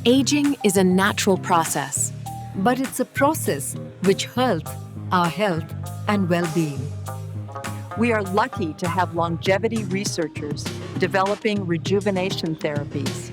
Aging is a natural process, but it's a process which hurts our health and well-being. We are lucky to have longevity researchers developing rejuvenation therapies.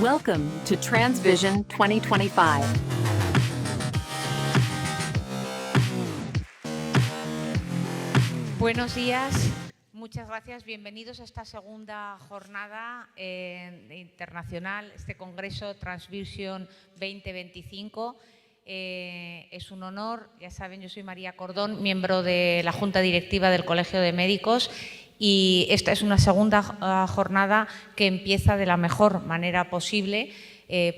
Welcome to TransVision 2025. Buenos días, muchas gracias. Bienvenidos a esta segunda jornada internacional, este Congreso TransVision 2025. Es un honor, ya saben, yo soy María Cordón, miembro de la Junta Directiva del Colegio de Médicos, y esta es una segunda jornada que empieza de la mejor manera posible,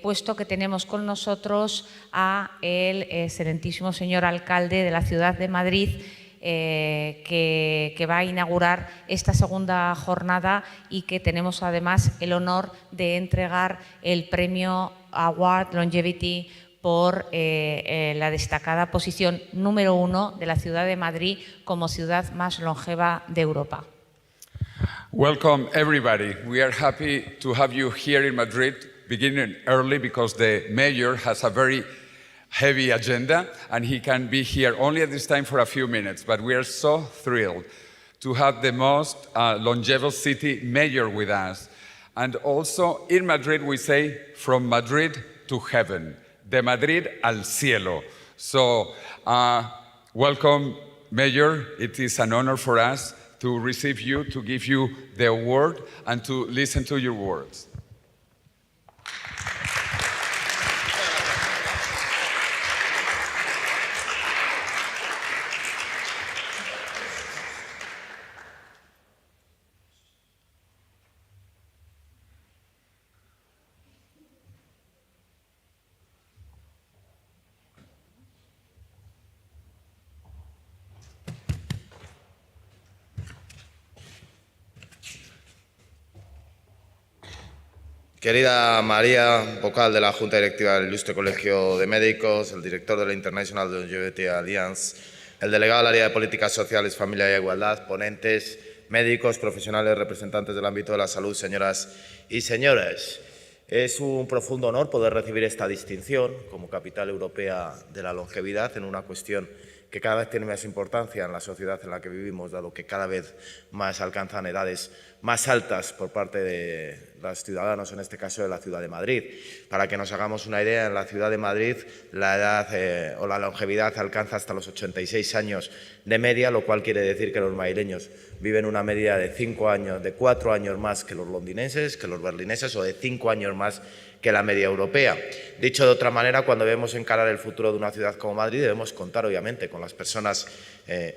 puesto que tenemos con nosotros a el excelentísimo señor alcalde de la ciudad de Madrid, que va a inaugurar esta segunda jornada, y que tenemos además el honor de entregar el premio Award Longevity por la destacada posición número 1 de la ciudad de Madrid como ciudad más longeva de Europa. Welcome, everybody. We are happy to have you here in Madrid, beginning early because the mayor has a very heavy agenda and he can be here only at this time for a few minutes. But we are so thrilled to have the most longevous city mayor with us. And also in Madrid, we say from Madrid to heaven, de Madrid al cielo. So welcome, Mayor. It is an honor for us to receive you, to give you the award, and to listen to your words. Querida María, vocal de la Junta Directiva del Ilustre Colegio de Médicos, el director de la International Longevity Alliance, el delegado del área de Políticas Sociales, Familia y Igualdad, ponentes, médicos, profesionales, representantes del ámbito de la salud, señoras y señores. Es un profundo honor poder recibir esta distinción como capital europea de la longevidad en una cuestión que cada vez tiene más importancia en la sociedad en la que vivimos, dado que cada vez más alcanzan edades más altas por parte de los ciudadanos, en este caso de la ciudad de Madrid. Para que nos hagamos una idea, en la ciudad de Madrid la edad o la longevidad alcanza hasta los 86 años de media, lo cual quiere decir que los madrileños viven una media de 4 años más que los londinenses, que los berlineses, o de 5 años más que la media europea. Dicho de otra manera, cuando debemos encarar el futuro de una ciudad como Madrid, debemos contar obviamente con las personas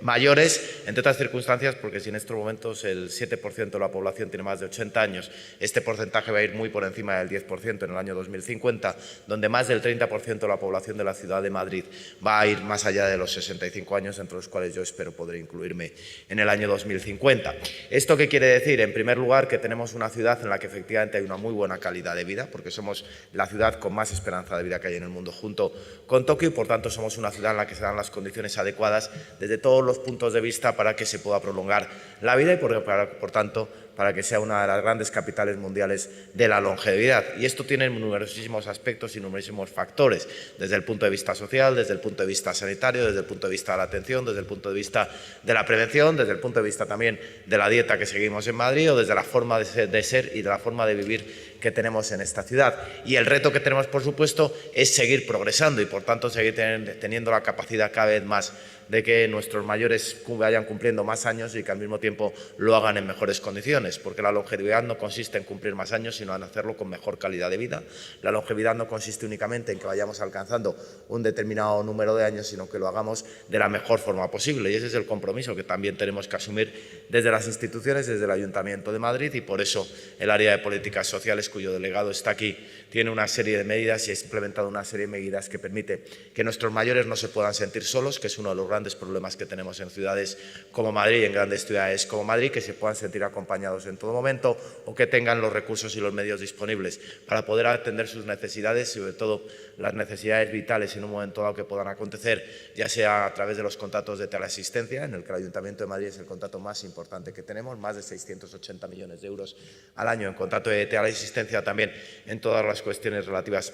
mayores, entre otras circunstancias, porque si en estos momentos el 7% de la población tiene más de 80 años, este porcentaje va a ir muy por encima del 10% en el año 2050, donde más del 30% de la población de la ciudad de Madrid va a ir más allá de los 65 años, entre los cuales yo espero poder incluirme en el año 2050. ¿Esto qué quiere decir? En primer lugar, que tenemos una ciudad en la que efectivamente hay una muy buena calidad de vida, porque somos la ciudad con más esperanza de vida que hay en el mundo, junto con Tokio, y por tanto somos una ciudad en la que se dan las condiciones adecuadas desde todos los puntos de vista para que se pueda prolongar la vida y por tanto para que sea una de las grandes capitales mundiales de la longevidad. Y esto tiene numerosísimos aspectos y numerosísimos factores, desde el punto de vista social, desde el punto de vista sanitario, desde el punto de vista de la atención, desde el punto de vista de la prevención, desde el punto de vista también de la dieta que seguimos en Madrid, o desde la forma de ser y de la forma de vivir que tenemos en esta ciudad. Y el reto que tenemos, por supuesto, es seguir progresando y, por tanto, seguir teniendo la capacidad cada vez más de que nuestros mayores vayan cumpliendo más años y que al mismo tiempo lo hagan en mejores condiciones, porque la longevidad no consiste en cumplir más años, sino en hacerlo con mejor calidad de vida. La longevidad no consiste únicamente en que vayamos alcanzando un determinado número de años, sino que lo hagamos de la mejor forma posible, y ese es el compromiso que también tenemos que asumir desde las instituciones, desde el Ayuntamiento de Madrid, y por eso el área de Políticas Sociales sociales, cuyo delegado está aquí, tiene una serie de medidas y ha implementado una serie de medidas que permite que nuestros mayores no se puedan sentir solos, que es uno de los grandes problemas que tenemos en ciudades como Madrid y en grandes ciudades como Madrid, que se puedan sentir acompañados en todo momento o que tengan los recursos y los medios disponibles para poder atender sus necesidades y sobre todo las necesidades vitales en un momento dado que puedan acontecer, ya sea a través de los contratos de teleasistencia, en el que el Ayuntamiento de Madrid es el contrato más importante que tenemos, más de 680 millones de euros al año en contrato de teleasistencia, también en todas las cuestiones relativas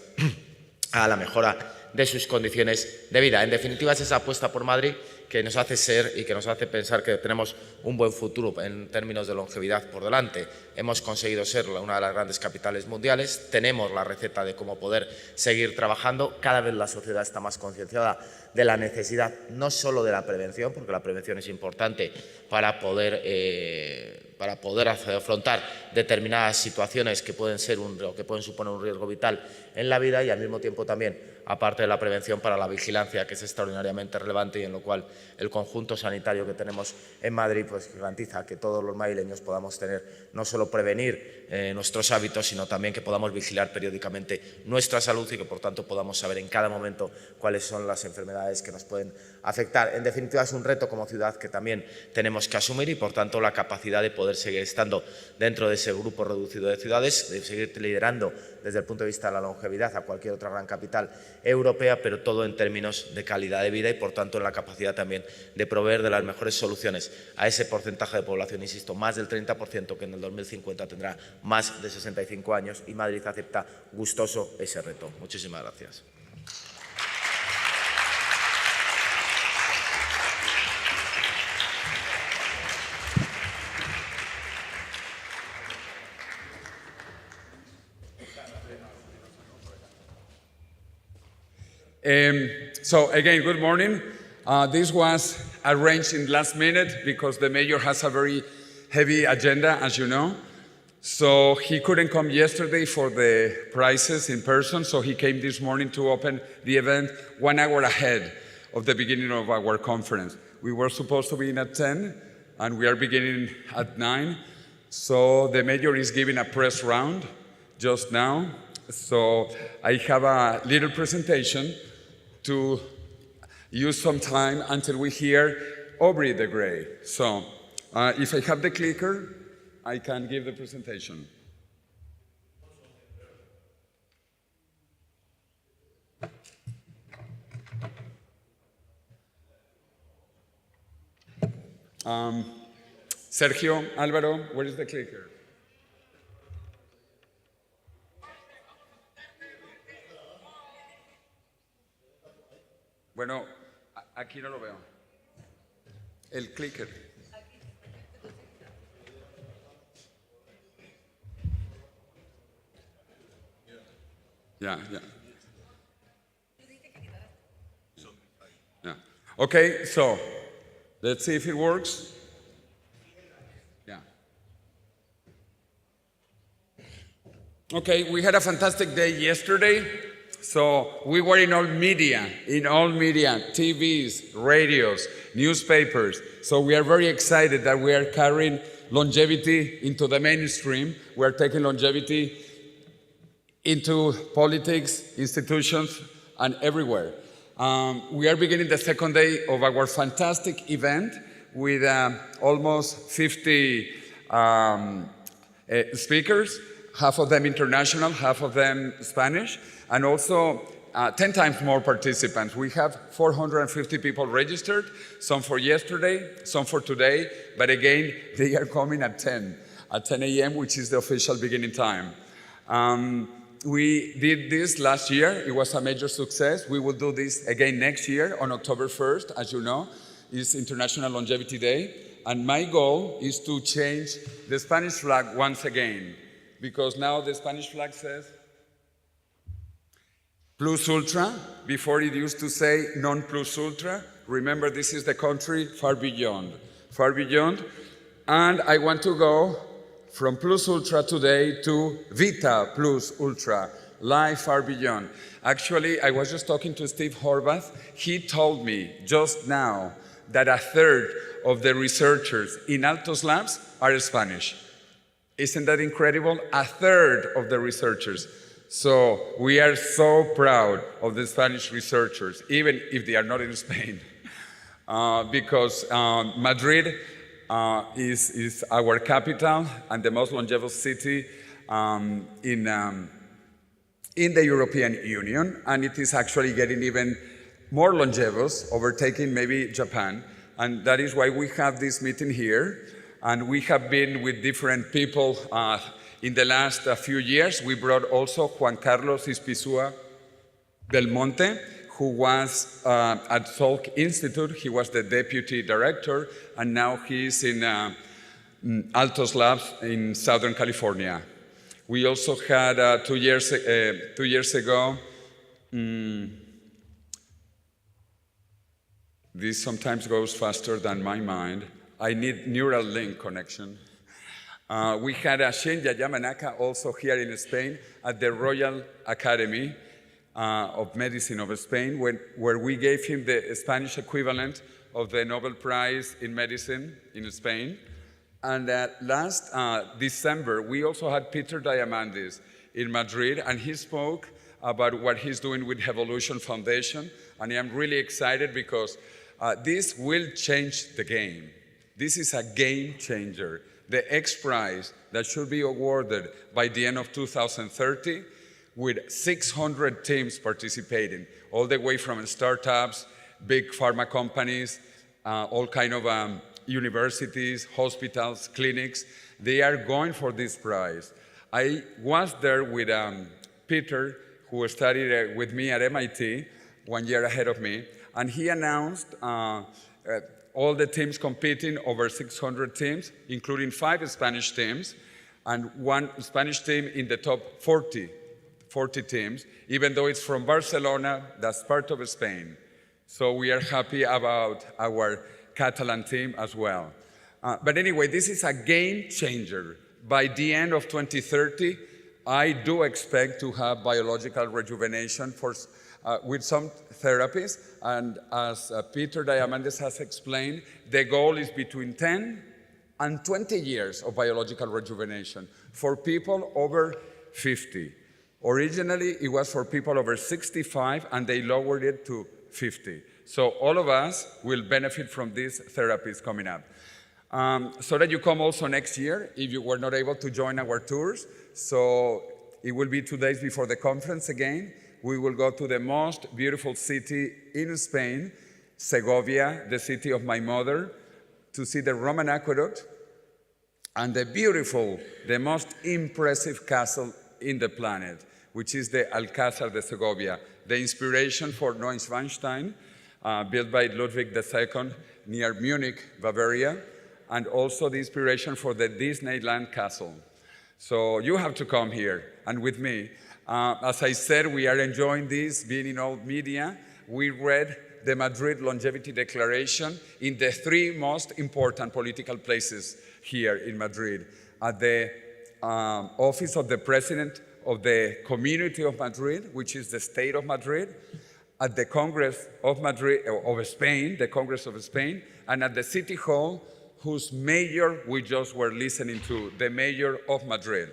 a la mejora de sus condiciones de vida. En definitiva, es esa apuesta por Madrid que nos hace ser y que nos hace pensar que tenemos un buen futuro en términos de longevidad por delante. Hemos conseguido ser una de las grandes capitales mundiales, tenemos la receta de cómo poder seguir trabajando. Cada vez la sociedad está más concienciada de la necesidad no solo de la prevención, porque la prevención es importante para poder afrontar determinadas situaciones que pueden suponer un riesgo vital en la vida, y al mismo tiempo también, aparte de la prevención, para la vigilancia, que es extraordinariamente relevante y en lo cual el conjunto sanitario que tenemos en Madrid pues garantiza que todos los madrileños podamos tener, no solo prevenir nuestros hábitos, sino también que podamos vigilar periódicamente nuestra salud y que por tanto podamos saber en cada momento cuáles son las enfermedades que nos pueden afectar. En definitiva, es un reto como ciudad que también tenemos que asumir y por tanto la capacidad de poder seguir estando dentro de ese grupo reducido de ciudades, de seguir liderando desde el punto de vista de la longevidad a cualquier otra gran capital europea, pero todo en términos de calidad de vida y por tanto en la capacidad también de proveer de las mejores soluciones a ese porcentaje de población, insisto, más del 30% que en el 2050 tendrá más de 65 años, y Madrid acepta gustoso ese reto. Muchísimas gracias. So again, good morning. This was arranged in last minute because the mayor has a very heavy agenda, as you know. So he couldn't come yesterday for the prizes in person, so he came this morning to open the event 1 hour ahead of the beginning of our conference. We were supposed to be in at 10, and we are beginning at 9. So the mayor is giving a press round just now. So I have a little presentation to use some time until we hear Aubrey the Grey. So if I have the clicker, I can give the presentation. Sergio, Álvaro, where is the clicker? Bueno, aquí no lo veo. El clicker. Yeah. Okay, so let's see if it works. Yeah. Okay, we had a fantastic day yesterday. So we were in all media, TVs, radios, newspapers. So we are very excited that we are carrying longevity into the mainstream. We are taking longevity into politics, institutions, and everywhere. We are beginning the second day of our fantastic event with almost 50 speakers, half of them international, half of them Spanish, and also 10 times more participants. We have 450 people registered, some for yesterday, some for today, but again, they are coming at 10 a.m., which is the official beginning time. We did this last year. It was a major success. We will do this again next year on October 1st, as you know, is International Longevity Day. And my goal is to change the Spanish flag once again, because now the Spanish flag says plus ultra. Before it used to say non plus ultra. Remember, this is the country far beyond. Far beyond. And I want to go from plus ultra today to Vita plus ultra, life far beyond. Actually, I was just talking to Steve Horvath. He told me just now that 1/3 of the researchers in Altos Labs are Spanish. Isn't that incredible? A third of the researchers. So we are so proud of the Spanish researchers, even if they are not in Spain, because Madrid is our capital and the most longevous city in the European Union, and it is actually getting even more longevous, overtaking maybe Japan. And that is why we have this meeting here. And we have been with different people in the last few years. We brought also Juan Carlos Ispizua del Monte, who was at Salk Institute. He was the deputy director, and now he's in Altos Labs in Southern California. We also had 2 years ago, this sometimes goes faster than my mind. I need neural link connection. We had Shinya Yamanaka also here in Spain at the Royal Academy of Medicine of Spain, where we gave him the Spanish equivalent of the Nobel Prize in Medicine in Spain. And last December, we also had Peter Diamandis in Madrid, and he spoke about what he's doing with Evolution Foundation. And I'm really excited because this will change the game. This is a game changer. The X Prize that should be awarded by the end of 2030 with 600 teams participating, all the way from startups, big pharma companies, all kind of universities, hospitals, clinics. They are going for this prize. I was there with Peter, who studied with me at MIT 1 year ahead of me, and he announced all the teams competing, over 600 teams, including 5 Spanish teams, and 1 Spanish team in the top 40 teams, even though it's from Barcelona, that's part of Spain. So we are happy about our Catalan team as well. But anyway, this is a game changer. By the end of 2030, I do expect to have biological rejuvenation with some therapies, and as Peter Diamandis has explained, the goal is between 10 and 20 years of biological rejuvenation for people over 50. Originally, it was for people over 65, and they lowered it to 50. So all of us will benefit from these therapies coming up. So that you come also next year, if you were not able to join our tours. So it will be 2 days before the conference again. We will go to the most beautiful city in Spain, Segovia, the city of my mother, to see the Roman aqueduct and the most impressive castle in the planet, which is the Alcázar de Segovia, the inspiration for Neuschwanstein, built by Ludwig II near Munich, Bavaria, and also the inspiration for the Disneyland Castle. So you have to come here, and with me. As I said, we are enjoying this, being in all media. We read the Madrid Longevity Declaration in the 3 most important political places here in Madrid. At the office of the President of the Community of Madrid, which is the state of Madrid, at the Congress of Madrid, of Spain, the Congress of Spain, and at the City Hall, whose mayor we just were listening to, the mayor of Madrid.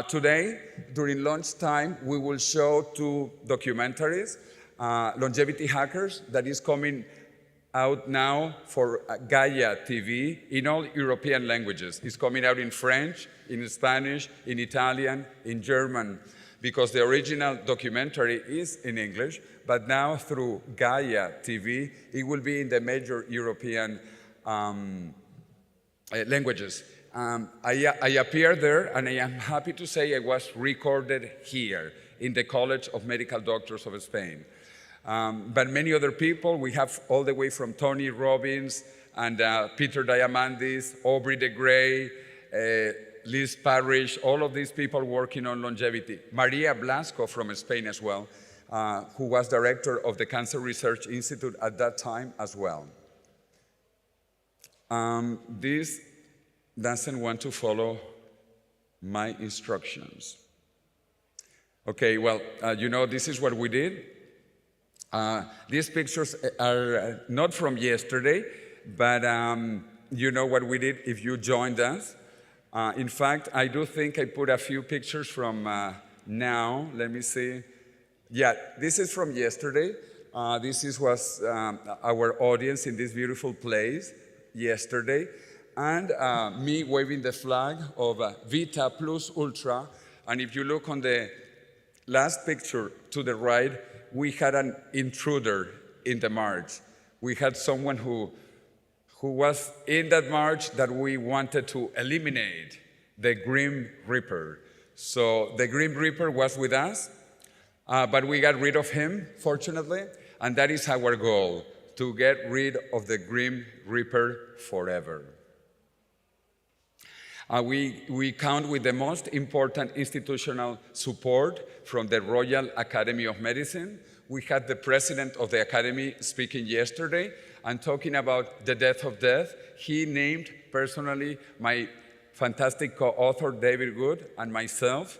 Today, during lunchtime, we will show 2 documentaries, Longevity Hackers, that is coming out now for Gaia TV in all European languages. It's coming out in French, in Spanish, in Italian, in German, because the original documentary is in English, but now through Gaia TV, it will be in the major European languages. I appeared there, and I am happy to say I was recorded here in the College of Medical Doctors of Spain. But many other people, we have all the way from Tony Robbins and Peter Diamandis, Aubrey de Grey, Liz Parrish, all of these people working on longevity. Maria Blasco from Spain as well, who was director of the Cancer Research Institute at that time as well. This doesn't want to follow my instructions. Okay, well, you know, this is what we did. These pictures are not from yesterday, but you know what we did if you joined us. In fact, I do think I put a few pictures from now. Let me see. Yeah, this is from yesterday. This was our audience in this beautiful place yesterday. And me waving the flag of Vita Plus Ultra. And if you look on the last picture to the right, we had an intruder in the march. We had someone who was in that march that we wanted to eliminate, the Grim Reaper. So the Grim Reaper was with us, but we got rid of him, fortunately, and that is our goal, to get rid of the Grim Reaper forever. We count with the most important institutional support from the Royal Academy of Medicine. We had the president of the Academy speaking yesterday and talking about the death of death. He named personally my fantastic co-author, David Good, and myself.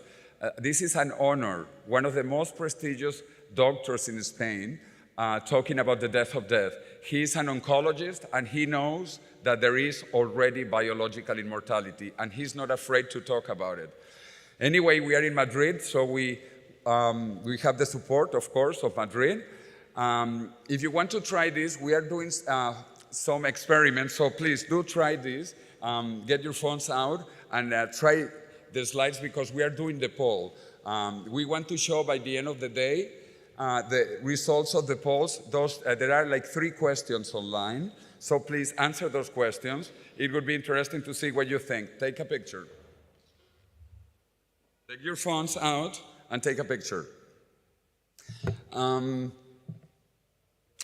This is an honor, one of the most prestigious doctors in Spain, talking about the death of death. He's an oncologist, and he knows that there is already biological immortality, and he's not afraid to talk about it. Anyway, we are in Madrid, so we have the support, of course, of Madrid. If you want to try this, we are doing some experiments, so please do try this. Get your phones out and try the slides, because we are doing the poll. We want to show by the end of the day the results of the polls. There are like 3 questions online, so please answer those questions. It would be interesting to see what you think. Take a picture. Take your phones out and take a picture.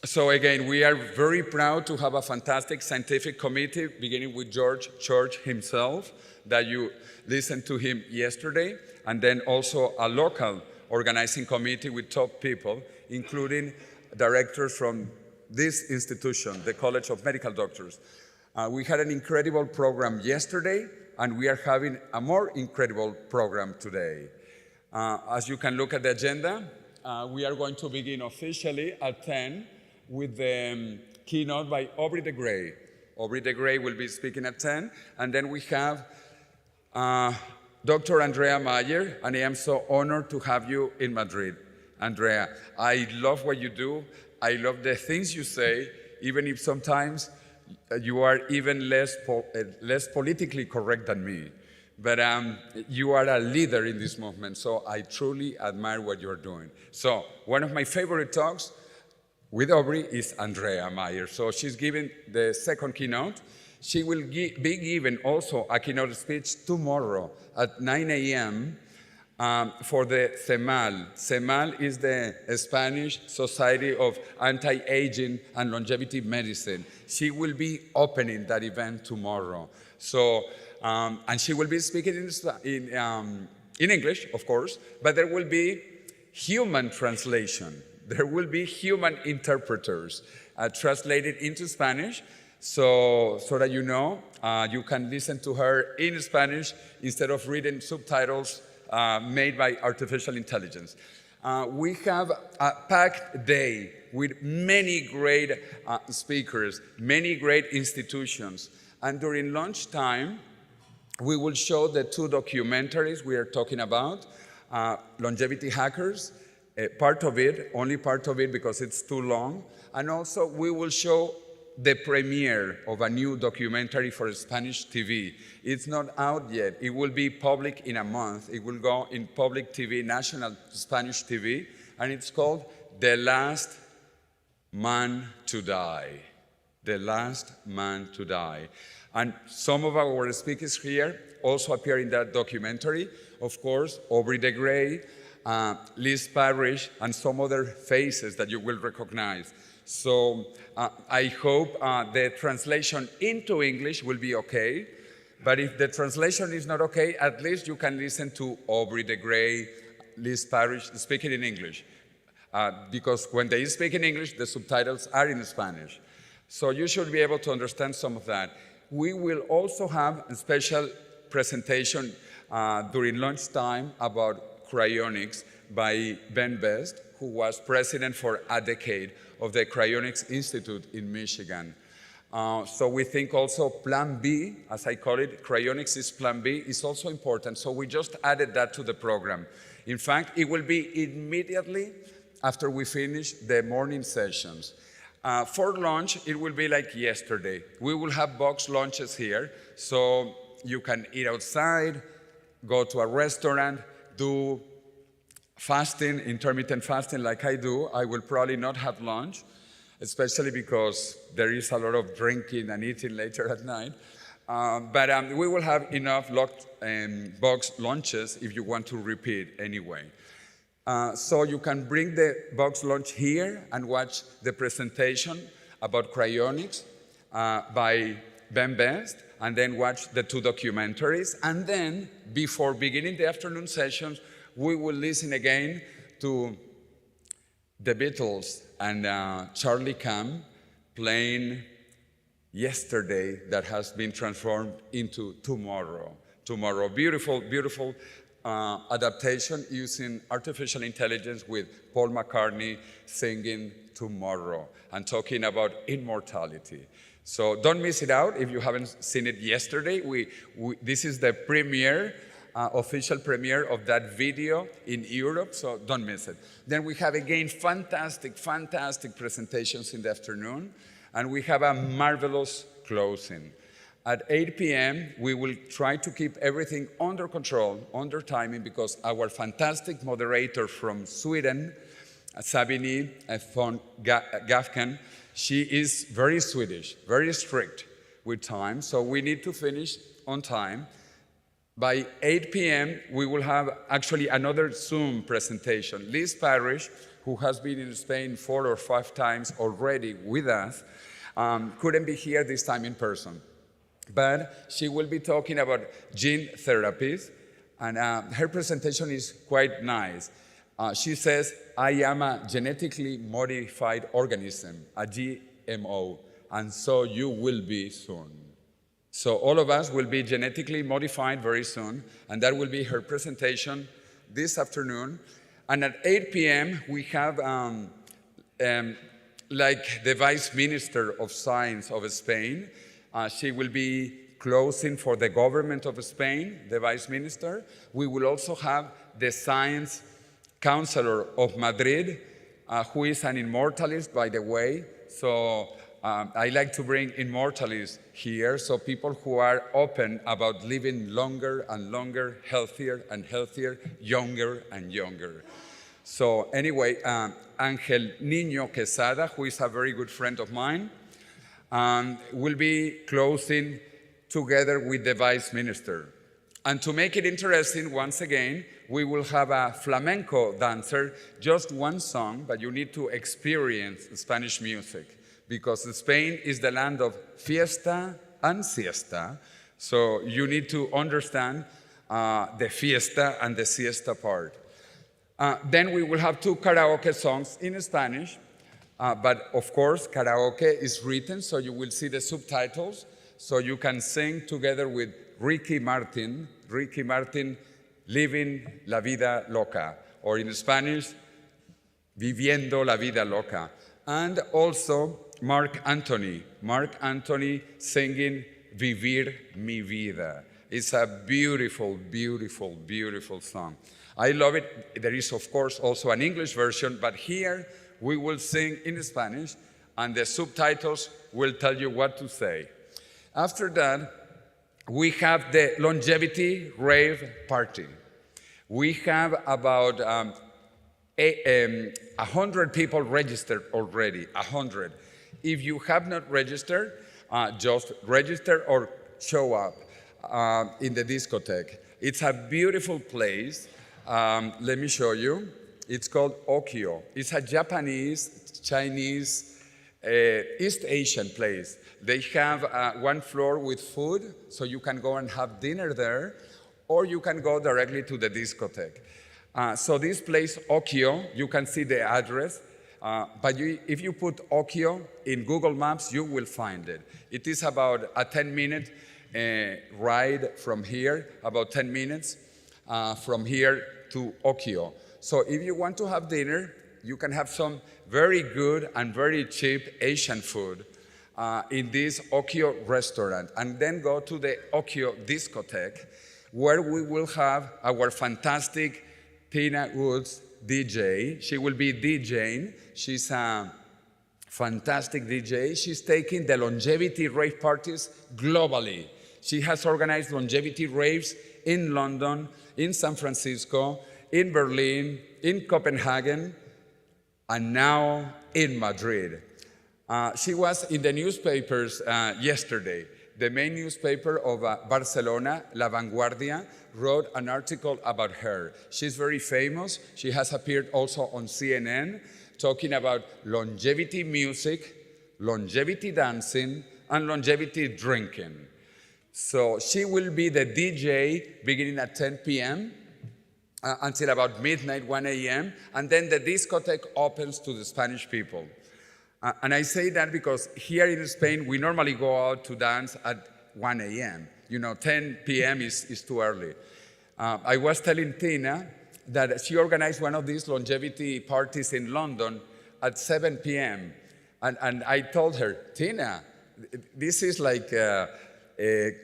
So again, we are very proud to have a fantastic scientific committee, beginning with George Church himself, that you listened to him yesterday, and then also a local organizing committee with top people, including directors from this institution, the College of Medical Doctors. We had an incredible program yesterday, and we are having a more incredible program today. As you can look at the agenda, we are going to begin officially at 10 with the keynote by Aubrey de Grey. Aubrey de Grey will be speaking at 10, and then we have Dr. Andrea Maier, and I am so honored to have you in Madrid. Andrea, I love what you do. I love the things you say, even if sometimes you are even less politically correct than me. But you are a leader in this movement, so I truly admire what you're doing. So one of my favorite talks with Aubrey is Andrea Maier. So she's giving the second keynote. She will be giving also a keynote speech tomorrow at 9 a.m. For the CEMAL. CEMAL is the Spanish Society of Anti-Aging and Longevity Medicine. She will be opening that event tomorrow. So, and she will be speaking in English, of course, but there will be human translation. There will be human interpreters translated into Spanish, so that you know, you can listen to her in Spanish instead of reading subtitles made by artificial intelligence. We have a packed day with many great speakers, many great institutions, and during lunchtime, we will show the 2 documentaries we are talking about, Longevity Hackers, part of it, only part of it because it's too long, and also we will show the premiere of a new documentary for Spanish TV. It's not out yet. It will be public in a month. It will go in public TV, national Spanish TV, and it's called The Last Man to Die. The Last Man to Die. And some of our speakers here also appear in that documentary. Of course, Aubrey de Grey, Liz Parrish, and some other faces that you will recognize. So I hope the translation into English will be okay, but if the translation is not okay, at least you can listen to Aubrey de Grey, Liz Parrish speaking in English, because when they speak in English, the subtitles are in Spanish. So you should be able to understand some of that. We will also have a special presentation during lunchtime about cryonics by Ben Best, who was president for a decade of the Cryonics Institute in Michigan. So we think also Plan B, as I call it, cryonics is Plan B, is also important. So we just added that to the program. In fact, it will be immediately after we finish the morning sessions. For lunch, it will be like yesterday. We will have box lunches here, so you can eat outside, go to a restaurant, do fasting, intermittent fasting like I do. I will probably not have lunch, especially because there is a lot of drinking and eating later at night. But we will have enough box lunches if you want to repeat anyway. So you can bring the box lunch here and watch the presentation about cryonics by Ben Best, and then watch the 2 documentaries. And then, before beginning the afternoon sessions, we will listen again to the Beatles and Charlie Cam playing Yesterday that has been transformed into Tomorrow. Tomorrow, beautiful, beautiful adaptation using artificial intelligence with Paul McCartney singing Tomorrow and talking about immortality. So don't miss it out if you haven't seen it yesterday. This is the premiere, official premiere of that video in Europe, so don't miss it. Then we have again fantastic, fantastic presentations in the afternoon, and we have a marvelous closing. At 8 p.m., we will try to keep everything under control, under timing, because our fantastic moderator from Sweden, Sabine von Gafken, she is very Swedish, very strict with time, so we need to finish on time. By 8 p.m., we will have actually another Zoom presentation. Liz Parrish, who has been in Spain 4 or 5 times already with us, couldn't be here this time in person. But she will be talking about gene therapies, and her presentation is quite nice. She says, I am a genetically modified organism, a GMO, and so you will be soon. So all of us will be genetically modified very soon, and that will be her presentation this afternoon. And at 8 p.m., we have like the Vice Minister of Science of Spain. She will be closing for the government of Spain, the Vice Minister. We will also have the Science Counselor of Madrid, who is an immortalist, by the way. So I like to bring immortalists here, so people who are open about living longer and longer, healthier and healthier, younger and younger. So anyway, Ángel Niño Quesada, who is a very good friend of mine, will be closing together with the Vice Minister. And to make it interesting, once again, we will have a flamenco dancer, just one song, but you need to experience Spanish music, because Spain is the land of fiesta and siesta, so you need to understand the fiesta and the siesta part. Then we will have 2 karaoke songs in Spanish, but of course, karaoke is written, so you will see the subtitles, so you can sing together with Ricky Martin, Living la Vida Loca, or in Spanish, Viviendo la Vida Loca. And also Mark Anthony singing Vivir mi Vida. It's a beautiful, beautiful, beautiful song. I love it. There is, of course, also an English version, but here we will sing in Spanish, and the subtitles will tell you what to say. After that, we have the longevity rave party. We have about 100 people registered already, 100. If you have not registered, just register or show up in the discotheque. It's a beautiful place. Let me show you. It's called Okio. It's a Japanese, Chinese, East Asian place. They have 1 floor with food, so you can go and have dinner there, or you can go directly to the discotheque. So this place, Okio, you can see the address, but if you put Okio in Google Maps, you will find it. It is about a 10-minute ride from here, about 10 minutes from here to Okio. So if you want to have dinner, you can have some very good and very cheap Asian food. in this Occhio restaurant, and then go to the Occhio discotheque, where we will have our fantastic Tina Woods DJ. She will be DJing. She's a fantastic DJ. She's taking the longevity rave parties globally. She has organized longevity raves in London, in San Francisco, in Berlin, in Copenhagen, and now in Madrid. She was in the newspapers yesterday. The main newspaper of Barcelona, La Vanguardia, wrote an article about her. She's very famous. She has appeared also on CNN, talking about longevity music, longevity dancing, and longevity drinking. So she will be the DJ beginning at 10 p.m. Until about midnight, 1 a.m., and then the discotheque opens to the Spanish people. And I say that because here in Spain, we normally go out to dance at 1 a.m. 10 p.m. is too early. I was telling Tina that she organized one of these longevity parties in London at 7 p.m. And I told her, Tina, this is like a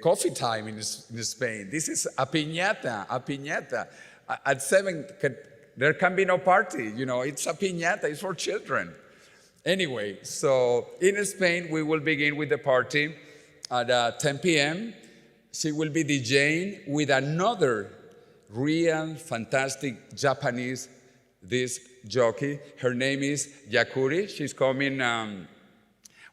coffee time in Spain. This is a piñata. At 7, there can be no party. It's a piñata, it's for children. Anyway, so in Spain, we will begin with the party at 10 p.m. She will be DJing with another real fantastic Japanese disc jockey. Her name is Yakuri. She's coming,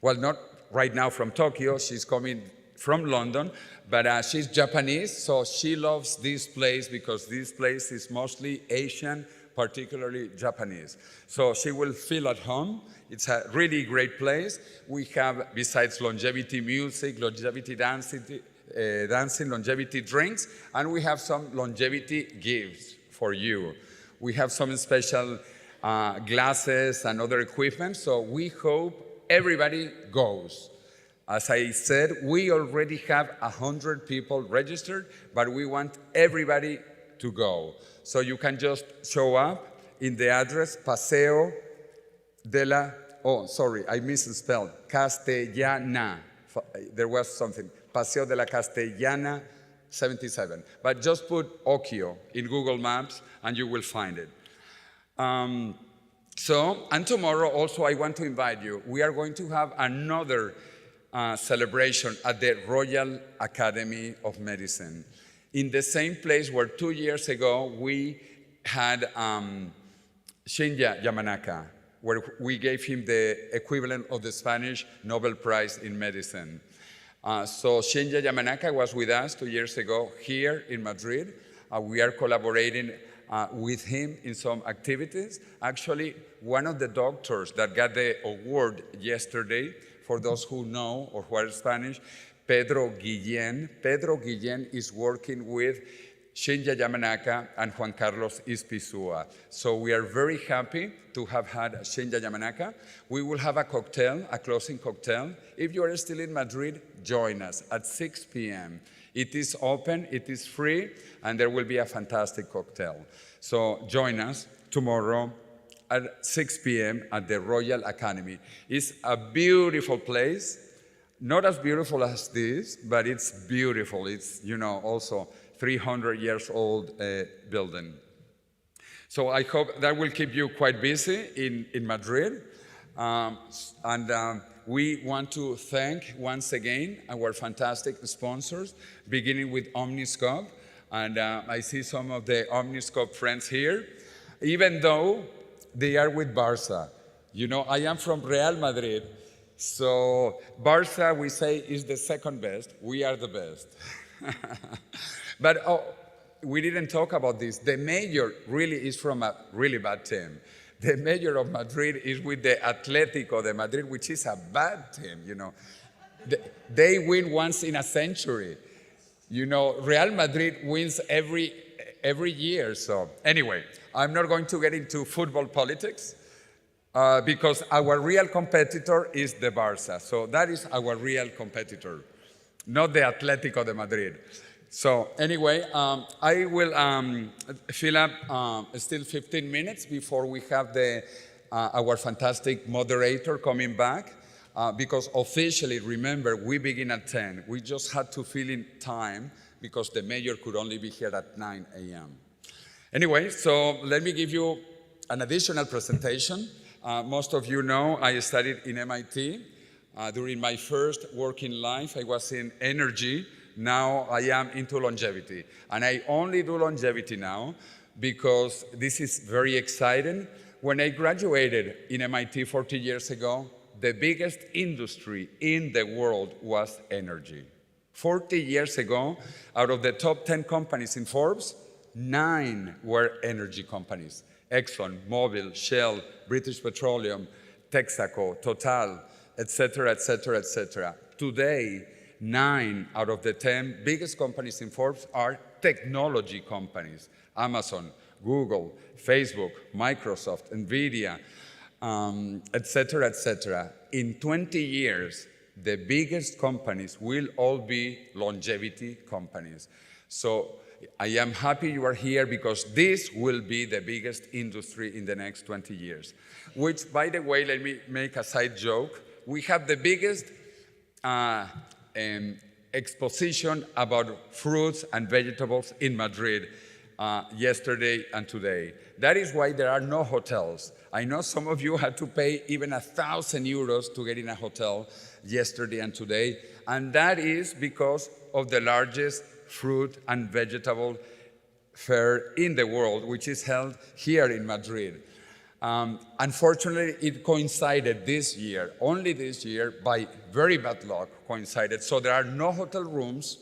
well, not right now from Tokyo. She's coming from London, but she's Japanese, so she loves this place because this place is mostly Asian, particularly Japanese. So she will feel at home. It's a really great place. We have, besides longevity music, longevity dancing, longevity drinks, and we have some longevity gifts for you. We have some special glasses and other equipment, so we hope everybody goes. As I said, we already have 100 people registered, but we want everybody to go. So you can just show up in the address Paseo de la, I misspelled, Castellana. There was something, Paseo de la Castellana 77. But just put Occhio in Google Maps and you will find it. And tomorrow also I want to invite you. We are going to have another celebration at the Royal Academy of Medicine, in the same place where 2 years ago we had Shinya Yamanaka, where we gave him the equivalent of the Spanish Nobel Prize in Medicine. So Shinya Yamanaka was with us 2 years ago here in Madrid. We are collaborating with him in some activities. Actually, one of the doctors that got the award yesterday, for those who know or who are Spanish, Pedro Guillén is working with Shinya Yamanaka and Juan Carlos Ispizua. So we are very happy to have had Shinya Yamanaka. We will have a cocktail, a closing cocktail. If you are still in Madrid, join us at 6 p.m. It is open, it is free, and there will be a fantastic cocktail. So join us tomorrow at 6 p.m. at the Royal Academy. It's a beautiful place, not as beautiful as this, but it's beautiful. It's, also 300 years old building. So I hope that will keep you quite busy in Madrid. We want to thank once again our fantastic sponsors, beginning with Omniscope. And I see some of the Omniscope friends here, even though they are with Barça. I am from Real Madrid, so Barça, we say, is the second best. We are the best. But we didn't talk about this. The mayor really is from a really bad team. The mayor of Madrid is with the Atlético de Madrid, which is a bad team, They win once in a century. Real Madrid wins every year. So anyway, I'm not going to get into football politics because our real competitor is the Barça. So that is our real competitor, not the Atlético de Madrid. So anyway, I will fill up still 15 minutes before we have our fantastic moderator coming back. because officially, remember, we begin at 10. We just had to fill in time because the mayor could only be here at 9 a.m. Anyway, so let me give you an additional presentation. Most of you know I studied in MIT. During my first working life, I was in energy. Now I am into longevity. And I only do longevity now because this is very exciting. When I graduated in MIT 40 years ago, the biggest industry in the world was energy. 40 years ago, out of the top 10 companies in Forbes, 9 were energy companies. Exxon, Mobil, Shell, British Petroleum, Texaco, Total, etc., etc., etc. Today, 9 out of the 10 biggest companies in Forbes are technology companies. Amazon, Google, Facebook, Microsoft, NVIDIA, etc., etc. In 20 years, the biggest companies will all be longevity companies. So I am happy you are here because this will be the biggest industry in the next 20 years. Which, by the way, let me make a side joke. We have the biggest exposition about fruits and vegetables in Madrid yesterday and today. That is why there are no hotels. I know some of you had to pay even 1,000 euros to get in a hotel yesterday and today, and that is because of the largest fruit and vegetable fair in the world, which is held here in Madrid. Unfortunately, it coincided this year, only this year, by very bad luck coincided. So there are no hotel rooms,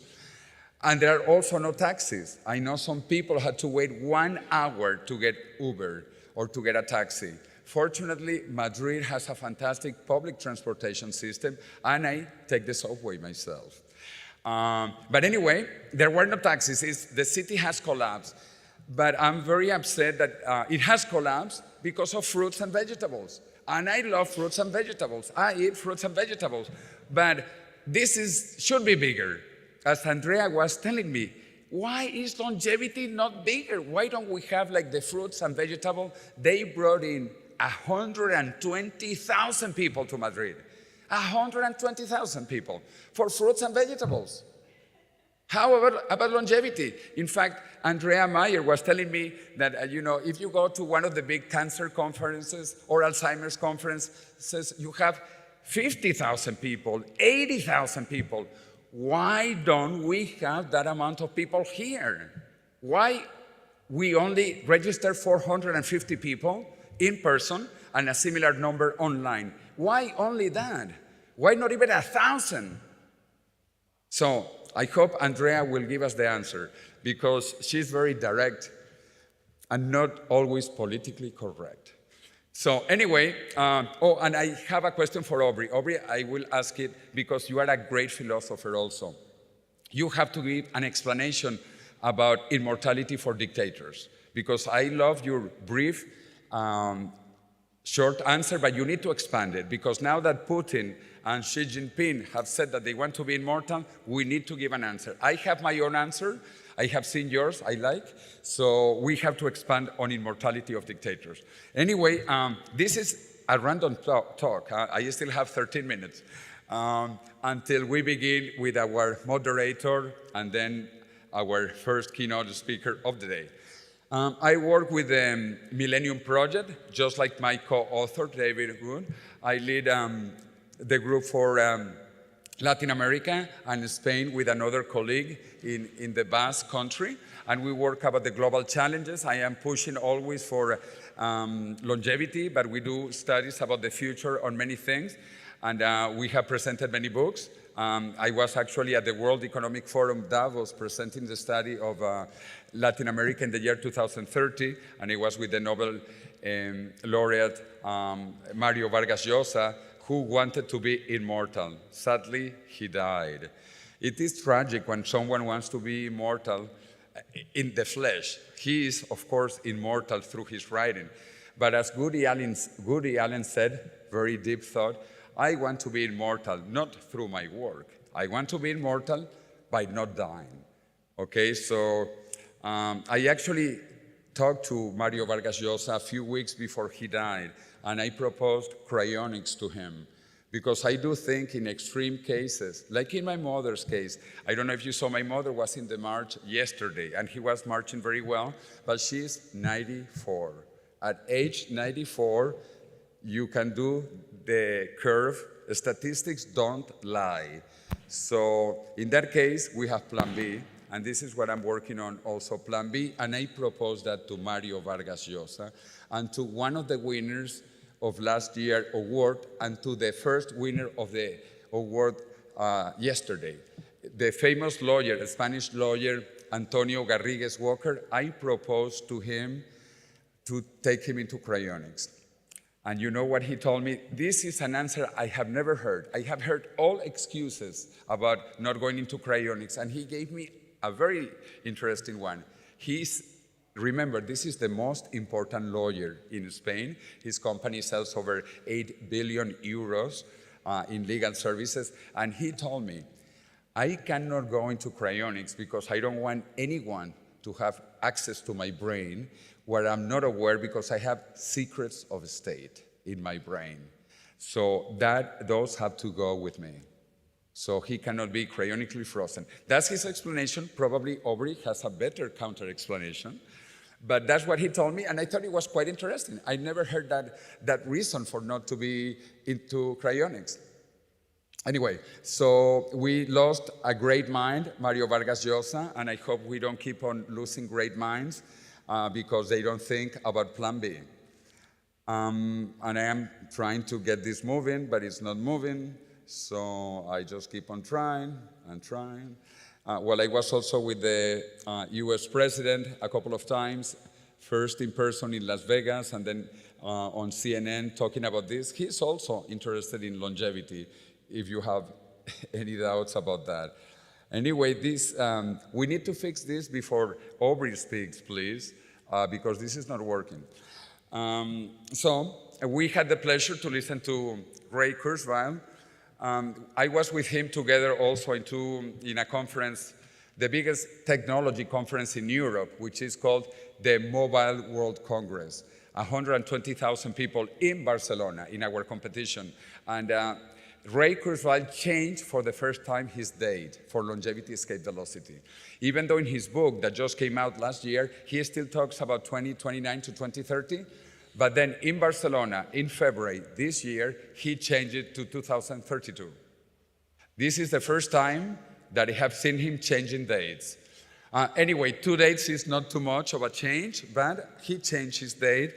and there are also no taxis. I know some people had to wait 1 hour to get Uber or to get a taxi. Fortunately, Madrid has a fantastic public transportation system, and I take the subway myself. But anyway, there were no taxis. The city has collapsed. But I'm very upset that it has collapsed because of fruits and vegetables. And I love fruits and vegetables. I eat fruits and vegetables. But this should be bigger. As Andrea was telling me, why is longevity not bigger? Why don't we have like the fruits and vegetables? They brought in 120,000 people to Madrid. 120,000 people for fruits and vegetables. How about longevity? In fact, Andrea Maier was telling me that, if you go to one of the big cancer conferences or Alzheimer's conferences, you have 50,000 people, 80,000 people. Why don't we have that amount of people here? Why we only register 450 people in person and a similar number online? Why only that? Why not even 1,000? So I hope Andrea will give us the answer because she's very direct and not always politically correct. So anyway, and I have a question for Aubrey. Aubrey, I will ask it because you are a great philosopher also. You have to give an explanation about immortality for dictators because I love your brief, short answer, but you need to expand it because now that Putin and Xi Jinping have said that they want to be immortal, we need to give an answer. I have my own answer. I have seen yours, I like. So we have to expand on immortality of dictators. Anyway, this is a random talk. I still have 13 minutes until we begin with our moderator and then our first keynote speaker of the day. I work with the Millennium Project, just like my co-author, David Wood. I lead the group for Latin America and Spain with another colleague in the Basque country. And we work about the global challenges. I am pushing always for longevity, but we do studies about the future on many things. And we have presented many books. I was actually at the World Economic Forum Davos presenting the study of Latin America in the year 2030, and it was with the Nobel laureate Mario Vargas Llosa, who wanted to be immortal. Sadly, he died. It is tragic when someone wants to be immortal in the flesh. He is, of course, immortal through his writing. But as Woody Allen said, very deep thought, I want to be immortal, not through my work. I want to be immortal by not dying. Okay, so I actually talked to Mario Vargas Llosa a few weeks before he died, and I proposed cryonics to him Because I do think in extreme cases, like in my mother's case, I don't know if you saw, my mother was in the march yesterday, and he was marching very well, but she's 94. At age 94, you can do the curve. Statistics don't lie. So in that case, we have Plan B, and this is what I'm working on also, Plan B, and I propose that to Mario Vargas Llosa and to one of the winners of last year's award and to the first winner of the award yesterday. The famous lawyer, the Spanish lawyer, Antonio Garrigues Walker, I proposed to him to take him into cryonics. And you know what he told me? This is an answer I have never heard. I have heard all excuses about not going into cryonics, and he gave me a very interesting one. Remember, this is the most important lawyer in Spain. His company sells over 8 billion euros in legal services. And he told me, I cannot go into cryonics because I don't want anyone to have access to my brain where I'm not aware, because I have secrets of state in my brain. So those have to go with me. So he cannot be cryonically frozen. That's his explanation. Probably Aubrey has a better counter-explanation. But that's what he told me, and I thought it was quite interesting. I never heard that reason for not to be into cryonics. Anyway, so we lost a great mind, Mario Vargas Llosa, and I hope we don't keep on losing great minds because they don't think about Plan B. And I am trying to get this moving, but it's not moving, so I just keep on trying and trying. Well, I was also with the US president a couple of times, first in person in Las Vegas and then on CNN talking about this. He's also interested in longevity, if you have any doubts about that. Anyway, we need to fix this before Aubrey speaks, please, because this is not working. So we had the pleasure to listen to Ray Kurzweil. I was with him together also in a conference, the biggest technology conference in Europe, which is called the Mobile World Congress. 120,000 people in Barcelona in our competition. And Ray Kurzweil changed for the first time his date for longevity escape velocity. Even though in his book that just came out last year, he still talks about 2029 to 2030. But then in Barcelona, in February this year, he changed it to 2032. This is the first time that I have seen him changing dates. Anyway, 2 dates is not too much of a change, but he changed his date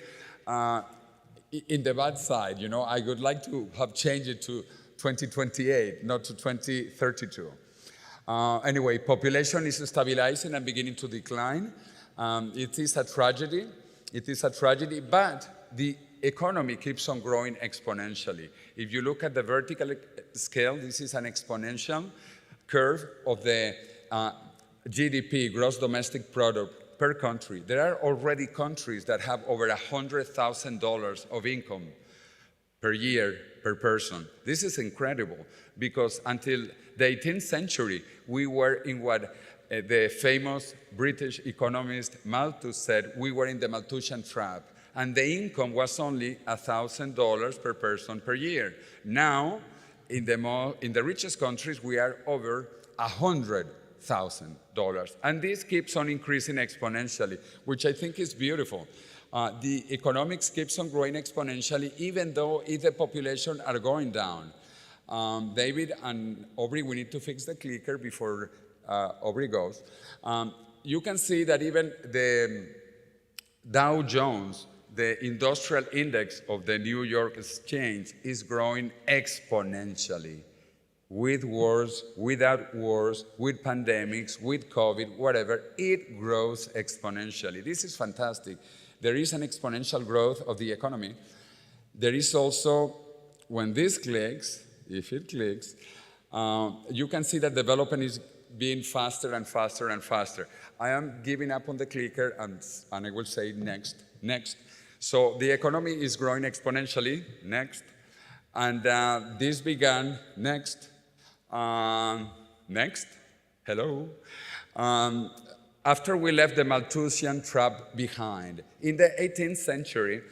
in the bad side. You know, I would like to have changed it to 2028, not to 2032. Anyway, population is stabilizing and beginning to decline. It is a tragedy. It is a tragedy, but the economy keeps on growing exponentially. If you look at the vertical scale, this is an exponential curve of the GDP, gross domestic product, per country. There are already countries that have over $100,000 of income per year per person. This is incredible because until the 18th century, we were in what the famous British economist Malthus said, we were in the Malthusian trap, and the income was only $1,000 per person per year. Now, in the richest countries, we are over $100,000, and this keeps on increasing exponentially, which I think is beautiful. The economics keeps on growing exponentially, even though the population are going down. David and Aubrey, we need to fix the clicker before Aubrey goes. You can see that even the Dow Jones, the industrial index of the New York Exchange, is growing exponentially. With wars, without wars, with pandemics, with COVID, whatever, it grows exponentially. This is fantastic. There is an exponential growth of the economy. There is also, when this clicks, if it clicks, you can see that development is being faster and faster and faster. I am giving up on the clicker and I will say next, next. So the economy is growing exponentially, next. And this began, next, next, hello. After we left the Malthusian trap behind. In the 18th century,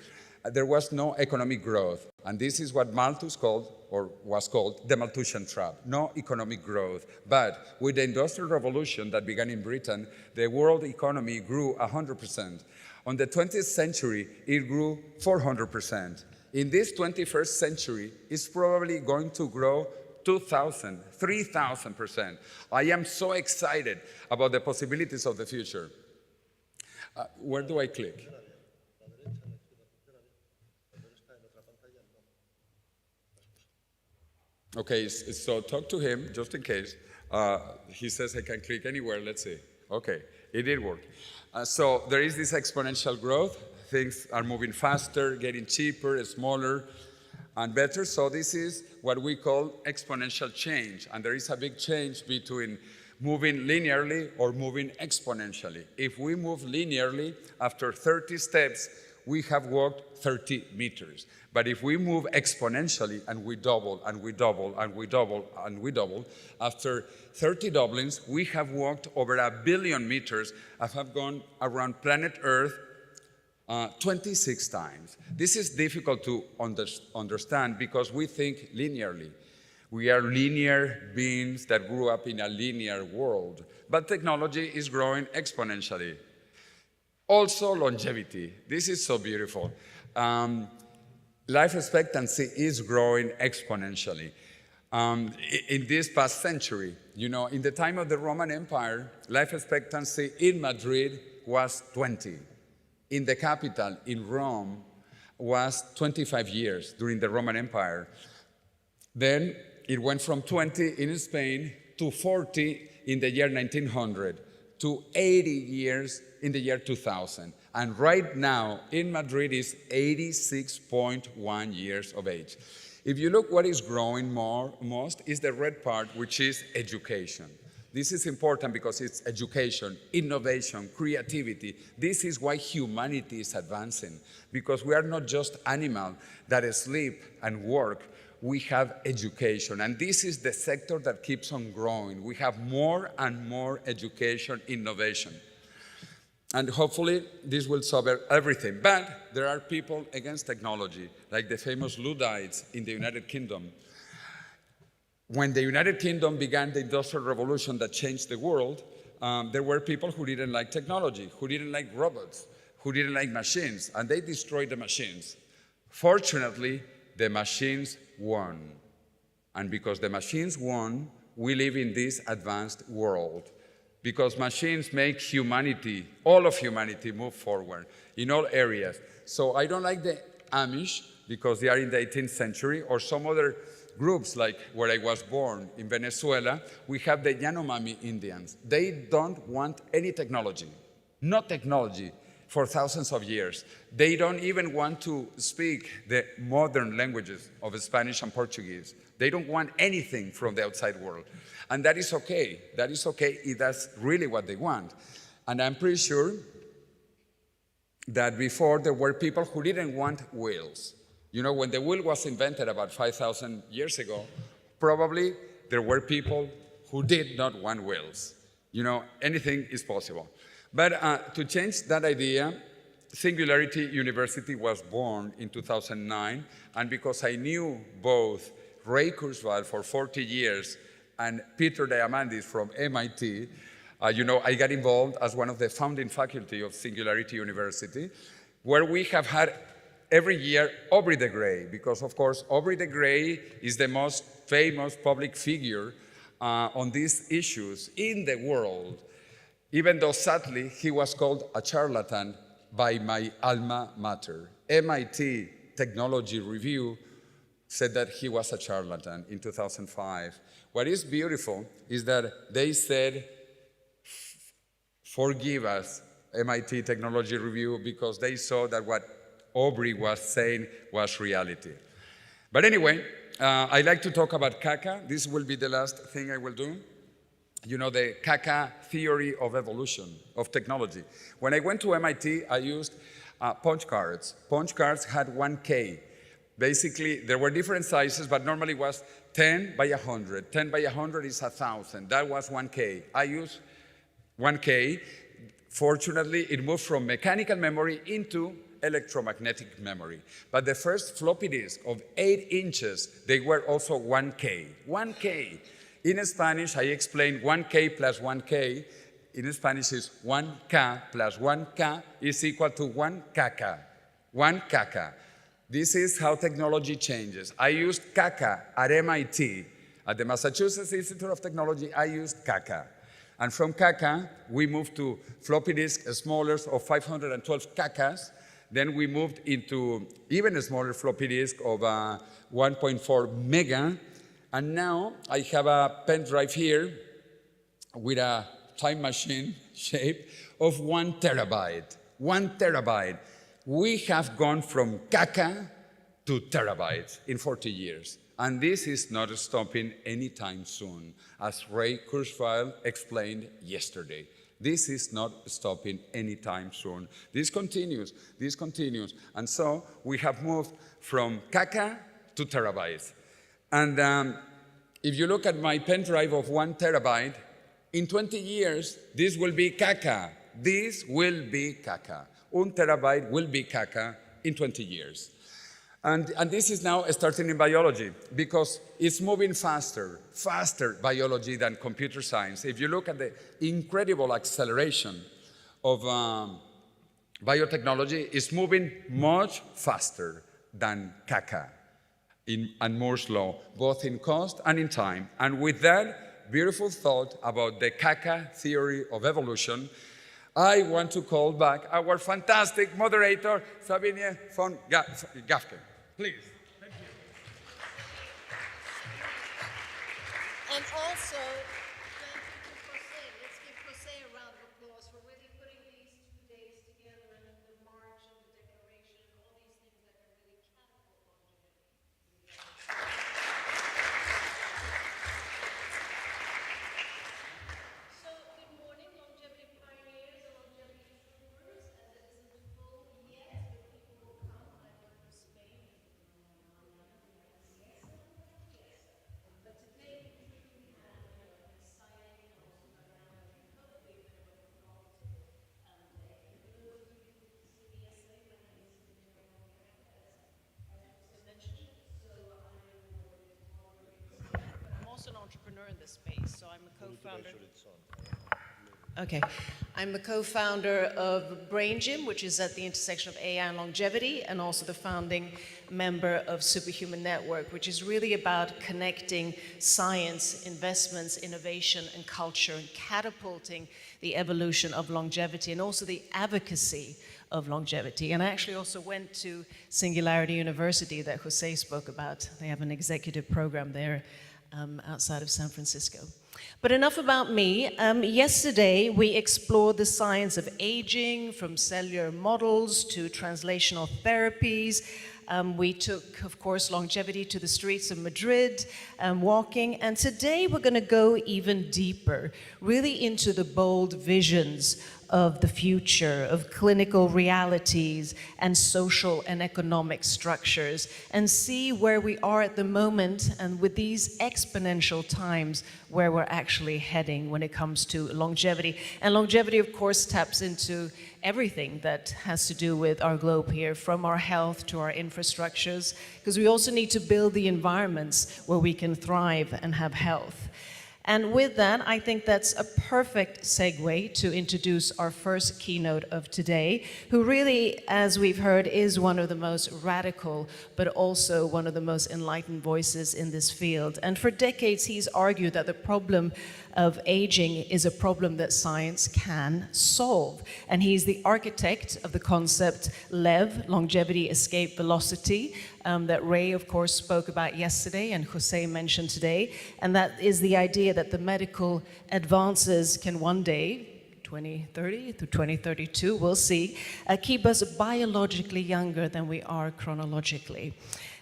there was no economic growth. And this is what Malthus called, or was called, the Malthusian trap. No economic growth. But with the Industrial Revolution that began in Britain, the world economy grew 100%. On the 20th century, it grew 400%. In this 21st century, it's probably going to grow 2,000, 3,000%. I am so excited about the possibilities of the future. Where do I click? Okay, so talk to him, just in case. He says I can click anywhere, let's see. Okay, it did work. So there is this exponential growth. Things are moving faster, getting cheaper, smaller, and better. So this is what we call exponential change. And there is a big change between moving linearly or moving exponentially. If we move linearly, after 30 steps, we have walked 30 meters. But if we move exponentially and we double and we double and we double and we double, after 30 doublings, we have walked over 1 billion meters and have gone around planet Earth 26 times. This is difficult to understand because we think linearly. We are linear beings that grew up in a linear world. But technology is growing exponentially. Also, longevity. This is so beautiful. Life expectancy is growing exponentially. In this past century, you know, in the time of the Roman Empire, life expectancy in Madrid was 20. In the capital, in Rome, was 25 years during the Roman Empire. Then it went from 20 in Spain to 40 in the year 1900 to 80 years in the year 2000. And right now in Madrid is 86.1 years of age. If you look what is growing most is the red part, which is education. This is important because it's education, innovation, creativity. This is why humanity is advancing, because we are not just animals that sleep and work. We have education, and this is the sector that keeps on growing. We have more and more education, innovation. And hopefully this will solve everything. But there are people against technology, like the famous Luddites in the United Kingdom. When the United Kingdom began the Industrial Revolution that changed the world, there were people who didn't like technology, who didn't like robots, who didn't like machines, and they destroyed the machines. Fortunately, the machines won. And because the machines won, we live in this advanced world. Because machines make humanity, all of humanity, move forward in all areas. So I don't like the Amish because they are in the 18th century, or some other groups like where I was born in Venezuela. We have the Yanomami Indians. They don't want any technology, no technology for thousands of years. They don't even want to speak the modern languages of Spanish and Portuguese. They don't want anything from the outside world. And that is okay. That is okay if that's really what they want. And I'm pretty sure that before there were people who didn't want wheels. You know, when the wheel was invented about 5,000 years ago, probably there were people who did not want wheels. You know, anything is possible. But to change that idea, Singularity University was born in 2009, and because I knew both Ray Kurzweil for 40 years and Peter Diamandis from MIT, you know, I got involved as one of the founding faculty of Singularity University, where we have had every year Aubrey de Grey, because of course Aubrey de Grey is the most famous public figure on these issues in the world, even though sadly he was called a charlatan by my alma mater. MIT Technology Review said that he was a charlatan in 2005. What is beautiful is that they said, forgive us, MIT Technology Review, because they saw that what Aubrey was saying was reality. But anyway, I like to talk about KAKA. This will be the last thing I will do. You know, the KAKA theory of evolution, of technology. When I went to MIT, I used punch cards. Punch cards had 1K. Basically, there were different sizes, but normally it was 10 by 100. 10 by 100 is 1,000. That was 1K. I used 1K. Fortunately, it moved from mechanical memory into electromagnetic memory. But the first floppy disk of 8 inches, they were also 1K. 1K. In Spanish, I explained 1K plus 1K. In Spanish is 1K plus 1K is equal to 1 caca. 1 caca. This is how technology changes. I used caca at MIT. At the Massachusetts Institute of Technology, I used caca. And from caca, we moved to floppy disk, smaller, of 512 cacas. Then we moved into even a smaller floppy disk of 1.4 mega. And now I have a pen drive here with a time machine shape of 1 terabyte. 1 terabyte. We have gone from caca to terabytes in 40 years. And this is not stopping anytime soon, as Ray Kurzweil explained yesterday. This is not stopping anytime soon. This continues. And so we have moved from caca to terabytes. And if you look at my pen drive of 1 terabyte, in 20 years, this will be caca. This will be caca. 1 terabyte will be caca in 20 years. And this is now starting in biology because it's moving faster biology than computer science. If you look at the incredible acceleration of biotechnology, it's moving much faster than caca and Moore's law, both in cost and in time. And with that beautiful thought about the caca theory of evolution, I want to call back our fantastic moderator, Sabine von Gafken. Please. Thank you. And also, thank you to José. Let's give José a round of applause for really putting these 2 days together and the march and the declaration and all these things that are really catapult longevity. So, good morning, longevity pioneers and longevity troopers, as it isn't full yet, but people will come either from Spain. But today we truly have an exciting and also dynamic, hopefully very informative day. For those of you who see me yesterday, my name is Andrea, as José mentioned. So I am I'm also an entrepreneur in this space, so I'm a co-founder. Okay. I'm a co-founder of Brain Gym, which is at the intersection of AI and longevity, and also the founding member of Superhuman Network, which is really about connecting science, investments, innovation, and culture, and catapulting the evolution of longevity, and also the advocacy of longevity. And I actually also went to Singularity University that José spoke about. They have an executive program there outside of San Francisco. But enough about me. Yesterday, we explored the science of aging, from cellular models to translational therapies. We took, of course, longevity to the streets of Madrid, walking. And today, we're going to go even deeper, really into the bold visions of the future, of clinical realities and social and economic structures, and see where we are at the moment and with these exponential times where we're actually heading when it comes to longevity. And longevity, of course, taps into everything that has to do with our globe here, from our health to our infrastructures, because we also need to build the environments where we can thrive and have health. And with that, I think that's a perfect segue to introduce our first keynote of today, who really, as we've heard, is one of the most radical, but also one of the most enlightened voices in this field. And for decades, he's argued that the problem of aging is a problem that science can solve. And he's the architect of the concept LEV, Longevity Escape Velocity, that Ray, of course, spoke about yesterday and José mentioned today. And that is the idea that the medical advances can one day, 2030 to 2032, we'll see, keep us biologically younger than we are chronologically.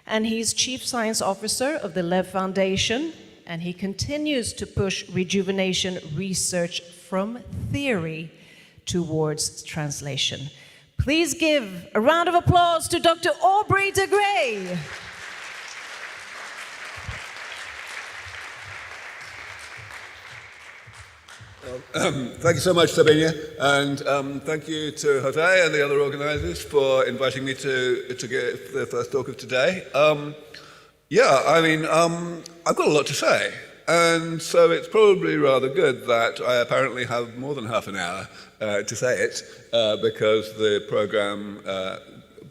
And he's Chief Science Officer of the LEV Foundation, and he continues to push rejuvenation research from theory towards translation. Please give a round of applause to Dr. Aubrey de Grey. Thank you so much, Sabinia, and thank you to José and the other organisers for inviting me to give the first talk of today. I've got a lot to say, and so it's probably rather good that I apparently have more than half an hour to say it, because the programme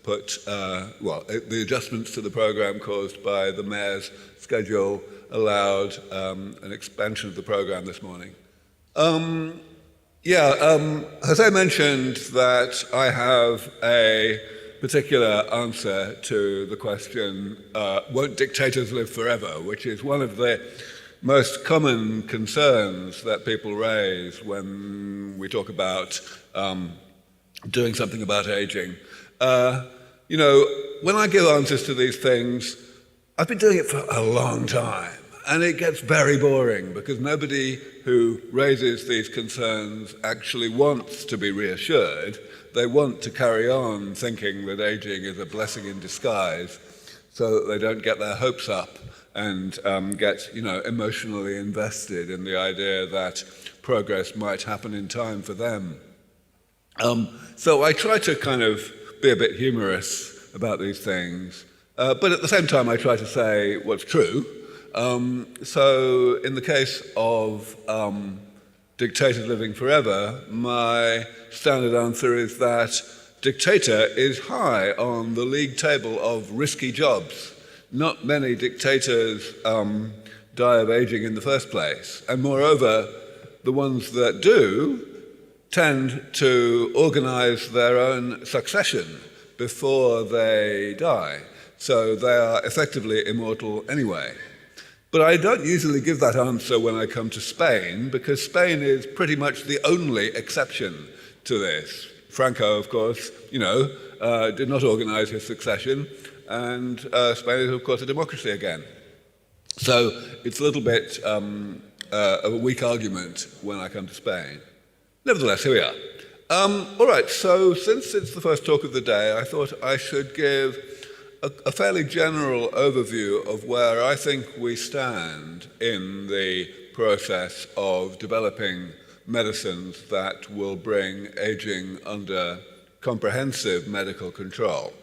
the adjustments to the programme caused by the Mayor's schedule allowed an expansion of the programme this morning. José mentioned that I have a particular answer to the question, won't dictators live forever? Which is one of the most common concerns that people raise when we talk about doing something about aging. When I give answers to these things, I've been doing it for a long time. And it gets very boring because nobody who raises these concerns actually wants to be reassured. They want to carry on thinking that aging is a blessing in disguise so that they don't get their hopes up and get emotionally invested in the idea that progress might happen in time for them. So I try to kind of be a bit humorous about these things, but at the same time I try to say what's true. So in the case of dictators living forever, my standard answer is that dictator is high on the league table of risky jobs. Not many dictators die of aging in the first place, and moreover, the ones that do tend to organize their own succession before they die, so they are effectively immortal anyway. But I don't usually give that answer when I come to Spain, because Spain is pretty much the only exception to this. Franco, of course, did not organize his succession, and Spain is, of course, a democracy again. So it's a little bit of a weak argument when I come to Spain. Nevertheless, here we are. All right, so since it's the first talk of the day, I thought I should give a fairly general overview of where I think we stand in the process of developing medicines that will bring aging under comprehensive medical control.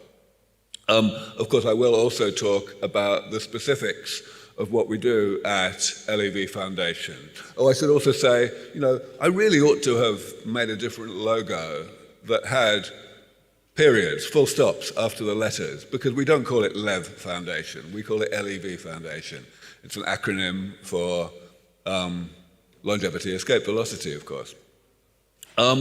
Of course, I will also talk about the specifics of what we do at LEV Foundation. I should also say, I really ought to have made a different logo that had periods, full stops after the letters, because we don't call it LEV Foundation, we call it LEV Foundation. It's an acronym for longevity, escape velocity, of course. Let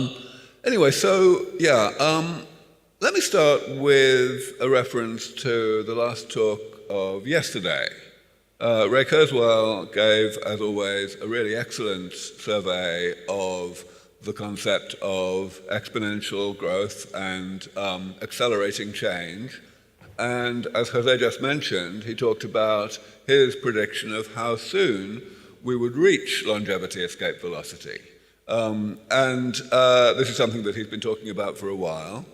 me start with a reference to the last talk of yesterday. Ray Kurzweil gave, as always, a really excellent survey of the concept of exponential growth and accelerating change. And as José just mentioned, he talked about his prediction of how soon we would reach longevity escape velocity. This is something that he's been talking about for a while.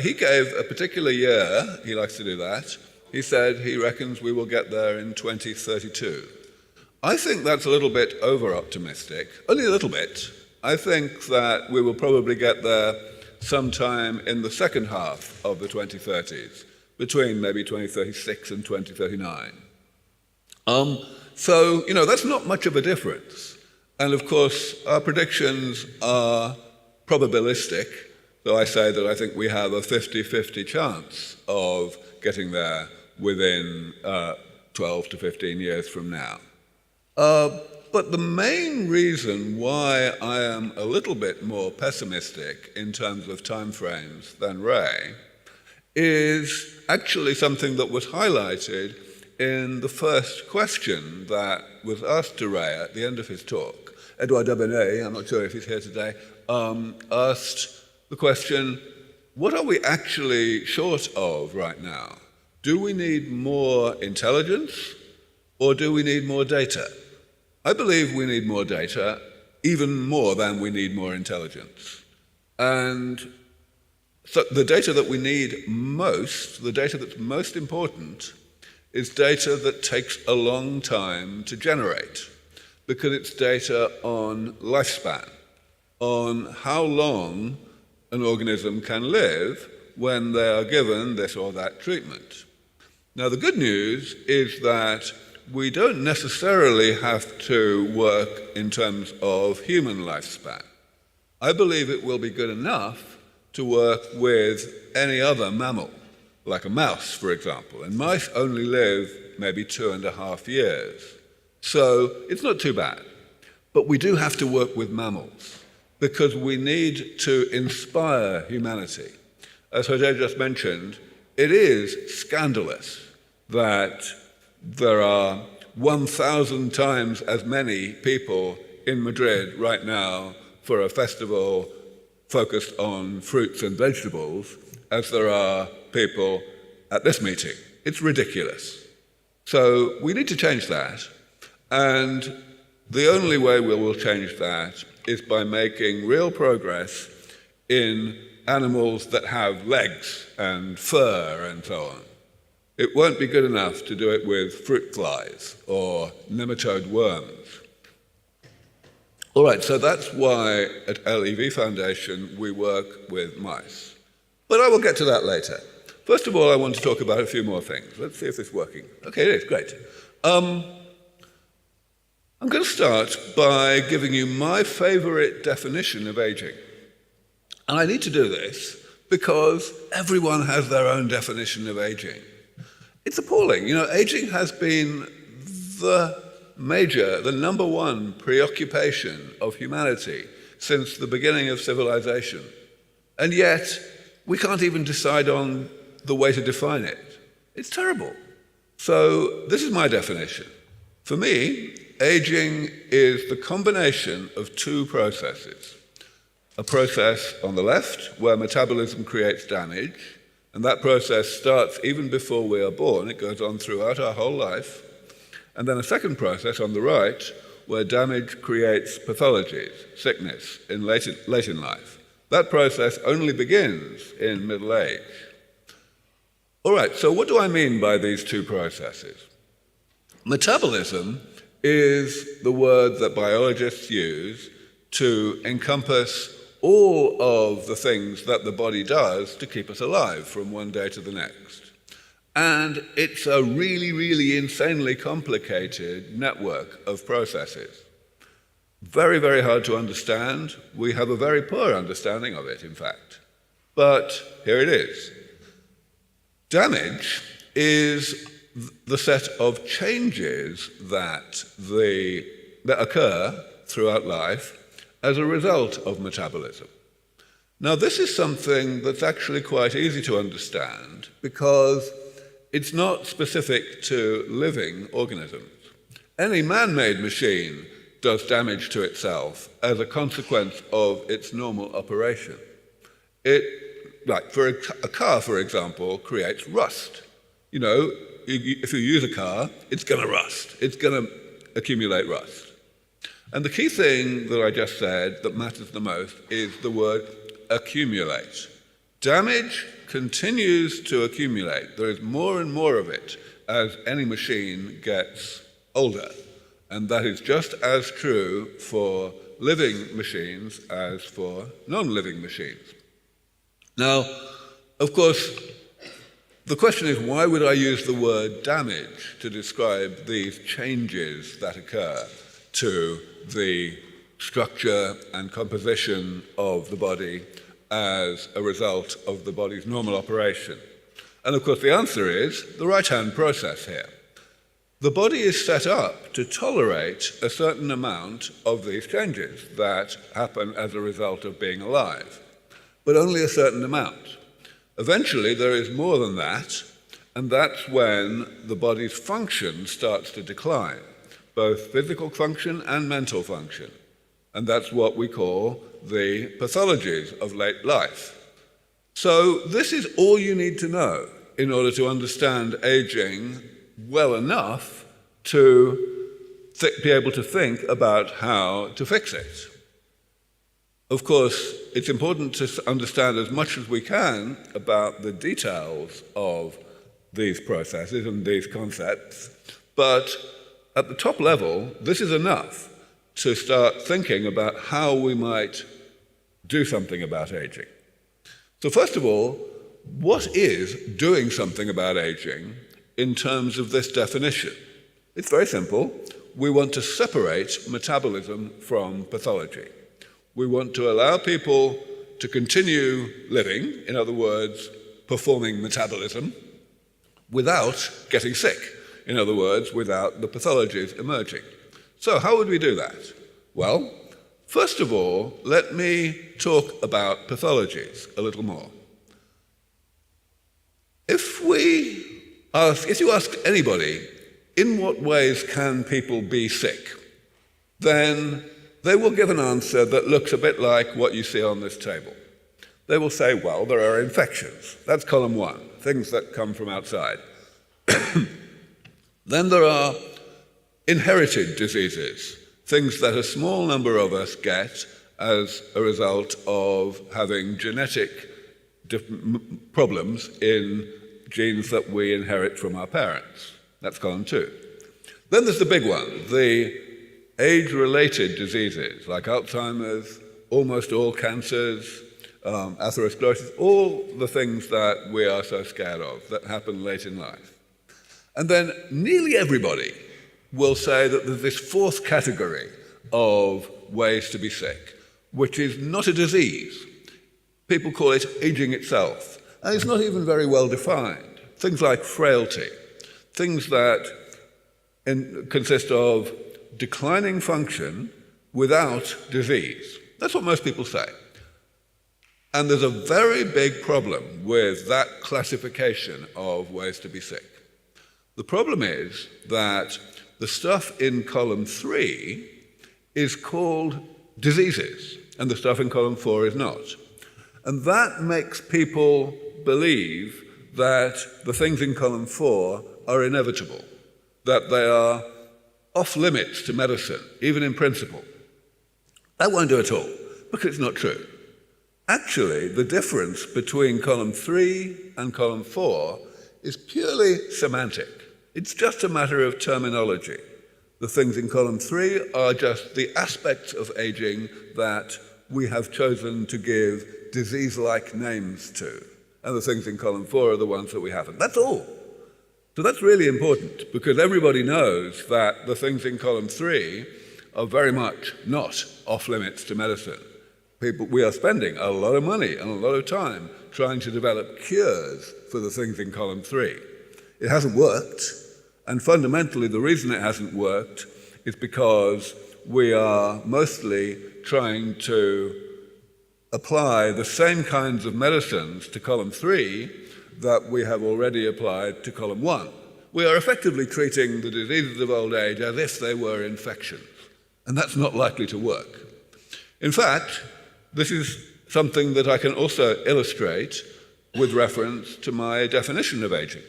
He gave a particular year, he likes to do that. He said he reckons we will get there in 2032. I think that's a little bit over-optimistic, only a little bit. I think that we will probably get there sometime in the second half of the 2030s, between maybe 2036 and 2039. That's not much of a difference. And of course, our predictions are probabilistic, so I say that I think we have a 50-50 chance of getting there within 12 to 15 years from now. But the main reason why I am a little bit more pessimistic in terms of timeframes than Ray is actually something that was highlighted in the first question that was asked to Ray at the end of his talk. Edouard Dabenet, I'm not sure if he's here today, asked the question, what are we actually short of right now? Do we need more intelligence or do we need more data? I believe we need more data, even more than we need more intelligence. And so the data that we need most, the data that's most important, is data that takes a long time to generate. because it's data on lifespan, on how long an organism can live when they are given this or that treatment. Now, the good news is that we don't necessarily have to work in terms of human lifespan. I believe it will be good enough to work with any other mammal, like a mouse, for example. And mice only live maybe 2.5 years. So it's not too bad. But we do have to work with mammals because we need to inspire humanity. As José just mentioned, it is scandalous that there are 1,000 times as many people in Madrid right now for a festival focused on fruits and vegetables as there are people at this meeting. It's ridiculous. So we need to change that. And the only way we will change that is by making real progress in animals that have legs and fur and so on. It won't be good enough to do it with fruit flies or nematode worms. All right, so that's why at LEV Foundation we work with mice. But I will get to that later. First of all, I want to talk about a few more things. Let's see if it's working. Okay, it is, great. I'm going to start by giving you my favorite definition of aging. And I need to do this because everyone has their own definition of aging. It's appalling. You know, aging has been the number one preoccupation of humanity since the beginning of civilization. And yet, we can't even decide on the way to define it. It's terrible. So this is my definition. For me, aging is the combination of two processes. A process on the left, where metabolism creates damage, and that process starts even before we are born. It goes on throughout our whole life. And then a second process on the right, where damage creates pathologies, sickness, late in life. That process only begins in middle age. All right, so what do I mean by these two processes? Metabolism is the word that biologists use to encompass all of the things that the body does to keep us alive from one day to the next. And it's a really, really insanely complicated network of processes. Very, very hard to understand. We have a very poor understanding of it, in fact. But here it is. Damage is the set of changes that occur throughout life as a result of metabolism. Now, this is something that's actually quite easy to understand because it's not specific to living organisms. Any man-made machine does damage to itself as a consequence of its normal operation. Like for a car, for example, creates rust. You know, if you use a car, it's going to rust. It's going to accumulate rust. And the key thing that I just said that matters the most is the word accumulate. Damage continues to accumulate. There is more and more of it as any machine gets older. And that is just as true for living machines as for non-living machines. Now, of course, the question is, why would I use the word damage to describe these changes that occur to the structure and composition of the body as a result of the body's normal operation? And of course, the answer is the right-hand process here. The body is set up to tolerate a certain amount of these changes that happen as a result of being alive, but only a certain amount. Eventually, there is more than that, and that's when the body's function starts to decline, both physical function and mental function. And that's what we call the pathologies of late life. So this is all you need to know in order to understand aging well enough to be able to think about how to fix it. Of course, it's important to understand as much as we can about the details of these processes and these concepts, but at the top level, this is enough. to start thinking about how we might do something about aging. So first of all, what is doing something about aging in terms of this definition? It's very simple. We want to separate metabolism from pathology. We want to allow people to continue living, in other words, performing metabolism, without getting sick, in other words, without the pathologies emerging. So how would we do that? Well, first of all, let me talk about pathologies a little more. If you ask anybody, in what ways can people be sick, then they will give an answer that looks a bit like what you see on this table. They will say, well, there are infections. That's column 1, things that come from outside. Then there are inherited diseases, things that a small number of us get as a result of having genetic problems in genes that we inherit from our parents. That's column 2. Then there's the big one, the age-related diseases like Alzheimer's, almost all cancers, atherosclerosis, all the things that we are so scared of that happen late in life. And then nearly everybody will say that there's this fourth category of ways to be sick, which is not a disease. People call it aging itself, and it's not even very well defined. Things like frailty, things that consist of declining function without disease. That's what most people say. And there's a very big problem with that classification of ways to be sick. The problem is that the stuff in column 3 is called diseases, and the stuff in column 4 is not. And that makes people believe that the things in column 4 are inevitable, that they are off limits to medicine, even in principle. That won't do at all, because it's not true. Actually, the difference between column 3 and column 4 is purely semantic. It's just a matter of terminology. The things in column 3 are just the aspects of aging that we have chosen to give disease-like names to. And the things in column 4 are the ones that we haven't. That's all. So that's really important, because everybody knows that the things in column 3 are very much not off-limits to medicine. We are spending a lot of money and a lot of time trying to develop cures for the things in column 3. It hasn't worked, and fundamentally the reason it hasn't worked is because we are mostly trying to apply the same kinds of medicines to column 3 that we have already applied to column 1. We are effectively treating the diseases of old age as if they were infections, and that's not likely to work. In fact, this is something that I can also illustrate with reference to my definition of aging.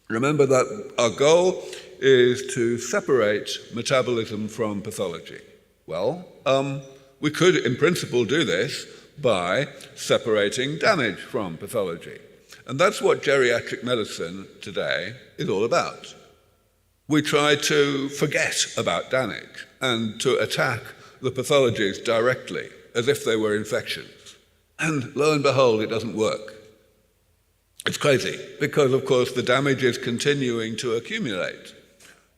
Remember that our goal is to separate metabolism from pathology. Well, we could, in principle, do this by separating damage from pathology. And that's what geriatric medicine today is all about. We try to forget about damage and to attack the pathologies directly, as if they were infections. And lo and behold, it doesn't work. It's crazy, because of course the damage is continuing to accumulate.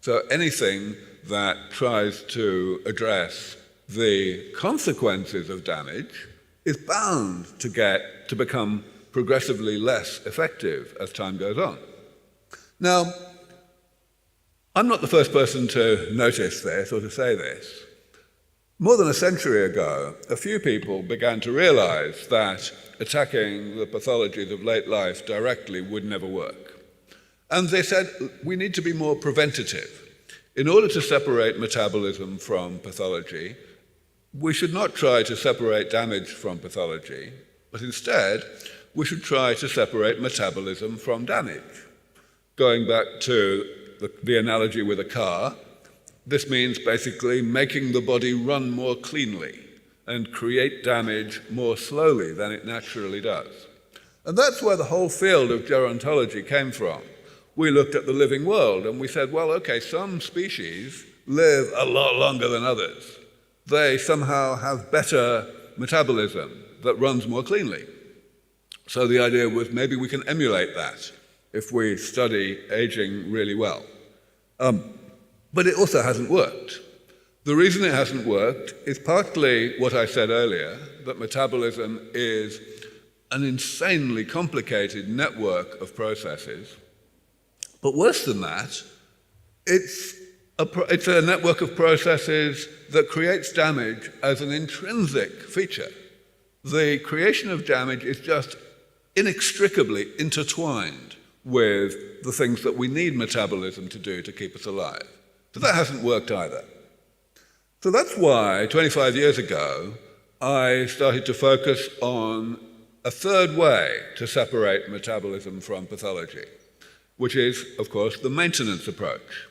So anything that tries to address the consequences of damage is bound to become progressively less effective as time goes on. Now, I'm not the first person to notice this or to say this. More than a century ago, a few people began to realize that attacking the pathologies of late life directly would never work. And they said, we need to be more preventative. In order to separate metabolism from pathology, we should not try to separate damage from pathology, but instead, we should try to separate metabolism from damage. Going back to the analogy with a car, this means basically making the body run more cleanly and create damage more slowly than it naturally does. And that's where the whole field of gerontology came from. We looked at the living world and we said, well, okay, some species live a lot longer than others. They somehow have better metabolism that runs more cleanly. So the idea was maybe we can emulate that if we study aging really well. But it also hasn't worked. The reason it hasn't worked is partly what I said earlier, that metabolism is an insanely complicated network of processes. But worse than that, it's a network of processes that creates damage as an intrinsic feature. The creation of damage is just inextricably intertwined with the things that we need metabolism to do to keep us alive. So that hasn't worked either. So that's why 25 years ago, I started to focus on a third way to separate metabolism from pathology, which is, of course, the maintenance approach.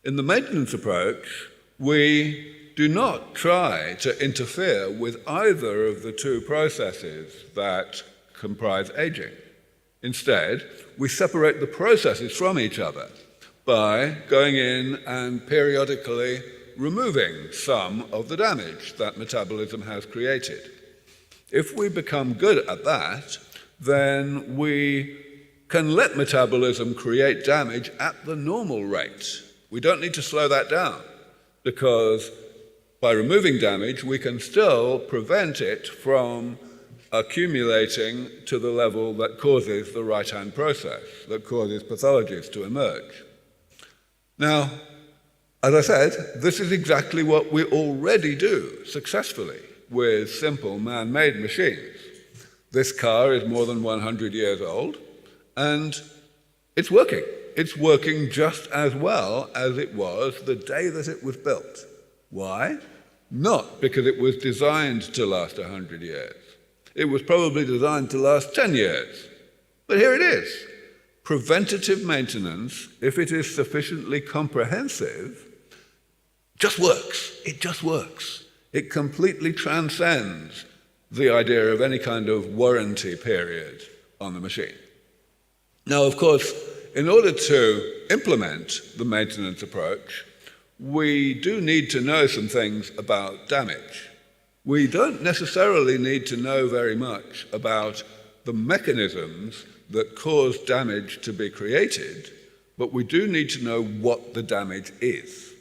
In the maintenance approach, we do not try to interfere with either of the two processes that comprise aging. Instead, we separate the processes from each other by going in and periodically removing some of the damage that metabolism has created. If we become good at that, then we can let metabolism create damage at the normal rate. We don't need to slow that down, because by removing damage, we can still prevent it from accumulating to the level that causes the right-hand process, that causes pathologies to emerge. Now, as I said, this is exactly what we already do successfully with simple man-made machines. This car is more than 100 years old, and it's working. It's working just as well as it was the day that it was built. Why? Not because it was designed to last 100 years. It was probably designed to last 10 years. But here it is. Preventative maintenance, if it is sufficiently comprehensive, just works. It just works. It completely transcends the idea of any kind of warranty period on the machine. Now, of course, in order to implement the maintenance approach, we do need to know some things about damage. We don't necessarily need to know very much about the mechanisms that cause damage to be created, but we do need to know what the damage is.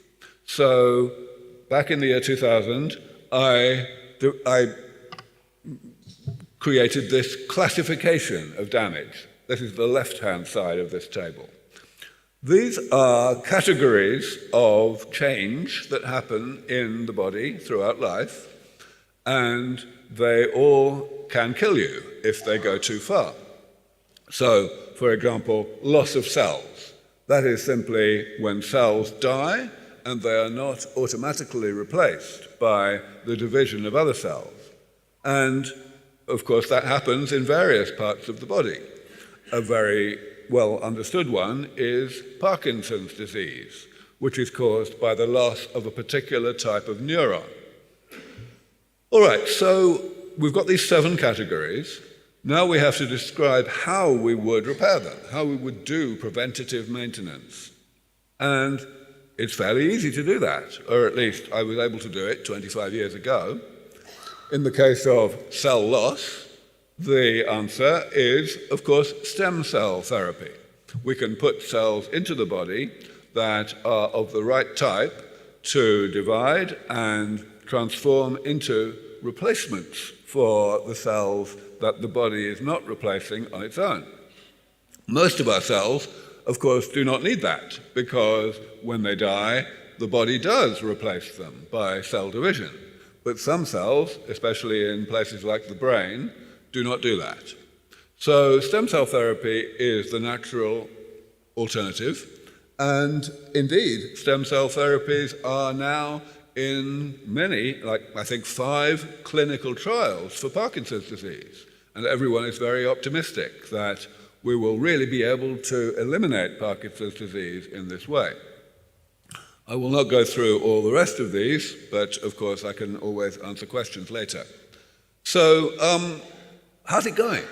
So, back in the year 2000, I created this classification of damage. This is the left-hand side of this table. These are categories of change that happen in the body throughout life, and they all can kill you if they go too far. So, for example, loss of cells. That is simply when cells die and they are not automatically replaced by the division of other cells. And, of course, that happens in various parts of the body. A very well understood one is Parkinson's disease, which is caused by the loss of a particular type of neuron. All right, so we've got these 7 categories. Now we have to describe how we would repair them, how we would do preventative maintenance. And it's fairly easy to do that, or at least I was able to do it 25 years ago. In the case of cell loss, the answer is, of course, stem cell therapy. We can put cells into the body that are of the right type to divide and transform into replacements for the cells that the body is not replacing on its own. Most of our cells, of course, do not need that, because when they die, the body does replace them by cell division. But some cells, especially in places like the brain, do not do that. So stem cell therapy is the natural alternative, and indeed, stem cell therapies are now in many, like I think 5 clinical trials for Parkinson's disease. And everyone is very optimistic that we will really be able to eliminate Parkinson's disease in this way. I will not go through all the rest of these, but of course I can always answer questions later. So, how's it going?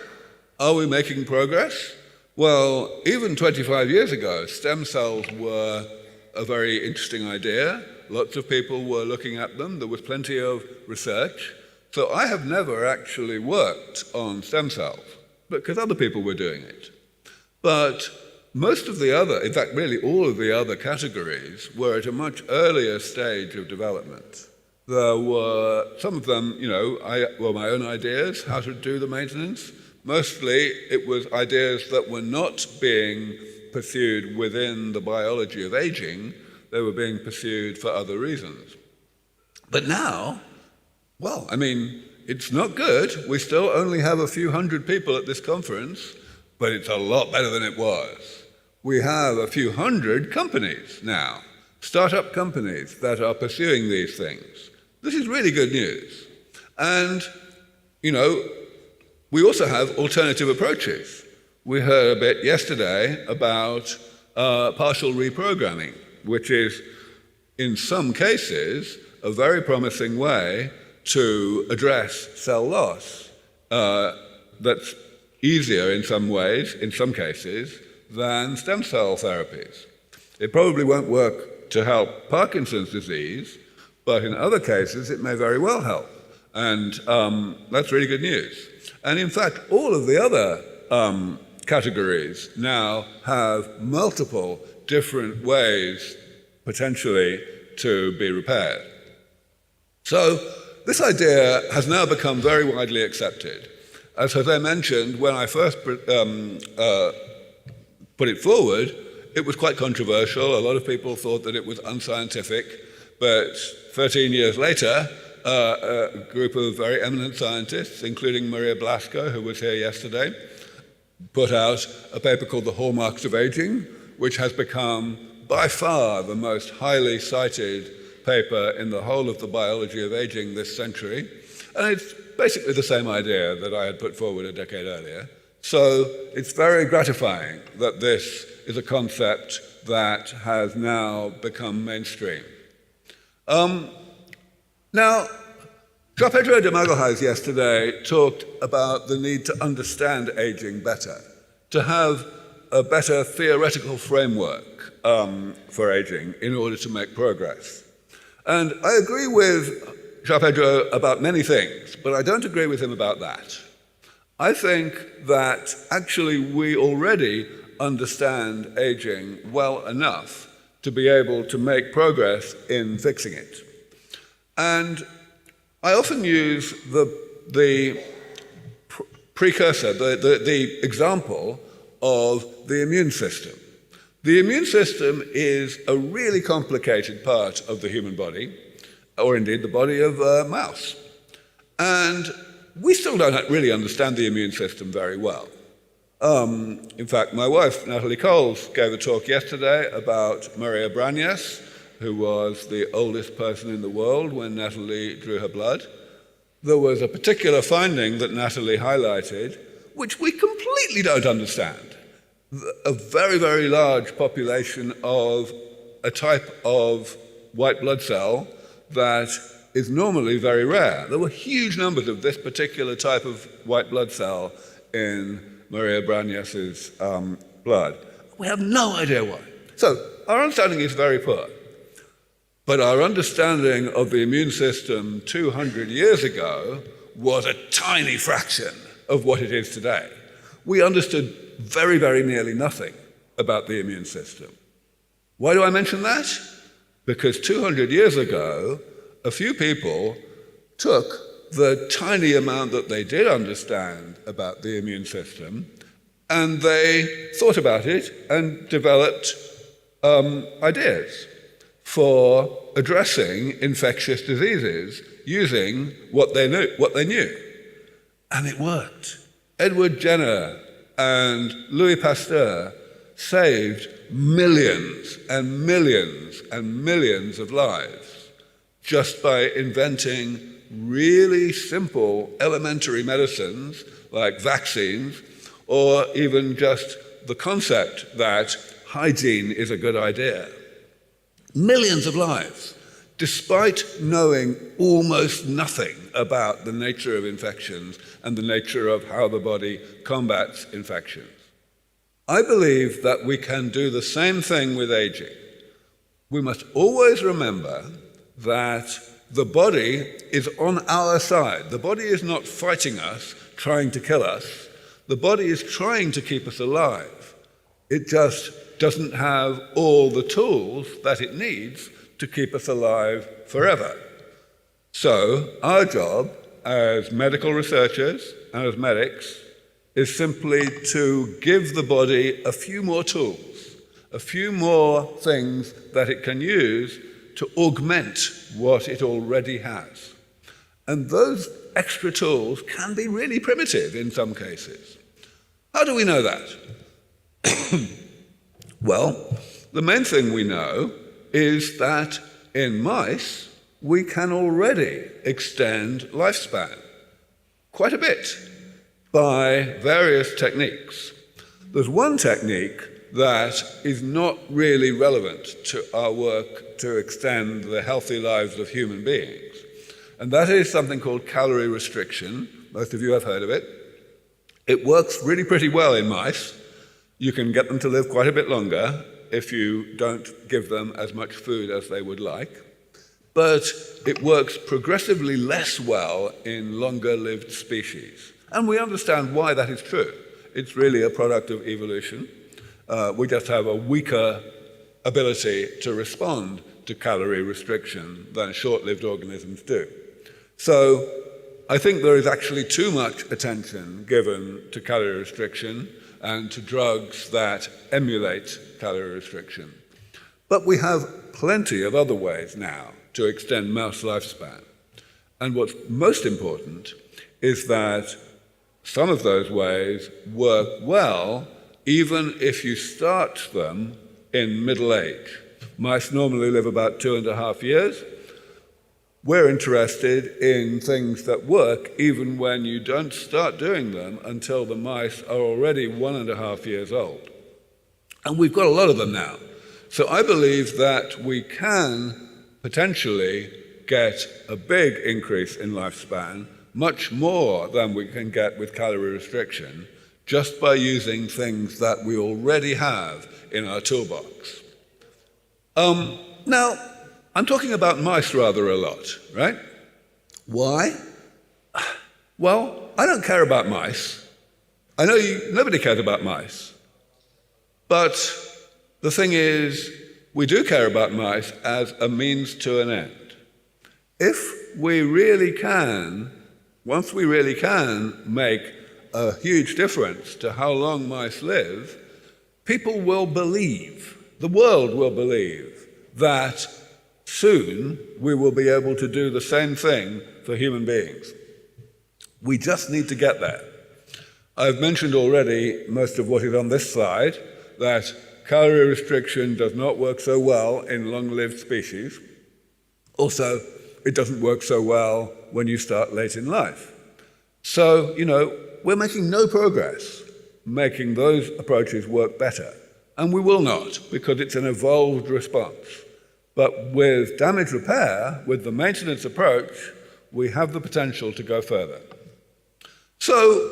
Are we making progress? Well, even 25 years ago, stem cells were a very interesting idea. Lots of people were looking at them. There was plenty of research. So I have never actually worked on stem cells because other people were doing it. But most of the other, in fact, really all of the other categories were at a much earlier stage of development. There were, some of them, were my own ideas, how to do the maintenance. Mostly it was ideas that were not being pursued within the biology of aging, they were being pursued for other reasons. But now, well, it's not good. We still only have a few hundred people at this conference, but it's a lot better than it was. We have a few hundred companies now, startup companies that are pursuing these things. This is really good news. And, we also have alternative approaches. We heard a bit yesterday about partial reprogramming, which is, in some cases, a very promising way to address cell loss that's easier in some ways, in some cases, than stem cell therapies. It probably won't work to help Parkinson's disease, but in other cases it may very well help. And that's really good news. And in fact, all of the other categories now have multiple different ways, potentially, to be repaired. So this idea has now become very widely accepted. As José mentioned, when I first put it forward, it was quite controversial. A lot of people thought that it was unscientific, but 13 years later, a group of very eminent scientists, including Maria Blasco, who was here yesterday, put out a paper called The Hallmarks of Aging, which has become by far the most highly cited paper in the whole of the biology of aging this century. And it's basically the same idea that I had put forward a decade earlier. So it's very gratifying that this is a concept that has now become mainstream. Now, João Pedro de Magalhães yesterday talked about the need to understand aging better, to have a better theoretical framework for aging in order to make progress. And I agree with João Pedro about many things, but I don't agree with him about that. I think that actually we already understand aging well enough to be able to make progress in fixing it. And I often use the precursor, the example of the immune system. The immune system is a really complicated part of the human body, or indeed the body of a mouse. And we still don't really understand the immune system very well. In fact, my wife, Natalie Coles, gave a talk yesterday about Maria Brañas, who was the oldest person in the world when Natalie drew her blood. There was a particular finding that Natalie highlighted, which we completely don't understand. A very, very large population of a type of white blood cell that is normally very rare. There were huge numbers of this particular type of white blood cell in Maria Brañas's blood. We have no idea why. So our understanding is very poor. But our understanding of the immune system 200 years ago was a tiny fraction of what it is today. We understood very, very nearly nothing about the immune system. Why do I mention that? Because 200 years ago, a few people took the tiny amount that they did understand about the immune system, and they thought about it and developed ideas for addressing infectious diseases using what they knew. And it worked. Edward Jenner and Louis Pasteur saved millions and millions and millions of lives just by inventing really simple elementary medicines like vaccines, or even just the concept that hygiene is a good idea. Millions of lives, despite knowing almost nothing about the nature of infections and the nature of how the body combats infections. I believe that we can do the same thing with aging. we must always remember that the body is on our side. The body is not fighting us, trying to kill us. The body is trying to keep us alive. It just doesn't have all the tools that it needs to keep us alive forever. So our job as medical researchers and as medics is simply to give the body a few more tools, a few more things that it can use to augment what it already has. And those extra tools can be really primitive in some cases. How do we know that? Well, the main thing we know is that in mice, we can already extend lifespan quite a bit by various techniques. There's one technique that is not really relevant to our work to extend the healthy lives of human beings, and that is something called calorie restriction. Most of you have heard of it. It works really pretty well in mice. You can get them to live quite a bit longer if you don't give them as much food as they would like. But it works progressively less well in longer-lived species. And we understand why that is true. It's really a product of evolution. We just have a weaker ability to respond to calorie restriction than short-lived organisms do. So I think there is actually too much attention given to calorie restriction and to drugs that emulate calorie restriction. But we have plenty of other ways now to extend mouse lifespan. And what's most important is that some of those ways work well even if you start them in middle age. Mice normally live about 2.5 years. We're interested in things that work even when you don't start doing them until the mice are already 1.5 years old. And we've got a lot of them now. So I believe that we can potentially get a big increase in lifespan, much more than we can get with calorie restriction, just by using things that we already have in our toolbox. Now, I'm talking about mice rather a lot, right? Why? Well, I don't care about mice. I know nobody cares about mice. But the thing is, we do care about mice as a means to an end. If we really can, once we really can make a huge difference to how long mice live, people will believe, the world will believe, that soon we will be able to do the same thing for human beings. We just need to get there. I've mentioned already most of what is on this slide, that calorie restriction does not work so well in long-lived species. Also, it doesn't work so well when you start late in life. So, we're making no progress making those approaches work better. And we will not, because it's an evolved response. But with damage repair, with the maintenance approach, we have the potential to go further. So,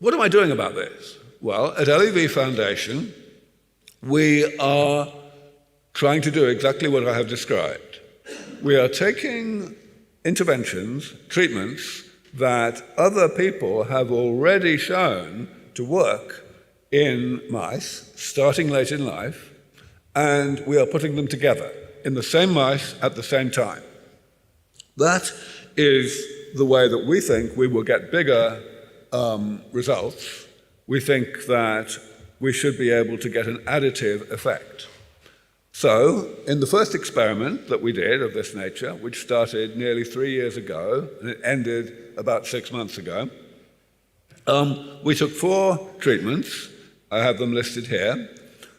what am I doing about this? Well, at LEV Foundation, we are trying to do exactly what I have described. We are taking interventions, treatments, that other people have already shown to work in mice, starting late in life, and we are putting them together in the same mice at the same time. That is the way that we think we will get bigger results. We think that we should be able to get an additive effect. So, in the first experiment that we did of this nature, which started nearly 3 years ago, and it ended about 6 months ago, we took 4 treatments. I have them listed here.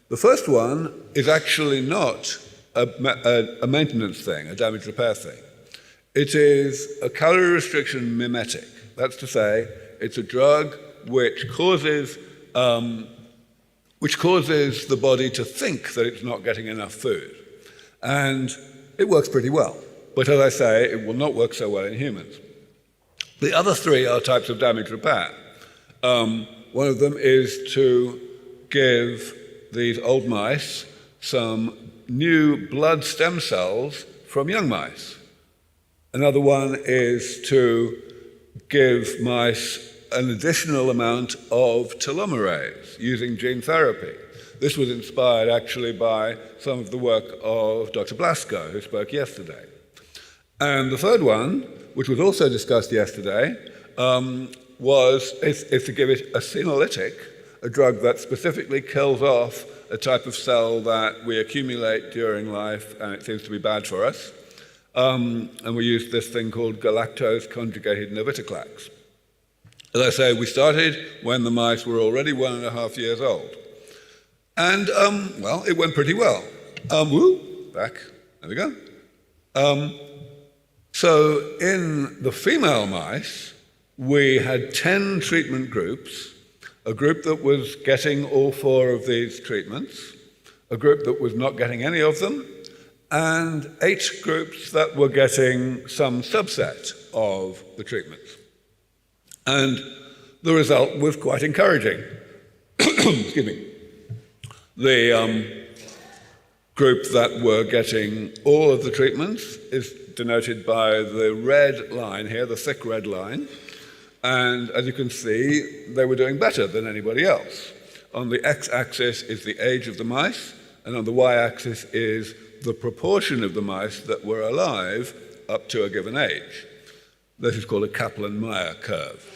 The first one is actually not a maintenance thing, a damage repair thing. It is a calorie restriction mimetic. That's to say, it's a drug which causes the body to think that it's not getting enough food. And it works pretty well. But as I say, it will not work so well in humans. The other 3 are types of damage repair. One of them is to give these old mice some new blood stem cells from young mice. Another one is to give mice an additional amount of telomerase using gene therapy. This was inspired actually by some of the work of Dr. Blasco, who spoke yesterday. And the third one, which was also discussed yesterday, is to give it a senolytic, a drug that specifically kills off a type of cell that we accumulate during life, and it seems to be bad for us. And we use this thing called galactose-conjugated navitoclax. As I say, we started when the mice were already 1.5 years old. And, well, it went pretty well. Back, there we go. So in the female mice, we had 10 treatment groups, a group that was getting all 4 of these treatments, a group that was not getting any of them, and 8 groups that were getting some subset of the treatments. And the result was quite encouraging. Excuse me. The group that were getting all of the treatments is denoted by the red line here, the thick red line. And as you can see, they were doing better than anybody else. On the x-axis is the age of the mice, and on the y-axis is the proportion of the mice that were alive up to a given age. This is called a Kaplan-Meier curve.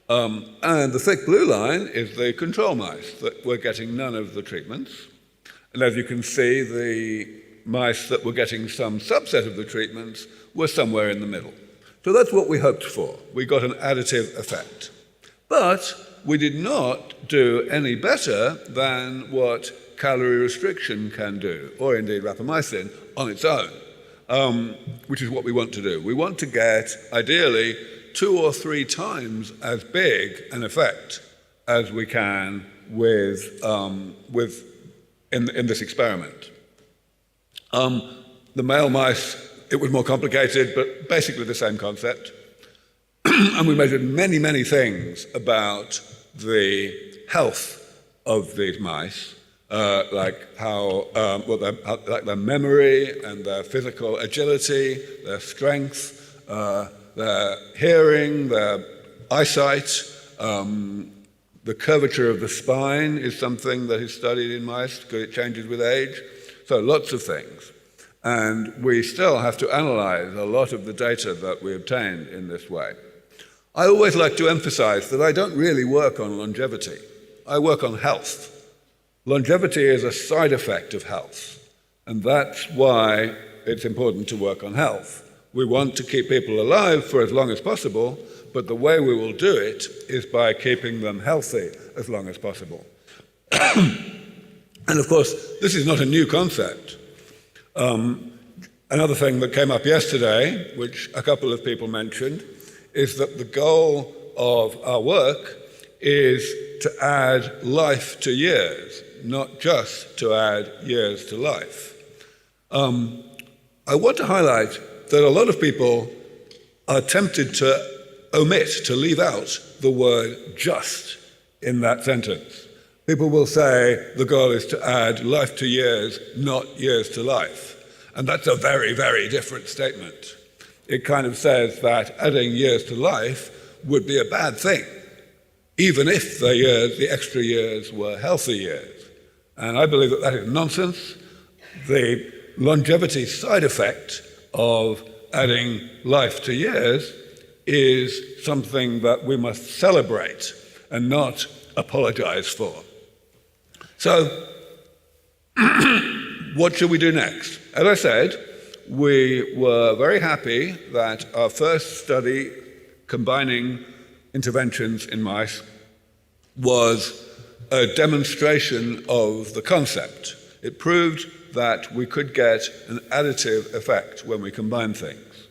And the thick blue line is the control mice that were getting none of the treatments. And as you can see, the mice that were getting some subset of the treatments were somewhere in the middle. So that's what we hoped for. We got an additive effect. But we did not do any better than what calorie restriction can do, or indeed rapamycin on its own, which is what we want to do. We want to get, ideally, 2 or 3 times as big an effect as we can in this experiment. The male mice, it was more complicated, but basically the same concept. And we measured many, many things about the health of these mice, like their memory and their physical agility, their strength, their hearing, their eyesight. The curvature of the spine is something that is studied in mice because it changes with age. So lots of things. And we still have to analyze a lot of the data that we obtained in this way. I always like to emphasize that I don't really work on longevity. I work on health. Longevity is a side effect of health. And that's why it's important to work on health. We want to keep people alive for as long as possible, but the way we will do it is by keeping them healthy as long as possible. And of course, this is not a new concept. Another thing that came up yesterday, which a couple of people mentioned, is that the goal of our work is to add life to years, not just to add years to life. I want to highlight that a lot of people are tempted to omit, to leave out the word just in that sentence. People will say the goal is to add life to years, not years to life. And that's a very, very different statement. It kind of says that adding years to life would be a bad thing, even if the extra years were healthy years. And I believe that that is nonsense. The longevity side effect of adding life to years is something that we must celebrate and not apologize for. So, what should we do next? As I said, we were very happy that our first study combining interventions in mice was a demonstration of the concept. It proved that we could get an additive effect when we combine things.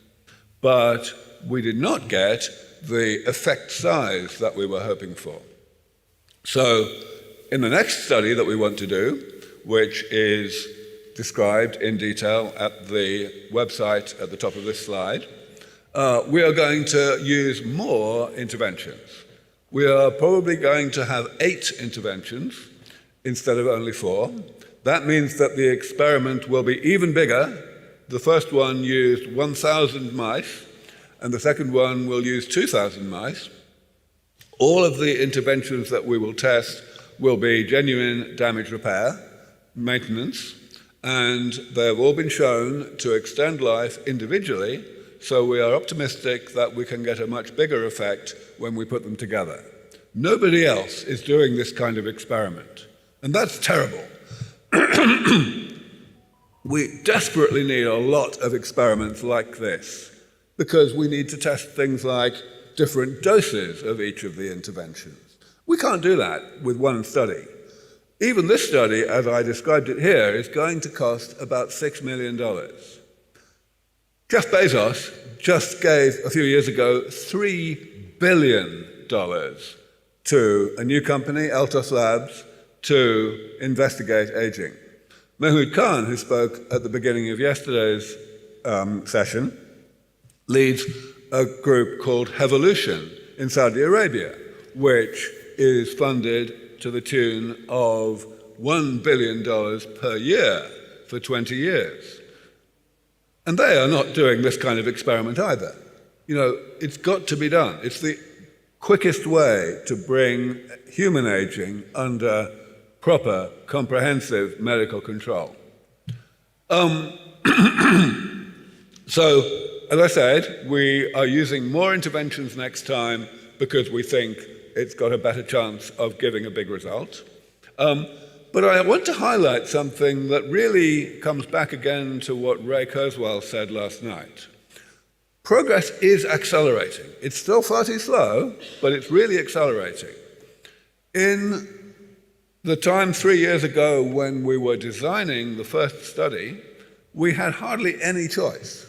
But we did not get the effect size that we were hoping for. So in the next study that we want to do, which is described in detail at the website at the top of this slide, we are going to use more interventions. We are probably going to have 8 interventions instead of only 4. That means that the experiment will be even bigger. The first one used 1,000 mice, and the second one will use 2,000 mice. All of the interventions that we will test will be genuine damage repair, maintenance, and they have all been shown to extend life individually, so we are optimistic that we can get a much bigger effect when we put them together. Nobody else is doing this kind of experiment, and that's terrible. We desperately need a lot of experiments like this because we need to test things like different doses of each of the interventions. We can't do that with one study. Even this study, as I described it here, is going to cost about $6 million. Jeff Bezos just gave, a few years ago, $3 billion to a new company, Altos Labs, to investigate aging. Mehmood Khan, who spoke at the beginning of yesterday's session, leads a group called Hevolution in Saudi Arabia, which is funded to the tune of $1 billion per year for 20 years. And they are not doing this kind of experiment either. You know, it's got to be done. It's the quickest way to bring human aging under proper, comprehensive medical control. So, as I said, we are using more interventions next time because we think it's got a better chance of giving a big result. But I want to highlight something that really comes back again to what Ray Kurzweil said last night. Progress is accelerating. It's still far too slow, but it's really accelerating. In the time 3 years ago when we were designing the first study, we had hardly any choice.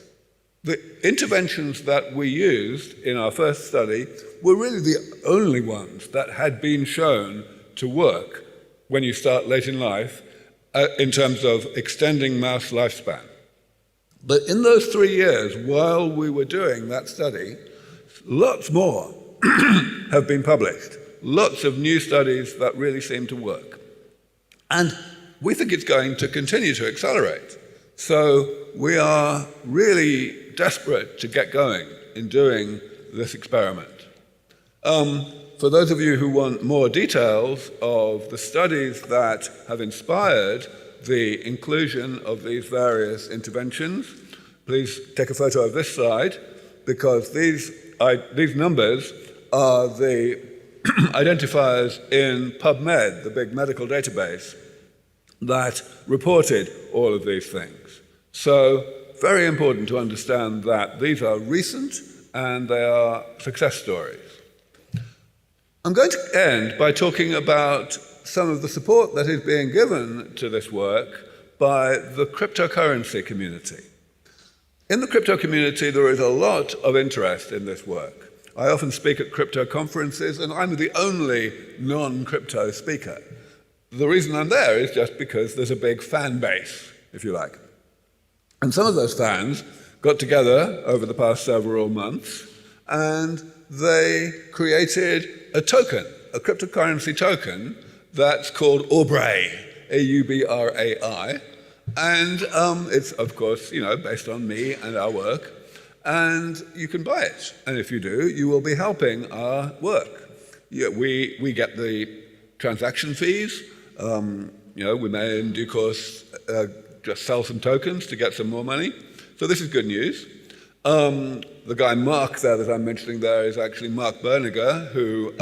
The interventions that we used in our first study were really the only ones that had been shown to work when you start late in life in terms of extending mouse lifespan. But in those 3 years, while we were doing that study, lots more have been published. Lots of new studies that really seem to work. And we think it's going to continue to accelerate. So we are really desperate to get going in doing this experiment. For those of you who want more details of the studies that have inspired the inclusion of these various interventions, please take a photo of this slide, because these numbers are the identifiers in PubMed, the big medical database, that reported all of these things. So, very important to understand that these are recent and they are success stories. I'm going to end by talking about some of the support that is being given to this work by the cryptocurrency community. In the crypto community, there is a lot of interest in this work. I often speak at crypto conferences, and I'm the only non-crypto speaker. The reason I'm there is just because there's a big fan base, if you like. And some of those fans got together over the past several months, and they created a token, a cryptocurrency token that's called Aubrey, A-U-B-R-A-I. And it's, of course, based on me and our work. And you can buy it. And if you do, you will be helping our work. We get the transaction fees. We may, in due course, just sell some tokens to get some more money. So this is good news. The guy Mark there that I'm mentioning there is actually Mark Berniger, who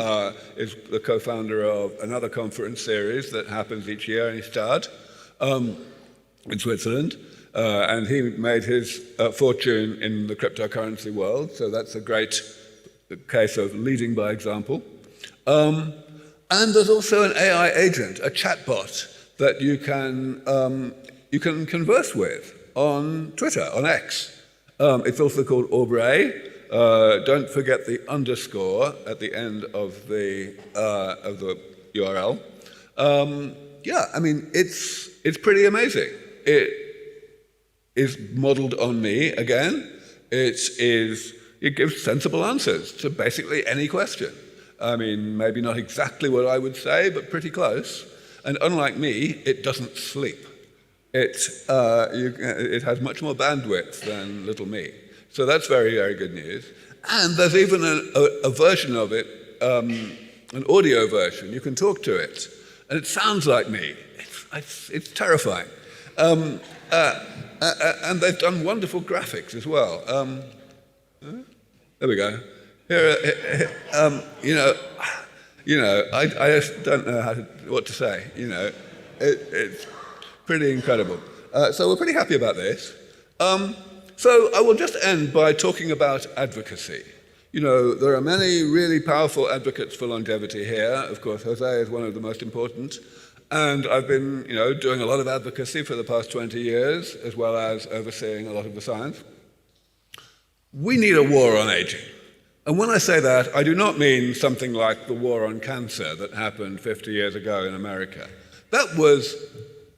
is the co-founder of another conference series that happens each year in Stad in Switzerland. And he made his fortune in the cryptocurrency world, so that's a great case of leading by example. And there's also an AI agent, a chatbot, that you can converse with on Twitter, on X. It's also called Aubrey. Don't forget the underscore at the end of the URL. It's pretty amazing. It is modeled on me again. It gives sensible answers to basically any question. I mean, maybe not exactly what I would say, but pretty close. And unlike me, it doesn't sleep. It has much more bandwidth than little me. So that's very, very good news. And there's even a version of it, an audio version. You can talk to it. And it sounds like me. It's terrifying. And they've done wonderful graphics as well. There we go. I just don't know what to say. It's pretty incredible. So we're pretty happy about this. So I will just end by talking about advocacy. There are many really powerful advocates for longevity here. Of course, José is one of the most important. And I've been, doing a lot of advocacy for the past 20 years, as well as overseeing a lot of the science. We need a war on aging. And when I say that, I do not mean something like the war on cancer that happened 50 years ago in America. That was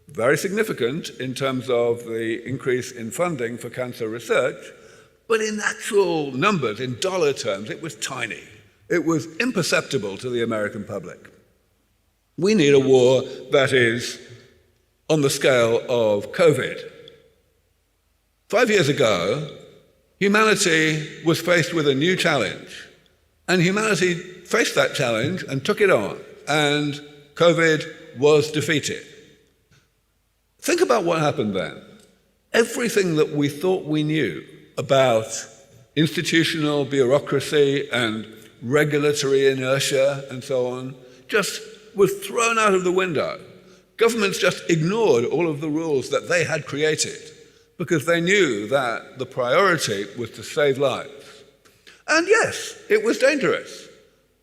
very significant in terms of the increase in funding for cancer research, but in actual numbers, in dollar terms, it was tiny. It was imperceptible to the American public. We need a war that is on the scale of COVID. 5 years ago, humanity was faced with a new challenge, and humanity faced that challenge and took it on, and COVID was defeated. Think about what happened then. Everything that we thought we knew about institutional bureaucracy and regulatory inertia and so on just was thrown out of the window. Governments just ignored all of the rules that they had created because they knew that the priority was to save lives. And yes, it was dangerous.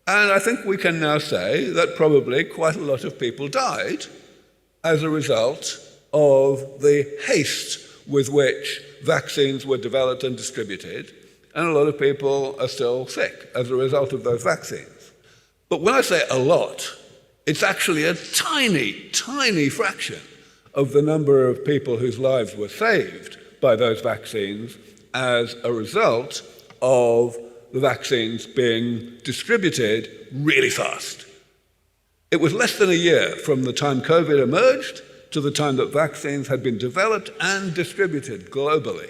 And I think we can now say that probably quite a lot of people died as a result of the haste with which vaccines were developed and distributed, and a lot of people are still sick as a result of those vaccines. But when I say a lot, it's actually a tiny, tiny fraction of the number of people whose lives were saved by those vaccines as a result of the vaccines being distributed really fast. It was less than a year from the time COVID emerged to the time that vaccines had been developed and distributed globally.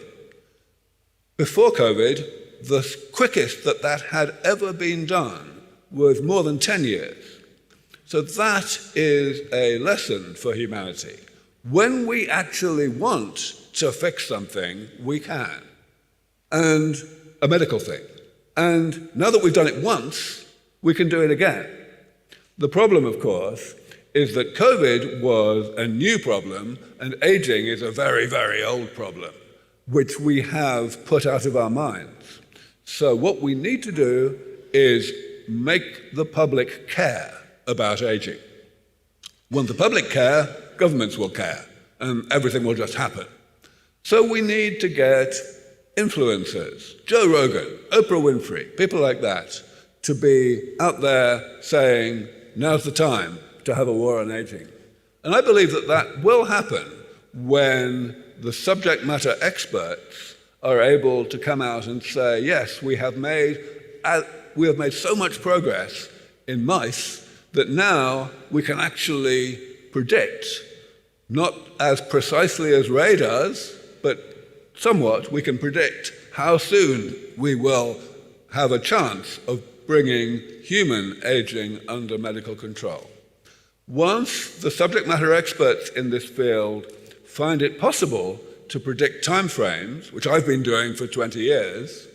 Before COVID, the quickest that had ever been done was more than 10 years. So that is a lesson for humanity. When we actually want to fix something, we can. And a medical thing. And now that we've done it once, we can do it again. The problem, of course, is that COVID was a new problem and aging is a very, very old problem, which we have put out of our minds. So what we need to do is make the public care about aging. When the public care, governments will care, and everything will just happen. So we need to get influencers, Joe Rogan, Oprah Winfrey, people like that, to be out there saying, now's the time to have a war on aging. And I believe that that will happen when the subject matter experts are able to come out and say, yes, we have made so much progress in mice that now we can actually predict, not as precisely as Ray does, but somewhat we can predict how soon we will have a chance of bringing human aging under medical control. Once the subject matter experts in this field find it possible to predict timeframes, which I've been doing for 20 years,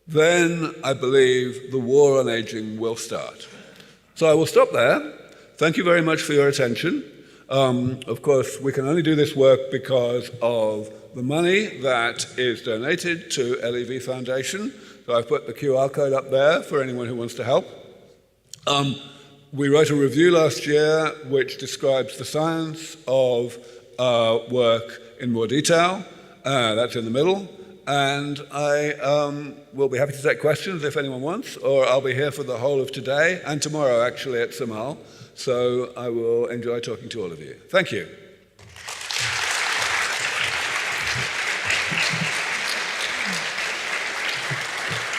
then I believe the war on aging will start. So I will stop there. Thank you very much for your attention. Of course, we can only do this work because of the money that is donated to LEV Foundation. So I've put the QR code up there for anyone who wants to help. We wrote a review last year which describes the science of work in more detail. That's in the middle. And I will be happy to take questions if anyone wants, or I'll be here for the whole of today and tomorrow, actually, at Samal. So I will enjoy talking to all of you. Thank you.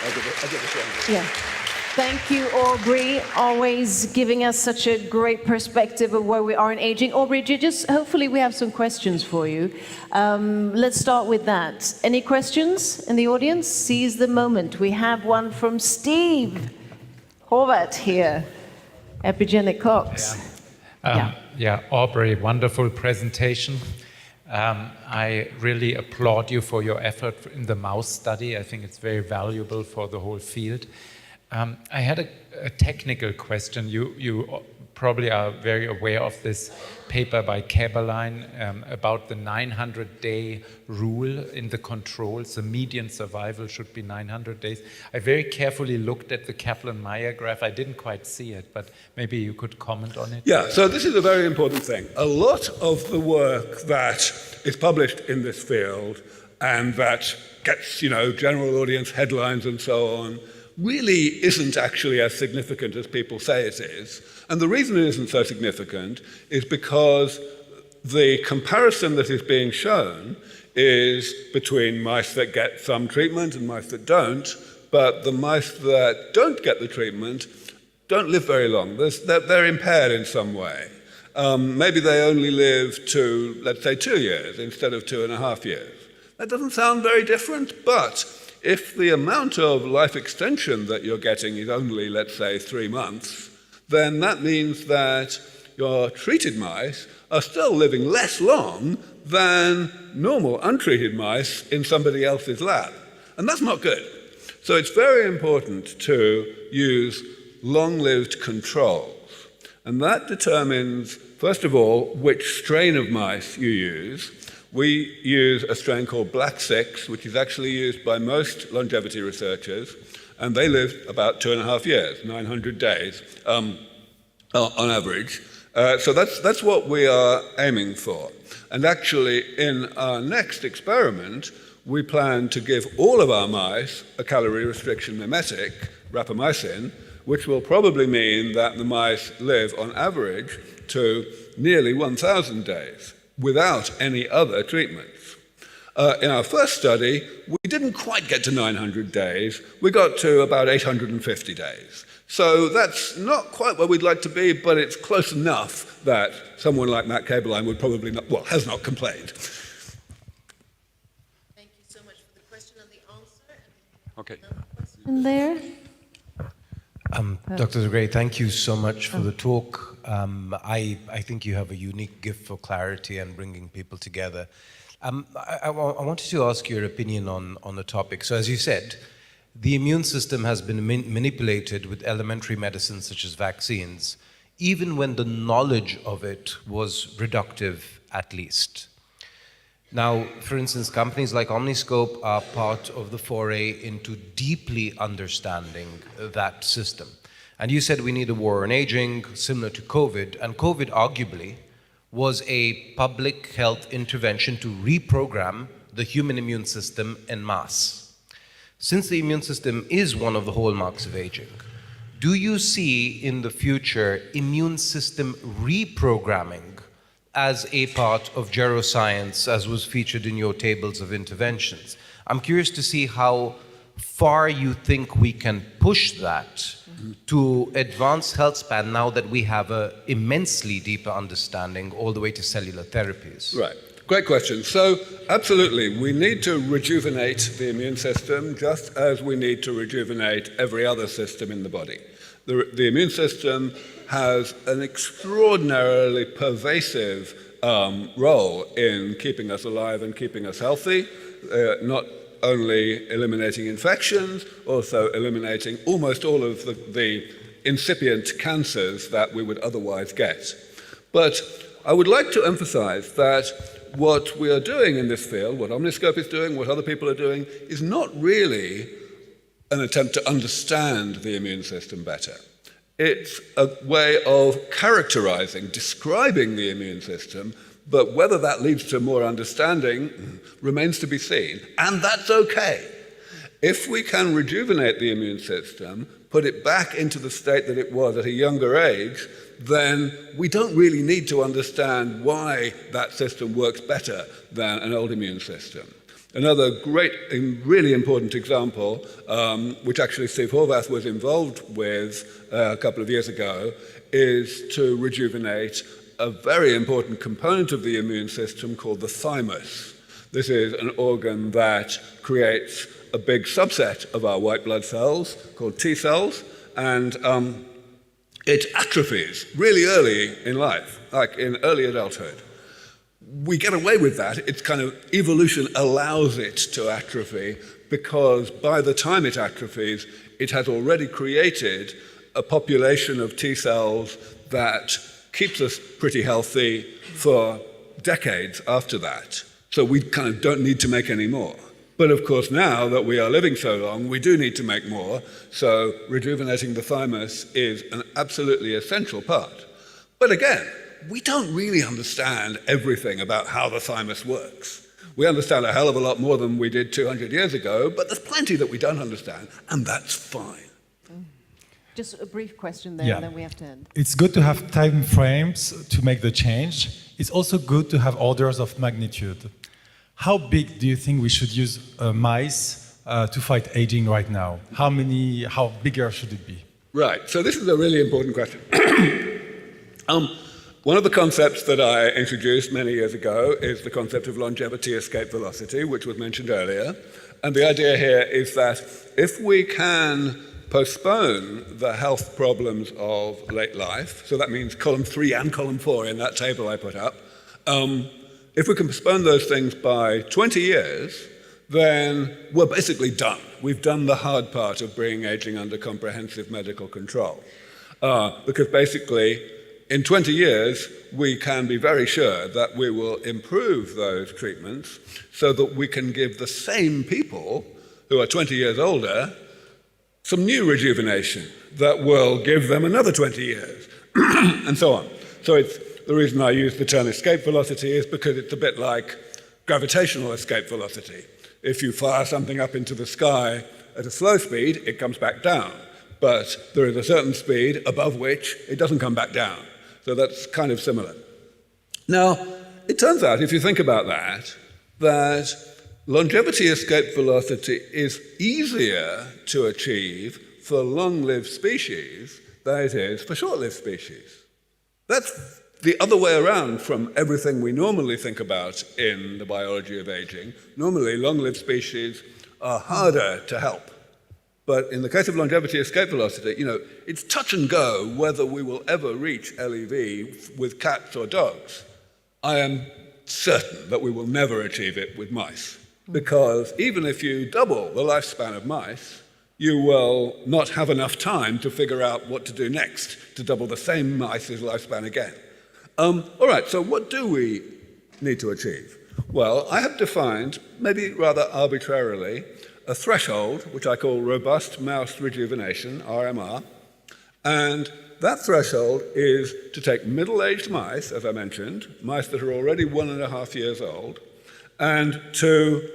I'll give this one. Yeah. Thank you, Aubrey, always giving us such a great perspective of where we are in aging. Aubrey, hopefully we have some questions for you. Let's start with that. Any questions in the audience? Seize the moment. We have one from Steve Horvath here, Epigenic Cox. Yeah, Aubrey, wonderful presentation. I really applaud you for your effort in the mouse study. I think it's very valuable for the whole field. I had a technical question. You probably are very aware of this paper by Käberlein about the 900-day rule in the controls. The median survival should be 900 days. I very carefully looked at the Kaplan-Meier graph. I didn't quite see it, but maybe you could comment on it. Yeah, so this is a very important thing. A lot of the work that is published in this field and that gets, general audience headlines and so on, really isn't actually as significant as people say it is. And the reason it isn't so significant is because the comparison that is being shown is between mice that get some treatment and mice that don't, but the mice that don't get the treatment don't live very long. They're impaired in some way. Maybe they only live to, let's say, 2 years instead of 2.5 years. That doesn't sound very different, but if the amount of life extension that you're getting is only, let's say, 3 months, then that means that your treated mice are still living less long than normal untreated mice in somebody else's lab. And that's not good. So it's very important to use long-lived controls. And that determines, first of all, which strain of mice you use. We use a strain called Black 6, which is actually used by most longevity researchers, and they live about 2.5 years, 900 days on average. So that's what we are aiming for. And actually, in our next experiment, we plan to give all of our mice a calorie restriction mimetic, rapamycin, which will probably mean that the mice live on average to nearly 1,000 days without any other treatments. In our first study, we didn't quite get to 900 days. We got to about 850 days. So that's not quite where we'd like to be, but it's close enough that someone like Matt Käberlein would probably not, has not complained. Thank you so much for the question and the answer. Okay. And there? Dr. Gray, thank you so much for the talk. I think you have a unique gift for clarity and bringing people together. I wanted to ask your opinion on the topic. So as you said, the immune system has been manipulated with elementary medicines such as vaccines, even when the knowledge of it was reductive at least. Now, for instance, companies like Omniscope are part of the foray into deeply understanding that system. And you said we need a war on aging, similar to COVID, and COVID arguably was a public health intervention to reprogram the human immune system en masse. Since the immune system is one of the hallmarks of aging, do you see in the future immune system reprogramming as a part of geroscience, as was featured in your tables of interventions? I'm curious to see how far you think we can push that to advance health span now that we have an immensely deeper understanding all the way to cellular therapies. Right. Great question. So, absolutely, we need to rejuvenate the immune system just as we need to rejuvenate every other system in the body. The immune system has an extraordinarily pervasive role in keeping us alive and keeping us healthy, not only eliminating infections, also eliminating almost all of the incipient cancers that we would otherwise get. But I would like to emphasize that what we are doing in this field, what Omniscope is doing, what other people are doing, is not really an attempt to understand the immune system better. It's a way of characterizing, describing the immune system, but whether that leads to more understanding remains to be seen, and that's okay. If we can rejuvenate the immune system, put it back into the state that it was at a younger age, then we don't really need to understand why that system works better than an old immune system. Another great and really important example, which actually Steve Horvath was involved with a couple of years ago, is to rejuvenate a very important component of the immune system called the thymus. This is an organ that creates a big subset of our white blood cells called T cells, and it atrophies really early in life, like in early adulthood. We get away with that. It's kind of evolution allows it to atrophy because by the time it atrophies, it has already created a population of T cells that keeps us pretty healthy for decades after that. So we kind of don't need to make any more. But of course, now that we are living so long, we do need to make more. So rejuvenating the thymus is an absolutely essential part. But again, we don't really understand everything about how the thymus works. We understand a hell of a lot more than we did 200 years ago, but there's plenty that we don't understand, and that's fine. Just a brief question there, and then we have to end. It's good to have time frames to make the change. It's also good to have orders of magnitude. How big do you think we should use mice to fight aging right now? How bigger should it be? Right, so this is a really important question. One of the concepts that I introduced many years ago is the concept of longevity escape velocity, which was mentioned earlier. And the idea here is that if we can postpone the health problems of late life, so that means column 3 and column 4 in that table I put up, if we can postpone those things by 20 years, then we're basically done. We've done the hard part of bringing aging under comprehensive medical control. Because basically, in 20 years, we can be very sure that we will improve those treatments so that we can give the same people who are 20 years older some new rejuvenation that will give them another 20 years, and so on. So the reason I use the term escape velocity is because it's a bit like gravitational escape velocity. If you fire something up into the sky at a slow speed, it comes back down. But there is a certain speed above which it doesn't come back down. So that's kind of similar. Now, it turns out, if you think about that longevity escape velocity is easier to achieve for long-lived species than it is for short-lived species. That's the other way around from everything we normally think about in the biology of aging. Normally, long-lived species are harder to help. But in the case of longevity escape velocity, it's touch and go whether we will ever reach LEV with cats or dogs. I am certain that we will never achieve it with mice, because even if you double the lifespan of mice, you will not have enough time to figure out what to do next to double the same mice's lifespan again. All right, so what do we need to achieve? Well, I have defined, maybe rather arbitrarily, a threshold, which I call robust mouse rejuvenation, RMR, and that threshold is to take middle-aged mice, as I mentioned, mice that are already 1.5 years old, and to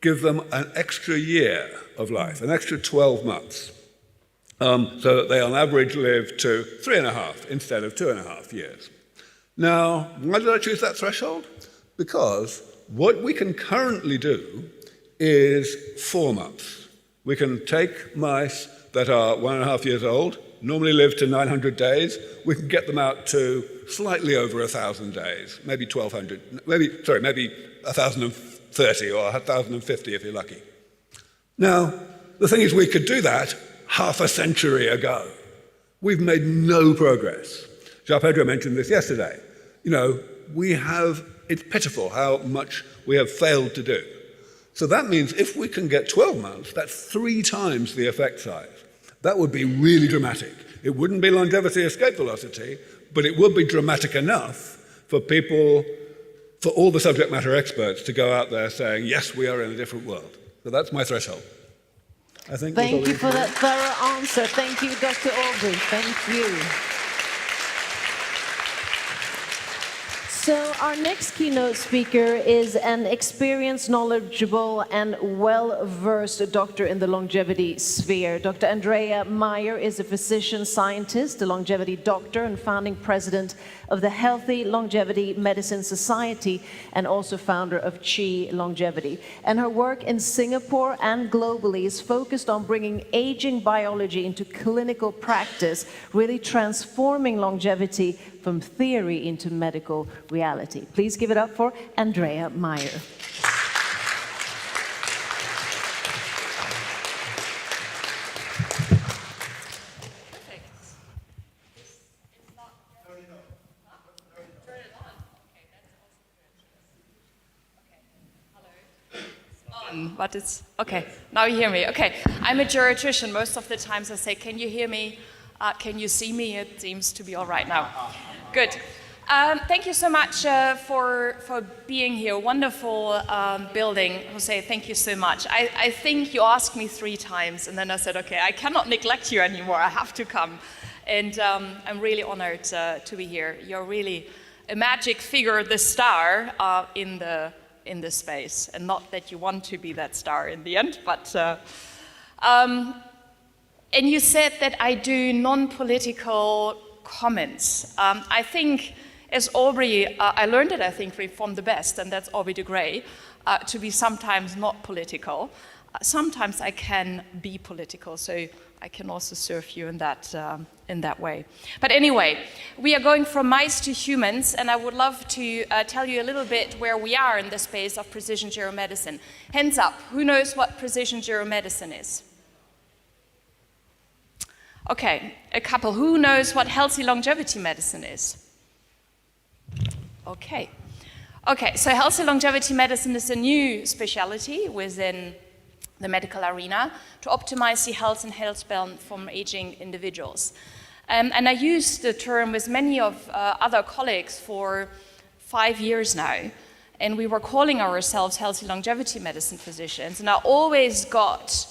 give them an extra year of life, an extra 12 months, so that they on average live to 3.5 instead of 2.5 years. Now, why did I choose that threshold? Because what we can currently do is 4 months. We can take mice that are 1.5 years old, normally live to 900 days. We can get them out to slightly over 1,000 days, maybe 1,200, maybe 1,030 or 1,050 if you're lucky. Now, the thing is, we could do that half a century ago. We've made no progress. João Pedro mentioned this yesterday. It's pitiful how much we have failed to do. So that means if we can get 12 months, that's 3 times the effect size. That would be really dramatic. It wouldn't be longevity escape velocity, but it would be dramatic enough for people, for all the subject matter experts to go out there saying, yes, we are in a different world. So that's my threshold. I think. Thank you for that thorough answer. Thank you, Dr. Aubrey. Thank you. So our next keynote speaker is an experienced, knowledgeable, and well-versed doctor in the longevity sphere. Dr. Andrea Maier is a physician scientist, a longevity doctor, and founding president of the Healthy Longevity Medicine Society, and also founder of Chi Longevity. And her work in Singapore and globally is focused on bringing aging biology into clinical practice, really transforming longevity from theory into medical reality. Please give it up for Andrea Maier. But it's okay. Now you hear me. Okay, I'm a geriatrician. Most of the times I say, "Can you hear me? Can you see me?" It seems to be all right now. Good. Thank you so much for being here. Wonderful building, Jose. Thank you so much. I think you asked me 3 times, and then I said, "Okay, I cannot neglect you anymore. I have to come." And I'm really honored to be here. You're really a magic figure, the star in this space, and not that you want to be that star in the end, but and you said that I do non-political comments. I think, as Aubrey, I learned it, I think, from the best, and that's Aubrey de Grey, to be sometimes not political. Sometimes I can be political, so I can also serve you in that way. But anyway, we are going from mice to humans, and I would love to tell you a little bit where we are in the space of precision geromedicine. Hands up, who knows what precision geromedicine is? Okay, a couple. Who knows what healthy longevity medicine is? Okay. Okay, so healthy longevity medicine is a new specialty within the medical arena to optimize the health and health span from aging individuals. And I used the term with many of other colleagues for 5 years now, and we were calling ourselves healthy longevity medicine physicians. And I always got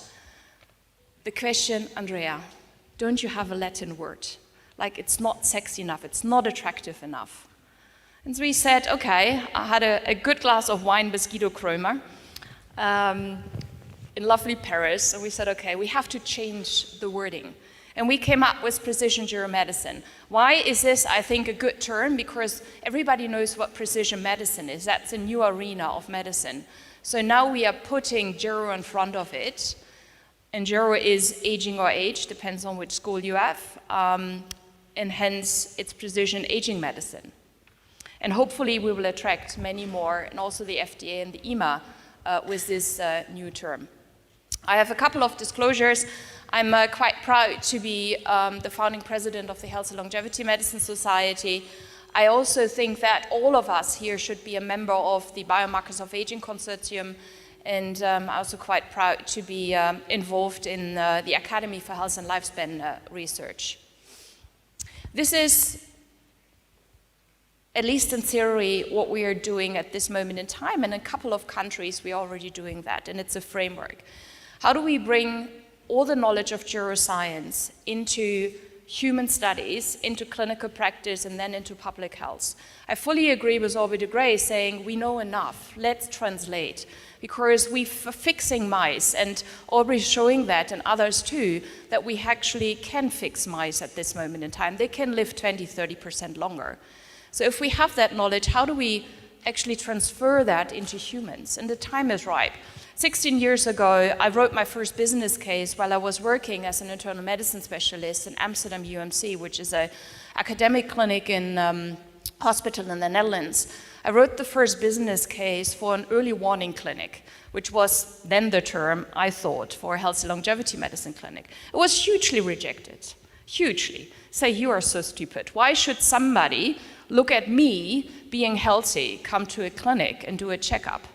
the question, Andrea, don't you have a Latin word? Like, it's not sexy enough, it's not attractive enough. And so we said, okay, I had a good glass of wine with Guido Krömer in lovely Paris, and we said, okay, we have to change the wording. And we came up with precision geromedicine. Why is this, I think, a good term? Because everybody knows what precision medicine is. That's a new arena of medicine. So now we are putting gero in front of it. And gero is aging or age, depends on which school you have. And hence, it's precision aging medicine. And hopefully, we will attract many more, and also the FDA and the EMA, with this new term. I have a couple of disclosures. I'm quite proud to be the founding president of the Healthy Longevity Medicine Society. I also think that all of us here should be a member of the Biomarkers of Aging Consortium, and I'm also quite proud to be involved in the Academy for Health and Lifespan Research. This is, at least in theory, what we are doing at this moment in time. In a couple of countries, we are already doing that, and it's a framework. How do we bring all the knowledge of neuroscience into human studies, into clinical practice, and then into public health? I fully agree with Aubrey de Grey saying we know enough, let's translate. Because we're fixing mice, and Aubrey's showing that, and others too, that we actually can fix mice at this moment in time. They can live 20, 30% longer. So if we have that knowledge, how do we actually transfer that into humans? And the time is ripe. 16 years ago, I wrote my first business case while I was working as an internal medicine specialist in Amsterdam UMC, which is an academic clinic in hospital in the Netherlands. I wrote the first business case for an early warning clinic, which was then the term, I thought, for a healthy longevity medicine clinic. It was hugely rejected, hugely. Say, you are so stupid. Why should somebody look at me being healthy, come to a clinic and do a checkup?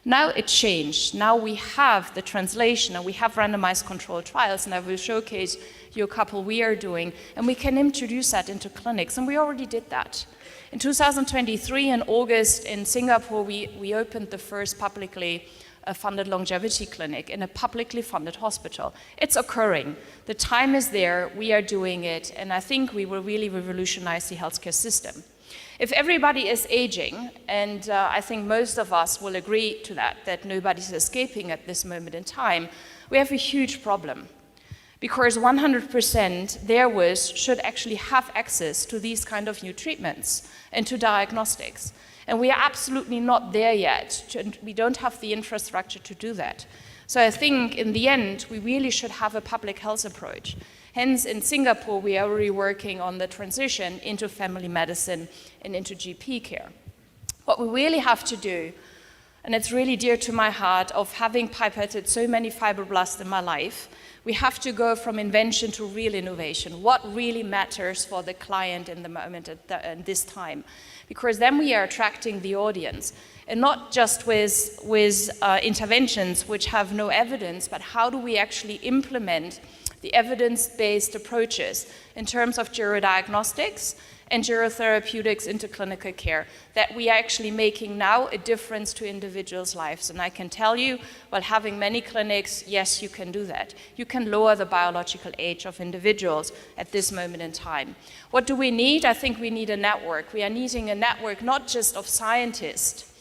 Now it changed. Now we have the translation and we have randomized controlled trials, and I will showcase you a couple we are doing, and we can introduce that into clinics, and we already did that. In 2023, in August, in Singapore, we opened the first publicly funded longevity clinic in a publicly funded hospital. It's occurring. The time is there. We are doing it. And I think we will really revolutionize the healthcare system. If everybody is aging, and I think most of us will agree to that nobody's escaping at this moment in time, we have a huge problem. Because 100% there should actually have access to these kind of new treatments and to diagnostics. And we are absolutely not there yet. We don't have the infrastructure to do that. So I think in the end, we really should have a public health approach. Hence, in Singapore, we are already working on the transition into family medicine and into GP care. What we really have to do, and it's really dear to my heart, of having pipetted so many fibroblasts in my life, we have to go from invention to real innovation. What really matters for the client in the moment at this time? Because then we are attracting the audience, and not just with interventions which have no evidence, but how do we actually implement the evidence-based approaches in terms of gerodiagnostics and gerotherapeutics into clinical care, that we are actually making now a difference to individuals' lives. And I can tell you, while having many clinics, yes, you can do that. You can lower the biological age of individuals at this moment in time. What do we need? I think we need a network. We are needing a network not just of scientists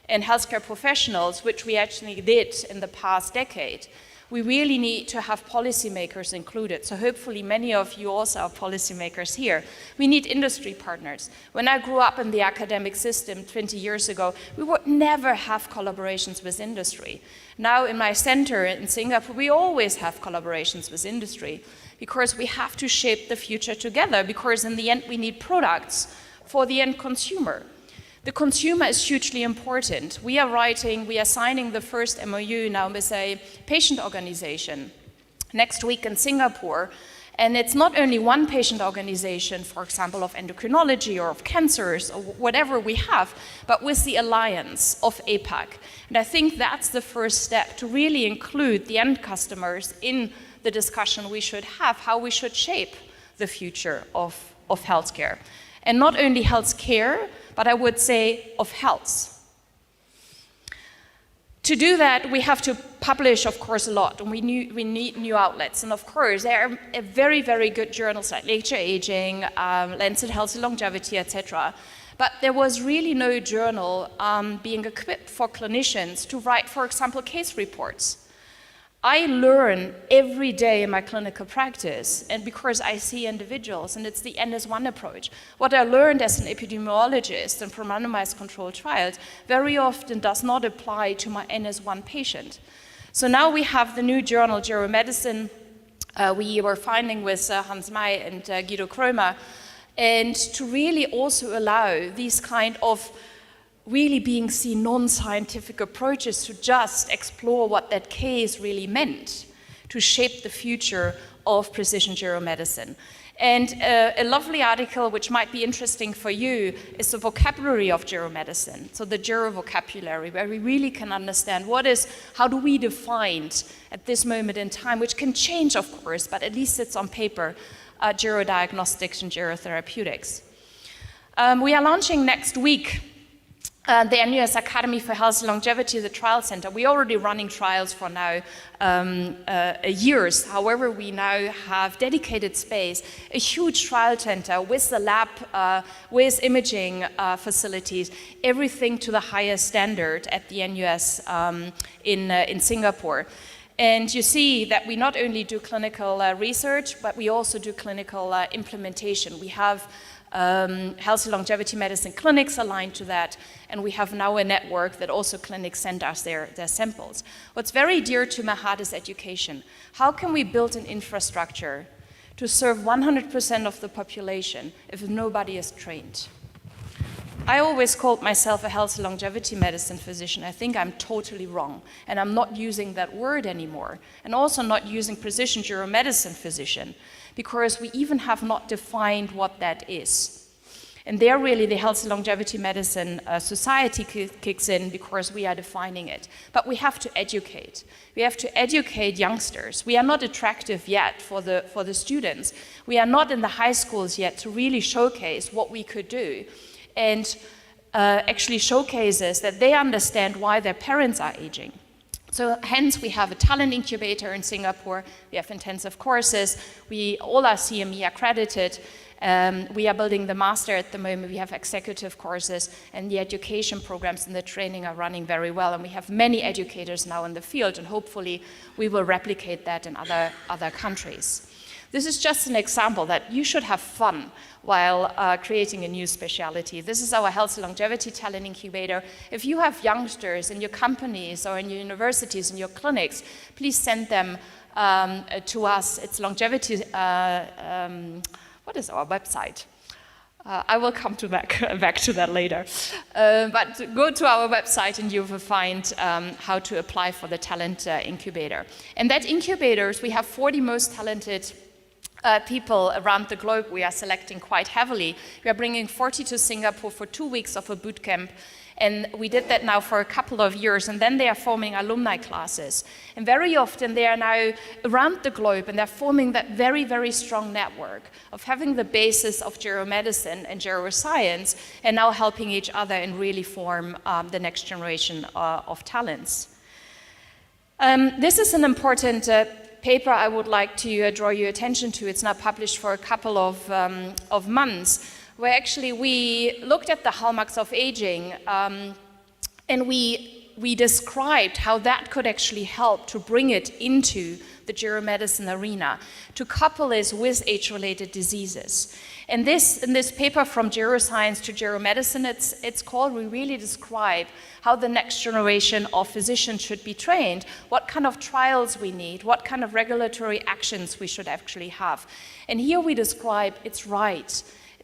and healthcare professionals, which we actually did in the past decade. We really need to have policymakers included. So hopefully many of you also are policymakers here. We need industry partners. When I grew up in the academic system 20 years ago, we would never have collaborations with industry. Now in my center in Singapore, we always have collaborations with industry because we have to shape the future together, because in the end we need products for the end consumer. The consumer is hugely important. We are signing the first MOU now with a patient organization next week in Singapore. And it's not only one patient organization, for example, of endocrinology or of cancers or whatever we have, but with the alliance of APAC. And I think that's the first step to really include the end customers in the discussion we should have, how we should shape the future of healthcare. And not only healthcare, but I would say of health. To do that, we have to publish, of course, a lot, and we need new outlets. And of course, there are very, very good journals like Nature Aging, Lancet Healthy Longevity, etc. But there was really no journal being equipped for clinicians to write, for example, case reports. I learn every day in my clinical practice, and because I see individuals, and it's the NS1 approach. What I learned as an epidemiologist and from randomized controlled trials very often does not apply to my NS1 patient. So now we have the new journal, Geromedicine. We were finding with Hans Maier and Guido Krömer, and to really also allow these kind of really being seen non-scientific approaches to just explore what that case really meant to shape the future of precision geromedicine. And a lovely article which might be interesting for you is the vocabulary of geromedicine, so the gero vocabulary, where we really can understand how do we define at this moment in time, which can change, of course, but at least it's on paper, gerodiagnostics and gerotherapeutics. We are launching next week the NUS Academy for Healthy Longevity, the trial center. We're already running trials for now years. However, we now have dedicated space, a huge trial center with the lab, with imaging facilities, everything to the highest standard at the NUS in Singapore. And you see that we not only do clinical research, but we also do clinical implementation. We have healthy longevity medicine clinics aligned to that, and we have now a network that also clinics send us their samples. What's very dear to my heart is education. How can we build an infrastructure to serve 100% of the population if nobody is trained? I always called myself a healthy longevity medicine physician. I think I'm totally wrong, and I'm not using that word anymore, and also not using precision geromedicine physician, because we even have not defined what that is. And there really the Healthy Longevity Medicine Society kicks in, because we are defining it. But we have to educate. We have to educate youngsters. We are not attractive yet for the students. We are not in the high schools yet to really showcase what we could do, and actually showcases that they understand why their parents are aging. So hence we have a talent incubator in Singapore, we have intensive courses, we all are CME accredited, we are building the master at the moment, we have executive courses, and the education programs and the training are running very well, and we have many educators now in the field, and hopefully we will replicate that in other countries. This is just an example that you should have fun while creating a new specialty. This is our Healthy Longevity Talent Incubator. If you have youngsters in your companies or in your universities, in your clinics, please send them to us. It's longevity, what is our website? I will come back to that later. But go to our website and you will find how to apply for the talent incubator. And that incubators, we have 40 most talented people around the globe we are selecting quite heavily. We are bringing 40 to Singapore for 2 weeks of a boot camp. And we did that now for a couple of years, and then they are forming alumni classes. And very often they are now around the globe, and they're forming that very, very strong network of having the basis of geromedicine and geroscience, and now helping each other and really form the next generation of talents. This is an important paper I would like to draw your attention to. It's now published for a couple of months, where actually we looked at the hallmarks of aging and we described how that could actually help to bring it into the geromedicine arena, to couple this with age-related diseases. And in this paper, From Geroscience to Geromedicine, it's called, we really describe how the next generation of physicians should be trained, what kind of trials we need, what kind of regulatory actions we should actually have. And here we describe it's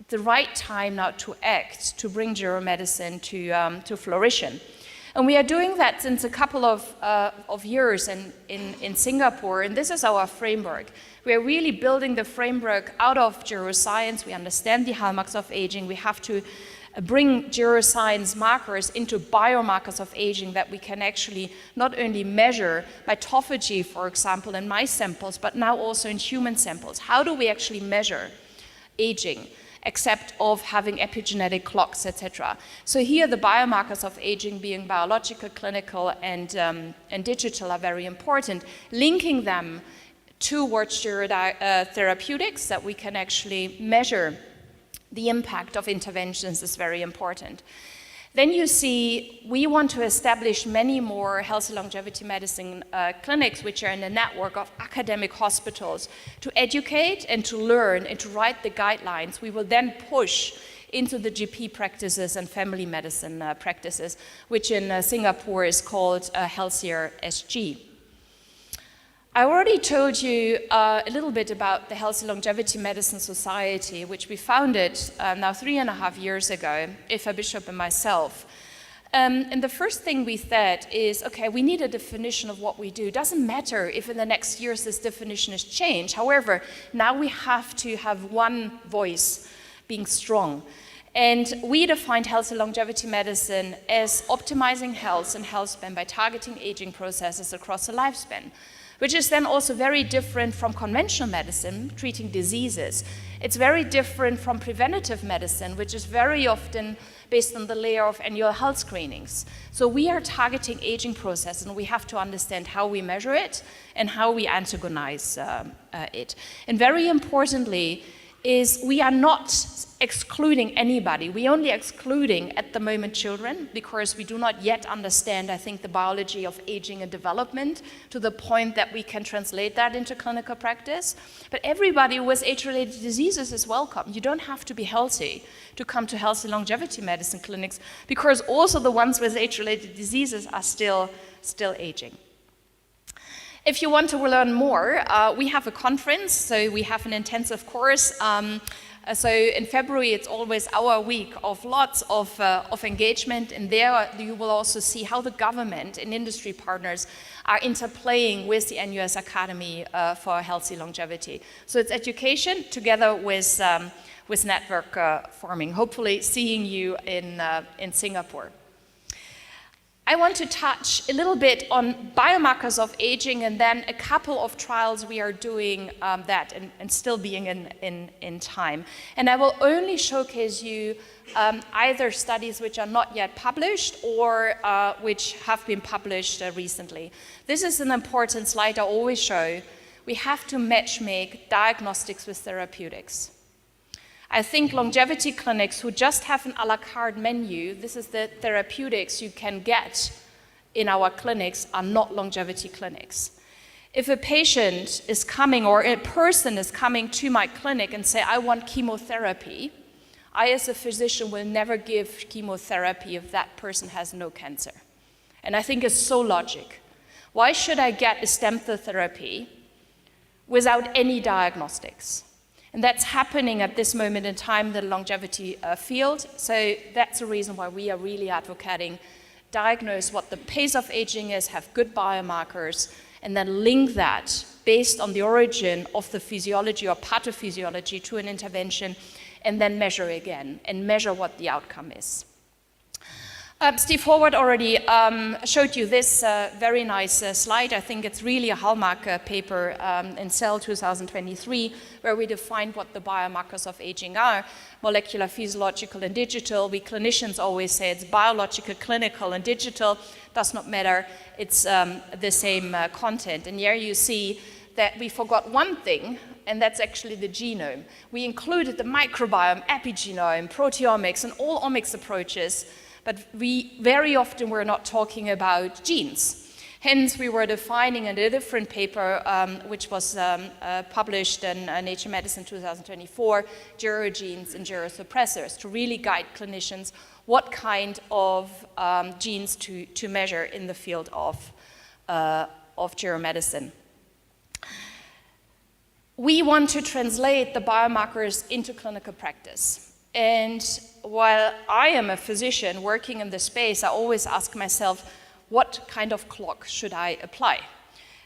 the right time now to act, to bring geromedicine to fruition. And we are doing that since a couple of years in Singapore, and this is our framework. We are really building the framework out of geroscience. We understand the hallmarks of aging. We have to bring geroscience markers into biomarkers of aging that we can actually not only measure mitophagy, for example, in mice samples, but now also in human samples. How do we actually measure aging, except of having epigenetic clocks, etc. So here the biomarkers of aging, being biological, clinical, and digital, are very important. Linking them towards therapeutics that we can actually measure the impact of interventions is very important. Then you see, we want to establish many more healthy longevity medicine clinics, which are in a network of academic hospitals, to educate and to learn and to write the guidelines. We will then push into the GP practices and family medicine practices, which in Singapore is called Healthier SG. I already told you a little bit about the Healthy Longevity Medicine Society, which we founded now 3.5 years ago, Eva Bishop and myself. And the first thing we said is, okay, we need a definition of what we do. It doesn't matter if in the next years this definition is changed. However, now we have to have one voice being strong. And we defined healthy longevity medicine as optimizing health and health span by targeting aging processes across the lifespan, which is then also very different from conventional medicine, treating diseases. It's very different from preventative medicine, which is very often based on the layer of annual health screenings. So we are targeting aging process, and we have to understand how we measure it and how we antagonize it. And very importantly is we are not excluding anybody. We only excluding at the moment children, because we do not yet understand, I think, the biology of aging and development to the point that we can translate that into clinical practice. But everybody with age-related diseases is welcome. You don't have to be healthy to come to healthy longevity medicine clinics, because also the ones with age-related diseases are still aging. If you want to learn more, we have a conference, so we have an intensive course. So in February, it's always our week of lots of engagement, and there you will also see how the government and industry partners are interplaying with the NUS Academy for Healthy Longevity. So it's education together with network forming, hopefully seeing you in Singapore. I want to touch a little bit on biomarkers of aging and then a couple of trials we are doing that and still being in time. And I will only showcase you either studies which are not yet published or which have been published recently. This is an important slide I always show. We have to match-make diagnostics with therapeutics. I think longevity clinics who just have an a la carte menu, this is the therapeutics you can get in our clinics, are not longevity clinics. If a patient is coming or a person is coming to my clinic and say, I want chemotherapy, I as a physician will never give chemotherapy if that person has no cancer. And I think it's so logic. Why should I get a stem cell therapy without any diagnostics? And that's happening at this moment in time in the longevity field. So that's the reason why we are really advocating diagnose what the pace of aging is, have good biomarkers, and then link that based on the origin of the physiology or pathophysiology to an intervention, and then measure again, and measure what the outcome is. Steve Horvath already showed you this very nice slide. I think it's really a hallmark paper in Cell 2023, where we defined what the biomarkers of aging are: molecular, physiological, and digital. We clinicians always say it's biological, clinical, and digital. Does not matter. It's the same content. And here you see that we forgot one thing, and that's actually the genome. We included the microbiome, epigenome, proteomics, and all omics approaches, but we very often were not talking about genes. Hence, we were defining in a different paper, which was published in Nature Medicine 2024, gerogenes and gerosuppressors, to really guide clinicians what kind of genes to measure in the field of geromedicine. We want to translate the biomarkers into clinical practice. And while I am a physician working in this space, I always ask myself, what kind of clock should I apply?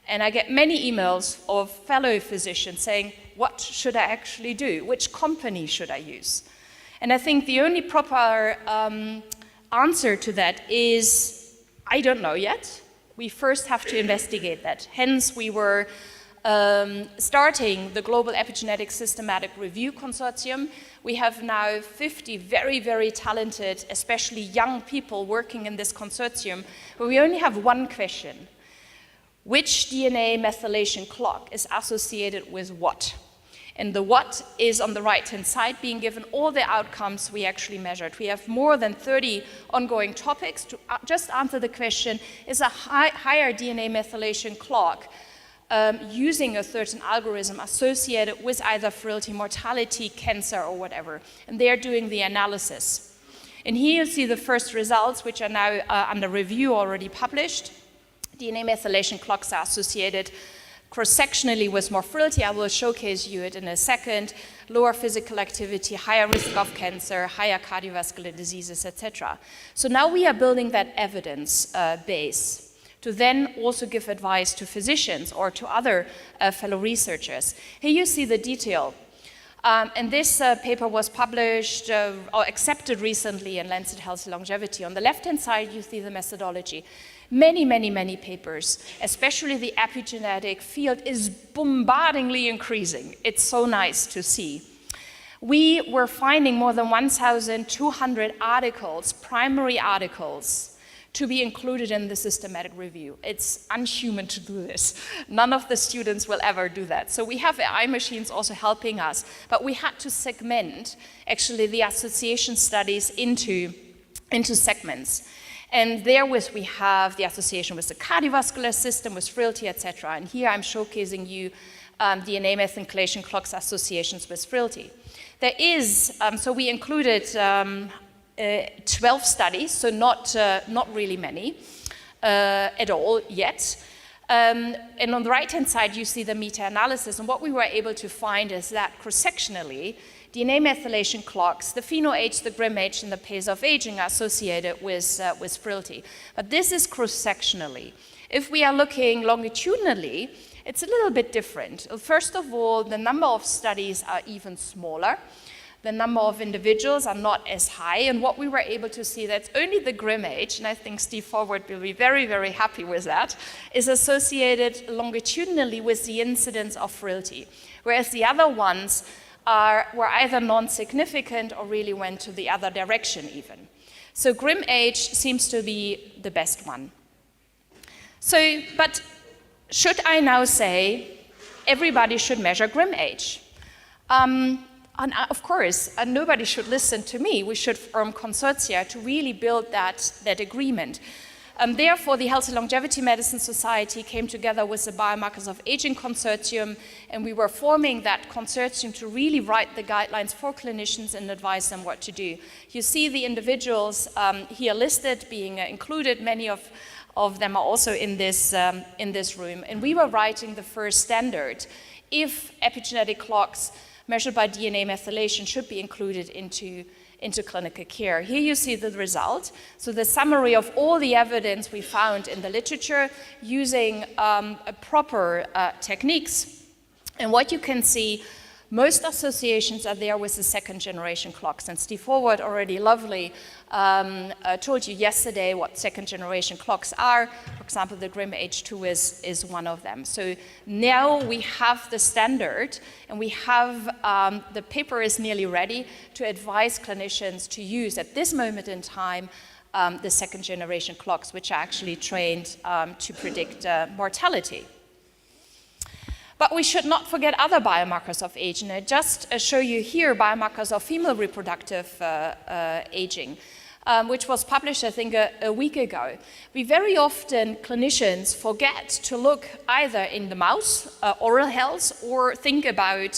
And I get many emails of fellow physicians saying, what should I actually do? Which company should I use? And I think the only proper answer to that is, I don't know yet. We first have to investigate that. Hence, we were starting the Global Epigenetic Systematic Review Consortium. We have now 50 very, very talented, especially young people working in this consortium, but we only have one question. Which DNA methylation clock is associated with what? And the what is on the right-hand side, being given all the outcomes we actually measured. We have more than 30 ongoing topics to just answer the question, is a higher DNA methylation clock using a certain algorithm associated with either frailty, mortality, cancer, or whatever. And they are doing the analysis. And here you see the first results, which are now under review, already published. DNA methylation clocks are associated cross-sectionally with more frailty. I will showcase you it in a second. Lower physical activity, higher risk of cancer, higher cardiovascular diseases, etc. So now we are building that evidence base to then also give advice to physicians or to other fellow researchers. Here you see the detail. And this paper was published or accepted recently in Lancet Health Longevity. On the left-hand side, you see the methodology. Many, many, many papers, especially the epigenetic field, is bombardingly increasing. It's so nice to see. We were finding more than 1,200 articles, primary articles, to be included in the systematic review. It's unhuman to do this. None of the students will ever do that. So we have AI machines also helping us, but we had to segment actually the association studies into segments. And therewith we have the association with the cardiovascular system, with frailty, etc. And here I'm showcasing you DNA methylation clocks associations with frailty. There is, so we included 12 studies, so not really many at all yet. And on the right-hand side, you see the meta-analysis. And what we were able to find is that cross-sectionally, DNA methylation clocks, the pheno-age, the grim-age, and the pace of aging are associated with frailty. But this is cross-sectionally. If we are looking longitudinally, it's a little bit different. First of all, the number of studies are even smaller, the number of individuals are not as high. And what we were able to see, that's only the GRIM age, and I think Steve Forward will be very, very happy with that, is associated longitudinally with the incidence of frailty, whereas the other ones were either non-significant or really went to the other direction even. So GRIM age seems to be the best one. So, but should I now say everybody should measure GRIM age? And of course, nobody should listen to me. We should form consortia to really build that agreement. Therefore, the Health and Longevity Medicine Society came together with the Biomarkers of Aging Consortium, and we were forming that consortium to really write the guidelines for clinicians and advise them what to do. You see the individuals here listed, being included. Many of them are also in this room. And we were writing the first standard if epigenetic clocks measured by DNA methylation should be included into clinical care. Here you see the result. So the summary of all the evidence we found in the literature using proper techniques. And what you can see, most associations are there with the second generation clocks. And Steve Forward already lovely told you yesterday what second generation clocks are. For example, the GRIM H2 is one of them. So now we have the standard, and we have, the paper is nearly ready to advise clinicians to use at this moment in time the second generation clocks, which are actually trained to predict mortality. But we should not forget other biomarkers of aging. I just show you here biomarkers of female reproductive aging, which was published, I think, a week ago. We very often, clinicians, forget to look either in the mouse, oral health, or think about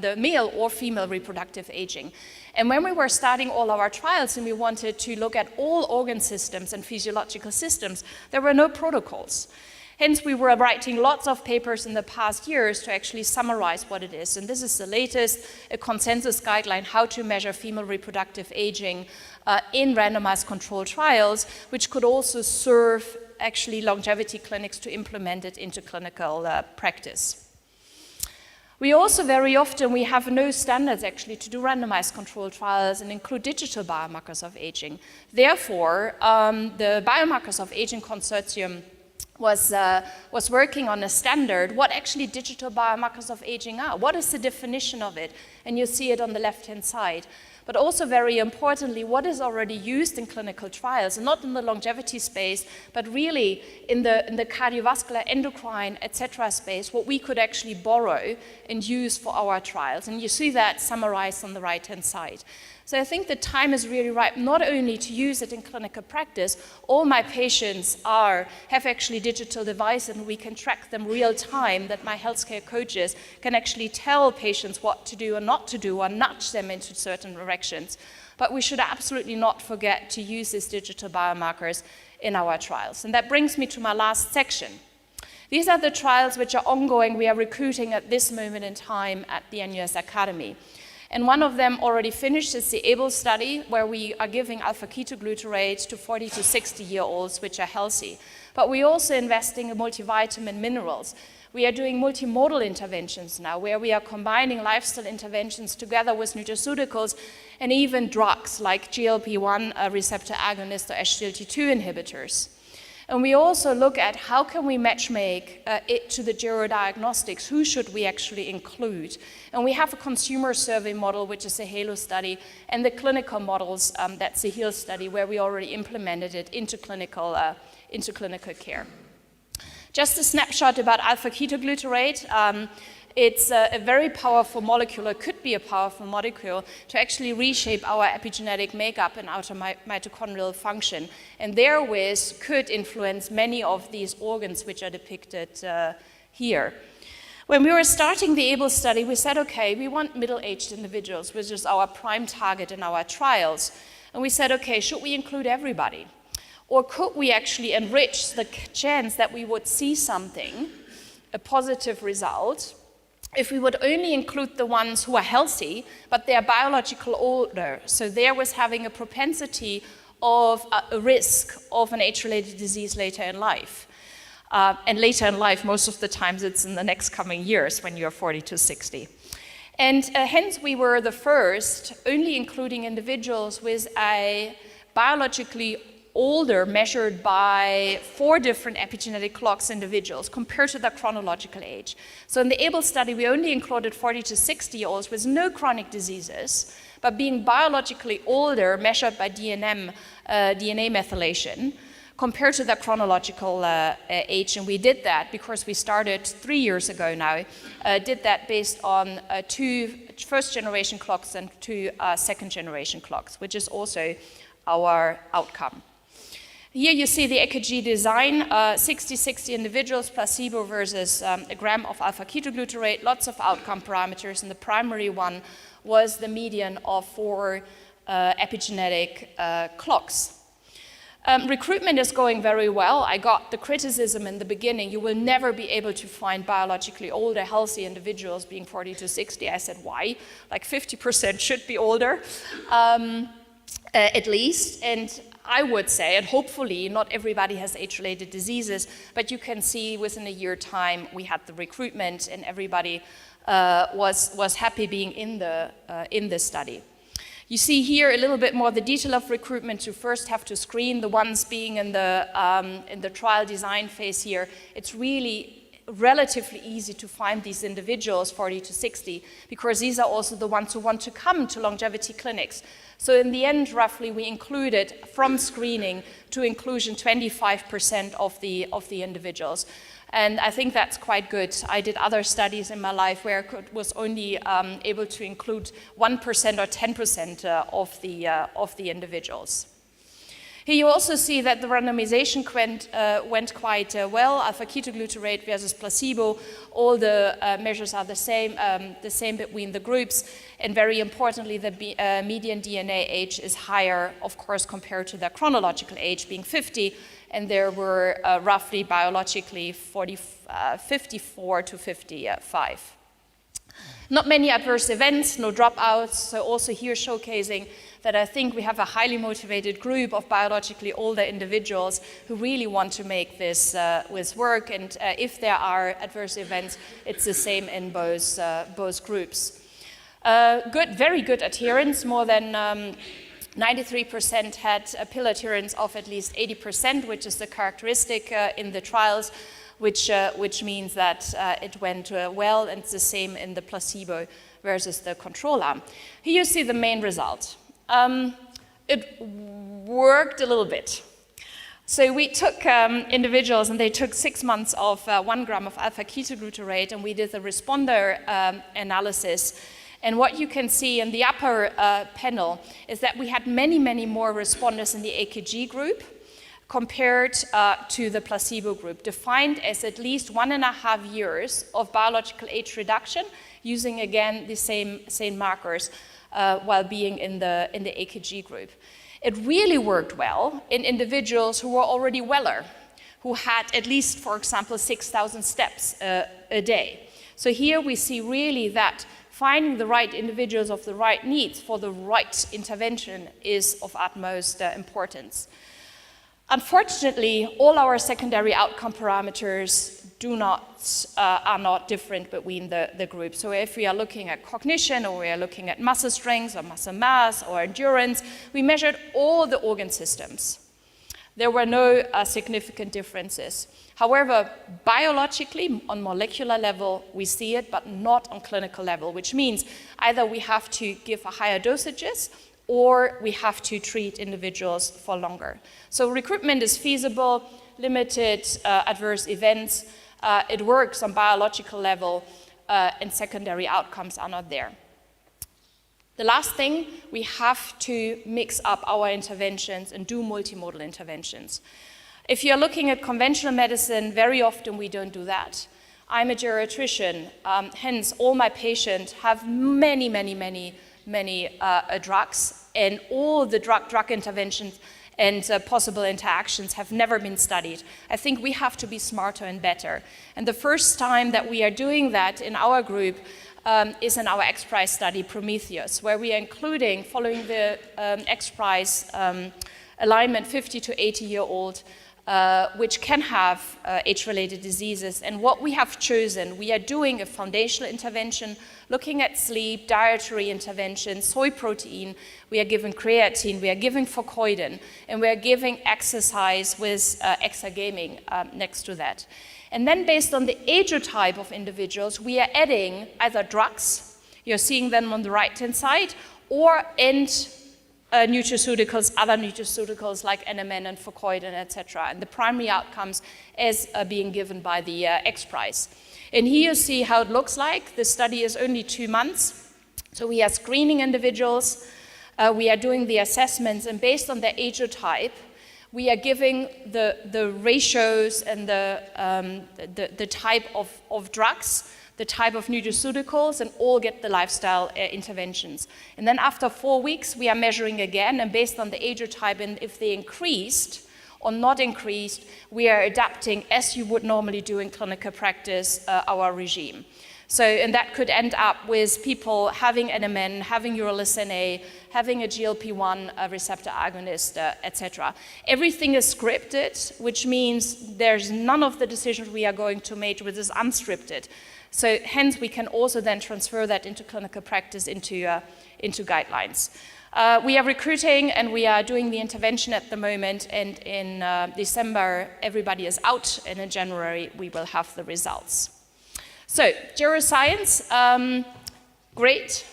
the male or female reproductive aging. And when we were starting all our trials and we wanted to look at all organ systems and physiological systems, there were no protocols. Hence, we were writing lots of papers in the past years to actually summarize what it is. And this is the latest, a consensus guideline, how to measure female reproductive aging in randomized controlled trials, which could also serve actually longevity clinics to implement it into clinical practice. We also very often, we have no standards actually to do randomized controlled trials and include digital biomarkers of aging. Therefore, the Biomarkers of Aging Consortium was working on a standard, what actually digital biomarkers of aging are. What is the definition of it? And you see it on the left-hand side. But also very importantly, what is already used in clinical trials, and not in the longevity space, but really in the cardiovascular, endocrine, etc. space, what we could actually borrow and use for our trials. And you see that summarized on the right-hand side. So I think the time is really ripe not only to use it in clinical practice. All my patients have actually digital devices, and we can track them real time, that my healthcare coaches can actually tell patients what to do or not to do, or nudge them into certain directions. But we should absolutely not forget to use these digital biomarkers in our trials. And that brings me to my last section. These are the trials which are ongoing. We are recruiting at this moment in time at the NUS Academy. And one of them already finished is the ABLE study, where we are giving alpha-ketoglutarate to 40 to 60-year-olds, which are healthy. But we're also investing in multivitamin minerals. We are doing multimodal interventions now, where we are combining lifestyle interventions together with nutraceuticals and even drugs like GLP-1 receptor agonists or SGLT2 inhibitors. And we also look at how can we matchmake it to the gerodiagnostics. Who should we actually include? And we have a consumer survey model, which is the HALO study, and the clinical models, that's the HEAL study, where we already implemented it into clinical care. Just a snapshot about alpha-ketoglutarate. It's a very powerful molecule, or could be a powerful molecule, to actually reshape our epigenetic makeup and outer mitochondrial function, and therewith could influence many of these organs which are depicted here. When we were starting the ABLE study, we said, okay, we want middle-aged individuals, which is our prime target in our trials. And we said, okay, should we include everybody? Or could we actually enrich the chance that we would see something, a positive result, if we would only include the ones who are healthy, but they are biological older, so there was having a propensity of a risk of an age-related disease later in life. And later in life, most of the times it's in the next coming years when you're 40 to 60. And hence we were the first, only including individuals with a biologically older, measured by 4 different epigenetic clocks individuals compared to their chronological age. So in the ABLE study, we only included 40 to 60-year-olds with no chronic diseases, but being biologically older, measured by DNA methylation, compared to their chronological age. And we did that because we started 3 years ago now, did that based on 2 first-generation clocks and 2 second-generation clocks, which is also our outcome. Here you see the EKG design, 60 individuals, placebo versus a gram of alpha-ketoglutarate, lots of outcome parameters, and the primary one was the median of 4 epigenetic clocks. Recruitment is going very well. I got the criticism in the beginning, you will never be able to find biologically older, healthy individuals being 40 to 60. I said, why? Like 50% should be older, at least. And I would say, and hopefully not everybody has age-related diseases, but you can see within a year time we had the recruitment and everybody was happy being in the study. You see here a little bit more the detail of recruitment. You first have to screen the ones being in the trial design phase here. It's really relatively easy to find these individuals 40 to 60 because these are also the ones who want to come to longevity clinics. So in the end, roughly, we included from screening to inclusion 25% of the individuals. And I think that's quite good. I did other studies in my life where I was only able to include 1% or 10% of the individuals. Here you also see that the randomization went quite well. Alpha-ketoglutarate versus placebo. All the measures are the same between the groups. And very importantly, the median DNA age is higher, of course, compared to their chronological age being 50. And there were roughly biologically 54 to 55. Not many adverse events, no dropouts. So also here showcasing that I think we have a highly motivated group of biologically older individuals who really want to make this work. And if there are adverse events, it's the same in both groups. Very good adherence. More than 93% had a pill adherence of at least 80%, which is the characteristic in the trials, which means that it went well, and it's the same in the placebo versus the control arm. Here you see the main result. It worked a little bit. So we took individuals and they took 6 months of 1 gram of alpha-ketoglutarate, and we did the responder analysis. And what you can see in the upper panel is that we had many, many more responders in the EKG group compared to the placebo group, defined as at least 1.5 years of biological age reduction, using again the same markers while being in the EKG group. It really worked well in individuals who were already weller, who had at least, for example, 6,000 steps a day. So here we see really that finding the right individuals of the right needs for the right intervention is of utmost importance. Unfortunately, all our secondary outcome parameters are not different between the groups. So if we are looking at cognition, or we are looking at muscle strength or muscle mass or endurance, we measured all the organ systems. There were no significant differences. However, biologically, on molecular level, we see it, but not on clinical level, which means either we have to give a higher dosages or we have to treat individuals for longer. So recruitment is feasible, limited adverse events. It works on biological level, and secondary outcomes are not there. The last thing, we have to mix up our interventions and do multimodal interventions. If you're looking at conventional medicine, very often we don't do that. I'm a geriatrician, hence all my patients have many drugs, and all the drug interventions and possible interactions have never been studied. I think we have to be smarter and better. And the first time that we are doing that in our group is in our XPRIZE study, Prometheus, where we are including, following the XPRIZE alignment, 50 to 80-year-old which can have age-related diseases. And what we have chosen, we are doing a foundational intervention, looking at sleep, dietary intervention, soy protein, we are giving creatine, we are giving focoidin, and we are giving exercise with exergaming next to that. And then based on the ageotype of individuals, we are adding either drugs, you're seeing them on the right-hand side, or nutraceuticals, other nutraceuticals like NMN and focoidin, etc. And the primary outcomes is being given by the X-Prize. And here you see how it looks like. The study is only 2 months. So we are screening individuals, we are doing the assessments, and based on their ageotype, we are giving the ratios and the type of drugs, the type of nutraceuticals, and all get the lifestyle interventions. And then after 4 weeks, we are measuring again, and based on the ageotype, and if they increased or not increased, we are adapting, as you would normally do in clinical practice, our regime. So, and that could end up with people having NMN, having urolithin A, having a GLP-1 receptor agonist, etc. Everything is scripted, which means there's none of the decisions we are going to make which is unscripted. So hence, we can also then transfer that into clinical practice, into guidelines. We are recruiting and we are doing the intervention at the moment, and in December, everybody is out, and in January, we will have the results. So, geroscience, great.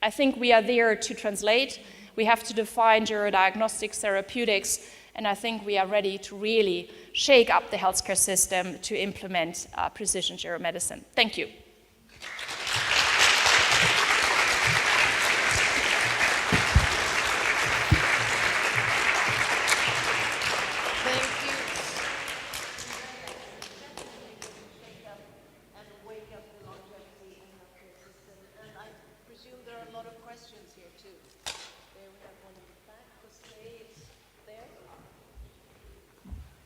I think we are there to translate. We have to define gerodiagnostics, therapeutics, and I think we are ready to really shake up the healthcare system to implement precision geromedicine. Thank you.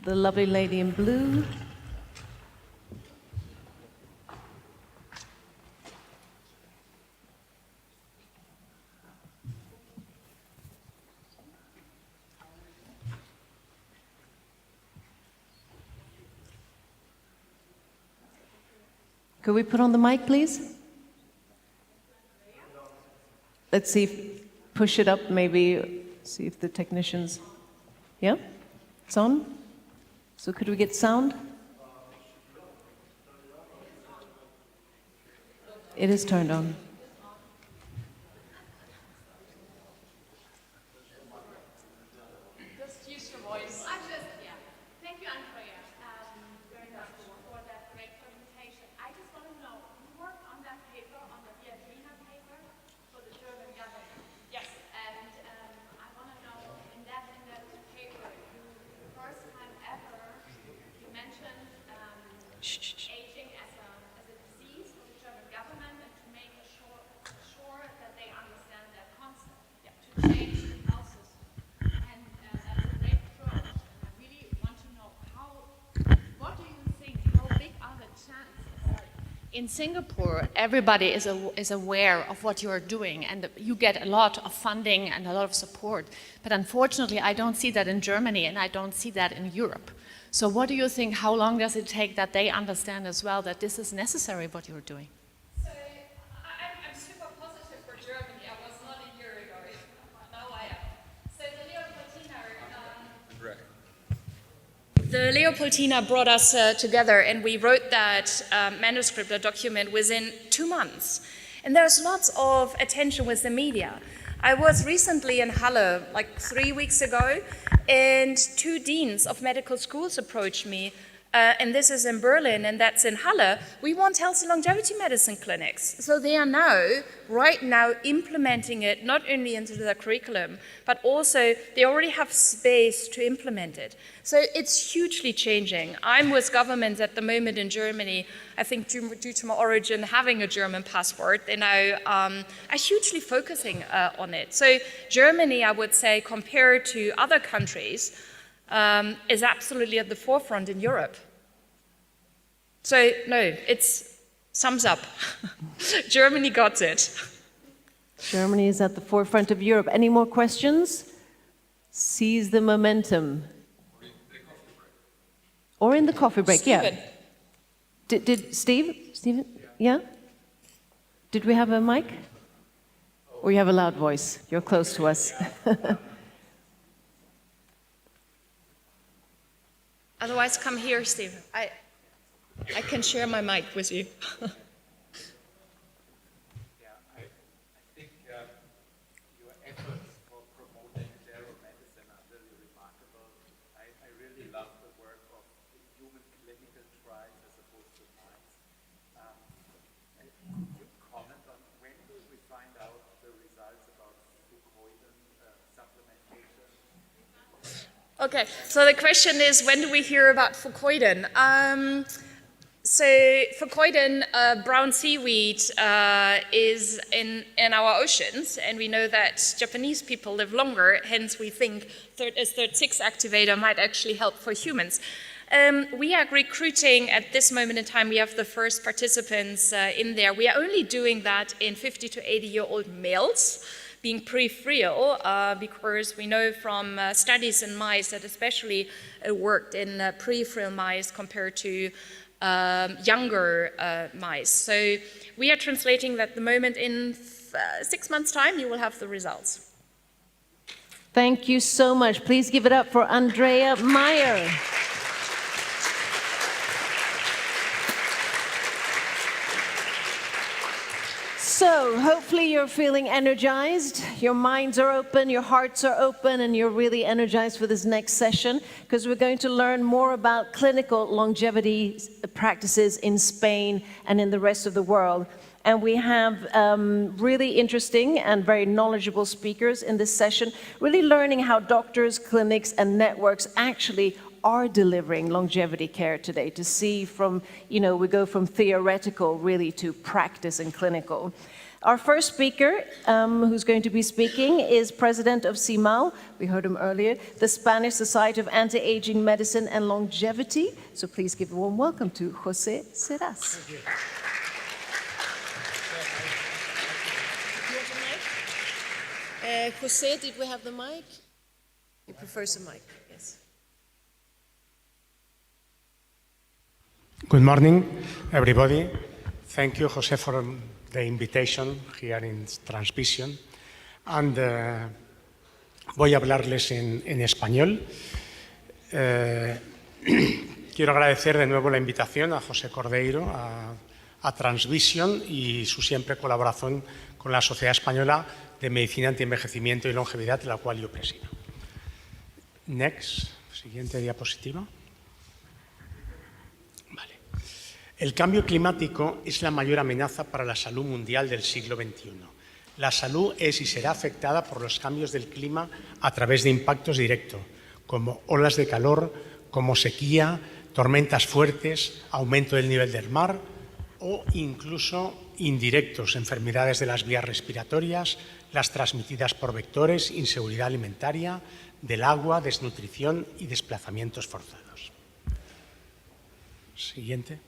The lovely lady in blue. Could we put on the mic, please? Let's see, push it up, maybe, see if the technicians, yeah? It's on? So could we get sound? It is turned on. Just use your voice. Thank you, Andrea, very much for that great presentation. I just want to know, you worked on that paper, on the Díez-Ruza paper for the German government. Yes. And I want to know, in that paper, you, first time ever, you mentioned aging as a disease for the German government, and to make sure that they understand that concept, to change the health system. And that's a great approach. And I really want to know what do you think, how big are the chances? In Singapore, everybody is aware of what you are doing, and you get a lot of funding and a lot of support. But unfortunately, I don't see that in Germany, and I don't see that in Europe. So what do you think, how long does it take that they understand as well that this is necessary, what you're doing? So I'm super positive for Germany. I was not a year ago. Now I am. So the Leopoldina brought us together, and we wrote that manuscript, a document, within 2 months. And there's lots of attention with the media. I was recently in Halle, like 3 weeks ago, and 2 deans of medical schools approached me, and this is in Berlin, and that's in Halle. We want healthy longevity medicine clinics. So they are right now, implementing it not only into their curriculum, but also they already have space to implement it. So it's hugely changing. I'm with governments at the moment in Germany, I think due to my origin, having a German passport, and I are hugely focusing on it. So Germany, I would say, compared to other countries, is absolutely at the forefront in Europe. So, no, it's thumbs up. Germany got it. Germany is at the forefront of Europe. Any more questions? Seize the momentum. Or in the coffee break, Stephen. yeah. Did Stephen? Yeah? Did we have a mic? Or you have a loud voice? You're close to us. Otherwise, come here, Stephen. I can share my mic with you. Okay, so the question is, when do we hear about fucoidan? So fucoidan, brown seaweed, is in our oceans, and we know that Japanese people live longer, hence we think a SIRT6 activator might actually help for humans. We are recruiting at this moment in time, we have the first participants in there. We are only doing that in 50 to 80-year-old males, being pre-friel, because we know from studies in mice that especially worked in pre-friel mice compared to younger mice. So we are translating that at the moment. In 6 months' time, you will have the results. Thank you so much. Please give it up for Andrea Maier. So, hopefully you're feeling energized, your minds are open, your hearts are open, and you're really energized for this next session, because we're going to learn more about clinical longevity practices in Spain and in the rest of the world. And we have really interesting and very knowledgeable speakers in this session, really learning how doctors, clinics, and networks actually are delivering longevity care today, to see from, we go from theoretical really to practice and clinical. Our first speaker who's going to be speaking is President of CIMAL, we heard him earlier, the Spanish Society of Anti-Aging Medicine and Longevity. So please give a warm welcome to José Seras. José, did we have the mic? He prefers a mic, yes. Good morning, everybody. Thank you, José, for the invitation here in TransVision. And voy a hablarles en español. Quiero agradecer de nuevo la invitación a José Cordeiro, a TransVision y su siempre colaboración con la Sociedad Española de Medicina Antienvejecimiento y Longevidad, de la cual yo presido. Next, siguiente diapositiva. El cambio climático es la mayor amenaza para la salud mundial del siglo XXI. La salud es y será afectada por los cambios del clima a través de impactos directos, como olas de calor, como sequía, tormentas fuertes, aumento del nivel del mar o incluso indirectos, enfermedades de las vías respiratorias, las transmitidas por vectores, inseguridad alimentaria, del agua, desnutrición y desplazamientos forzados. Siguiente.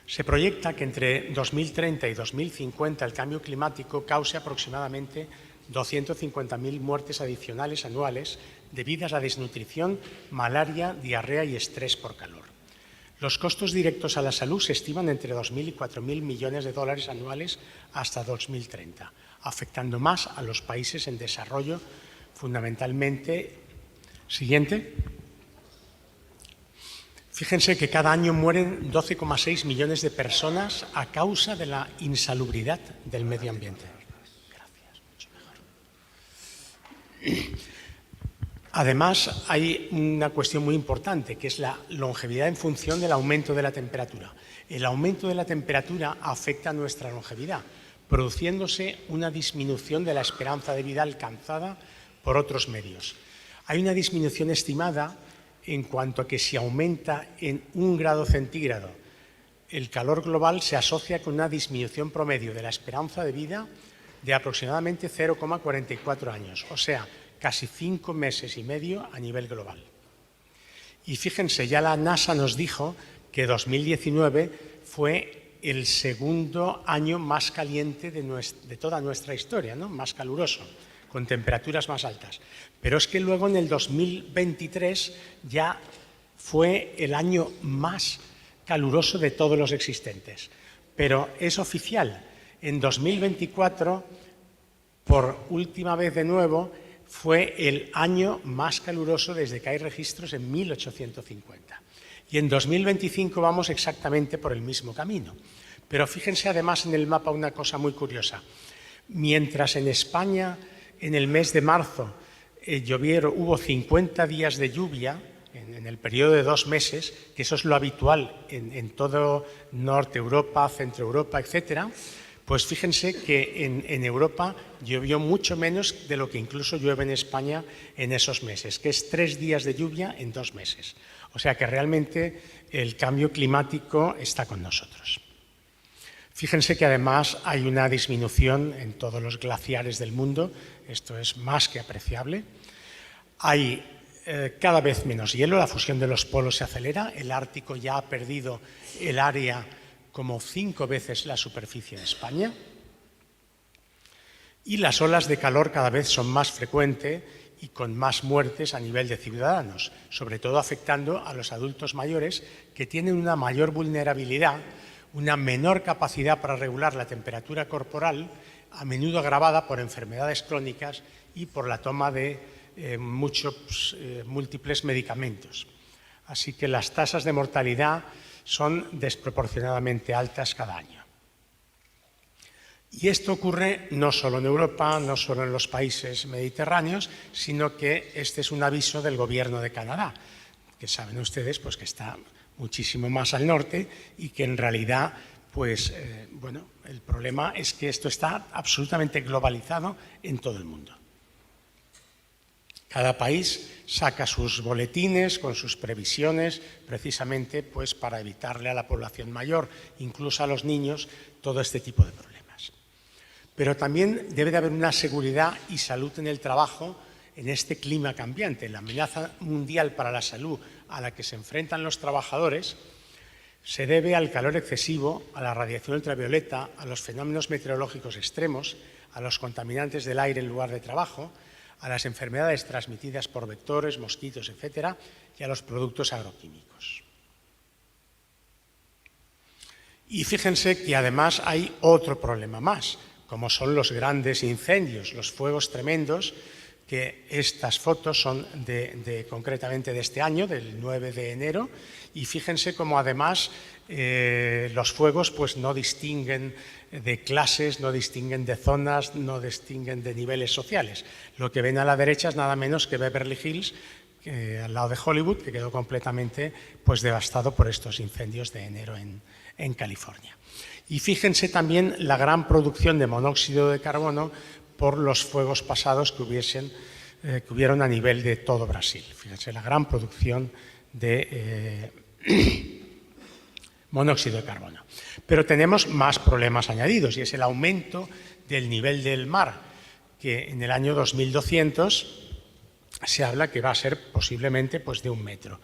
Se proyecta que entre 2030 y 2050 el cambio climático cause aproximadamente 250.000 muertes adicionales anuales debidas a desnutrición, malaria, diarrea y estrés por calor. Los costos directos a la salud se estiman entre 2.000 y 4.000 millones de dólares anuales hasta 2030, afectando más a los países en desarrollo, fundamentalmente. Siguiente. Fíjense que cada año mueren 12,6 millones de personas a causa de la insalubridad del medio ambiente. Gracias, mucho mejor. Además, hay una cuestión muy importante, que es la longevidad en función del aumento de la temperatura. El aumento de la temperatura afecta a nuestra longevidad, produciéndose una disminución de la esperanza de vida alcanzada por otros medios. Hay una disminución estimada en cuanto a que si aumenta en 1 grado centígrado el calor global, se asocia con una disminución promedio de la esperanza de vida de aproximadamente 0,44 años, o sea, casi 5 meses y medio a nivel global. Y fíjense, ya la NASA nos dijo que 2019 fue el segundo año más caliente de toda nuestra historia, ¿no? Más caluroso. con temperaturas más altas. Pero es que luego en el 2023 ya fue el año más caluroso de todos los existentes. Pero es oficial, en 2024, por última vez de nuevo, fue el año más caluroso desde que hay registros en 1850. Y en 2025 vamos exactamente por el mismo camino. Pero fíjense además en el mapa una cosa muy curiosa. Mientras en España en el mes de marzo hubo 50 días de lluvia, en el periodo de 2 meses, que eso es lo habitual en todo Norte Europa, Centro Europa, etc., pues fíjense que en Europa llovió mucho menos de lo que incluso llueve en España en esos meses, que es 3 días de lluvia en 2 meses. O sea que realmente el cambio climático está con nosotros. Fíjense que además hay una disminución en todos los glaciares del mundo, esto es más que apreciable. Hay cada vez menos hielo, la fusión de los polos se acelera, el Ártico ya ha perdido el área como 5 veces la superficie de España, y las olas de calor cada vez son más frecuentes y con más muertes a nivel de ciudadanos, sobre todo afectando a los adultos mayores que tienen una mayor vulnerabilidad, una menor capacidad para regular la temperatura corporal, a menudo agravada por enfermedades crónicas y por la toma de múltiples medicamentos. Así que las tasas de mortalidad son desproporcionadamente altas cada año. Y esto ocurre no solo en Europa, no solo en los países mediterráneos, sino que este es un aviso del Gobierno de Canadá, que saben ustedes pues, que está muchísimo más al norte y que en realidad pues, el problema es que esto está absolutamente globalizado en todo el mundo. Cada país saca sus boletines con sus previsiones precisamente pues, para evitarle a la población mayor, incluso a los niños, todo este tipo de problemas. Pero también debe de haber una seguridad y salud en el trabajo en este clima cambiante. La amenaza mundial para la salud a la que se enfrentan los trabajadores se debe al calor excesivo, a la radiación ultravioleta, a los fenómenos meteorológicos extremos, a los contaminantes del aire en lugar de trabajo, a las enfermedades transmitidas por vectores, mosquitos, etc., y a los productos agroquímicos. Y fíjense que además hay otro problema más, como son los grandes incendios, los fuegos tremendos, que estas fotos son concretamente de este año, del 9 de enero, y fíjense cómo además los fuegos pues, no distinguen de clases, no distinguen de zonas, no distinguen de niveles sociales. Lo que ven a la derecha es nada menos que Beverly Hills, al lado de Hollywood, que quedó completamente pues, devastado por estos incendios de enero en California. Y fíjense también la gran producción de monóxido de carbono por los fuegos pasados que hubieron a nivel de todo Brasil. Fíjense la gran producción de monóxido de carbono. Pero tenemos más problemas añadidos y es el aumento del nivel del mar, que en el año 2200 se habla que va a ser posiblemente pues, de 1 metro.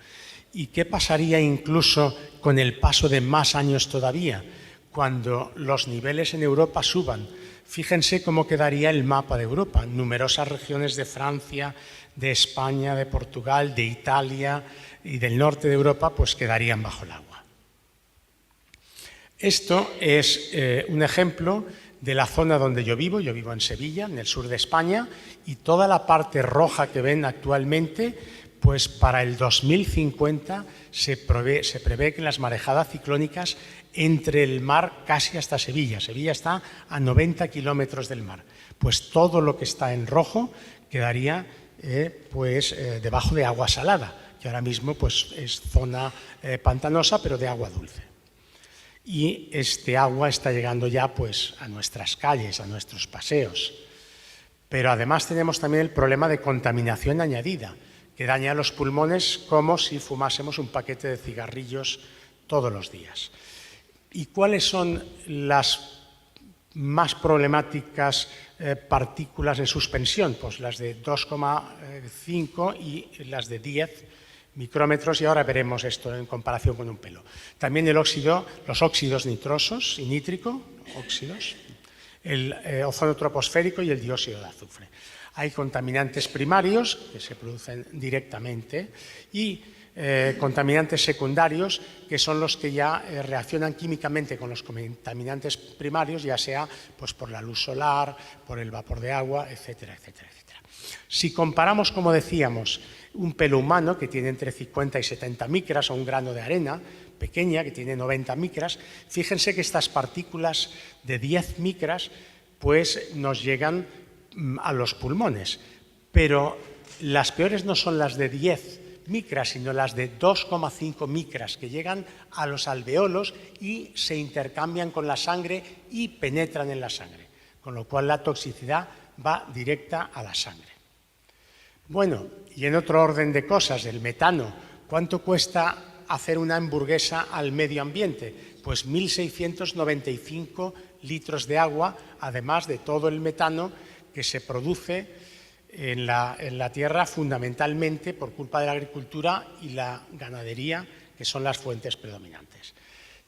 ¿Y qué pasaría incluso con el paso de más años todavía, cuando los niveles en Europa suban? Fíjense cómo quedaría el mapa de Europa. Numerosas regiones de Francia, de España, de Portugal, de Italia y del norte de Europa pues quedarían bajo el agua. Esto es un ejemplo de la zona donde yo vivo en Sevilla, en el sur de España, y toda la parte roja que ven actualmente, pues para el 2050 se prevé que las marejadas ciclónicas entre el mar casi hasta Sevilla. Sevilla está a 90 kilómetros del mar. Pues todo lo que está en rojo quedaría debajo de agua salada, que ahora mismo pues, es zona pantanosa, pero de agua dulce. Y este agua está llegando ya pues, a nuestras calles, a nuestros paseos. Pero además tenemos también el problema de contaminación añadida, que daña los pulmones como si fumásemos un paquete de cigarrillos todos los días. ¿Y cuáles son las más problemáticas partículas en suspensión? Pues las de 2,5 y las de 10 micrómetros, y ahora veremos esto en comparación con un pelo. También los óxidos nitrosos y nítrico, óxidos, el ozono troposférico y el dióxido de azufre. Hay contaminantes primarios que se producen directamente y contaminantes secundarios, que son los que ya reaccionan químicamente con los contaminantes primarios, ya sea pues, por la luz solar, por el vapor de agua, etcétera, etcétera, etcétera. Si comparamos, como decíamos, un pelo humano que tiene entre 50 y 70 micras o un grano de arena pequeña que tiene 90 micras, fíjense que estas partículas de 10 micras pues, nos llegan a los pulmones, pero las peores no son las de 10 micras, sino las de 2,5 micras que llegan a los alveolos y se intercambian con la sangre y penetran en la sangre, con lo cual la toxicidad va directa a la sangre. Bueno, y en otro orden de cosas, el metano, ¿cuánto cuesta hacer una hamburguesa al medio ambiente? Pues 1.695 litros de agua, además de todo el metano que se produce en la tierra fundamentalmente por culpa de la agricultura y la ganadería, que son las fuentes predominantes.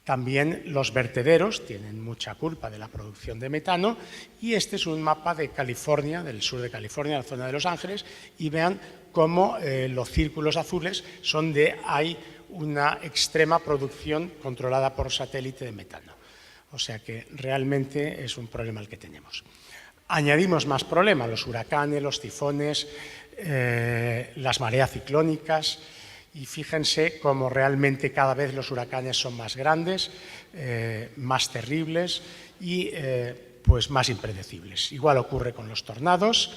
También los vertederos tienen mucha culpa de la producción de metano y este es un mapa de California, del sur de California, la zona de Los Ángeles, y vean cómo los círculos azules son donde hay una extrema producción controlada por satélite de metano. O sea que realmente es un problema el que tenemos. Añadimos más problemas, los huracanes, los tifones, las mareas ciclónicas, y fíjense cómo realmente cada vez los huracanes son más grandes, más terribles y pues más impredecibles. Igual ocurre con los tornados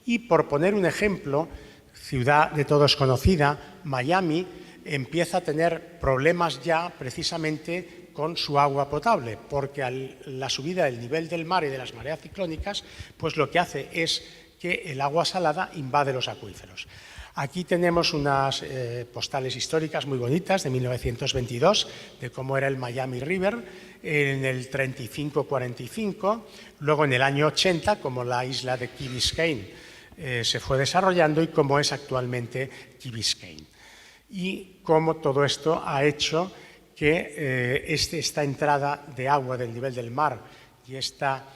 y, por poner un ejemplo, ciudad de todos conocida, Miami, empieza a tener problemas ya precisamente con su agua potable, porque la subida del nivel del mar y de las mareas ciclónicas, pues lo que hace es que el agua salada invade los acuíferos. Aquí tenemos unas postales históricas muy bonitas de 1922, de cómo era el Miami River en el 35-45, luego en el año 80, como la isla de Key Biscayne se fue desarrollando y cómo es actualmente Key Biscayne. Y cómo todo esto ha hecho que esta entrada de agua del nivel del mar y esta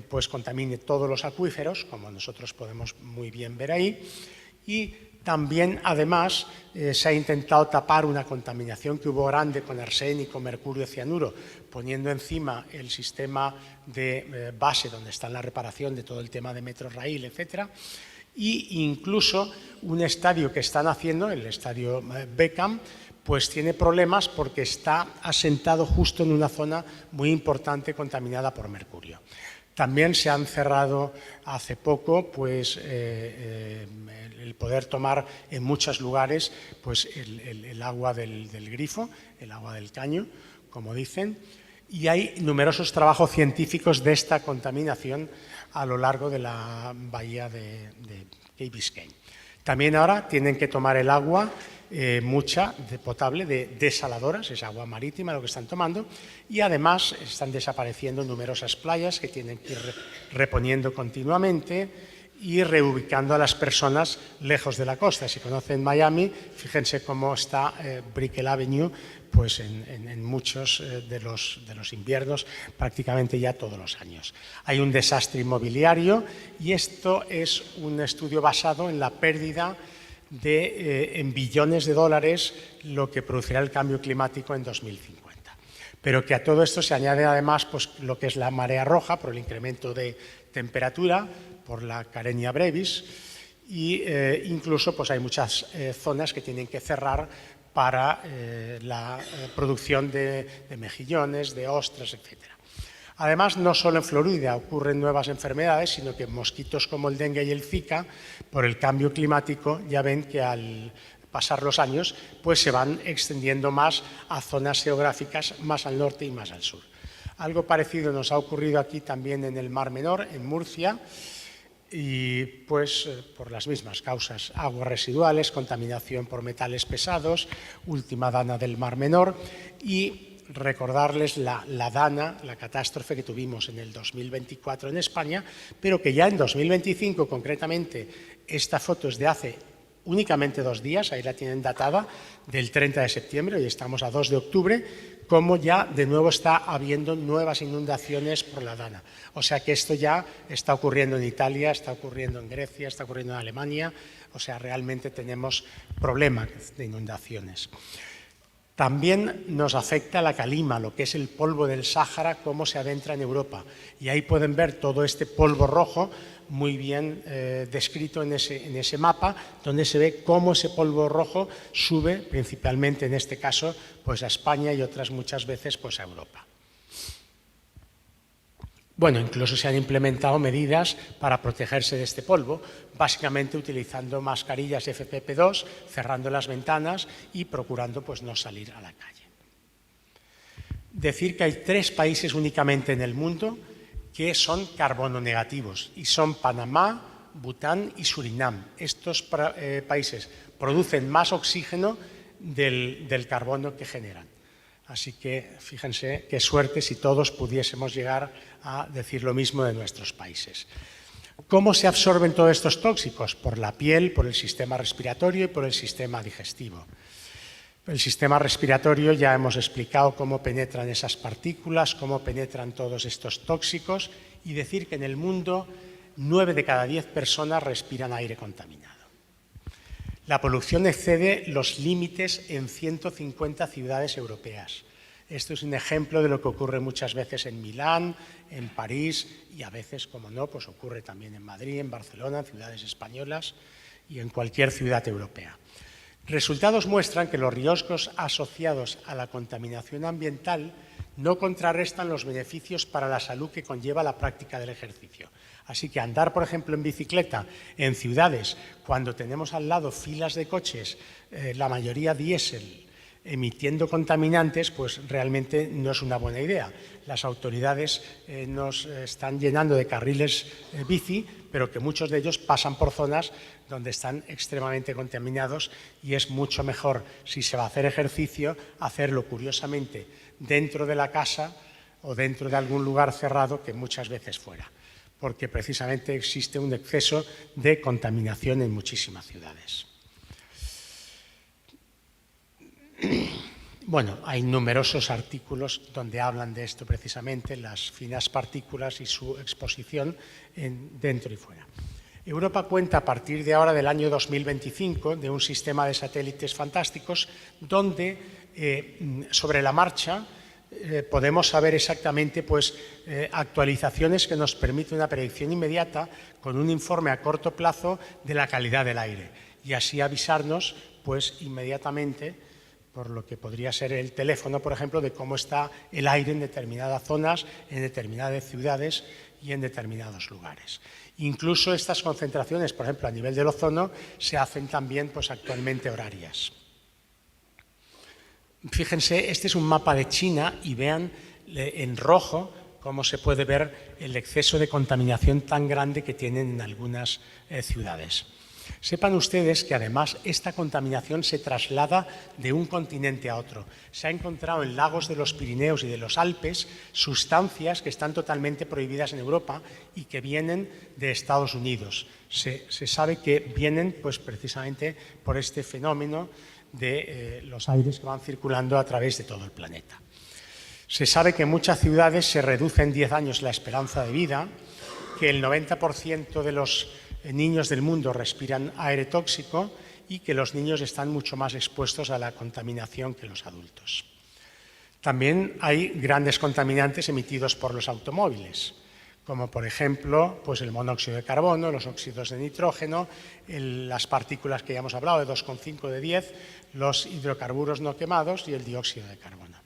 pues contamine todos los acuíferos, como nosotros podemos muy bien ver ahí, y también además se ha intentado tapar una contaminación que hubo grande con arsénico, mercurio, cianuro, poniendo encima el sistema de base donde está la reparación de todo el tema de metro rail, etcétera, e incluso un estadio que están haciendo, el estadio Beckham, pues tiene problemas porque está asentado justo en una zona muy importante contaminada por mercurio. También se han cerrado hace poco pues, el poder tomar en muchos lugares pues, el agua del grifo, el agua del caño, como dicen, y hay numerosos trabajos científicos de esta contaminación a lo largo de la bahía de Key Biscayne. También ahora tienen que tomar el agua mucha potable de desaladoras, es agua marítima lo que están tomando, y además están desapareciendo numerosas playas que tienen que ir reponiendo continuamente y reubicando a las personas lejos de la costa. Si conocen Miami, fíjense cómo está Brickell Avenue pues en muchos de los inviernos, prácticamente ya todos los años. Hay un desastre inmobiliario y esto es un estudio basado en la pérdida en billones de dólares lo que producirá el cambio climático en 2050. Pero que a todo esto se añade además pues, lo que es la marea roja por el incremento de temperatura, por la Carenia brevis, y incluso pues, hay muchas zonas que tienen que cerrar para la producción de mejillones, de ostras, etc. Además, no solo en Florida ocurren nuevas enfermedades, sino que mosquitos como el dengue y el zika, por el cambio climático, ya ven que al pasar los años, pues se van extendiendo más a zonas geográficas más al norte y más al sur. Algo parecido nos ha ocurrido aquí también en el Mar Menor, en Murcia, y pues por las mismas causas, aguas residuales, contaminación por metales pesados, última dana del Mar Menor y recordarles la dana, la catástrofe que tuvimos en el 2024 en España, pero que ya en 2025 concretamente, esta foto es de hace únicamente 2 días, ahí la tienen datada, del 30 de septiembre, hoy estamos a 2 de octubre, como ya de nuevo está habiendo nuevas inundaciones por la Dana. O sea que esto ya está ocurriendo en Italia, está ocurriendo en Grecia, está ocurriendo en Alemania, o sea, realmente tenemos problemas de inundaciones. También nos afecta la calima, lo que es el polvo del Sáhara, cómo se adentra en Europa. Y ahí pueden ver todo este polvo rojo muy bien descrito en ese mapa, donde se ve cómo ese polvo rojo sube, principalmente en este caso, pues a España y otras muchas veces pues a Europa. Bueno, incluso se han implementado medidas para protegerse de este polvo, básicamente utilizando mascarillas FFP2, cerrando las ventanas y procurando pues, no salir a la calle. Decir que hay 3 países únicamente en el mundo que son carbono negativos y son Panamá, Bután y Surinam. Estos países producen más oxígeno del carbono que generan. Así que fíjense qué suerte si todos pudiésemos llegar a decir lo mismo de nuestros países. ¿Cómo se absorben todos estos tóxicos? Por la piel, por el sistema respiratorio y por el sistema digestivo. El sistema respiratorio ya hemos explicado cómo penetran esas partículas, cómo penetran todos estos tóxicos y decir que en el mundo 9 de cada 10 personas respiran aire contaminado. La polución excede los límites en 150 ciudades europeas. Esto es un ejemplo de lo que ocurre muchas veces en Milán, en París y a veces, como no, pues ocurre también en Madrid, en Barcelona, en ciudades españolas y en cualquier ciudad europea. Resultados muestran que los riesgos asociados a la contaminación ambiental no contrarrestan los beneficios para la salud que conlleva la práctica del ejercicio. Así que andar, por ejemplo, en bicicleta en ciudades, cuando tenemos al lado filas de coches, la mayoría diésel, emitiendo contaminantes, pues realmente no es una buena idea. Las autoridades nos están llenando de carriles bici, pero que muchos de ellos pasan por zonas donde están extremadamente contaminados y es mucho mejor, si se va a hacer ejercicio, hacerlo curiosamente dentro de la casa o dentro de algún lugar cerrado que muchas veces fuera, porque precisamente existe un exceso de contaminación en muchísimas ciudades. Bueno, hay numerosos artículos donde hablan de esto precisamente, las finas partículas y su exposición dentro y fuera. Europa cuenta a partir de ahora del año 2025 de un sistema de satélites fantásticos donde sobre la marcha podemos saber exactamente pues, actualizaciones que nos permiten una predicción inmediata con un informe a corto plazo de la calidad del aire y así avisarnos pues, inmediatamente por lo que podría ser el teléfono, por ejemplo, de cómo está el aire en determinadas zonas, en determinadas ciudades y en determinados lugares. Incluso estas concentraciones, por ejemplo, a nivel del ozono, se hacen también pues, actualmente horarias. Fíjense, este es un mapa de China y vean en rojo cómo se puede ver el exceso de contaminación tan grande que tienen en algunas ciudades. Sepan ustedes que además esta contaminación se traslada de un continente a otro. Se ha encontrado en lagos de los Pirineos y de los Alpes sustancias que están totalmente prohibidas en Europa y que vienen de Estados Unidos. Se sabe que vienen pues, precisamente por este fenómeno de los aires que van circulando a través de todo el planeta. Se sabe que en muchas ciudades se reduce en 10 años la esperanza de vida, que el 90% de los niños del mundo respiran aire tóxico y que los niños están mucho más expuestos a la contaminación que los adultos. También hay grandes contaminantes emitidos por los automóviles, como por ejemplo pues el monóxido de carbono, los óxidos de nitrógeno, las partículas que ya hemos hablado, de 2,5 de 10, los hidrocarburos no quemados y el dióxido de carbono.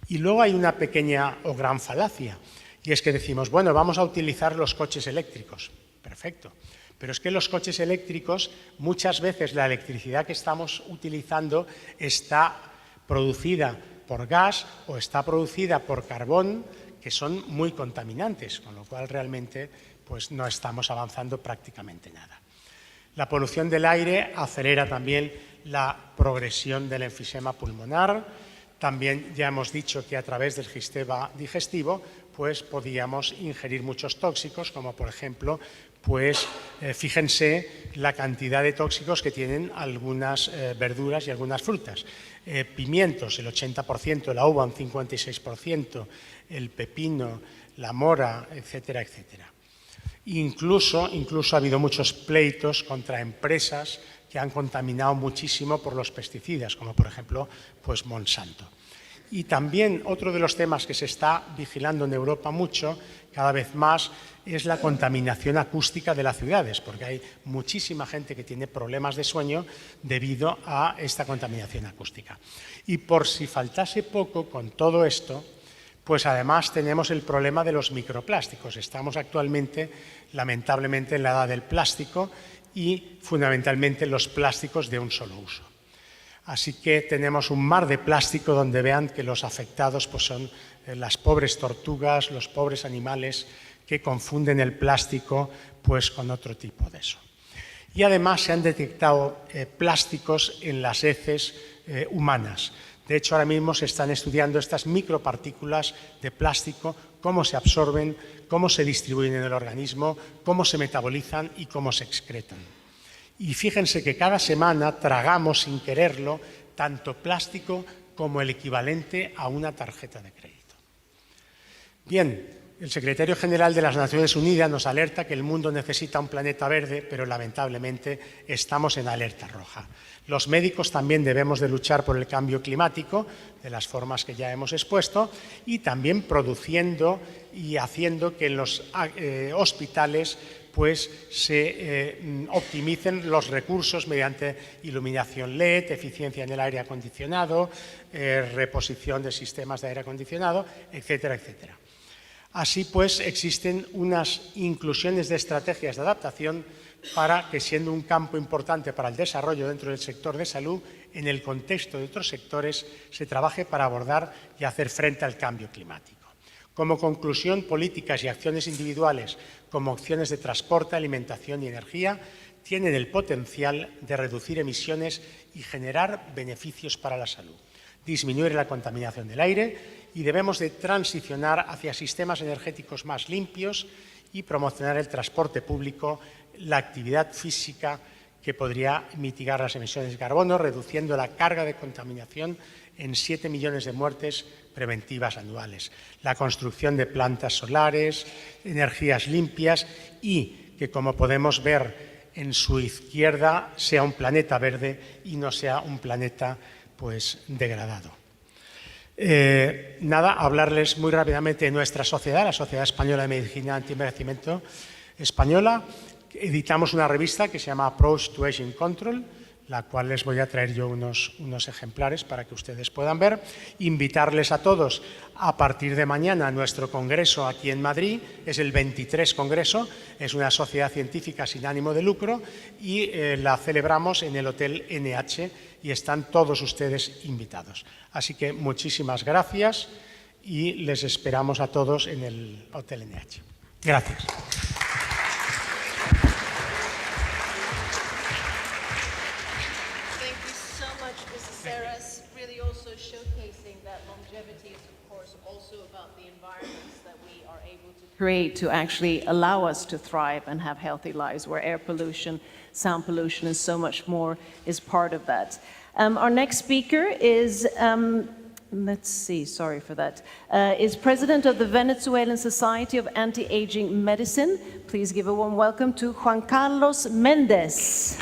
Y luego hay una pequeña o gran falacia, y es que decimos, bueno, vamos a utilizar los coches eléctricos. Perfecto. Pero es que los coches eléctricos, muchas veces la electricidad que estamos utilizando está producida por gas o está producida por carbón, que son muy contaminantes, con lo cual realmente pues, no estamos avanzando prácticamente nada. La polución del aire acelera también la progresión del enfisema pulmonar. También ya hemos dicho que a través del sistema digestivo pues, podíamos ingerir muchos tóxicos, como por ejemplo pues fíjense la cantidad de tóxicos que tienen algunas verduras y algunas frutas. Pimientos, el 80%, la uva un 56%, el pepino, la mora, etcétera, etcétera. Incluso ha habido muchos pleitos contra empresas que han contaminado muchísimo por los pesticidas, como por ejemplo pues Monsanto. Y también otro de los temas que se está vigilando en Europa mucho, cada vez más, es la contaminación acústica de las ciudades, porque hay muchísima gente que tiene problemas de sueño debido a esta contaminación acústica. Y por si faltase poco con todo esto, pues además tenemos el problema de los microplásticos. Estamos actualmente, lamentablemente, en la edad del plástico y fundamentalmente los plásticos de un solo uso. Así que tenemos un mar de plástico donde vean que los afectados pues son las pobres tortugas, los pobres animales que confunden el plástico pues con otro tipo de eso. Y además se han detectado plásticos en las heces humanas. De hecho, ahora mismo se están estudiando estas micropartículas de plástico, cómo se absorben, cómo se distribuyen en el organismo, cómo se metabolizan y cómo se excretan. Y fíjense que cada semana tragamos sin quererlo tanto plástico como el equivalente a una tarjeta de crédito. Bien, el secretario general de las Naciones Unidas nos alerta que el mundo necesita un planeta verde, pero lamentablemente estamos en alerta roja. Los médicos también debemos de luchar por el cambio climático, de las formas que ya hemos expuesto, y también produciendo y haciendo que en los hospitales pues se optimicen los recursos mediante iluminación LED, eficiencia en el aire acondicionado, reposición de sistemas de aire acondicionado, etcétera, etcétera. Así pues, existen unas inclusiones de estrategias de adaptación para que, siendo un campo importante para el desarrollo dentro del sector de salud, en el contexto de otros sectores se trabaje para abordar y hacer frente al cambio climático. Como conclusión, políticas y acciones individuales, como opciones de transporte, alimentación y energía, tienen el potencial de reducir emisiones y generar beneficios para la salud, disminuir la contaminación del aire y debemos de transicionar hacia sistemas energéticos más limpios y promocionar el transporte público, la actividad física que podría mitigar las emisiones de carbono, reduciendo la carga de contaminación en 7 millones de muertes preventivas anuales, la construcción de plantas solares, energías limpias y que, como podemos ver en su izquierda, sea un planeta verde y no sea un planeta pues degradado. Hablarles muy rápidamente de nuestra sociedad, la Sociedad Española de Medicina Anti-Envejecimiento Española. Editamos una revista que se llama Approach to Aging Control, la cual les voy a traer yo unos ejemplares para que ustedes puedan ver. Invitarles a todos a partir de mañana a nuestro congreso aquí en Madrid, es el 23 congreso, es una sociedad científica sin ánimo de lucro y la celebramos en el Hotel NH y están todos ustedes invitados. Así que muchísimas gracias y les esperamos a todos en el Hotel NH. Gracias. Really also showcasing that longevity is, of course, also about the environments that we are able to create to actually allow us to thrive and have healthy lives, where air pollution, sound pollution, and so much more is part of that. Our next speaker is, is President of the Venezuelan Society of Anti-Aging Medicine. Please give a warm welcome to Juan Carlos Méndez.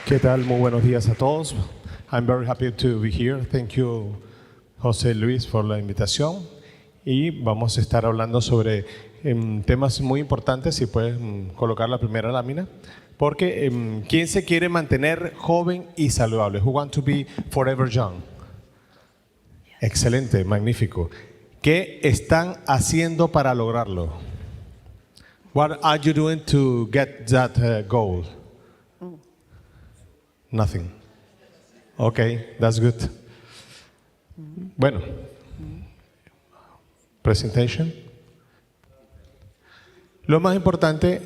¿Qué tal? Muy buenos días a todos. I'm very happy to be here. Thank you, José Luis, for la invitación. Y vamos a estar hablando sobre temas muy importantes, si puedes colocar la primera lámina. Porque ¿quién se quiere mantener joven y saludable? Who want to be forever young? Excelente, magnífico. ¿Qué están haciendo para lograrlo? What are you doing to get that goal? Nothing. Okay, that's good. Bueno, presentation. Lo más importante,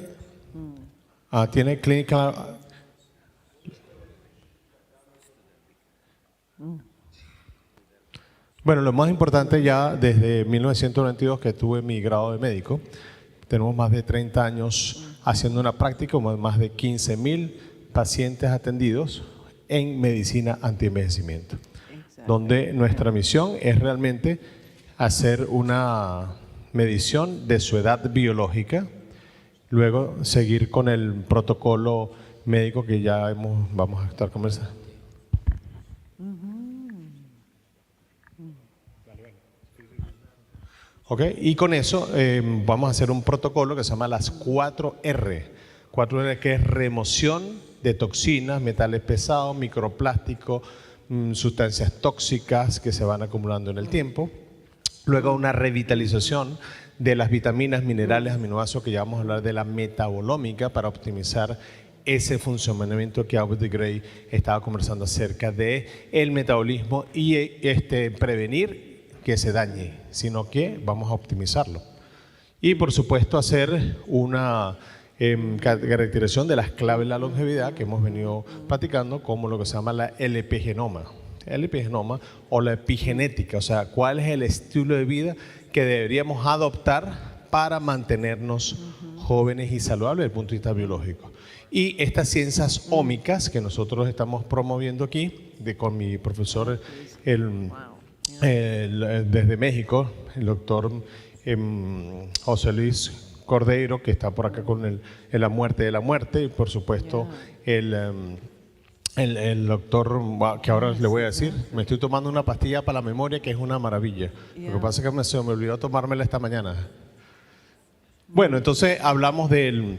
tiene clínica. Bueno, lo más importante ya desde 1992 que tuve mi grado de médico, tenemos más de 30 años haciendo una práctica, más de 15.000 pacientes atendidos en medicina anti-envejecimiento, donde nuestra misión es realmente hacer una medición de su edad biológica, luego seguir con el protocolo médico que ya vamos a estar conversando. Okay. Y con eso vamos a hacer un protocolo que se llama las 4R. 4R que es remoción de toxinas, metales pesados, microplásticos, sustancias tóxicas que se van acumulando en el tiempo. Luego una revitalización de las vitaminas, minerales, aminoácidos, que ya vamos a hablar de la metabolómica para optimizar ese funcionamiento que Aubrey estaba conversando acerca de el metabolismo y prevenir que se dañe, sino que vamos a optimizarlo. Y por supuesto hacer una caracterización de las claves de la longevidad que hemos venido platicando, como lo que se llama la epigenoma. El epigenoma o la epigenética, o sea, cuál es el estilo de vida que deberíamos adoptar para mantenernos jóvenes y saludables desde el punto de vista biológico. Y estas ciencias ómicas que nosotros estamos promoviendo aquí, con mi profesor desde México, el doctor José Luis Cordeiro, que está por acá con la muerte de la muerte, y por supuesto el doctor, que ahora le voy a decir, me estoy tomando una pastilla para la memoria que es una maravilla. Lo que pasa es que se me olvidó tomármela esta mañana. Bueno, entonces hablamos de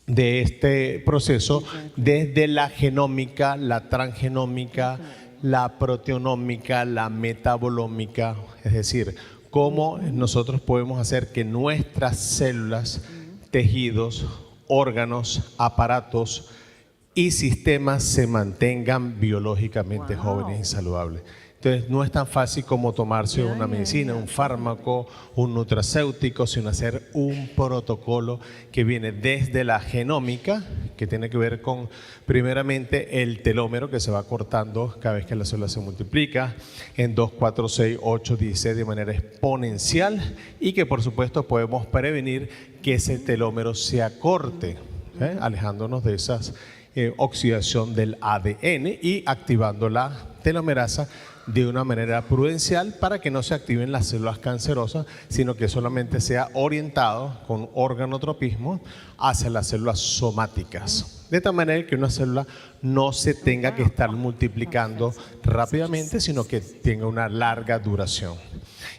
este proceso desde la genómica, la transgenómica, la proteonómica, la metabolómica, es decir, cómo nosotros podemos hacer que nuestras células, tejidos, órganos, aparatos y sistemas se mantengan biológicamente jóvenes y saludables. Entonces no es tan fácil como tomarse una medicina, un fármaco, un nutracéutico, sino hacer un protocolo que viene desde la genómica, que tiene que ver con primeramente el telómero que se va cortando cada vez que la célula se multiplica en 2, 4, 6, 8, 16 de manera exponencial, y que por supuesto podemos prevenir que ese telómero se acorte, alejándonos de esas oxidación del ADN y activando la telomerasa de una manera prudencial para que no se activen las células cancerosas, sino que solamente sea orientado con organotropismo hacia las células somáticas. De tal manera que una célula no se tenga que estar multiplicando rápidamente, sino que tenga una larga duración.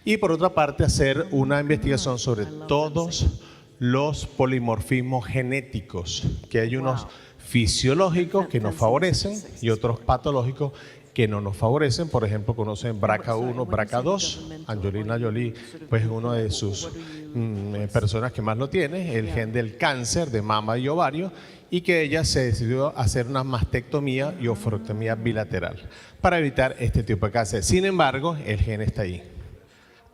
Y por otra parte, hacer una investigación sobre todos los polimorfismos genéticos, que hay unos fisiológicos que nos favorecen y otros patológicos que no nos favorecen. Por ejemplo, conocen BRCA1, BRCA2. Angelina Jolie, pues es una de sus personas que más lo tiene, el gen del cáncer de mama y ovario, y que ella se decidió hacer una mastectomía y oforectomía bilateral para evitar este tipo de cáncer. Sin embargo, el gen está ahí.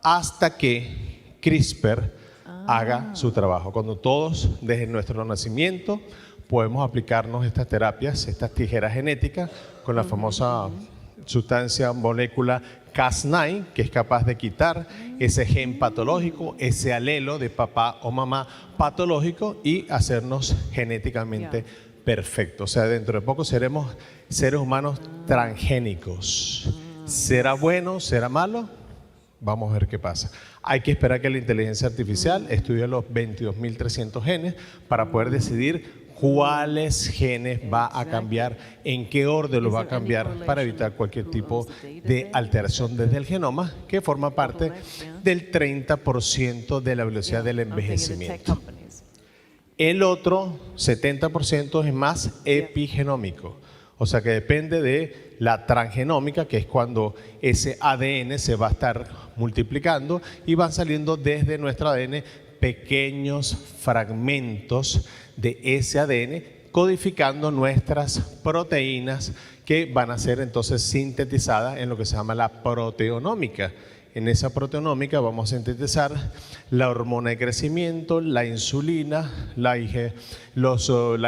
Hasta que CRISPR haga su trabajo. Cuando todos, desde nuestro nacimiento, podemos aplicarnos estas terapias, estas tijeras genéticas, con la famosa sustancia molécula Cas9, que es capaz de quitar ese gen patológico, ese alelo de papá o mamá patológico y hacernos genéticamente perfectos. O sea, dentro de poco seremos seres humanos transgénicos. ¿Será bueno? ¿Será malo? Vamos a ver qué pasa. Hay que esperar que la inteligencia artificial estudie los 22.300 genes para poder decidir cuáles genes va a cambiar, en qué orden lo va a cambiar para evitar cualquier tipo de alteración desde el genoma, que forma parte del 30% de la velocidad del envejecimiento. El otro 70% es más epigenómico, o sea que depende de la transgenómica, que es cuando ese ADN se va a estar multiplicando y van saliendo desde nuestro ADN pequeños fragmentos de ese ADN codificando nuestras proteínas que van a ser entonces sintetizadas en lo que se llama la proteonómica. En esa proteonómica vamos a sintetizar la hormona de crecimiento, la insulina, las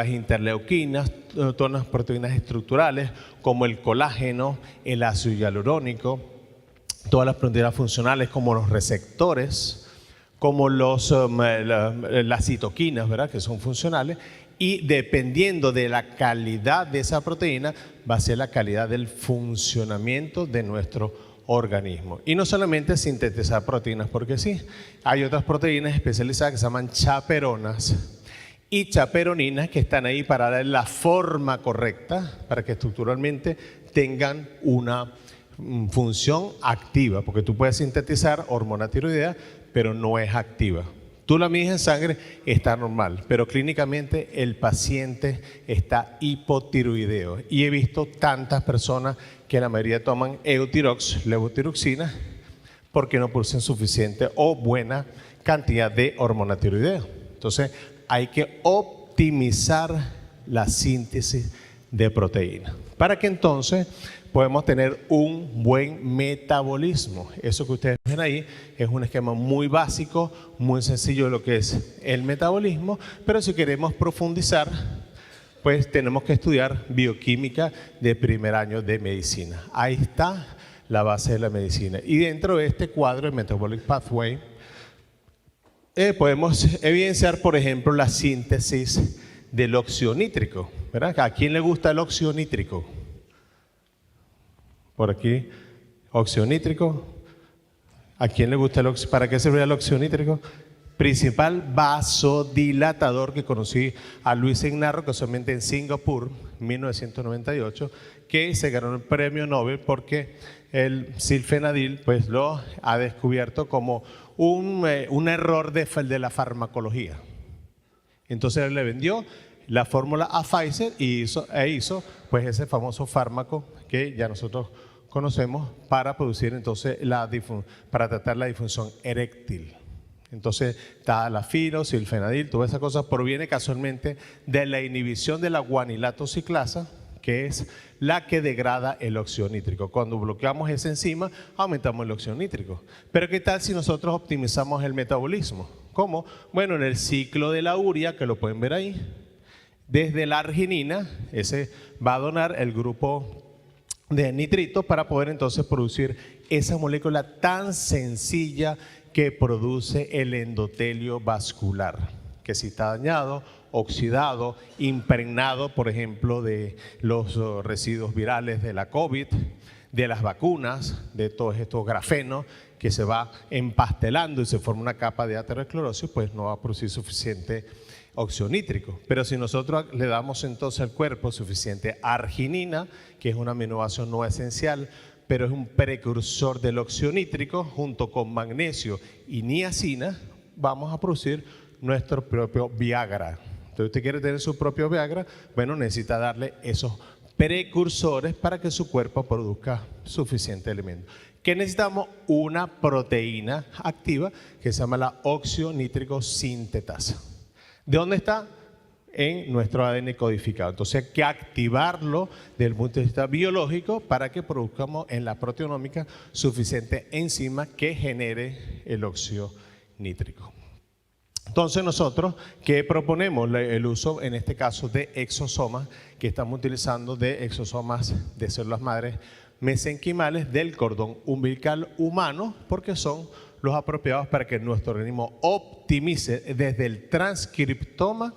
interleuquinas, todas las proteínas estructurales como el colágeno, el ácido hialurónico, todas las proteínas funcionales como los receptores, como las citoquinas, ¿verdad?, que son funcionales, y dependiendo de la calidad de esa proteína va a ser la calidad del funcionamiento de nuestro organismo. Y no solamente sintetizar proteínas porque sí, hay otras proteínas especializadas que se llaman chaperonas y chaperoninas que están ahí para dar la forma correcta para que estructuralmente tengan una función activa, porque tú puedes sintetizar hormona tiroidea, pero no es activa. Tú la mides en sangre, está normal, pero clínicamente el paciente está hipotiroideo. Y he visto tantas personas que la mayoría toman eutirox, levotiroxina, porque no producen suficiente o buena cantidad de hormona tiroidea. Entonces, hay que optimizar la síntesis de proteína para que entonces podemos tener un buen metabolismo. Eso que ustedes ven ahí es un esquema muy básico, muy sencillo de lo que es el metabolismo, pero si queremos profundizar, pues tenemos que estudiar bioquímica de primer año de medicina. Ahí está la base de la medicina. Y dentro de este cuadro, el Metabolic Pathway, podemos evidenciar, por ejemplo, la síntesis del óxido nítrico, ¿verdad? ¿A quién le gusta el óxido nítrico? Por aquí, óxido nítrico. ¿A quién le gusta el óxido? ¿Para qué sirve el óxido nítrico? Principal vasodilatador, que conocí a Luis Ignarro, casualmente en Singapur, 1998, que se ganó el premio Nobel porque el silfenadil pues lo ha descubierto como un error de la farmacología. Entonces él le vendió la fórmula a Pfizer y hizo pues ese famoso fármaco que ya nosotros conocemos para producir entonces para tratar la disfunción eréctil. Entonces, tadalafilo, silfenadil, todas esas cosas proviene casualmente de la inhibición de la guanilato ciclasa, que es la que degrada el óxido nítrico. Cuando bloqueamos esa enzima, aumentamos el óxido nítrico. Pero ¿qué tal si nosotros optimizamos el metabolismo? ¿Cómo? Bueno, en el ciclo de la urea, que lo pueden ver ahí, desde la arginina, ese va a donar el grupo de nitrito para poder entonces producir esa molécula tan sencilla que produce el endotelio vascular, que si está dañado, oxidado, impregnado, por ejemplo, de los residuos virales de la COVID, de las vacunas, de todos estos grafenos, que se va empastelando y se forma una capa de aterosclerosis, pues no va a producir suficiente óxido nítrico. Pero si nosotros le damos entonces al cuerpo suficiente arginina, que es un aminoácido no esencial, pero es un precursor del óxido nítrico, junto con magnesio y niacina, vamos a producir nuestro propio Viagra. Entonces, usted quiere tener su propio Viagra, bueno, necesita darle esos precursores para que su cuerpo produzca suficiente alimento. ¿Qué necesitamos? Una proteína activa que se llama la óxido nítrico sintetasa. ¿De dónde está? En nuestro ADN codificado. Entonces hay que activarlo desde el punto de vista biológico para que produzcamos en la proteonómica suficiente enzima que genere el óxido nítrico. Entonces nosotros, ¿qué proponemos? El uso, en este caso, de exosomas, que estamos utilizando de exosomas de células madres mesenquimales del cordón umbilical humano, porque son los apropiados para que nuestro organismo optimice desde el transcriptoma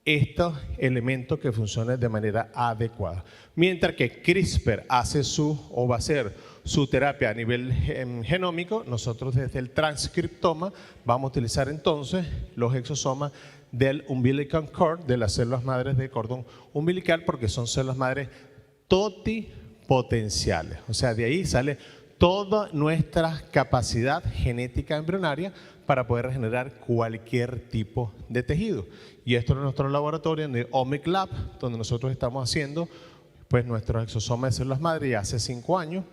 estos elementos que funcionen de manera adecuada. Mientras que CRISPR hace va a hacer su terapia a nivel genómico, nosotros desde el transcriptoma vamos a utilizar entonces los exosomas del umbilical cord, de las células madres del cordón umbilical, porque son células madres totipotenciales. O sea, de ahí sale toda nuestra capacidad genética embrionaria para poder regenerar cualquier tipo de tejido. Y esto es nuestro laboratorio en el Omic Lab, donde nosotros estamos haciendo pues nuestros exosomas de células madre ya hace 5 años,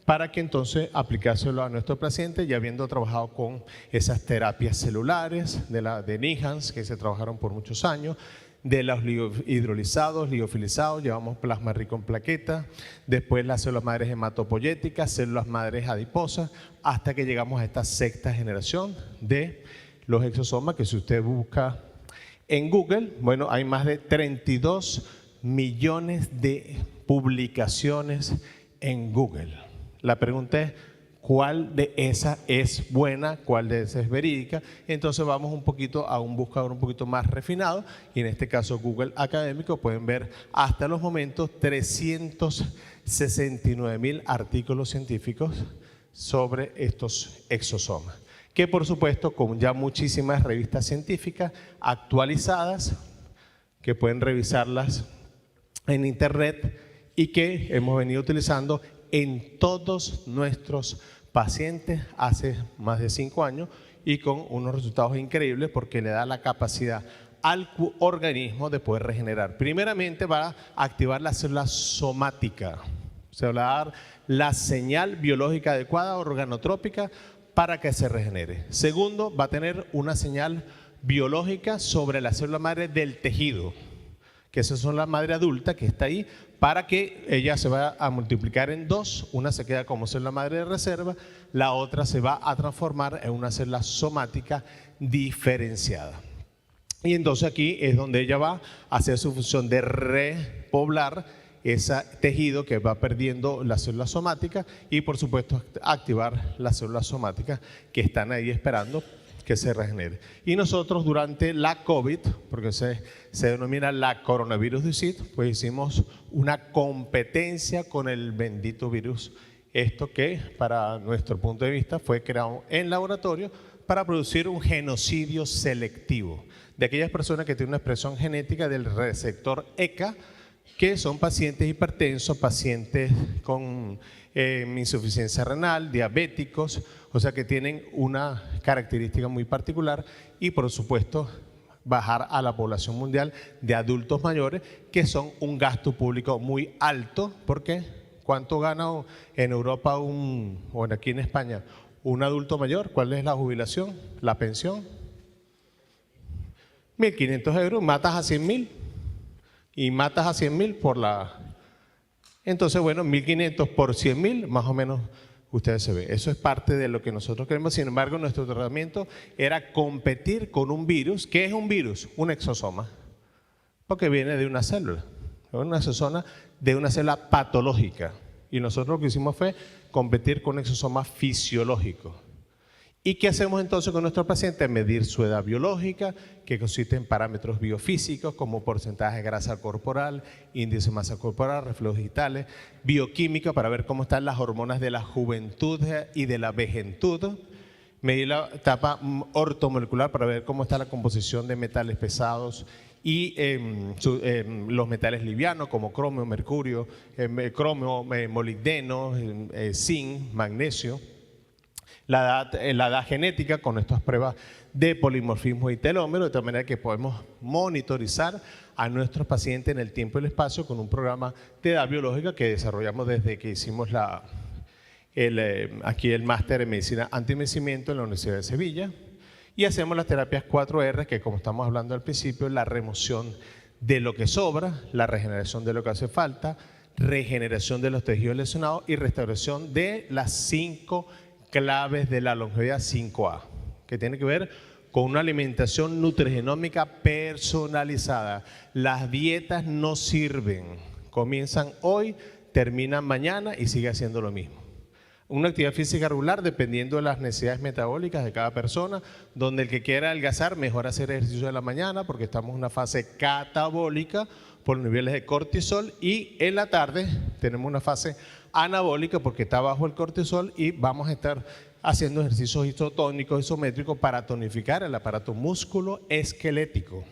para que entonces aplicárselo a nuestro paciente, ya habiendo trabajado con esas terapias celulares de NIHANS, que se trabajaron por muchos años, de los hidrolizados, liofilizados, llevamos plasma rico en plaquetas, después las células madres hematopoyéticas, células madres adiposas, hasta que llegamos a esta sexta generación de los exosomas, que si usted busca en Google, bueno, hay más de 32 millones de publicaciones en Google. La pregunta es, cuál de esa es buena, cuál de esa es verídica. Entonces vamos un poquito a un buscador un poquito más refinado, y en este caso Google Académico. Pueden ver hasta los momentos 369.000 artículos científicos sobre estos exosomas, que por supuesto con ya muchísimas revistas científicas actualizadas, que pueden revisarlas en internet y que hemos venido utilizando en todos nuestros pacientes hace más de 5 años, y con unos resultados increíbles porque le da la capacidad al organismo de poder regenerar. Primeramente va a activar la célula somática, se va a dar la señal biológica adecuada, organotrópica, para que se regenere. Segundo, va a tener una señal biológica sobre la célula madre del tejido, que esa es la madre adulta que está ahí, para que ella se va a multiplicar en 2, una se queda como célula madre de reserva, la otra se va a transformar en una célula somática diferenciada. Y entonces aquí es donde ella va a hacer su función de repoblar ese tejido que va perdiendo la célula somática, y por supuesto activar las células somáticas que están ahí esperando que se regenere. Y nosotros durante la COVID, porque se denomina la coronavirus disease, pues hicimos una competencia con el bendito virus. Esto que para nuestro punto de vista fue creado en laboratorio para producir un genocidio selectivo de aquellas personas que tienen una expresión genética del receptor ECA, que son pacientes hipertensos, pacientes con insuficiencia renal, diabéticos, o sea que tienen una característica muy particular, y por supuesto bajar a la población mundial de adultos mayores, que son un gasto público muy alto, porque ¿cuánto gana en Europa o aquí en España un adulto mayor? ¿Cuál es la jubilación? ¿La pensión? 1.500 euros, matas a 100.000 y matas a 100.000 por la... Entonces, bueno, 1.500 por 100.000, más o menos, ustedes se ven. Eso es parte de lo que nosotros queremos. Sin embargo, nuestro tratamiento era competir con un virus. ¿Qué es un virus? Un exosoma, porque viene de una célula, una exosoma de una célula patológica. Y nosotros lo que hicimos fue competir con un exosoma fisiológico. ¿Y qué hacemos entonces con nuestros pacientes? Medir su edad biológica, que consiste en parámetros biofísicos como porcentaje de grasa corporal, índice de masa corporal, reflejos digitales, bioquímica para ver cómo están las hormonas de la juventud y de la vejentud, medir la etapa ortomolecular para ver cómo está la composición de metales pesados y los metales livianos como cromio, mercurio, molibdeno, zinc, magnesio. La edad genética con estas pruebas de polimorfismo y telómero, de tal manera que podemos monitorizar a nuestros pacientes en el tiempo y el espacio con un programa de edad biológica que desarrollamos desde que hicimos aquí el máster en medicina anti-envejecimiento en la Universidad de Sevilla, y hacemos las terapias 4R, que como estamos hablando al principio, la remoción de lo que sobra, la regeneración de lo que hace falta, regeneración de los tejidos lesionados y restauración de las 5 claves de la longevidad 5A, que tiene que ver con una alimentación nutrigenómica personalizada. Las dietas no sirven, comienzan hoy, terminan mañana y sigue haciendo lo mismo. Una actividad física regular dependiendo de las necesidades metabólicas de cada persona, donde el que quiera adelgazar, mejor hacer ejercicio de la mañana porque estamos en una fase catabólica por niveles de cortisol, y en la tarde tenemos una fase anabólica porque está bajo el cortisol, y vamos a estar haciendo ejercicios isotónicos, isométricos para tonificar el aparato músculo-esquelético.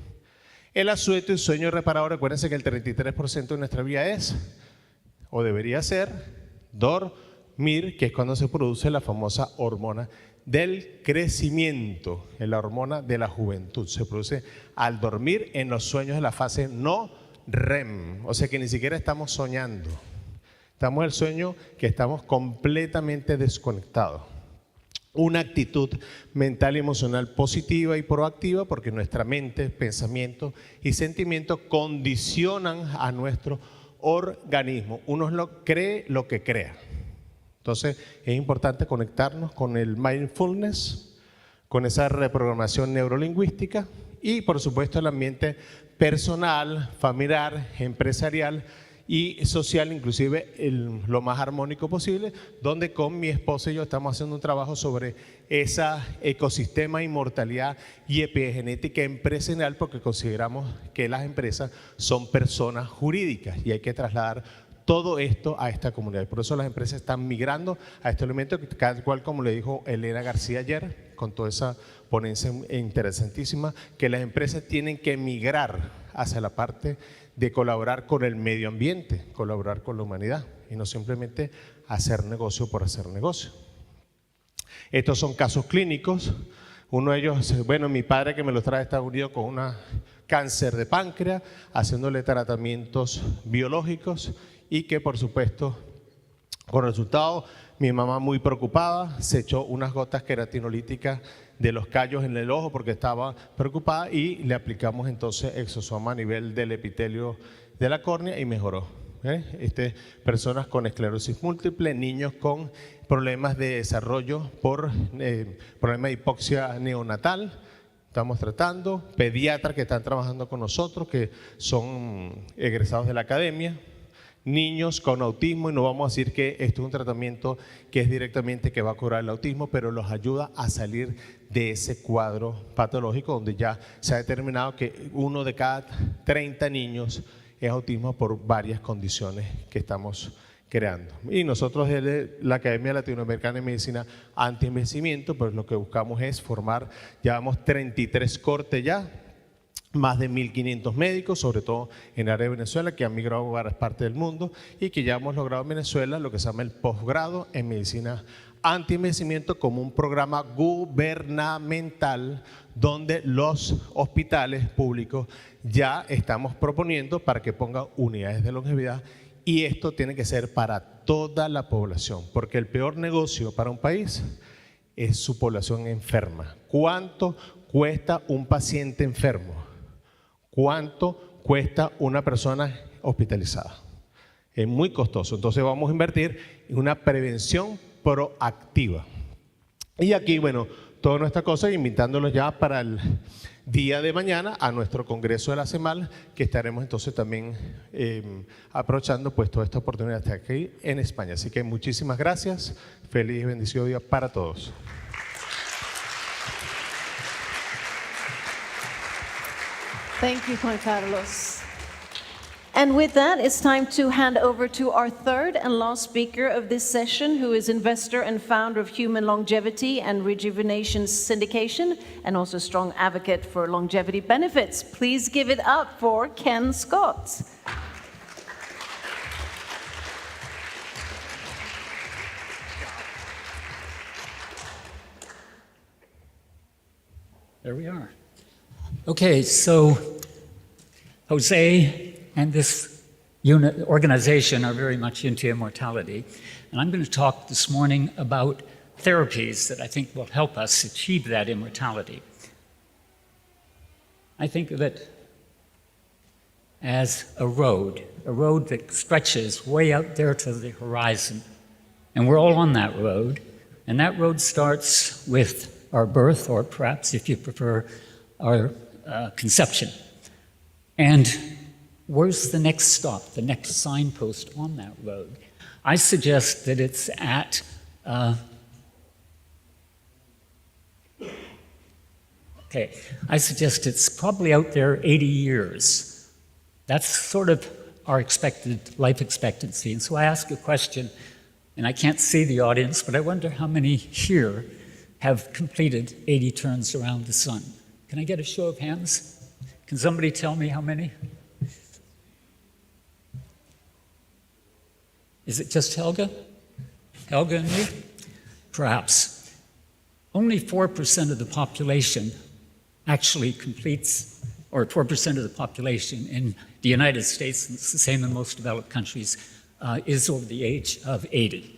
El asueto y sueño reparador, recuérdense que el 33% de nuestra vida es, o debería ser, dormir, que es cuando se produce la famosa hormona del crecimiento, la hormona de la juventud. Se produce al dormir en los sueños de la fase no REM, o sea que ni siquiera estamos soñando. Estamos en el sueño que estamos completamente desconectados. Una actitud mental y emocional positiva y proactiva, porque nuestra mente, pensamientos y sentimientos condicionan a nuestro organismo. Uno cree lo que crea. Entonces es importante conectarnos con el mindfulness, con esa reprogramación neurolingüística y por supuesto el ambiente personal, familiar, empresarial y social, inclusive lo más armónico posible, donde con mi esposa y yo estamos haciendo un trabajo sobre ese ecosistema, inmortalidad y epigenética empresarial, porque consideramos que las empresas son personas jurídicas y hay que trasladar todo esto a esta comunidad. Por eso las empresas están migrando a este elemento, cada cual, como le dijo Elena García ayer, con toda esa ponencia interesantísima, que las empresas tienen que migrar hacia la parte de colaborar con el medio ambiente, colaborar con la humanidad y no simplemente hacer negocio por hacer negocio. Estos son casos clínicos. Uno de ellos, bueno, mi padre que me lo trae de Estados Unidos con un cáncer de páncreas, haciéndole tratamientos biológicos y que por supuesto con resultado mi mamá muy preocupada se echó unas gotas queratinolíticas de los callos en el ojo porque estaba preocupada y le aplicamos entonces exosoma a nivel del epitelio de la córnea y mejoró. Personas con esclerosis múltiple, niños con problemas de desarrollo por problemas de hipoxia neonatal, estamos tratando, pediatras que están trabajando con nosotros, que son egresados de la academia, niños con autismo, y no vamos a decir que esto es un tratamiento que es directamente que va a curar el autismo, pero los ayuda a salir de ese cuadro patológico donde ya se ha determinado que 1 de cada 30 niños es autismo por varias condiciones que estamos creando. Y nosotros desde la Academia Latinoamericana de Medicina Anti-Envejecimiento, pues lo que buscamos es formar, llevamos 33 cortes ya, más de 1.500 médicos, sobre todo en el área de Venezuela, que han migrado a varias partes del mundo y que ya hemos logrado en Venezuela lo que se llama el posgrado en medicina anti-envejecimiento como un programa gubernamental donde los hospitales públicos ya estamos proponiendo para que pongan unidades de longevidad, y esto tiene que ser para toda la población, porque el peor negocio para un país es su población enferma. ¿Cuánto cuesta un paciente enfermo? ¿Cuánto cuesta una persona hospitalizada? Es muy costoso. Entonces vamos a invertir en una prevención proactiva. Y aquí, bueno, toda nuestra cosa, invitándolos ya para el día de mañana a nuestro congreso de la CEMAL, que estaremos entonces también aprovechando pues toda esta oportunidad de estar aquí en España. Así que muchísimas gracias. Feliz y bendecido día para todos. Thank you, Juan Carlos. And with that, it's time to hand over to our third and last speaker of this session, who is investor and founder of Human Longevity and Rejuvenation Syndication, and also a strong advocate for longevity benefits. Please give it up for Ken Scott. There we are. Okay, so José and this organization are very much into immortality, and I'm going to talk this morning about therapies that I think will help us achieve that immortality. I think of it as a road that stretches way out there to the horizon, and we're all on that road, and that road starts with our birth, or perhaps, if you prefer, our conception. And where's the next stop, the next signpost on that road? I suggest that it's at I suggest it's probably out there 80 years. That's sort of our expected life expectancy. And so I ask a question, and I can't see the audience, but I wonder how many here have completed 80 turns around the sun. Can I get a show of hands? Can somebody tell me how many? Is it just Helga? Helga and me? Perhaps. Only 4% of the population actually completes, or 4% of the population in the United States, and it's the same in most developed countries, is over the age of 80.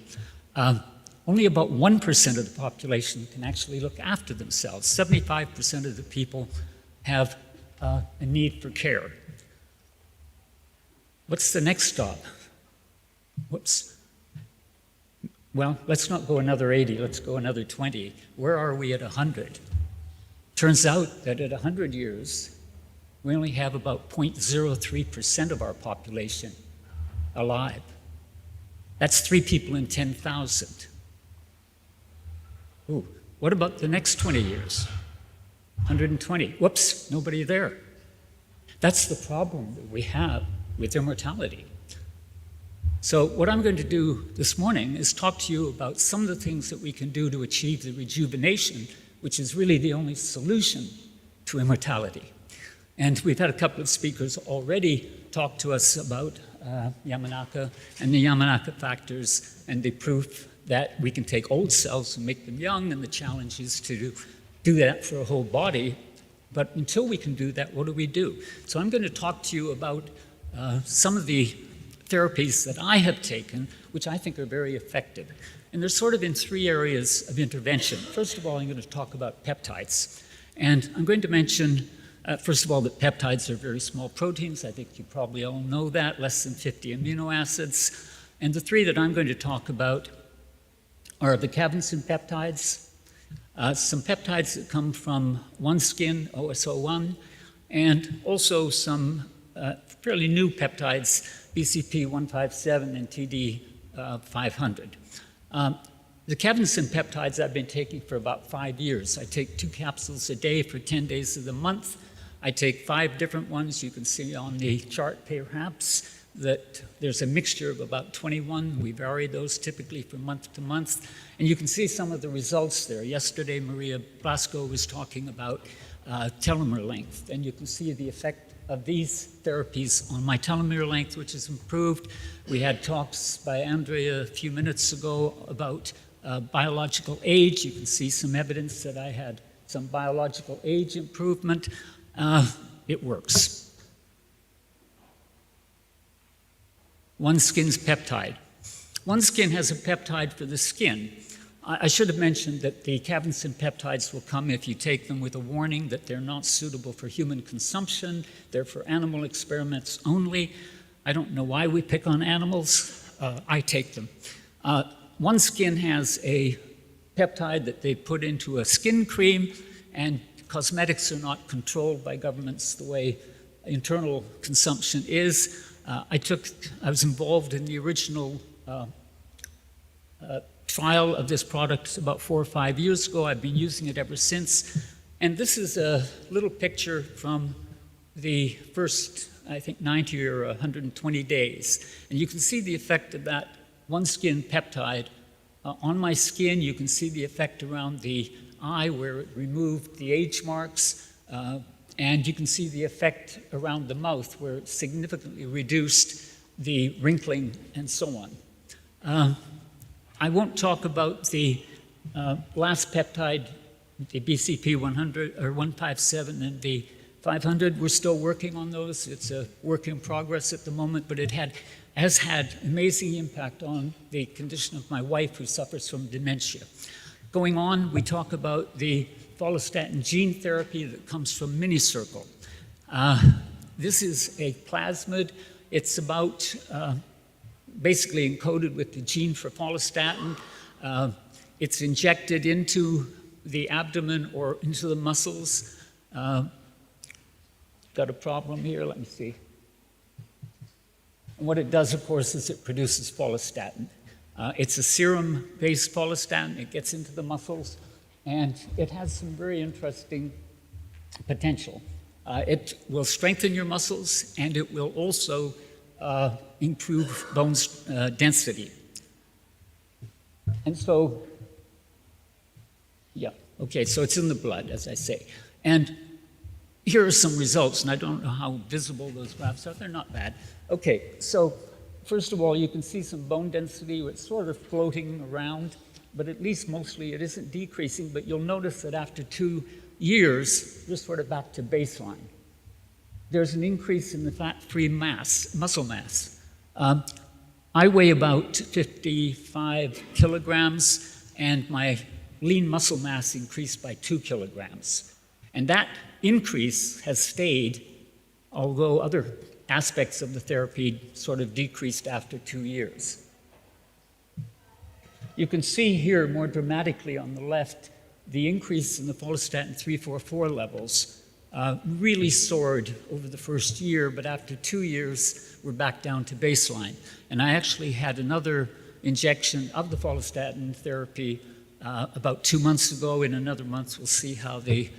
Only about 1% of the population can actually look after themselves. 75% of the people have a need for care. What's the next stop? Whoops. Well, let's not go another 80, let's go another 20. Where are we at 100? Turns out that at 100 years, we only have about 0.03% of our population alive. That's 3 people in 10,000. Ooh, what about the next 20 years? 120. Whoops, nobody there. That's the problem that we have with immortality. So what I'm going to do this morning is talk to you about some of the things that we can do to achieve the rejuvenation, which is really the only solution to immortality. And we've had a couple of speakers already talk to us about Yamanaka and the Yamanaka factors and the proof that we can take old cells and make them young, and the challenge is to do that for a whole body. But until we can do that, what do we do? So I'm going to talk to you about some of the therapies that I have taken, which I think are very effective. And they're sort of in 3 areas of intervention. First of all, I'm going to talk about peptides. And I'm going to mention, first of all, that peptides are very small proteins. I think you probably all know that, less than 50 amino acids. And the 3 that I'm going to talk about are the Cancine peptides, some peptides that come from OneSkin, OSO1, and also some fairly new peptides, BCP157 and TD500. The Cancine peptides I've been taking for about 5 years. I take 2 capsules a day for 10 days of the month. I take 5 different ones. You can see on the chart perhaps that there's a mixture of about 21. We vary those typically from month to month. And you can see some of the results there. Yesterday, Maria Blasco was talking about telomere length, and you can see the effect of these therapies on my telomere length, which has improved. We had talks by Andrea a few minutes ago about biological age. You can see some evidence that I had some biological age improvement. It works. OneSkin's peptide. OneSkin has a peptide for the skin. I should have mentioned that the Cancine peptides will come if you take them with a warning that they're not suitable for human consumption. They're for animal experiments only. I don't know why we pick on animals. I take them. OneSkin has a peptide that they put into a skin cream, and cosmetics are not controlled by governments the way internal consumption is. I was involved in the original trial of this product about 4 or 5 years ago. I've been using it ever since. And this is a little picture from the first, I think, 90 or 120 days. And you can see the effect of that OneSkin peptide on my skin. You can see the effect around the eye where it removed the age marks. And you can see the effect around the mouth where it significantly reduced the wrinkling and so on. I won't talk about the last peptide, the BCP100 or 157 and the 500. We're still working on those. It's a work in progress at the moment, but it has had amazing impact on the condition of my wife who suffers from dementia. Going on, we talk about the follistatin gene therapy that comes from Minicircle. This is a plasmid. It's about basically encoded with the gene for follistatin. It's injected into the abdomen or into the muscles. Got a problem here, let me see. And what it does, of course, is it produces follistatin. It's a serum-based follistatin. It gets into the muscles, and it has some very interesting potential. It will strengthen your muscles, and it will also improve bone density. And so, yeah, okay, so it's in the blood, as I say. And here are some results, and I don't know how visible those graphs are. They're not bad. Okay, so first of all, you can see some bone density. It's sort of floating around, but at least mostly it isn't decreasing. But you'll notice that after 2 years, we're sort of back to baseline. There's an increase in the fat-free muscle mass. I weigh about 55 kilograms, and my lean muscle mass increased by 2 kilograms. And that increase has stayed, although other aspects of the therapy sort of decreased after 2 years. You can see here more dramatically on the left the increase in the follistatin 344 levels really soared over the first year, but after 2 years, we're back down to baseline. And I actually had another injection of the follistatin therapy about 2 months ago. In another month, we'll see how the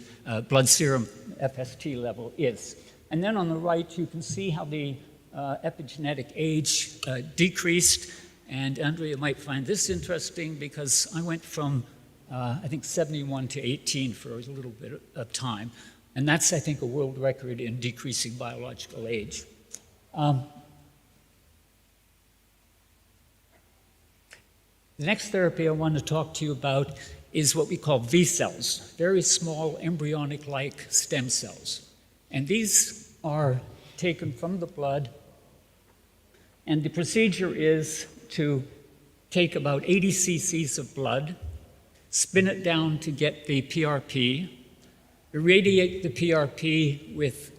blood serum FST level is. And then on the right, you can see how the epigenetic age decreased. And Andrea might find this interesting because I went from, I think, 71 to 18 for a little bit of time. And that's, I think, a world record in decreasing biological age. The next therapy I want to talk to you about is what we call V cells, very small embryonic-like stem cells. And these are taken from the blood, and the procedure is to take about 80 cc's of blood, spin it down to get the PRP, irradiate the PRP with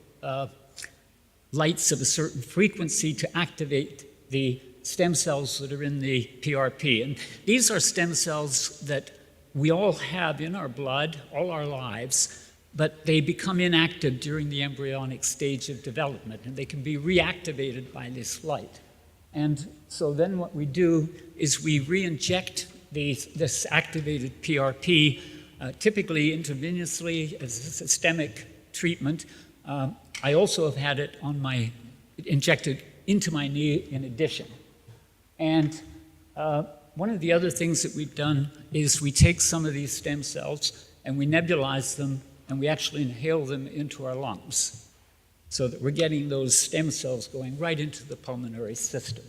lights of a certain frequency to activate the stem cells that are in the PRP. And these are stem cells that we all have in our blood all our lives, but they become inactive during the embryonic stage of development, and they can be reactivated by this light. And so then what we do is we re-inject this activated PRP, typically intravenously as a systemic treatment. I also have had it injected into my knee in addition. And one of the other things that we've done is we take some of these stem cells and we nebulize them and we actually inhale them into our lungs so that we're getting those stem cells going right into the pulmonary system.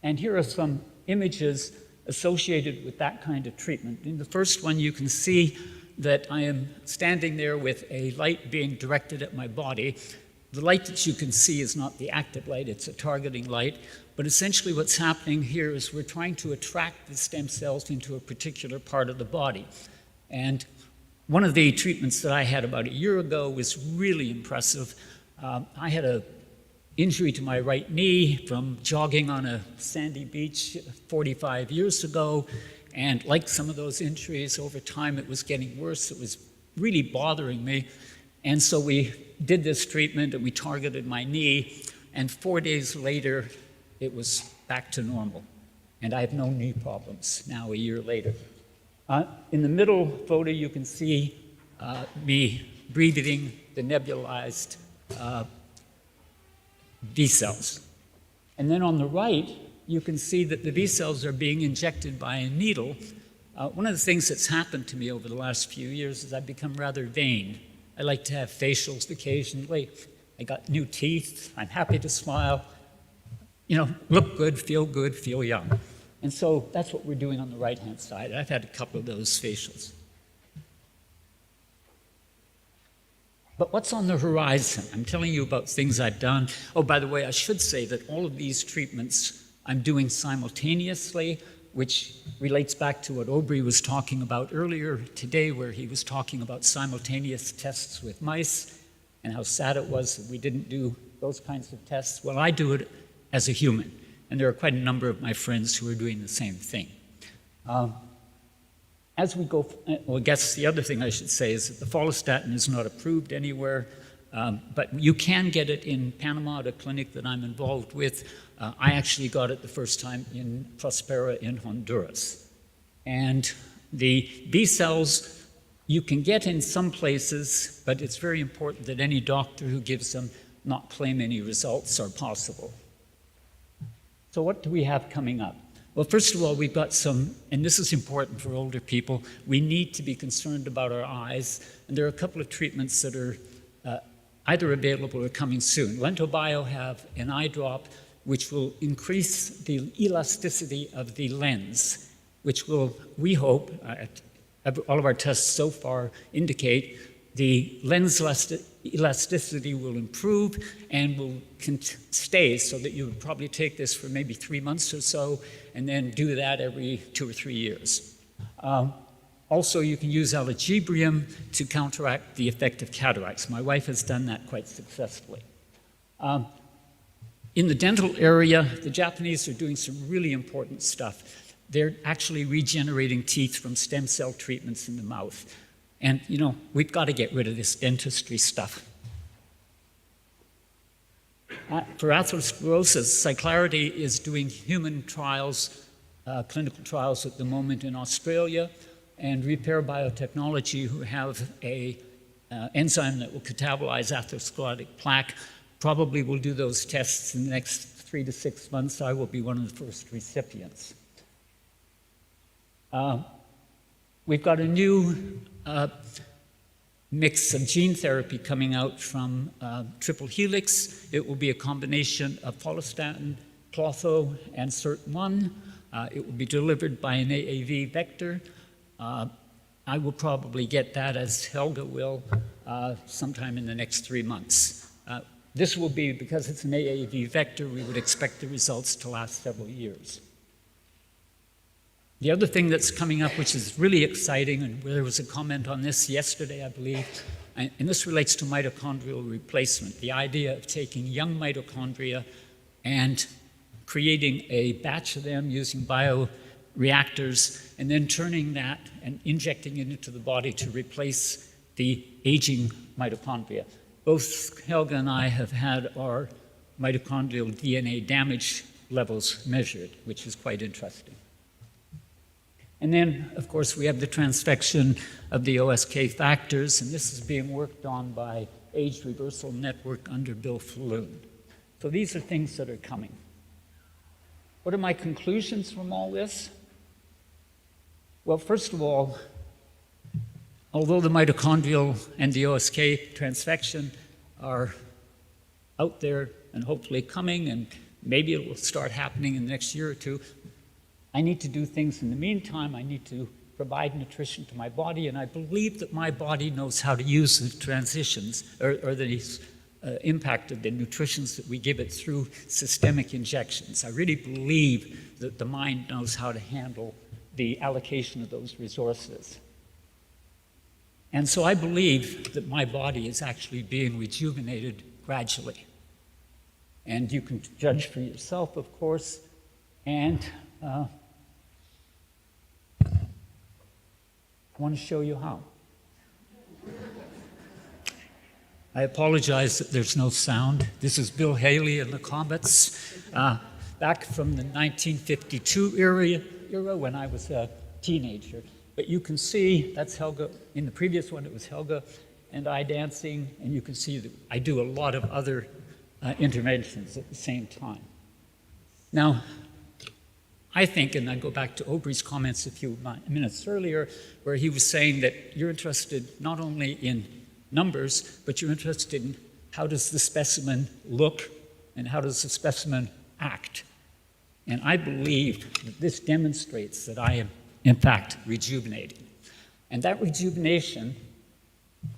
And here are some images associated with that kind of treatment. In the first one, you can see that I am standing there with a light being directed at my body. The light that you can see is not the active light, it's a targeting light. But essentially what's happening here is we're trying to attract the stem cells into a particular part of the body. And one of the treatments that I had about a year ago was really impressive. I had an injury to my right knee from jogging on a sandy beach 45 years ago. And like some of those injuries, over time it was getting worse. It was really bothering me. And so we did this treatment and we targeted my knee. And 4 days later, it was back to normal. And I have no knee problems now a year later. In the middle photo, you can see me breathing the nebulized V cells. And then on the right, you can see that the V cells are being injected by a needle. One of the things that's happened to me over the last few years is I've become rather vain. I like to have facials occasionally. I got new teeth. I'm happy to smile. You know, look good, feel young. And so that's what we're doing on the right-hand side. I've had a couple of those facials. But what's on the horizon? I'm telling you about things I've done. Oh, by the way, I should say that all of these treatments I'm doing simultaneously, which relates back to what Aubrey was talking about earlier today, where he was talking about simultaneous tests with mice and how sad it was that we didn't do those kinds of tests. Well, I do it as a human, and there are quite a number of my friends who are doing the same thing. As we go, well, I guess the other thing I should say is that the follistatin is not approved anywhere, but you can get it in Panama at a clinic that I'm involved with. I actually got it the first time in Prospera in Honduras. And the B cells you can get in some places, but it's very important that any doctor who gives them not claim any results are possible. So what do we have coming up? Well, first of all, we've got some, and this is important for older people, we need to be concerned about our eyes, and there are a couple of treatments that are either available or coming soon. LentoBio have an eye drop which will increase the elasticity of the lens, which will, we hope, all of our tests so far indicate the lens elasticity will improve and will stay, so that you would probably take this for maybe 3 months or so and then do that every 2 or 3 years. Also, you can use allogebrium to counteract the effect of cataracts. My wife has done that quite successfully. In the dental area, the Japanese are doing some really important stuff. They're actually regenerating teeth from stem cell treatments in the mouth. And, you know, we've got to get rid of this dentistry stuff. For atherosclerosis, Cyclarity is doing human trials, clinical trials at the moment in Australia, and Repair Biotechnology, who have a enzyme that will catabolize atherosclerotic plaque, probably will do those tests in the next 3 to 6 months. I will be one of the first recipients. We've got a new mix of gene therapy coming out from Triple Helix. It will be a combination of follistatin, Clotho, and SIRT1. It will be delivered by an AAV vector. I will probably get that, as Helga will, sometime in the next 3 months. This will be, because it's an AAV vector, we would expect the results to last several years. The other thing that's coming up, which is really exciting, and there was a comment on this yesterday, I believe, and this relates to mitochondrial replacement, the idea of taking young mitochondria and creating a batch of them using bioreactors, and then turning that and injecting it into the body to replace the aging mitochondria. Both Helga and I have had our mitochondrial DNA damage levels measured, which is quite interesting. And then, of course, we have the transfection of the OSK factors, and this is being worked on by Age Reversal Network under Bill Falloon. So these are things that are coming. What are my conclusions from all this? Well, first of all, although the mitochondrial and the OSK transfection are out there and hopefully coming, and maybe it will start happening in the next year or two, I need to do things in the meantime. I need to provide nutrition to my body, and I believe that my body knows how to use the transitions or the impact of the nutritions that we give it through systemic injections. I really believe that the mind knows how to handle the allocation of those resources. And so I believe that my body is actually being rejuvenated gradually. And you can judge for yourself, of course, and I want to show you how. I apologize that there's no sound. This is Bill Haley and the Comets, back from the 1952 era when I was a teenager. But you can see, that's Helga. In the previous one, it was Helga and I dancing, and you can see that I do a lot of other interventions at the same time. Now, I think, and I go back to Aubrey's comments a few minutes earlier, where he was saying that you're interested not only in numbers, but you're interested in how does the specimen look and how does the specimen act. And I believe that this demonstrates that I am, in fact, rejuvenating. And that rejuvenation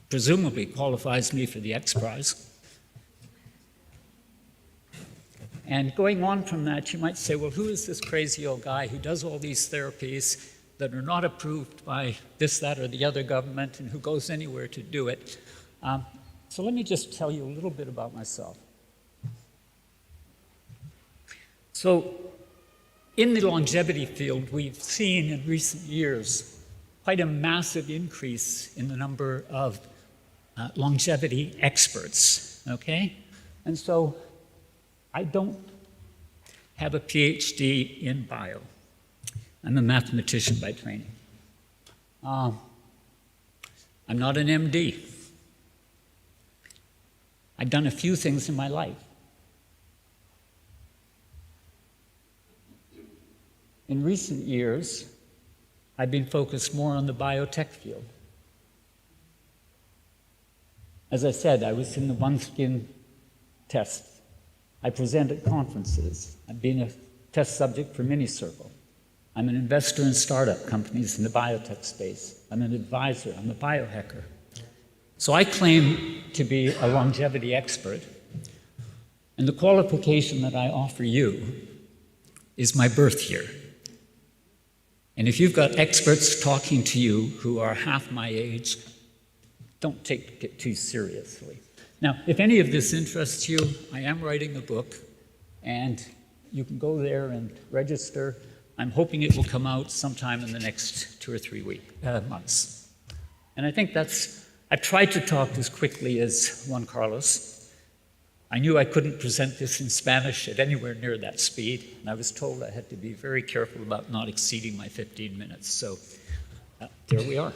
presumably qualifies me for the X Prize. And going on from that, you might say, well, who is this crazy old guy who does all these therapies that are not approved by this, that, or the other government, and who goes anywhere to do it? So let me just tell you a little bit about myself. So in the longevity field, we've seen in recent years quite a massive increase in the number of longevity experts, okay? And so I don't have a PhD in bio. I'm a mathematician by training. I'm not an MD. I've done a few things in my life. In recent years, I've been focused more on the biotech field. As I said, I was in the OneSkin test. I present at conferences. I've been a test subject for MiniCircle. I'm an investor in startup companies in the biotech space. I'm an advisor. I'm a biohacker. So I claim to be a longevity expert. And the qualification that I offer you is my birth year. And if you've got experts talking to you who are half my age, don't take it too seriously. Now, if any of this interests you, I am writing a book, and you can go there and register. I'm hoping it will come out sometime in the next 2 or 3 months. And I think I've tried to talk as quickly as Juan Carlos. I knew I couldn't present this in Spanish at anywhere near that speed, and I was told I had to be very careful about not exceeding my 15 minutes. So there we are.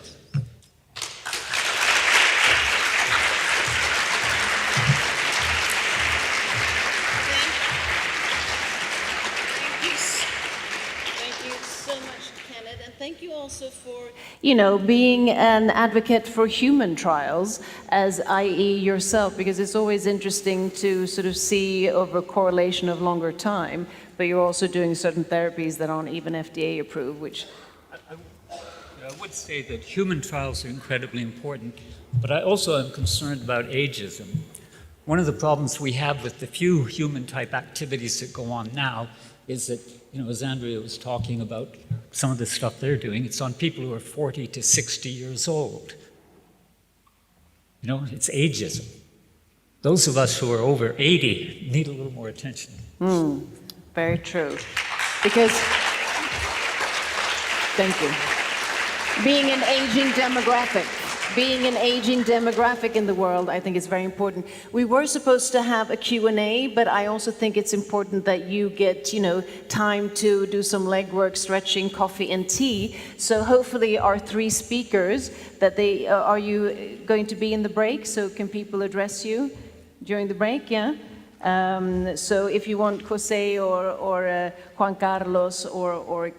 Thank you also for, being an advocate for human trials, as i.e. yourself, because it's always interesting to sort of see over correlation of longer time, but you're also doing certain therapies that aren't even FDA approved, which... I would say that human trials are incredibly important, but I also am concerned about ageism. One of the problems we have with the few human-type activities that go on now is that, as Andrea was talking about some of the stuff they're doing, it's on people who are 40 to 60 years old. It's ageism. Those of us who are over 80 need a little more attention. Very true. Because, thank you. Being an aging demographic in the world, I think is very important. We were supposed to have a Q&A, but I also think it's important that you get, time to do some legwork, stretching, coffee, and tea. So hopefully our three speakers, are you going to be in the break? So can people address you during the break? Yeah. So if you want José or Juan Carlos or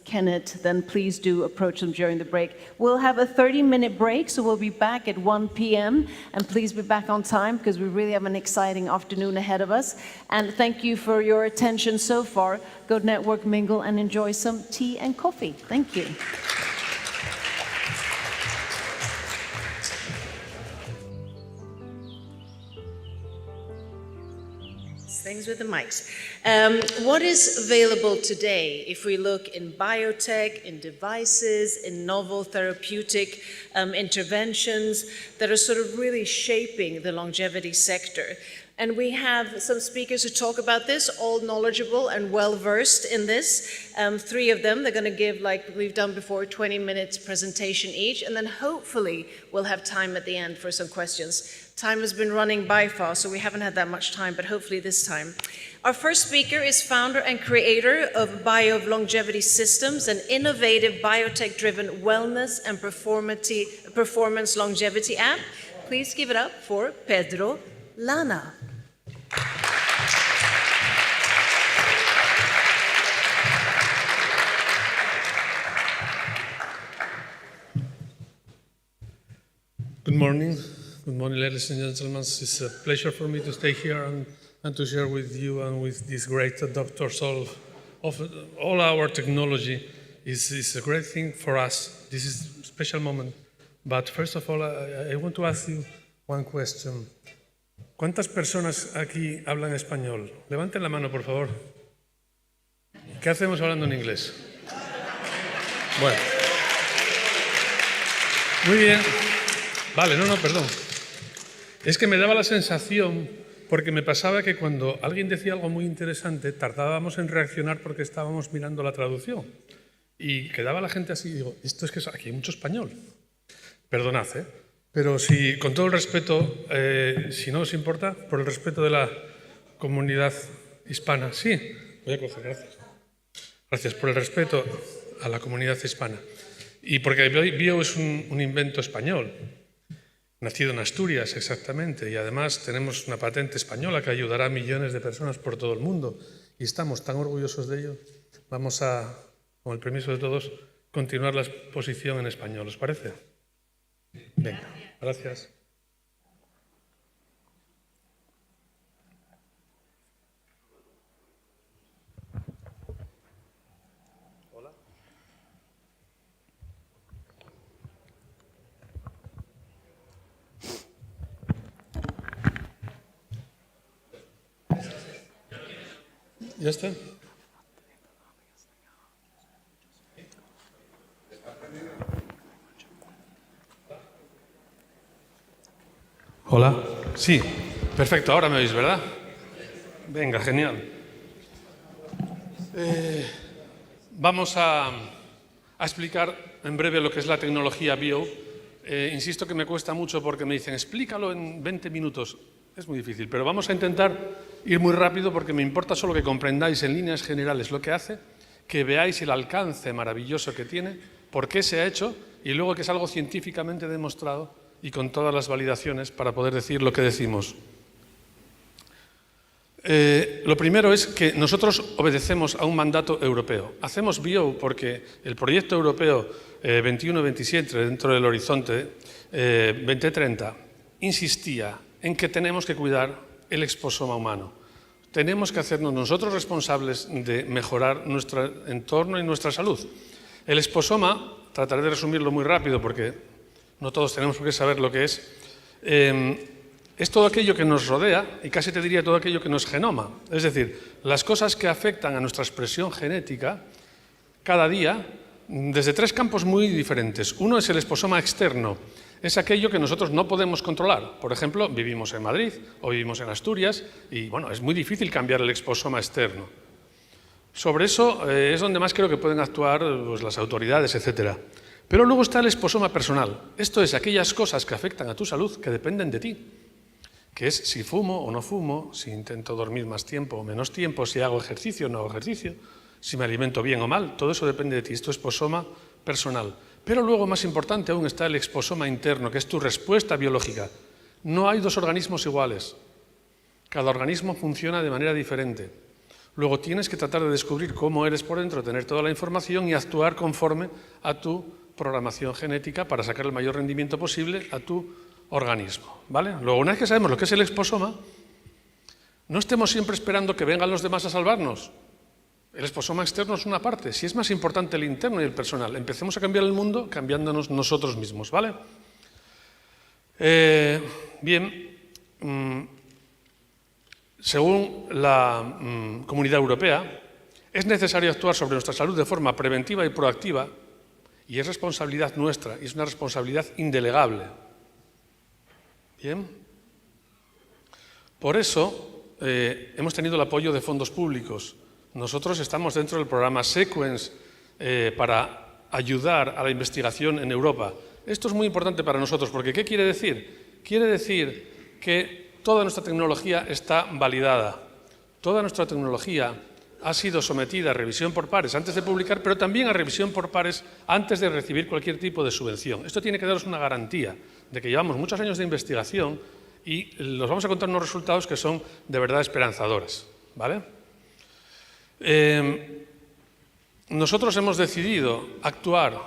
Kenneth, then please do approach them during the break. We'll have a 30-minute break, so we'll be back at 1 p.m. And please be back on time, because we really have an exciting afternoon ahead of us. And thank you for your attention so far. Go network, mingle, and enjoy some tea and coffee. Thank you. Things with the mics. What is available today if we look in biotech, in devices, in novel therapeutic interventions that are sort of really shaping the longevity sector? And we have some speakers who talk about this, all knowledgeable and well-versed in this. Three of them, they're going to give, like we've done before, 20 minutes presentation each, and then hopefully we'll have time at the end for some questions. Time has been running by far, so we haven't had that much time, but hopefully this time. Our first speaker is founder and creator of Longevity Systems, an innovative biotech-driven wellness and performance longevity app. Please give it up for Pedro Lana. Good morning. Good morning, ladies and gentlemen. It's a pleasure for me to stay here and to share with you and with these great doctors of all our technology. Is a great thing for us. This is a special moment. But first of all, I want to ask you one question. ¿Cuántas personas aquí hablan español? Levanten la mano, por favor. ¿Qué hacemos hablando en inglés? Bueno. Muy bien. Vale, perdón. Es que me daba la sensación, porque me pasaba que cuando alguien decía algo muy interesante, tardábamos en reaccionar porque estábamos mirando la traducción. Y quedaba la gente así, y digo, esto es que aquí hay mucho español. Perdonad, pero si, con todo el respeto, si no os importa, por el respeto de la comunidad hispana. Sí, voy a coger, gracias. Gracias por el respeto a la comunidad hispana. Y porque bio es un invento español. Nacido en Asturias, exactamente, y además tenemos una patente española que ayudará a millones de personas por todo el mundo y estamos tan orgullosos de ello. Vamos a, con el permiso de todos, continuar la exposición en español, ¿os parece? Venga, gracias. ¿Ya está? Hola. Sí, perfecto, ahora me oís, ¿verdad? Venga, genial. Vamos a a explicar en breve lo que es la tecnología bio. Insisto que me cuesta mucho porque me dicen, explícalo en 20 minutos. Es muy difícil, pero vamos a intentar ir muy rápido porque me importa solo que comprendáis en líneas generales lo que hace, que veáis el alcance maravilloso que tiene, por qué se ha hecho y luego que es algo científicamente demostrado y con todas las validaciones para poder decir lo que decimos. Lo primero es que nosotros obedecemos a un mandato europeo. Hacemos bio porque el proyecto europeo 21-27 dentro del horizonte 2030 insistía en que tenemos que cuidar el exposoma humano. Tenemos que hacernos nosotros responsables de mejorar nuestro entorno y nuestra salud. El exposoma, trataré de resumirlo muy rápido porque no todos tenemos por qué saber lo que es todo aquello que nos rodea y casi te diría todo aquello que nos genoma. Es decir, las cosas que afectan a nuestra expresión genética cada día desde tres campos muy diferentes. Uno es el exposoma externo. Es aquello que nosotros no podemos controlar. Por ejemplo, vivimos en Madrid o vivimos en Asturias y, bueno, es muy difícil cambiar el exposoma externo. Sobre eso es donde más creo que pueden actuar pues, las autoridades, etc. Pero luego está el exposoma personal. Esto es aquellas cosas que afectan a tu salud que dependen de ti. Que es si fumo o no fumo, si intento dormir más tiempo o menos tiempo, si hago ejercicio o no hago ejercicio, si me alimento bien o mal. Todo eso depende de ti. Esto es exposoma personal. Pero luego, más importante aún, está el exposoma interno, que es tu respuesta biológica. No hay dos organismos iguales. Cada organismo funciona de manera diferente. Luego tienes que tratar de descubrir cómo eres por dentro, tener toda la información y actuar conforme a tu programación genética para sacar el mayor rendimiento posible a tu organismo, ¿vale? Luego, una vez que sabemos lo que es el exposoma, no estemos siempre esperando que vengan los demás a salvarnos. El exposoma externo es una parte, si es más importante el interno y el personal. Empecemos a cambiar el mundo cambiándonos nosotros mismos, ¿vale? Bien, según la Comunidad Europea, es necesario actuar sobre nuestra salud de forma preventiva y proactiva y es responsabilidad nuestra y es una responsabilidad indelegable. Bien. Por eso hemos tenido el apoyo de fondos públicos. Nosotros estamos dentro del programa Sequence para ayudar a la investigación en Europa. Esto es muy importante para nosotros porque ¿qué quiere decir? Quiere decir que toda nuestra tecnología está validada. Toda nuestra tecnología ha sido sometida a revisión por pares antes de publicar, pero también a revisión por pares antes de recibir cualquier tipo de subvención. Esto tiene que daros una garantía de que llevamos muchos años de investigación y os vamos a contar unos resultados que son de verdad esperanzadores, ¿vale? Nosotros hemos decidido actuar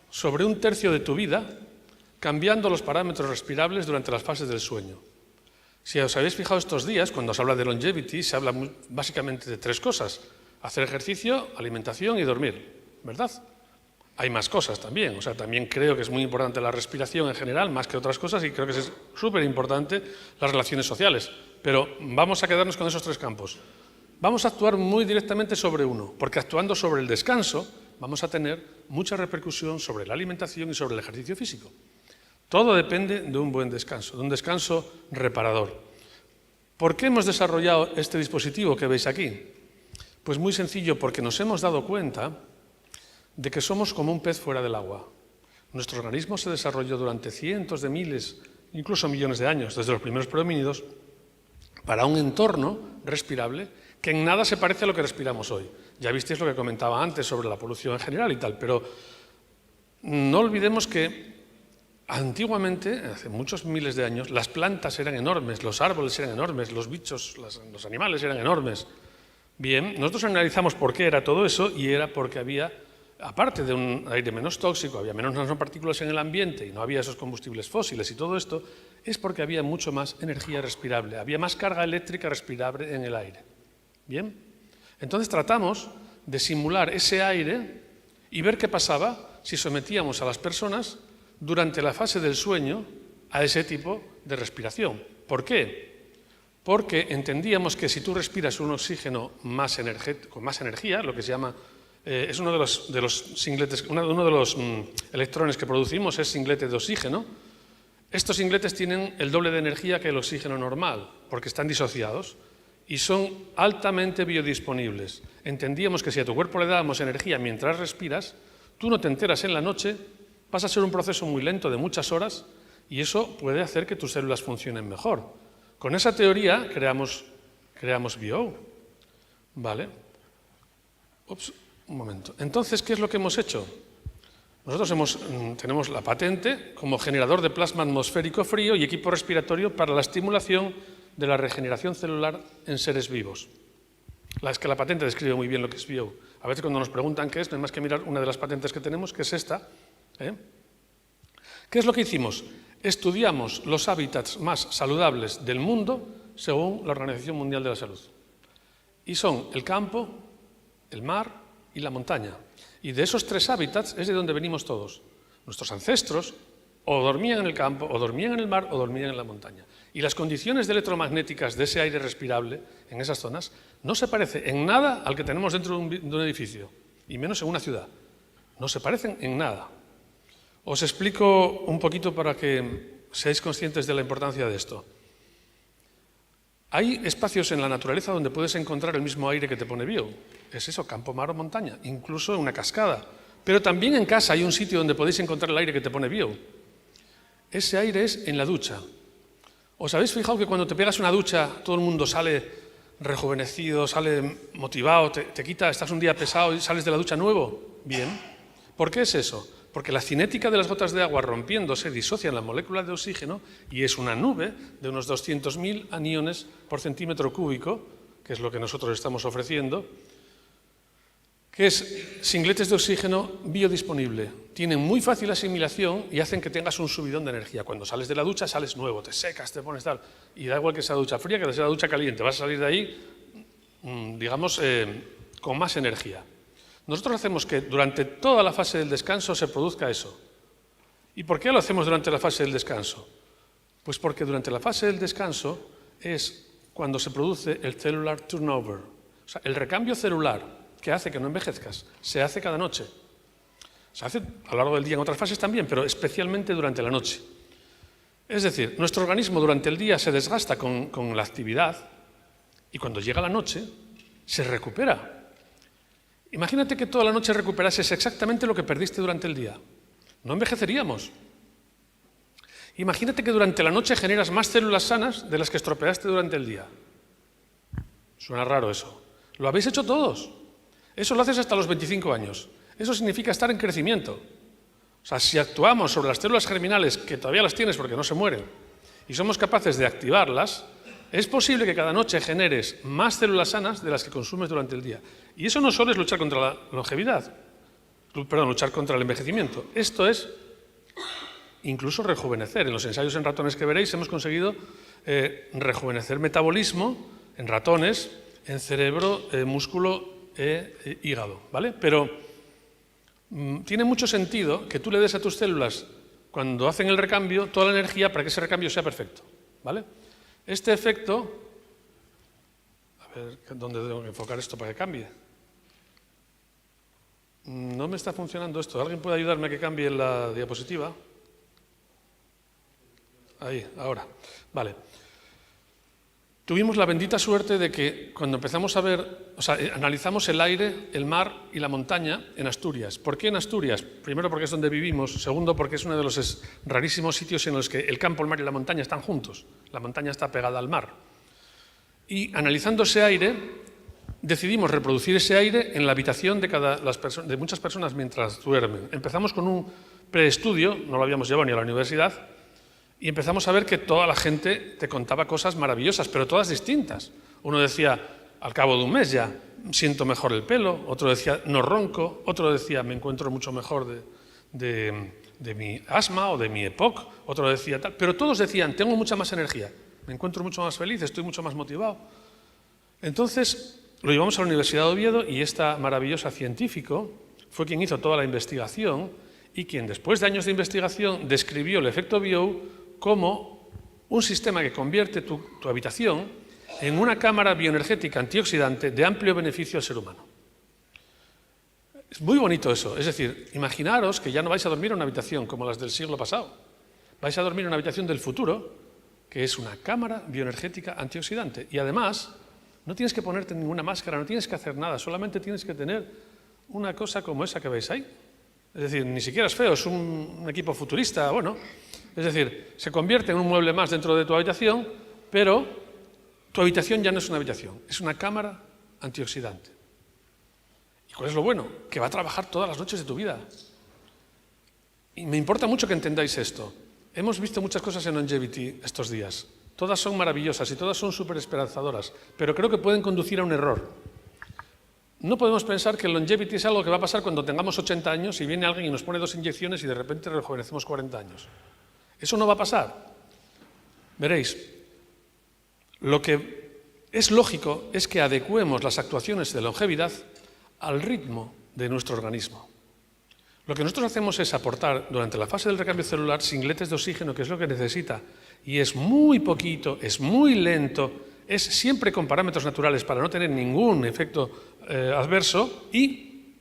sobre un tercio de tu vida cambiando los parámetros respirables durante las fases del sueño. Si os habéis fijado estos días, cuando se habla de longevity, se habla básicamente de tres cosas: hacer ejercicio, alimentación y dormir, ¿verdad? Hay más cosas también, o sea, también creo que es muy importante la respiración en general, más que otras cosas, y creo que es súper importante las relaciones sociales. Pero vamos a quedarnos con esos tres campos. Vamos a actuar muy directamente sobre uno, porque actuando sobre el descanso vamos a tener mucha repercusión sobre la alimentación y sobre el ejercicio físico. Todo depende de un buen descanso, de un descanso reparador. ¿Por qué hemos desarrollado este dispositivo que veis aquí? Pues muy sencillo, porque nos hemos dado cuenta de que somos como un pez fuera del agua. Nuestro organismo se desarrolló durante cientos de miles, incluso millones de años, desde los primeros prehomínidos, para un entorno respirable que en nada se parece a lo que respiramos hoy. Ya visteis lo que comentaba antes sobre la polución en general y tal, pero no olvidemos que antiguamente, hace muchos miles de años, las plantas eran enormes, los árboles eran enormes, los bichos, los animales eran enormes. Bien, nosotros analizamos por qué era todo eso y era porque había, aparte de un aire menos tóxico, había menos nanopartículas en el ambiente y no había esos combustibles fósiles y todo esto, es porque había mucho más energía respirable, había más carga eléctrica respirable en el aire. Bien, entonces tratamos de simular ese aire y ver qué pasaba si sometíamos a las personas durante la fase del sueño a ese tipo de respiración. ¿Por qué? Porque entendíamos que si tú respiras un oxígeno con más energía, lo que se llama, es uno de los singletes, uno de los electrones que producimos es singlete de oxígeno. Estos singletes tienen el doble de energía que el oxígeno normal, porque están disociados y son altamente biodisponibles. Entendíamos que si a tu cuerpo le dábamos energía mientras respiras, Tú no te enteras en la noche, pasa a ser un proceso muy lento de muchas horas y eso puede hacer que tus células funcionen mejor. Con esa teoría creamos BO. ¿Vale? Ups, un momento. Entonces, ¿qué es lo que hemos hecho? Nosotros tenemos la patente como generador de plasma atmosférico frío y equipo respiratorio para la estimulación de la regeneración celular en seres vivos. Es que la patente describe muy bien lo que es BO. A veces cuando nos preguntan qué es, no hay más que mirar una de las patentes que tenemos, que es esta. ¿Qué es lo que hicimos? Estudiamos los hábitats más saludables del mundo según la Organización Mundial de la Salud. Y son el campo, el mar y la montaña. Y de esos 3 hábitats es de donde venimos todos. Nuestros ancestros o dormían en el campo, o dormían en el mar, o dormían en la montaña. Y las condiciones electromagnéticas de ese aire respirable en esas zonas no se parece en nada al que tenemos dentro de un edificio, y menos en una ciudad. No se parecen en nada. Os explico un poquito para que seáis conscientes de la importancia de esto. Hay espacios en la naturaleza donde puedes encontrar el mismo aire que te pone bio. Es eso, campo, mar o montaña, incluso en una cascada. Pero también en casa hay un sitio donde podéis encontrar el aire que te pone bio. Ese aire es en la ducha. ¿Os habéis fijado que cuando te pegas una ducha todo el mundo sale rejuvenecido, sale motivado, te quita, estás un día pesado y sales de la ducha nuevo? Bien. ¿Por qué es eso? Porque la cinética de las gotas de agua rompiéndose disocian la molécula de oxígeno y es una nube de unos 200.000 aniones por centímetro cúbico, que es lo que nosotros estamos ofreciendo, que es singletes de oxígeno biodisponible. Tienen muy fácil asimilación y hacen que tengas un subidón de energía. Cuando sales de la ducha sales nuevo, te secas, te pones tal. Y da igual que sea ducha fría que sea ducha caliente, vas a salir de ahí, digamos, con más energía. Nosotros hacemos que durante toda la fase del descanso se produzca eso. ¿Y por qué lo hacemos durante la fase del descanso? Pues porque durante la fase del descanso es cuando se produce el cellular turnover, o sea, el recambio celular que hace que no envejezcas, se hace cada noche. Se hace a lo largo del día en otras fases también, pero especialmente durante la noche. Es decir, nuestro organismo durante el día se desgasta con la actividad y cuando llega la noche se recupera. Imagínate que toda la noche recuperases exactamente lo que perdiste durante el día. No envejeceríamos. Imagínate que durante la noche generas más células sanas de las que estropeaste durante el día. Suena raro eso. ¿Lo habéis hecho todos? Eso lo haces hasta los 25 años. Eso significa estar en crecimiento. O sea, si actuamos sobre las células germinales, que todavía las tienes porque no se mueren, y somos capaces de activarlas, es posible que cada noche generes más células sanas de las que consumes durante el día. Y eso no solo es luchar contra la longevidad, luchar contra el envejecimiento. Esto es incluso rejuvenecer. En los ensayos en ratones que veréis hemos conseguido rejuvenecer metabolismo en ratones, en cerebro, músculo e hígado, ¿vale? Pero tiene mucho sentido que tú le des a tus células, cuando hacen el recambio, toda la energía para que ese recambio sea perfecto, ¿vale? Este efecto, a ver, ¿dónde tengo que enfocar esto para que cambie? No me está funcionando esto. ¿Alguien puede ayudarme a que cambie la diapositiva? Ahí, ahora. Vale. Tuvimos la bendita suerte de que cuando empezamos a ver, o sea, analizamos el aire, el mar y la montaña en Asturias. ¿Por qué en Asturias? Primero porque es donde vivimos, segundo porque es uno de los rarísimos sitios en los que el campo, el mar y la montaña están juntos. La montaña está pegada al mar. Y analizando ese aire, decidimos reproducir ese aire en la habitación de muchas personas mientras duermen. Empezamos con un preestudio, no lo habíamos llevado ni a la universidad, y empezamos a ver que toda la gente te contaba cosas maravillosas, pero todas distintas. Uno decía, al cabo de un mes ya siento mejor el pelo, otro decía, no ronco, otro decía, me encuentro mucho mejor de mi asma o de mi EPOC, otro decía tal, pero todos decían, tengo mucha más energía, me encuentro mucho más feliz, estoy mucho más motivado. Entonces lo llevamos a la Universidad de Oviedo y esta maravillosa científico fue quien hizo toda la investigación y quien después de años de investigación describió el efecto BO como un sistema que convierte tu habitación en una cámara bioenergética antioxidante de amplio beneficio al ser humano. Es muy bonito eso, es decir, imaginaros que ya no vais a dormir en una habitación como las del siglo pasado, vais a dormir en una habitación del futuro, que es una cámara bioenergética antioxidante. Y además, no tienes que ponerte ninguna máscara, no tienes que hacer nada, solamente tienes que tener una cosa como esa que veis ahí. Es decir, ni siquiera es feo, es un equipo futurista, bueno. Es decir, se convierte en un mueble más dentro de tu habitación, pero tu habitación ya no es una habitación, es una cámara antioxidante. ¿Y cuál es lo bueno? Que va a trabajar todas las noches de tu vida. Y me importa mucho que entendáis esto. Hemos visto muchas cosas en Longevity estos días. Todas son maravillosas y todas son súper esperanzadoras, pero creo que pueden conducir a un error. No podemos pensar que el longevity es algo que va a pasar cuando tengamos 80 años y viene alguien y nos pone 2 inyecciones y de repente rejuvenecemos 40 años. Eso no va a pasar. Veréis, lo que es lógico es que adecuemos las actuaciones de longevidad al ritmo de nuestro organismo. Lo que nosotros hacemos es aportar durante la fase del recambio celular singletes de oxígeno, que es lo que necesita, y es muy poquito, es muy lento, es siempre con parámetros naturales para no tener ningún efecto adverso y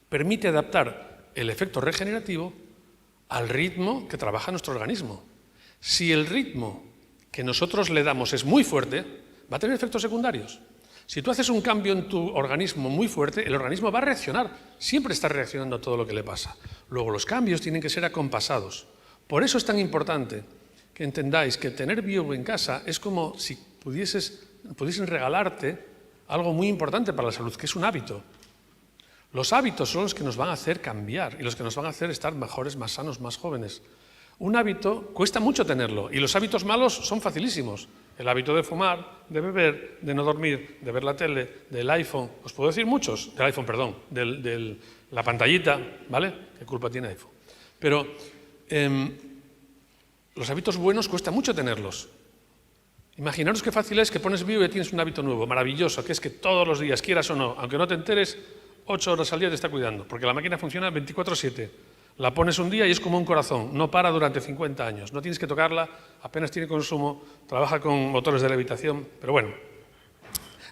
permite adaptar el efecto regenerativo al ritmo que trabaja nuestro organismo. Si el ritmo que nosotros le damos es muy fuerte, va a tener efectos secundarios. Si tú haces un cambio en tu organismo muy fuerte, el organismo va a reaccionar. Siempre está reaccionando a todo lo que le pasa. Luego, los cambios tienen que ser acompasados. Por eso es tan importante que entendáis que tener bio en casa es como si pudiesen regalarte algo muy importante para la salud, que es un hábito. Los hábitos son los que nos van a hacer cambiar y los que nos van a hacer estar mejores, más sanos, más jóvenes. Un hábito cuesta mucho tenerlo y los hábitos malos son facilísimos. El hábito de fumar, de beber, de no dormir, de ver la tele, del iPhone, os puedo decir muchos, del iPhone, perdón, de la pantallita, ¿vale? ¿Qué culpa tiene iPhone? Pero los hábitos buenos cuesta mucho tenerlos. Imaginaros qué fácil es que pones bio y tienes un hábito nuevo, maravilloso, que es que todos los días, quieras o no, aunque no te enteres, 8 horas al día te está cuidando, porque la máquina funciona 24/7. La pones un día y es como un corazón, no para durante 50 años, no tienes que tocarla, apenas tiene consumo, trabaja con motores de levitación, pero bueno.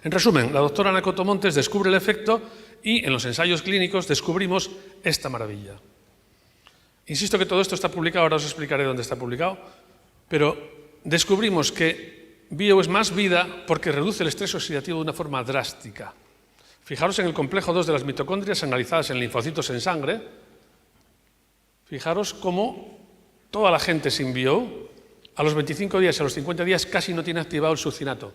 En resumen, la doctora Ana Coto Montes descubre el efecto y en los ensayos clínicos descubrimos esta maravilla. Insisto que todo esto está publicado, ahora os explicaré dónde está publicado, pero descubrimos que bio es más vida porque reduce el estrés oxidativo de una forma drástica. Fijaros en el complejo 2 de las mitocondrias analizadas en linfocitos en sangre. Fijaros cómo toda la gente sin bio, a los 25 días y a los 50 días casi no tiene activado el succinato.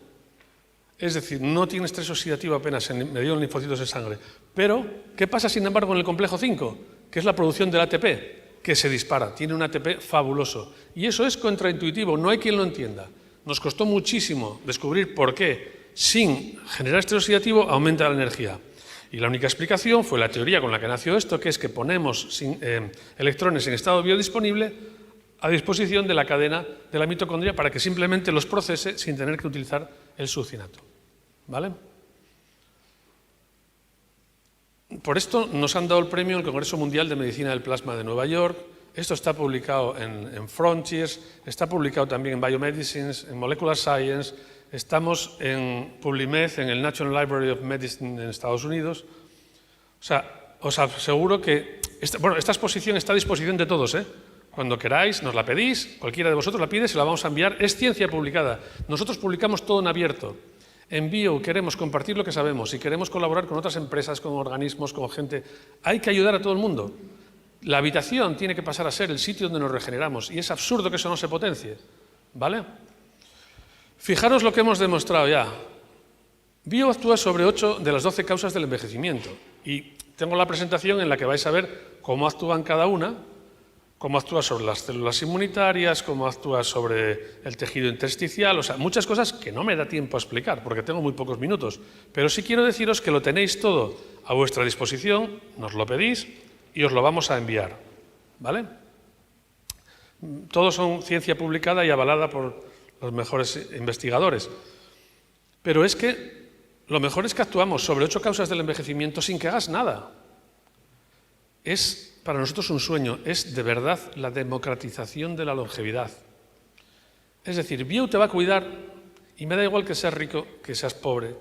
Es decir, no tiene estrés oxidativo apenas en medio de linfocitos en sangre. Pero, ¿qué pasa sin embargo en el complejo 5? Que es la producción del ATP, que se dispara. Tiene un ATP fabuloso. Y eso es contraintuitivo, no hay quien lo entienda. Nos costó muchísimo descubrir por qué, sin generar estrés oxidativo, aumenta la energía. Y la única explicación fue la teoría con la que nació esto, que es que ponemos electrones en estado biodisponible a disposición de la cadena de la mitocondria para que simplemente los procese sin tener que utilizar el succinato. ¿Vale? Por esto nos han dado el premio en el Congreso Mundial de Medicina del Plasma de Nueva York. Esto está publicado en Frontiers, está publicado también en Biomedicines, en Molecular Science, estamos en PubMed, en el National Library of Medicine en Estados Unidos. O sea, os aseguro que esta exposición está a disposición de todos, ¿eh? Cuando queráis, nos la pedís, cualquiera de vosotros la pide, se la vamos a enviar. Es ciencia publicada. Nosotros publicamos todo en abierto. En Bio queremos compartir lo que sabemos y queremos colaborar con otras empresas, con organismos, con gente. Hay que ayudar a todo el mundo. La habitación tiene que pasar a ser el sitio donde nos regeneramos y es absurdo que eso no se potencie, ¿vale? Fijaros lo que hemos demostrado ya. Bio actúa sobre 8 de las 12 causas del envejecimiento y tengo la presentación en la que vais a ver cómo actúan cada una, cómo actúa sobre las células inmunitarias, cómo actúa sobre el tejido intersticial, o sea, muchas cosas que no me da tiempo a explicar porque tengo muy pocos minutos, pero sí quiero deciros que lo tenéis todo a vuestra disposición, nos lo pedís y os lo vamos a enviar, ¿vale? Todos son ciencia publicada y avalada por los mejores investigadores. Pero es que lo mejor es que actuamos sobre 8 causas del envejecimiento sin que hagas nada. Es para nosotros un sueño, es de verdad la democratización de la longevidad. Es decir, Bio te va a cuidar y me da igual que seas rico, que seas pobre,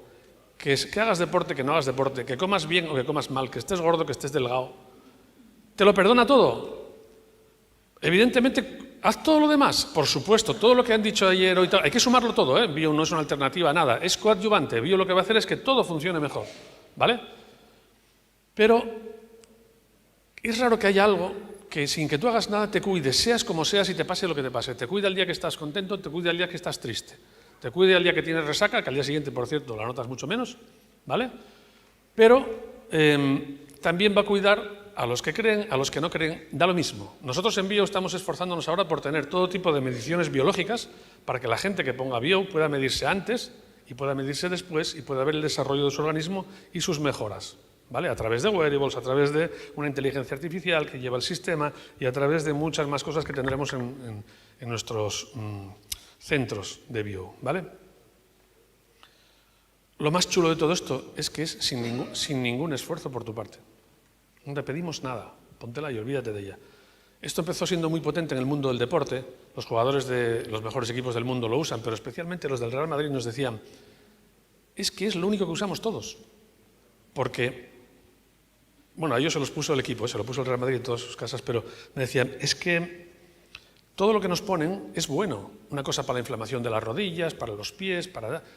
que hagas deporte, que no hagas deporte, que comas bien o que comas mal, que estés gordo, que estés delgado. ¿Te lo perdona todo? Evidentemente, haz todo lo demás, por supuesto, todo lo que han dicho ayer hoy, hay que sumarlo todo, ¿eh? Bio no es una alternativa a nada, es coadyuvante. Bio lo que va a hacer es que todo funcione mejor, ¿vale? Pero Es raro que haya algo que sin que tú hagas nada te cuide, seas como seas y te pase lo que te pase. Te cuida el día que estás contento, te cuida el día que estás triste. Te cuida el día que tienes resaca, que al día siguiente, por cierto, la notas mucho menos, ¿vale? Pero también va a cuidar a los que creen, a los que no creen, da lo mismo. Nosotros en Bio estamos esforzándonos ahora por tener todo tipo de mediciones biológicas para que la gente que ponga Bio pueda medirse antes y pueda medirse después y pueda ver el desarrollo de su organismo y sus mejoras, ¿vale? A través de wearables, a través de una inteligencia artificial que lleva el sistema y a través de muchas más cosas que tendremos en nuestros centros de Bio, ¿vale? Lo más chulo de todo esto es que es sin ningún esfuerzo por tu parte. No te pedimos nada, póntela y olvídate de ella. Esto empezó siendo muy potente en el mundo del deporte, los jugadores de los mejores equipos del mundo lo usan, pero especialmente los del Real Madrid nos decían, es que es lo único que usamos todos, porque, bueno, a ellos se los puso el equipo, se lo puso el Real Madrid en todas sus casas, pero me decían, es que todo lo que nos ponen es bueno, una cosa para la inflamación de las rodillas, para los pies,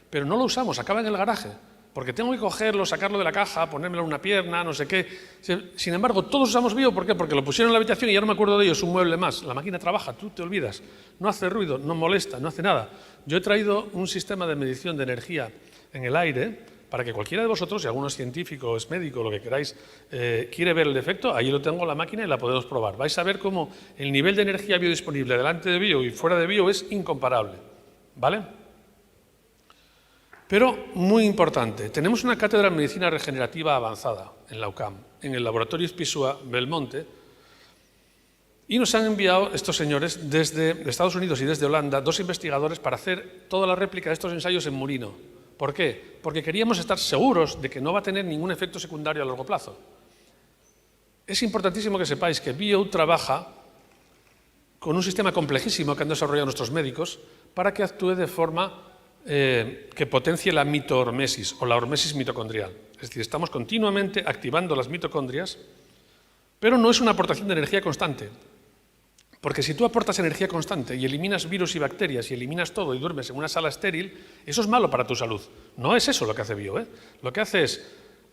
pero no lo usamos, acaba en el garaje. Porque tengo que cogerlo, sacarlo de la caja, ponérmelo en una pierna, no sé qué. Sin embargo, todos usamos Bio, ¿por qué? Porque lo pusieron en la habitación y ya no me acuerdo de ello, es un mueble más. La máquina trabaja, tú te olvidas, no hace ruido, no molesta, no hace nada. Yo he traído un sistema de medición de energía en el aire para que cualquiera de vosotros, si alguno es científico, es médico, lo que queráis, quiere ver el efecto, ahí lo tengo en la máquina y la podemos probar. Vais a ver cómo el nivel de energía biodisponible delante de Bio y fuera de Bio es incomparable, ¿vale? Pero, muy importante, tenemos una cátedra de medicina regenerativa avanzada en la UCAM, en el laboratorio Ispizua Belmonte, y nos han enviado estos señores desde Estados Unidos y desde Holanda, 2 investigadores para hacer toda la réplica de estos ensayos en Murino. ¿Por qué? Porque queríamos estar seguros de que no va a tener ningún efecto secundario a largo plazo. Es importantísimo que sepáis que Bio trabaja con un sistema complejísimo que han desarrollado nuestros médicos para que actúe de forma que potencie la mitohormesis o la hormesis mitocondrial. Es decir, estamos continuamente activando las mitocondrias, pero no es una aportación de energía constante. Porque si tú aportas energía constante y eliminas virus y bacterias y eliminas todo y duermes en una sala estéril, eso es malo para tu salud. No es eso lo que hace Bio, ¿eh? Lo que hace es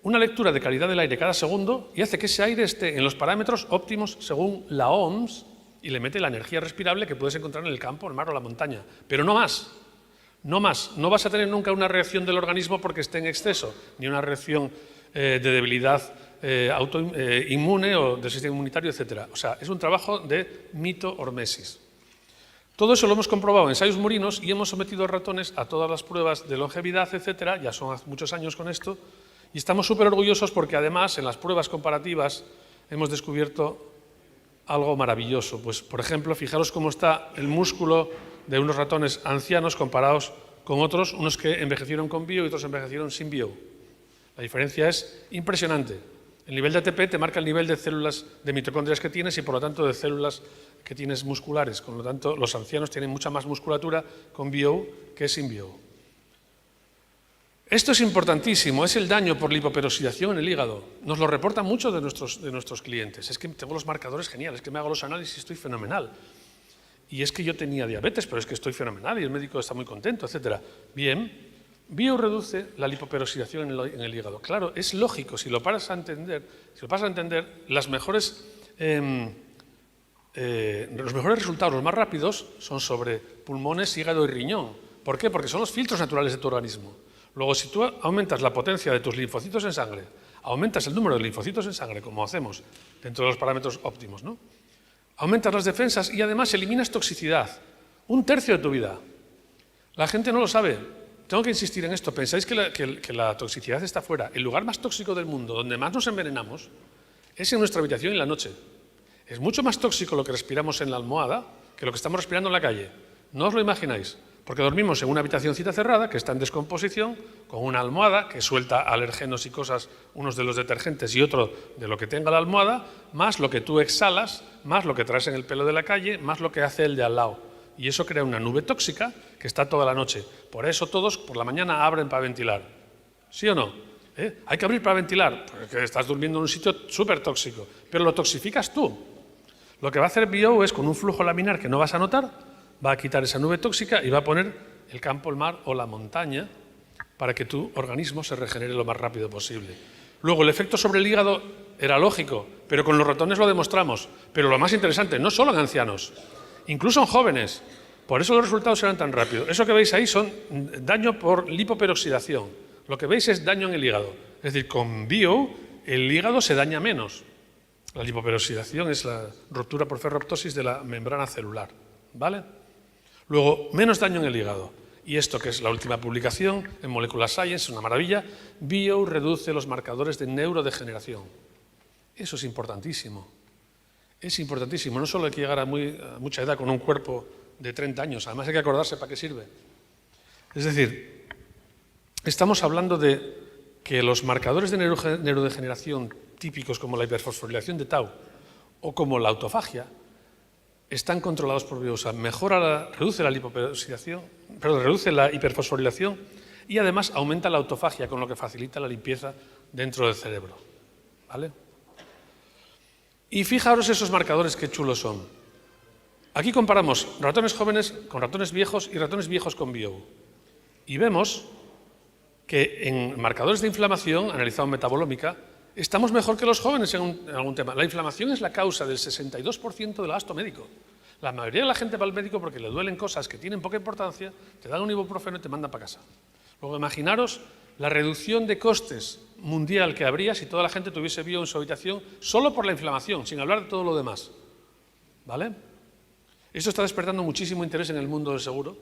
una lectura de calidad del aire cada segundo y hace que ese aire esté en los parámetros óptimos según la OMS y le mete la energía respirable que puedes encontrar en el campo, el mar o la montaña. Pero no más. No más, no vas a tener nunca una reacción del organismo porque esté en exceso, ni una reacción de debilidad autoinmune o del sistema inmunitario, etc. O sea, es un trabajo de mitohormesis. Todo eso lo hemos comprobado en ensayos murinos y hemos sometido a ratones a todas las pruebas de longevidad, etc. Ya son hace muchos años con esto y estamos súper orgullosos porque además en las pruebas comparativas hemos descubierto algo maravilloso. Pues, por ejemplo, fijaros cómo está el músculo de unos ratones ancianos comparados con otros, unos que envejecieron con Bio y otros envejecieron sin Bio. La diferencia es impresionante. El nivel de ATP te marca el nivel de células de mitocondrias que tienes y por lo tanto de células que tienes musculares. Con lo tanto, los ancianos tienen mucha más musculatura con Bio que sin Bio. Esto es importantísimo, es el daño por lipoperoxidación en el hígado. Nos lo reportan muchos de nuestros clientes. Es que tengo los marcadores geniales, es que me hago los análisis y estoy fenomenal. Y es que yo tenía diabetes, pero es que estoy fenomenal y el médico está muy contento, etc. Bien, Bio reduce la lipoperoxidación en el hígado. Claro, es lógico, si lo paras a entender, los mejores resultados, los más rápidos, son sobre pulmones, hígado y riñón. ¿Por qué? Porque son los filtros naturales de tu organismo. Luego, si tú aumentas la potencia de tus linfocitos en sangre, aumentas el número de linfocitos en sangre, como hacemos dentro de los parámetros óptimos, ¿no? Aumentas las defensas y además eliminas toxicidad. 1/3 de tu vida. La gente no lo sabe. Tengo que insistir en esto. ¿Pensáis que la toxicidad está fuera? El lugar más tóxico del mundo, donde más nos envenenamos, es en nuestra habitación en la noche. Es mucho más tóxico lo que respiramos en la almohada que lo que estamos respirando en la calle. No os lo imagináis. Porque dormimos en una habitacioncita cerrada que está en descomposición, con una almohada que suelta alérgenos y cosas, unos de los detergentes y otro de lo que tenga la almohada, más lo que tú exhalas, más lo que traes en el pelo de la calle, más lo que hace el de al lado. Y eso crea una nube tóxica que está toda la noche. Por eso todos por la mañana abren para ventilar. ¿Sí o no? Hay que abrir para ventilar, porque estás durmiendo en un sitio súper tóxico. Pero lo toxificas tú. Lo que va a hacer Bio es, con un flujo laminar que no vas a notar, va a quitar esa nube tóxica y va a poner el campo, el mar o la montaña para que tu organismo se regenere lo más rápido posible. Luego, el efecto sobre el hígado era lógico, pero con los ratones lo demostramos. Pero lo más interesante, no solo en ancianos, incluso en jóvenes. Por eso los resultados eran tan rápidos. Eso que veis ahí son daño por lipoperoxidación. Lo que veis es daño en el hígado. Es decir, con bio el hígado se daña menos. La lipoperoxidación es la ruptura por ferroptosis de la membrana celular, ¿vale? Luego, menos daño en el hígado. Y esto, que es la última publicación en Molecular Science, es una maravilla. Bio reduce los marcadores de neurodegeneración. Eso es importantísimo. Es importantísimo. No solo hay que llegar a mucha edad con un cuerpo de 30 años, además hay que acordarse para qué sirve. Es decir, estamos hablando de que los marcadores de neurodegeneración típicos como la hiperfosforilación de tau o como la autofagia están controlados por bio. O sea, reduce la lipoperoxidación, reduce la hiperfosforilación y además aumenta la autofagia, con lo que facilita la limpieza dentro del cerebro, ¿vale? Y fijaros esos marcadores qué chulos son. Aquí comparamos ratones jóvenes con ratones viejos y ratones viejos con bio. Y vemos que en marcadores de inflamación, analizado en metabolómica, estamos mejor que los jóvenes en algún tema. La inflamación es la causa del 62% del gasto médico. La mayoría de la gente va al médico porque le duelen cosas que tienen poca importancia, te dan un ibuprofeno y te mandan para casa. Luego imaginaros la reducción de costes mundial que habría si toda la gente tuviese bio en su habitación solo por la inflamación, sin hablar de todo lo demás. ¿Vale? Esto está despertando muchísimo interés en el mundo del seguro.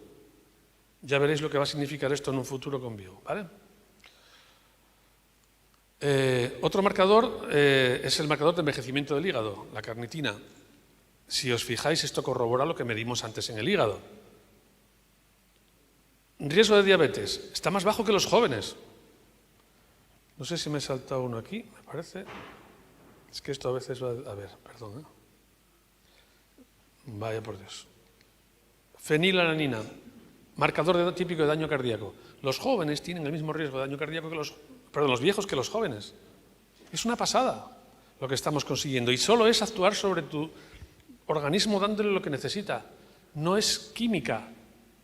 Ya veréis lo que va a significar esto en un futuro con bio, ¿vale? Otro marcador es el marcador de envejecimiento del hígado, la carnitina. Si os fijáis, esto corrobora lo que medimos antes en el hígado. Riesgo de diabetes, está más bajo que los jóvenes. No sé si me he saltado uno aquí, me parece. Es que esto a veces va... A ver, perdón, ¿eh? Vaya por Dios. Fenilalanina, marcador típico de daño cardíaco. Los jóvenes tienen el mismo riesgo de daño cardíaco que los viejos que los jóvenes. Es una pasada lo que estamos consiguiendo y solo es actuar sobre tu organismo dándole lo que necesita. No es química,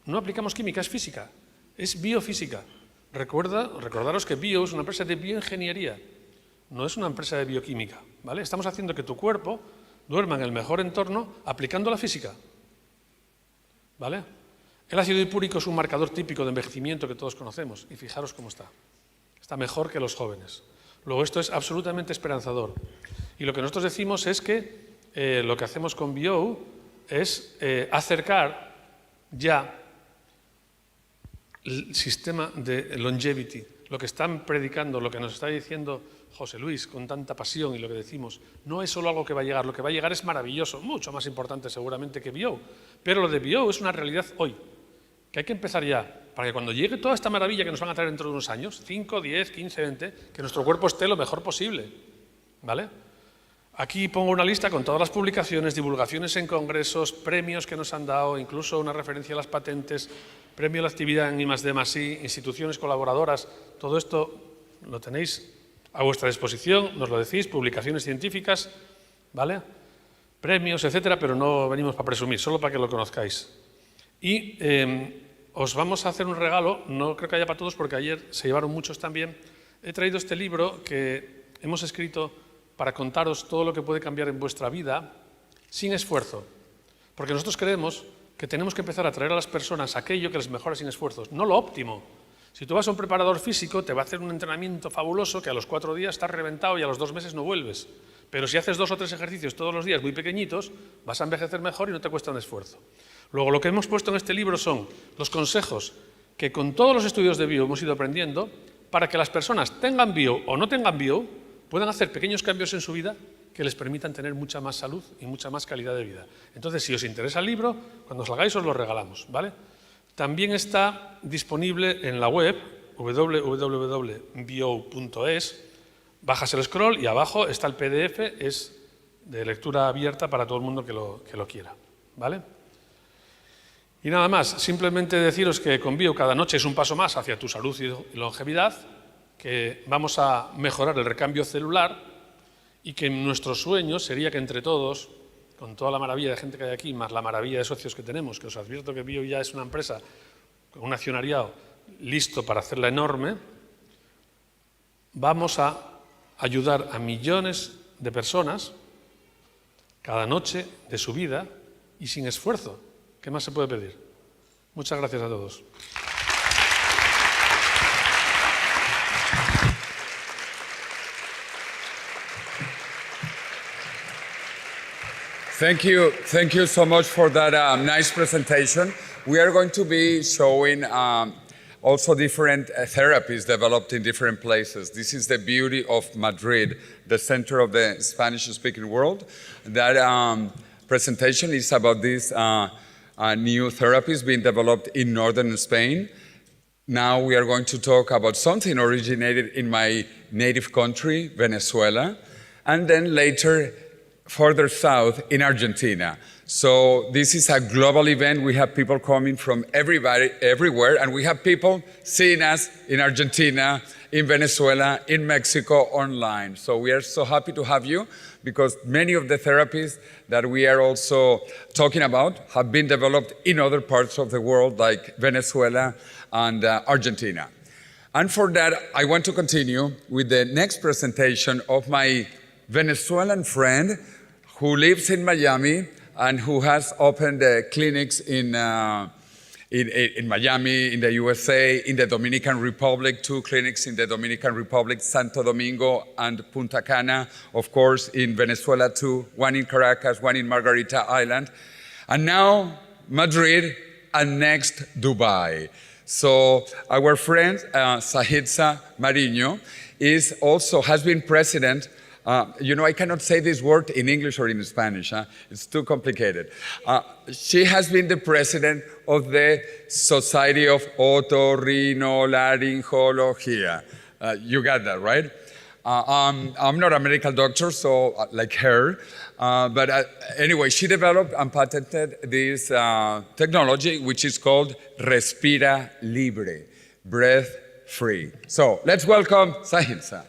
no aplicamos química, es física, es biofísica. Recordaros que bio es una empresa de bioingeniería, no es una empresa de bioquímica, ¿vale? Estamos haciendo que tu cuerpo duerma en el mejor entorno aplicando la física, ¿vale? El ácido hipúrico es un marcador típico de envejecimiento que todos conocemos y fijaros cómo está. Está mejor que los jóvenes. Luego esto es absolutamente esperanzador. Y lo que nosotros decimos es que lo que hacemos con bio es acercar ya el sistema de longevity. Lo que están predicando, lo que nos está diciendo José Luis con tanta pasión y lo que decimos, no es solo algo que va a llegar, lo que va a llegar es maravilloso, mucho más importante seguramente que bio. Pero lo de bio es una realidad hoy, que hay que empezar ya, para que cuando llegue toda esta maravilla que nos van a traer dentro de unos años, 5, 10, 15, 20, que nuestro cuerpo esté lo mejor posible, ¿vale? Aquí pongo una lista con todas las publicaciones, divulgaciones en congresos, premios que nos han dado, incluso una referencia a las patentes, premio a la actividad en I+D+I, instituciones colaboradoras, todo esto lo tenéis a vuestra disposición, nos lo decís, publicaciones científicas, ¿vale? Premios, etcétera, pero no venimos para presumir, solo para que lo conozcáis. Y os vamos a hacer un regalo, no creo que haya para todos porque ayer se llevaron muchos también. He traído este libro que hemos escrito para contaros todo lo que puede cambiar en vuestra vida sin esfuerzo. Porque nosotros creemos que tenemos que empezar a traer a las personas aquello que les mejora sin esfuerzos, no lo óptimo. Si tú vas a un preparador físico, te va a hacer un entrenamiento fabuloso que a los 4 días estás reventado y a los 2 meses no vuelves. Pero si haces 2 o 3 ejercicios todos los días muy pequeñitos, vas a envejecer mejor y no te cuesta un esfuerzo. Luego, lo que hemos puesto en este libro son los consejos que con todos los estudios de bio hemos ido aprendiendo para que las personas tengan bio o no tengan bio, puedan hacer pequeños cambios en su vida que les permitan tener mucha más salud y mucha más calidad de vida. Entonces, si os interesa el libro, cuando os lo hagáis os lo regalamos, ¿vale? También está disponible en la web www.bio.es, bajas el scroll y abajo está el PDF, es de lectura abierta para todo el mundo que lo quiera, ¿vale? Y nada más, simplemente deciros que con bio cada noche es un paso más hacia tu salud y longevidad, que vamos a mejorar el recambio celular y que nuestro sueño sería que entre todos, con toda la maravilla de gente que hay aquí, más la maravilla de socios que tenemos, que os advierto que bio ya es una empresa con un accionariado listo para hacerla enorme, vamos a ayudar a millones de personas cada noche de su vida y sin esfuerzo. ¿Qué más se puede pedir? Muchas gracias a todos. Thank you so much for that nice presentation. We are going to be showing also different therapies developed in different places. This is the beauty of Madrid, the center of the Spanish-speaking world. That presentation is about these new therapies being developed in northern Spain. Now we are going to talk about something originated in my native country, Venezuela, and then later further south in Argentina. So this is a global event. We have people coming from everywhere, and we have people seeing us in Argentina, in Venezuela, in Mexico, online. So we are so happy to have you, because many of the therapies that we are also talking about have been developed in other parts of the world, like Venezuela and Argentina. And for that, I want to continue with the next presentation of my Venezuelan friend who lives in Miami and who has opened clinics in Miami, in the USA, in the Dominican Republic, 2 clinics in the Dominican Republic, Santo Domingo and Punta Cana, of course, in Venezuela too, 1 in Caracas, 1 in Margarita Island, and now Madrid, and next Dubai. So our friend Sahitza Mariño has been president. I cannot say this word in English or in Spanish. It's too complicated. She has been the president of the Society of Otorrinolaryngologia. You got that, right? I'm not a medical doctor, so like her. But anyway, she developed and patented this technology, which is called Respira Libre, breath free. So let's welcome Sahitza.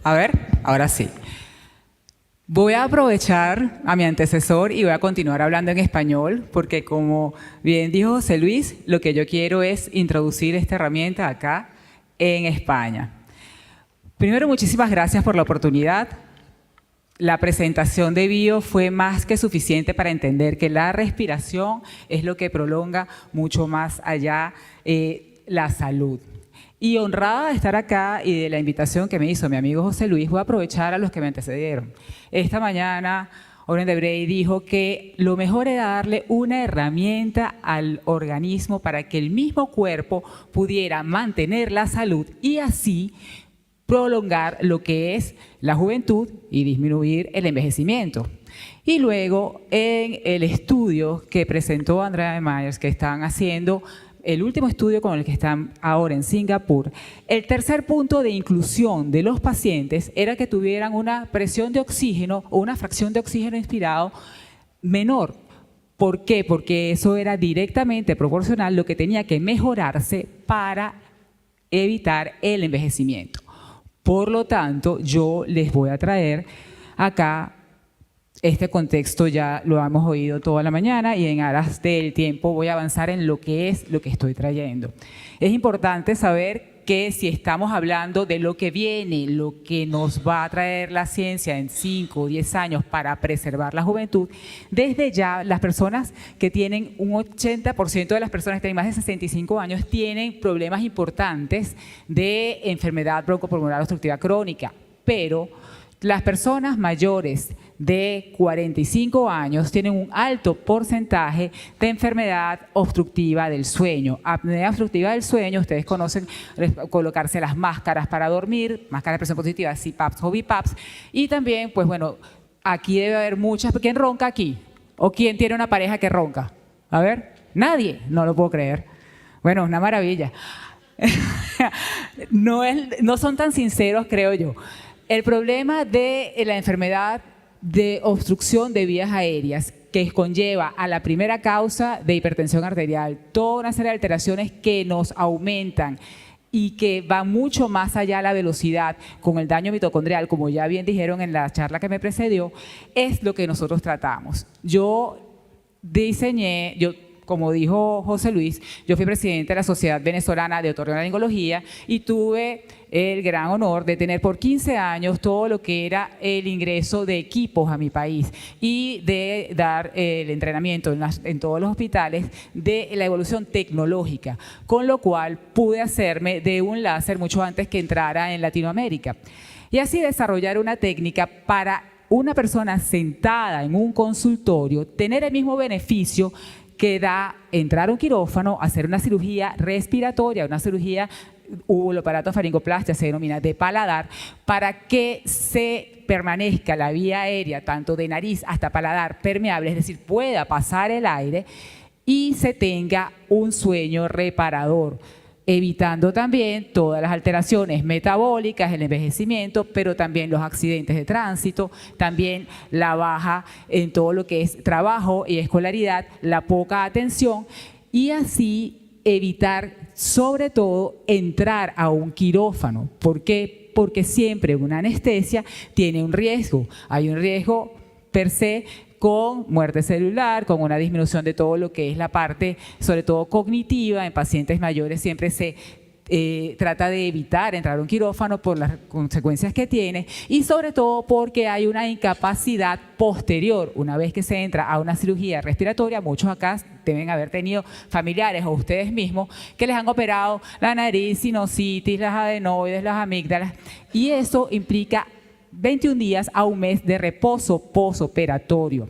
A ver, ahora sí. Voy a aprovechar a mi antecesor y voy a continuar hablando en español, porque como bien dijo José Luis, lo que yo quiero es introducir esta herramienta acá en España. Primero, muchísimas gracias por la oportunidad. La presentación de Bio fue más que suficiente para entender que la respiración es lo que prolonga mucho más allá la salud. Y honrada de estar acá y de la invitación que me hizo mi amigo José Luis, voy a aprovechar a los que me antecedieron. Esta mañana, Aubrey dijo que lo mejor era darle una herramienta al organismo para que el mismo cuerpo pudiera mantener la salud y así prolongar lo que es la juventud y disminuir el envejecimiento. Y luego, en el estudio que presentó Andrea y Maier, que están haciendo el último estudio con el que están ahora en Singapur, el tercer punto de inclusión de los pacientes era que tuvieran una presión de oxígeno o una fracción de oxígeno inspirado menor. ¿Por qué? Porque eso era directamente proporcional lo que tenía que mejorarse para evitar el envejecimiento. Por lo tanto, yo les voy a traer acá este contexto, ya lo hemos oído toda la mañana y en aras del tiempo voy a avanzar en lo que estoy trayendo. Es importante saber que si estamos hablando de lo que viene, lo que nos va a traer la ciencia en 5 o 10 años para preservar la juventud, desde ya las personas que tienen un 80% de las personas que tienen más de 65 años tienen problemas importantes de enfermedad broncopulmonar obstructiva crónica, pero las personas mayores de 45 años tienen un alto porcentaje de enfermedad obstructiva del sueño. Apnea obstructiva del sueño, ustedes conocen colocarse las máscaras para dormir, máscaras de presión positiva, CPAPs o BiPAPs, y también, pues bueno, aquí debe haber muchas. ¿Quién ronca aquí? ¿O quién tiene una pareja que ronca? A ver, nadie, no lo puedo creer. Bueno, una maravilla. No son tan sinceros, creo yo. El problema de la enfermedad de obstrucción de vías aéreas que conlleva a la primera causa de hipertensión arterial, toda una serie de alteraciones que nos aumentan y que va mucho más allá de la velocidad con el daño mitocondrial, como ya bien dijeron en la charla que me precedió, es lo que nosotros tratamos. Yo diseñé, como dijo José Luis, yo fui presidente de la Sociedad Venezolana de Otorrinolaringología y tuve el gran honor de tener por 15 años todo lo que era el ingreso de equipos a mi país y de dar el entrenamiento en todos los hospitales de la evolución tecnológica, con lo cual pude hacerme de un láser mucho antes que entrara en Latinoamérica. Y así desarrollar una técnica para una persona sentada en un consultorio tener el mismo beneficio que da entrar a un quirófano, hacer una cirugía respiratoria, una cirugía uvuloparatofarincoplastia, se denomina, de paladar, para que se permanezca la vía aérea, tanto de nariz hasta paladar, permeable, es decir, pueda pasar el aire y se tenga un sueño reparador, evitando también todas las alteraciones metabólicas, el envejecimiento, pero también los accidentes de tránsito, también la baja en todo lo que es trabajo y escolaridad, la poca atención, y así evitar, sobre todo, entrar a un quirófano. ¿Por qué? Porque siempre una anestesia tiene un riesgo. Hay un riesgo per se con muerte celular, con una disminución de todo lo que es la parte, sobre todo cognitiva. En pacientes mayores siempre se trata de evitar entrar a un quirófano por las consecuencias que tiene y sobre todo porque hay una incapacidad posterior. Una vez que se entra a una cirugía respiratoria, muchos acá deben haber tenido familiares o ustedes mismos que les han operado la nariz, sinusitis, las adenoides, las amígdalas, y eso implica 21 días a un mes de reposo posoperatorio.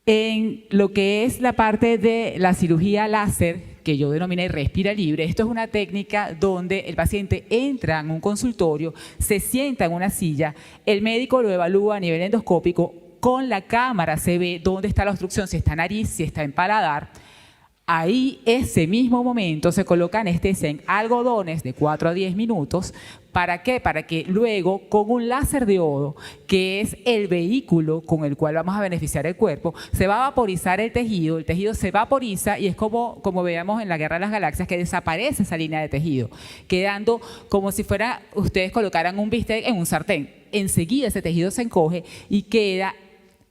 En lo que es la parte de la cirugía láser, que yo denominé respira libre, esto es una técnica donde el paciente entra en un consultorio, se sienta en una silla, el médico lo evalúa a nivel endoscópico, con la cámara se ve dónde está la obstrucción, si está en nariz, si está en paladar. Ahí, ese mismo momento, se coloca anestesia en algodones de 4 a 10 minutos. ¿Para qué? Para que luego, con un láser de iodo, que es el vehículo con el cual vamos a beneficiar el cuerpo, se va a vaporizar el tejido se vaporiza y es como veamos en la Guerra de las Galaxias, que desaparece esa línea de tejido, quedando como si fuera, ustedes colocaran un bistec en un sartén. Enseguida ese tejido se encoge y queda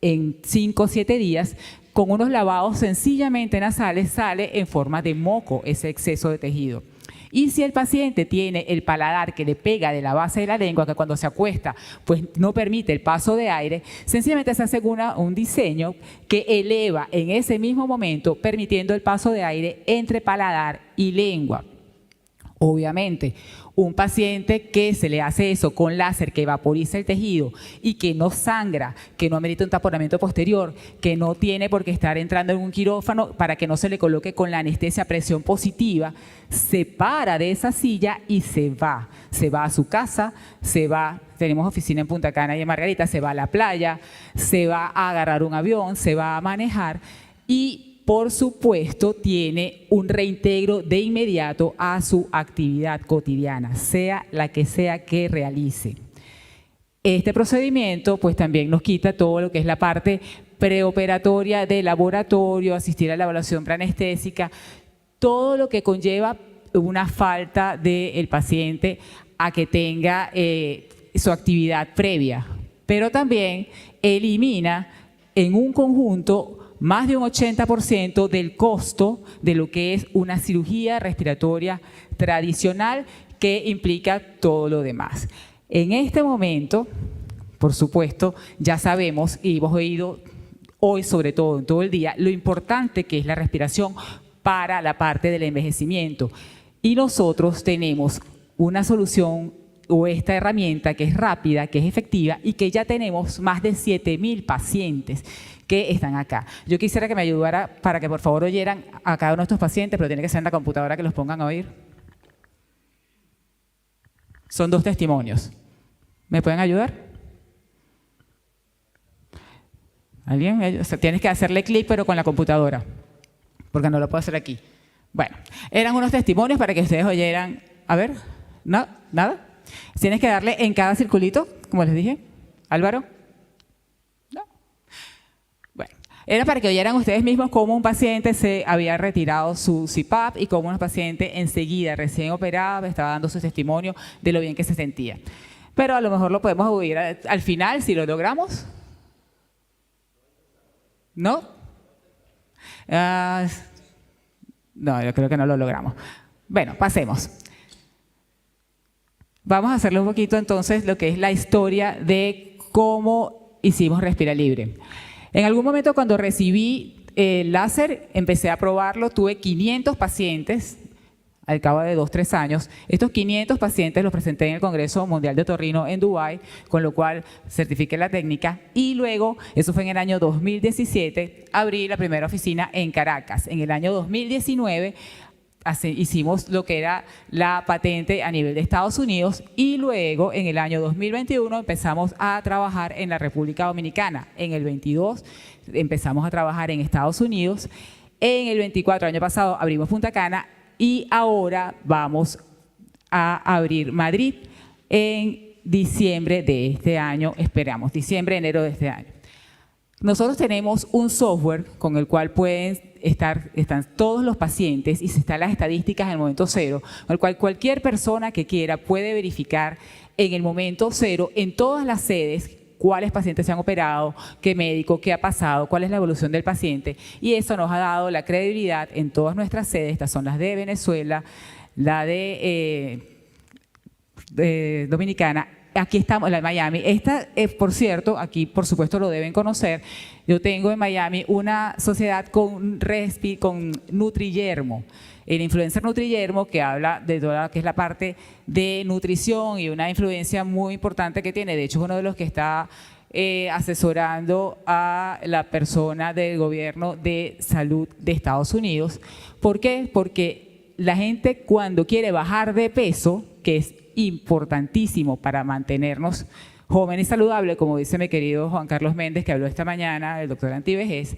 en 5 o 7 días con unos lavados sencillamente nasales, sale en forma de moco ese exceso de tejido. Y si el paciente tiene el paladar que le pega de la base de la lengua, que cuando se acuesta pues no permite el paso de aire, sencillamente se hace un diseño que eleva en ese mismo momento, permitiendo el paso de aire entre paladar y lengua. Obviamente, un paciente que se le hace eso con láser que vaporiza el tejido y que no sangra, que no amerita un taponamiento posterior, que no tiene por qué estar entrando en un quirófano para que no se le coloque con la anestesia a presión positiva, se para de esa silla y se va a su casa, tenemos oficina en Punta Cana y en Margarita, se va a la playa, se va a agarrar un avión, se va a manejar y por supuesto, tiene un reintegro de inmediato a su actividad cotidiana, sea la que sea que realice. Este procedimiento, pues también nos quita todo lo que es la parte preoperatoria de laboratorio, asistir a la evaluación preanestésica, todo lo que conlleva una falta del paciente a que tenga su actividad previa, pero también elimina en un conjunto más de un 80% del costo de lo que es una cirugía respiratoria tradicional que implica todo lo demás. En este momento, por supuesto, ya sabemos y hemos oído hoy, sobre todo en todo el día, lo importante que es la respiración para la parte del envejecimiento. Y nosotros tenemos una solución o esta herramienta que es rápida, que es efectiva y que ya tenemos más de 7.000 pacientes que están acá. Yo quisiera que me ayudara para que por favor oyeran a cada uno de estos pacientes, pero tiene que ser en la computadora que los pongan a oír. Son 2 testimonios. ¿Me pueden ayudar? ¿Alguien? O sea, tienes que hacerle clic pero con la computadora, porque no lo puedo hacer aquí. Bueno, eran unos testimonios para que ustedes oyeran. A ver, ¿no? ¿Nada? Tienes que darle en cada circulito, como les dije. Álvaro. Era para que oyeran ustedes mismos cómo un paciente se había retirado su CPAP y cómo un paciente enseguida, recién operado, estaba dando su testimonio de lo bien que se sentía. Pero a lo mejor lo podemos oír al final, si lo logramos. ¿No? No, yo creo que no lo logramos. Bueno, pasemos. Vamos a hacerle un poquito entonces lo que es la historia de cómo hicimos Respira Libre. En algún momento cuando recibí el láser, empecé a probarlo, tuve 500 pacientes al cabo de 2-3 años. Estos 500 pacientes los presenté en el Congreso Mundial de Otorrino en Dubái, con lo cual certifiqué la técnica y luego, eso fue en el año 2017, abrí la primera oficina en Caracas. En el año 2019 hicimos lo que era la patente a nivel de Estados Unidos y luego en el año 2021 empezamos a trabajar en la República Dominicana. En el 22 empezamos a trabajar en Estados Unidos. En el 24, año pasado, abrimos Punta Cana y ahora vamos a abrir Madrid en diciembre de este año, esperamos, diciembre, enero de este año. Nosotros tenemos un software con el cual están todos los pacientes y se están las estadísticas en el momento cero, con el cual cualquier persona que quiera puede verificar en el momento cero en todas las sedes cuáles pacientes se han operado, qué médico, qué ha pasado, cuál es la evolución del paciente. Y eso nos ha dado la credibilidad en todas nuestras sedes. Estas son las de Venezuela, la de Dominicana. Aquí estamos, la de Miami. Esta, por cierto, aquí por supuesto lo deben conocer. Yo tengo en Miami una sociedad con Nutrillermo. El influencer Nutrillermo, que habla de toda lo que es la parte de nutrición y una influencia muy importante que tiene. De hecho, es uno de los que está asesorando a la persona del gobierno de salud de Estados Unidos. ¿Por qué? Porque la gente cuando quiere bajar de peso, que es importantísimo para mantenernos jóvenes y saludables, como dice mi querido Juan Carlos Méndez, que habló esta mañana, el doctor antivejez,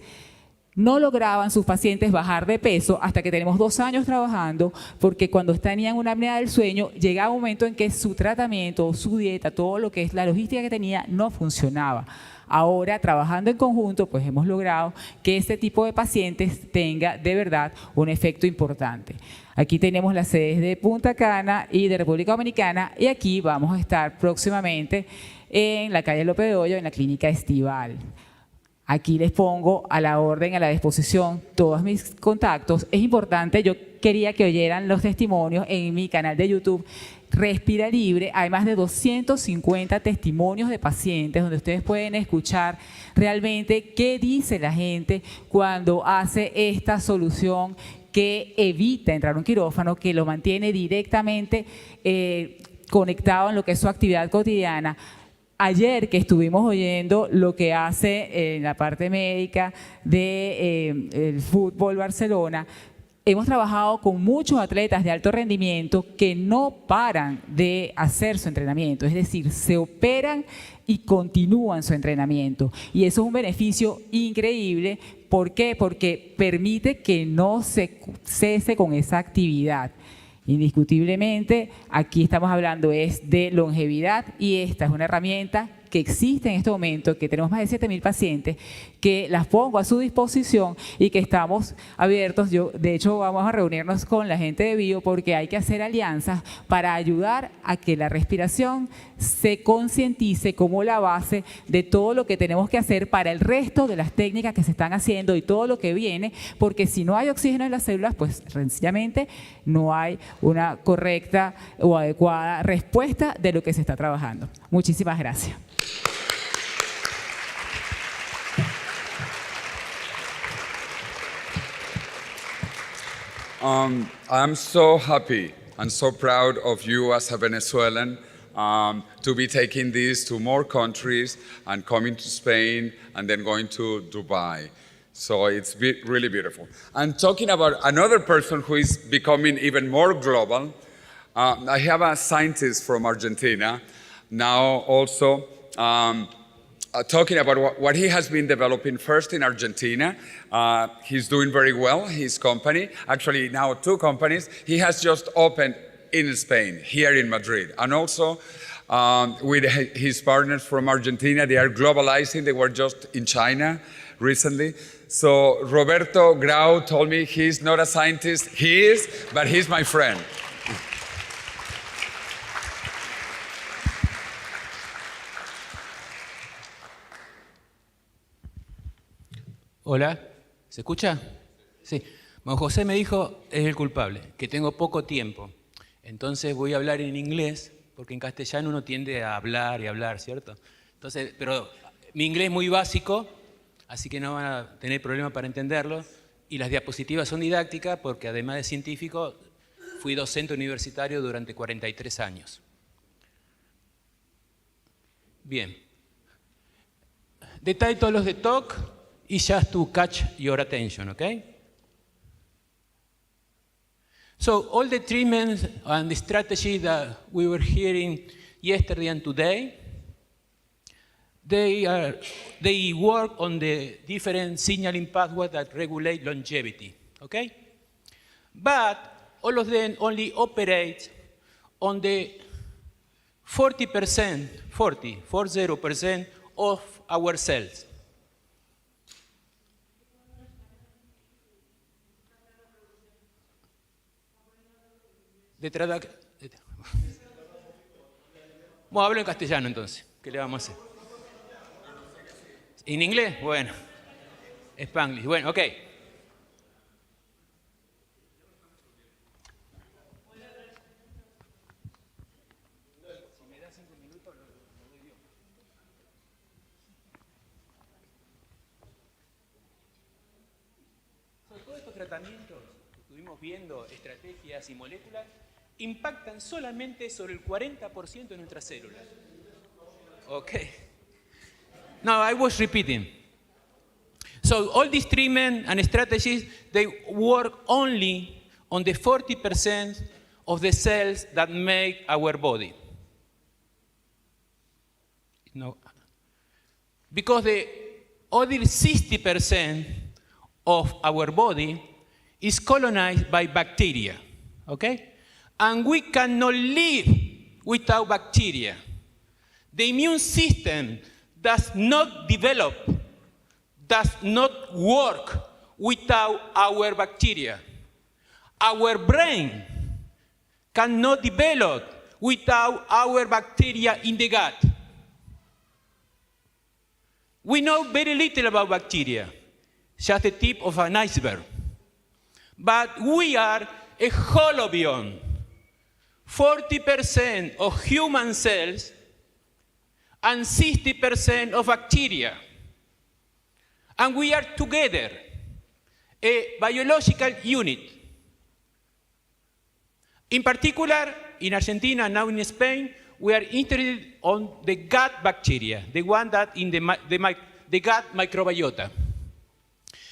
no lograban sus pacientes bajar de peso hasta que tenemos 2 años trabajando, porque cuando tenían una apnea del sueño, llegaba un momento en que su tratamiento, su dieta, todo lo que es la logística que tenía, no funcionaba. Ahora, trabajando en conjunto, pues hemos logrado que este tipo de pacientes tenga de verdad un efecto importante. Aquí tenemos las sedes de Punta Cana y de República Dominicana y aquí vamos a estar próximamente en la calle López de Hoyo, en la clínica Estival. Aquí les pongo a la orden, a la disposición, todos mis contactos. Es importante, yo quería que oyeran los testimonios en mi canal de YouTube, Respira Libre. Hay más de 250 testimonios de pacientes donde ustedes pueden escuchar realmente qué dice la gente cuando hace esta solución que evita entrar a un quirófano, que lo mantiene directamente conectado en lo que es su actividad cotidiana. Ayer que estuvimos oyendo lo que hace en la parte médica del Fútbol Barcelona, hemos trabajado con muchos atletas de alto rendimiento que no paran de hacer su entrenamiento, es decir, se operan y continúan su entrenamiento. Y eso es un beneficio increíble. ¿Por qué? Porque permite que no se cese con esa actividad. Indiscutiblemente, aquí estamos hablando es de longevidad y esta es una herramienta que existe en este momento, que tenemos más de 7.000 pacientes, que las pongo a su disposición y que estamos abiertos. De hecho, vamos a reunirnos con la gente de Bio porque hay que hacer alianzas para ayudar a que la respiración se concientice como la base de todo lo que tenemos que hacer para el resto de las técnicas que se están haciendo y todo lo que viene, porque si no hay oxígeno en las células, pues sencillamente no hay una correcta o adecuada respuesta de lo que se está trabajando. Muchísimas gracias. I'm so happy and so proud of you as a Venezuelan to be taking this to more countries and coming to Spain and then going to Dubai. So it's really beautiful. And talking about another person who is becoming even more global, I have a scientist from Argentina now also talking about what he has been developing first in Argentina. He's doing very well, his company, actually now 2 companies. He has just opened in Spain, here in Madrid. And also with his partners from Argentina. They are globalizing. They were just in China recently. So Roberto Grau told me he's not a scientist. He is, but he's my friend. Hola, ¿se escucha? Sí. Bueno, José me dijo, es el culpable, que tengo poco tiempo. Entonces voy a hablar en inglés, porque en castellano uno tiende a hablar y hablar, ¿cierto? Entonces, pero mi inglés es muy básico, así que no van a tener problema para entenderlo. Y las diapositivas son didácticas, porque además de científico, fui docente universitario durante 43 años. Bien. The title of the talk is just to catch your attention, okay? So all the treatments and the strategies that we were hearing yesterday and today, they work on the different signaling pathways that regulate longevity, okay? But all of them only operate on the 40% of our cells. Bueno, hablo en castellano entonces. ¿Qué le vamos a hacer? ¿En inglés? Bueno. Spanglish. Bueno, ok. Todos estos tratamientos que estuvimos viendo, estrategias y moléculas, impactan solamente sobre el 40% de nuestras células. Okay. Now, I was repeating. So all these treatment and strategies, they work only on the 40% of the cells that make our body. No. Because the other 60% of our body is colonized by bacteria, okay? And we cannot live without bacteria. The immune system does not develop, does not work without our bacteria. Our brain cannot develop without our bacteria in the gut. We know very little about bacteria, just the tip of an iceberg. But we are a holobiont. 40% of human cells and 60% of bacteria. And we are together, a biological unit. In particular, in Argentina and now in Spain, we are interested on the gut bacteria, the one that in the gut microbiota.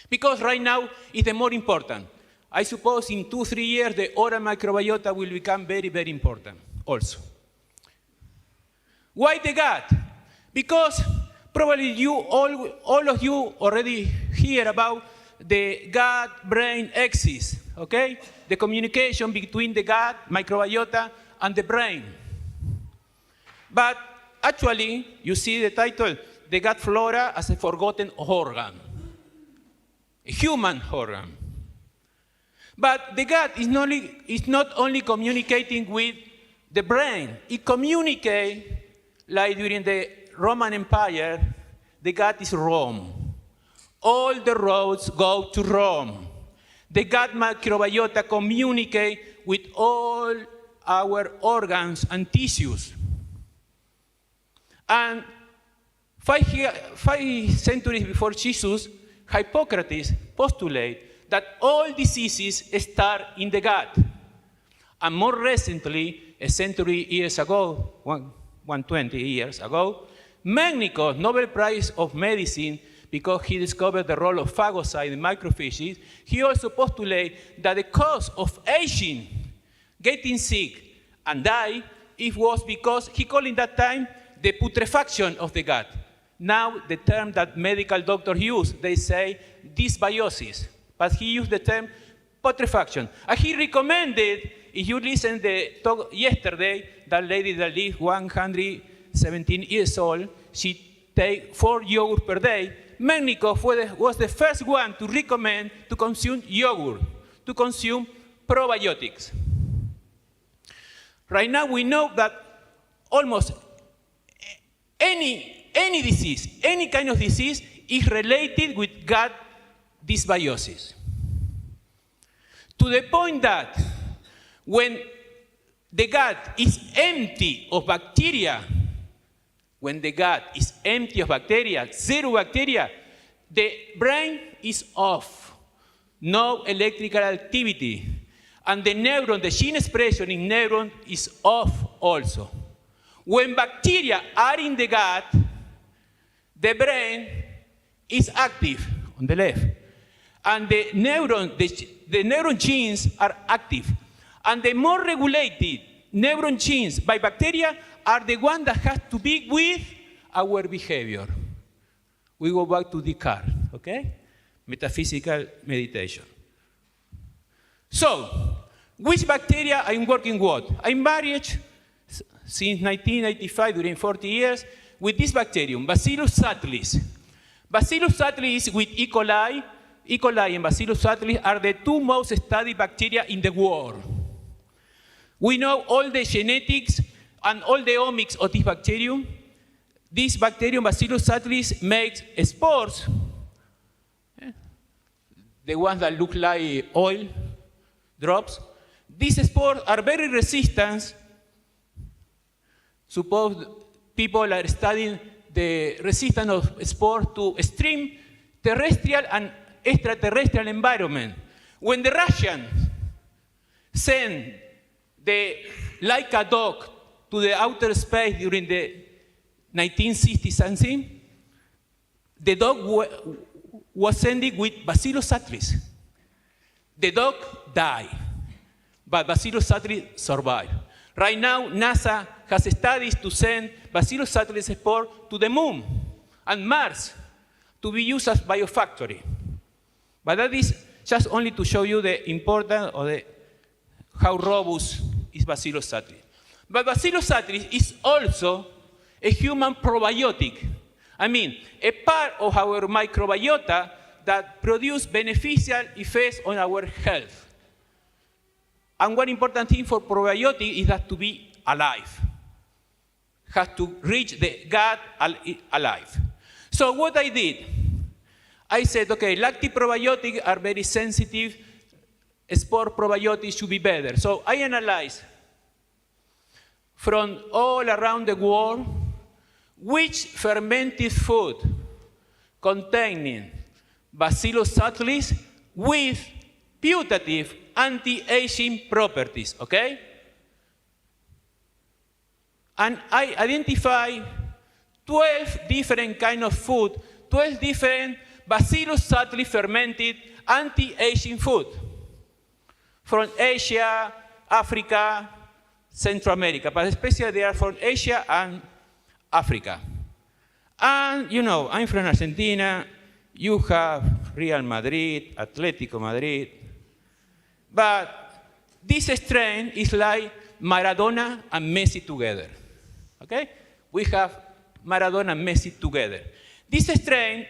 Because right now is the more important. I suppose in 2-3 years, the oral microbiota will become very, very important also. Why the gut? Because probably you all of you already hear about the gut-brain axis, okay? The communication between the gut microbiota and the brain. But actually, you see the title, the gut flora as a forgotten organ, a human organ. But the gut is not only communicating with the brain, it communicates, like during the Roman Empire, the gut is Rome. All the roads go to Rome. The gut microbiota communicates with all our organs and tissues. And 5 centuries before Jesus, Hippocrates postulated that all diseases start in the gut. And more recently, a century years ago, 120 years ago, Médicos, Nobel Prize of Medicine, because he discovered the role of phagocytes in macrophages, he also postulated that the cause of aging, getting sick, and die, it was because, he called in that time, the putrefaction of the gut. Now, the term that medical doctors use, they say dysbiosis, but he used the term putrefaction. And he recommended if you listen the talk yesterday, that lady that lives 117 years old, she take 4 yogurt per day. Médicos was the first one to recommend to consume yogurt, to consume probiotics. Right now we know that almost any disease, any kind of disease is related with gut dysbiosis. To the point that when the gut is empty of bacteria, when the gut is empty of bacteria, zero bacteria, the brain is off, no electrical activity. And the neuron, the gene expression in neuron is off also. When bacteria are in the gut, the brain is active on the left. And the neuron genes are active. And the more regulated neuron genes by bacteria are the ones that have to be with our behavior. We go back to Descartes, okay? Metaphysical meditation. So, which bacteria I'm working with? I'm married since 1985, during 40 years, with this bacterium, Bacillus subtilis. Bacillus subtilis with E. coli. E. coli and Bacillus subtilis are the 2 most studied bacteria in the world. We know all the genetics and all the omics of this bacterium. This bacterium, Bacillus subtilis, makes spores, the ones that look like oil drops. These spores are very resistant. Suppose people are studying the resistance of spores to extreme terrestrial and extraterrestrial environment. When the Russians send the Laika dog to the outer space during the 1960s something, the dog was sending with Bacillus subtilis. The dog died, but Bacillus subtilis survived. Right now, NASA has studies to send Bacillus subtilis spore to the moon and Mars to be used as biofactory. But that is just only to show you the importance of how robust is Bacillus subtilis. But Bacillus subtilis is also a human probiotic. I mean, a part of our microbiota that produce beneficial effects on our health. And one important thing for probiotic is that to be alive. Has to reach the gut alive. So what I did, I said, okay, lactic probiotics are very sensitive, spore probiotics should be better. So I analyzed from all around the world which fermented food containing Bacillus subtilis with putative anti-aging properties, okay? And I identified 12 different kinds of food, 12 different Bacillus subtilis fermented anti-aging food from Asia, Africa, Central America, but especially they are from Asia and Africa. And you know, I'm from Argentina, you have Real Madrid, Atlético Madrid, but this strain is like Maradona and Messi together, okay? We have Maradona and Messi together. This strain,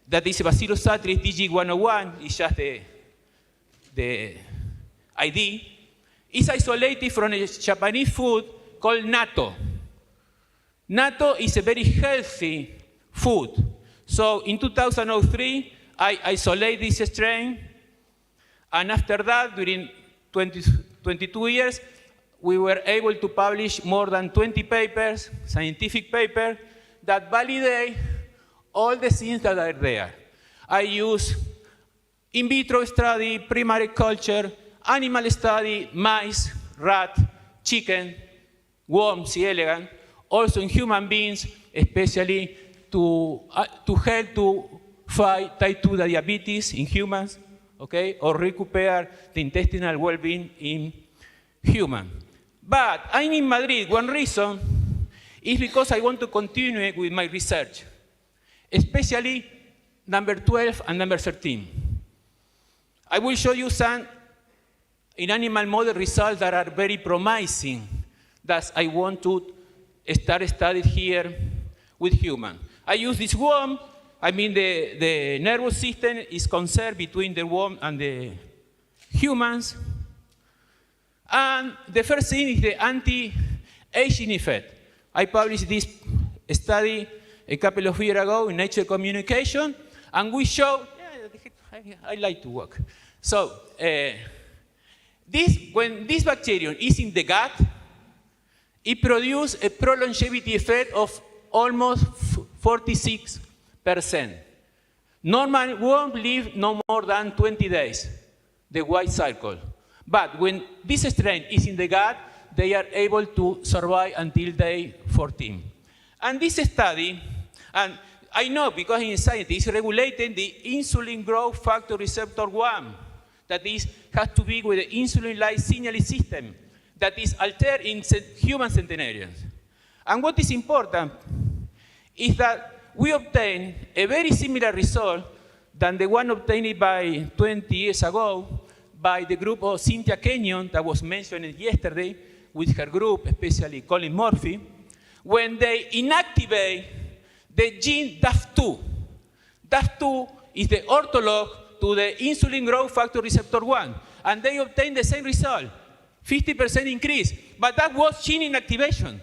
that is Bacillus subtilis DG101, is just the ID, is isolated from a Japanese food called natto. Natto is a very healthy food. So in 2003, I isolated this strain, and after that, during 22 years, we were able to publish more than 20 papers, scientific papers, that validate all the things that are there. I use in vitro study, primary culture, animal study, mice, rat, chicken, worms, C. elegans, also in human beings, especially to help to fight type 2 diabetes in humans, okay, or recuperate the intestinal well-being in humans. But I'm in Madrid, one reason is because I want to continue with my research, especially number 12 and number 13. I will show you some in animal model results that are very promising. That I want to start studying here with human. I use this worm. I mean, the nervous system is conserved between the worm and the humans. And the first thing is the anti-aging effect. I published this study a couple of years ago in Nature Communication, and we showed, I like to walk. So, when this bacterium is in the gut, it produces a pro-longevity effect of almost 46%. Normal won't live no more than 20 days, the white cycle. But when this strain is in the gut, they are able to survive until day 14. And this study, and I know because in science it's regulating the insulin growth factor receptor 1, that is, has to be with the insulin-like signaling system that is altered in human centenarians. And what is important is that we obtain a very similar result than the one obtained by 20 years ago by the group of Cynthia Kenyon that was mentioned yesterday with her group, especially Colin Murphy, when they inactivate the gene DAF2. DAF2 is the ortholog to the insulin growth factor receptor 1, and they obtain the same result, 50% increase, but that was gene inactivation.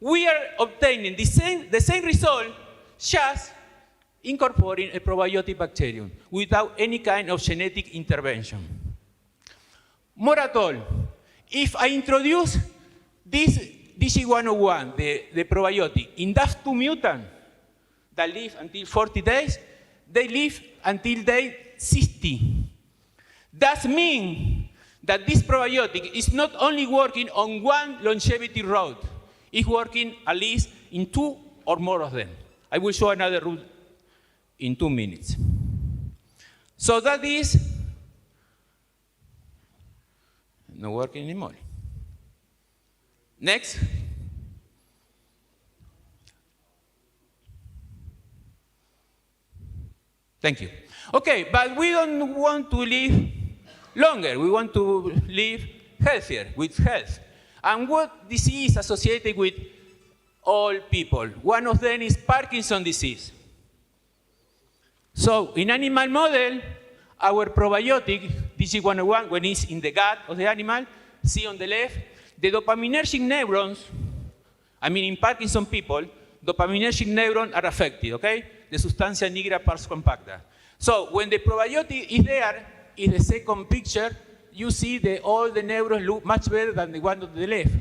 We are obtaining the same result just incorporating a probiotic bacterium without any kind of genetic intervention. More at all, if I introduce this DG101, the probiotic, in DAF2 mutant that live until 40 days, they live until day 60. That means that this probiotic is not only working on one longevity route, it's working at least in 2 or more of them. I will show another route in 2 minutes. So that is not working anymore. Next. Thank you. Okay, but we don't want to live longer. We want to live healthier, with health. And what disease is associated with all people? One of them is Parkinson's disease. So in animal model, our probiotic, DG101, when it's in the gut of the animal, see on the left, the dopaminergic neurons, I mean in Parkinson's people, dopaminergic neurons are affected, okay? The sustancia nigra pars compacta. So when the probiotic is there, in the second picture, you see all the neurons look much better than the one on the left.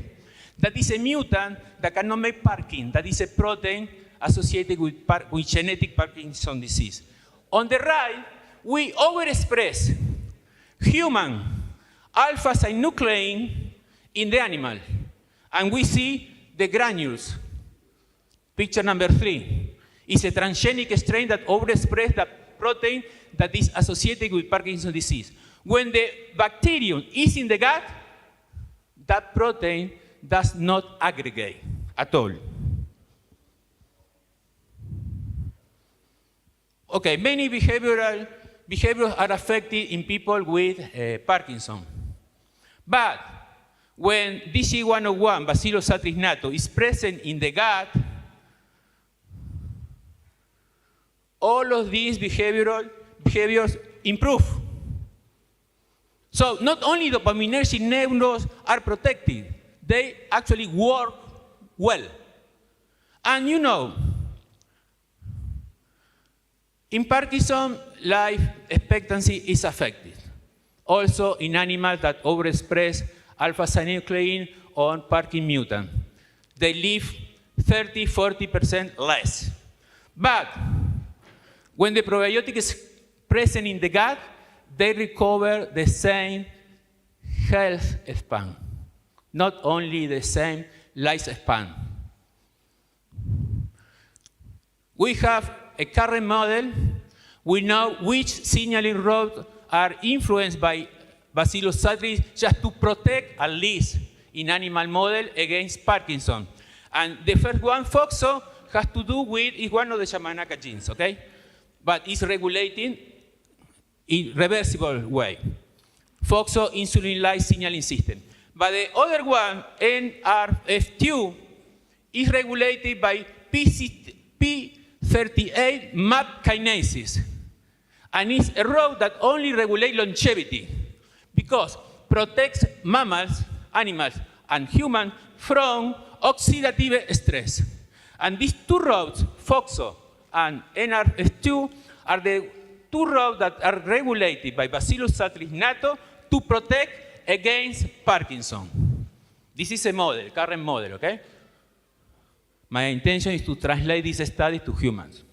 That is a mutant that cannot make Parkin. That is a protein associated with genetic Parkinson's disease. On the right, we overexpress human alpha-synuclein in the animal. And we see the granules. Picture number 3 is a transgenic strain that overexpresses the protein that is associated with Parkinson's disease. When the bacterium is in the gut, that protein does not aggregate at all. Okay, many behaviors are affected in people with Parkinson. But when DG101, Bacillus satricnato, is present in the gut, all of these behaviors improve. So not only dopaminergic neurons are protected, they actually work well. And you know, in Parkinson, life expectancy is affected. Also in animals that overexpress alpha-synuclein on Parkin mutant. They live 30–40% less. But when the probiotic is present in the gut, they recover the same health span, not only the same lifespan. We have a current model. We know which signaling routes are influenced by Bacillus satric just to protect, at least in animal model, against Parkinson. And the first one, FOXO, has to do with, is one of the Yamanaka genes, okay? But it's regulating in reversible way. FOXO insulin-like signaling system. But the other one, NRF2, is regulated by P38 MAP kinases. And it's a road that only regulates longevity because protects mammals, animals, and humans from oxidative stress. And these two roads, FOXO and NRF2, are the two roads that are regulated by Bacillus subtilis natto to protect against Parkinson. This is a model, current model, okay? My intention is to translate this study to humans.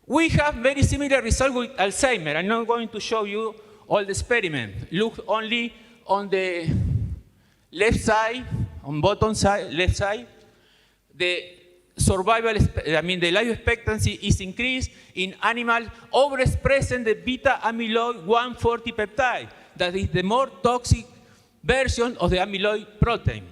We have very similar results with Alzheimer's. I'm not going to show you all the experiments. Look only on the left side, on bottom side, left side. The survival, the life expectancy is increased in animals overexpressing the beta amyloid 140 peptide. That is the more toxic version of the amyloid protein.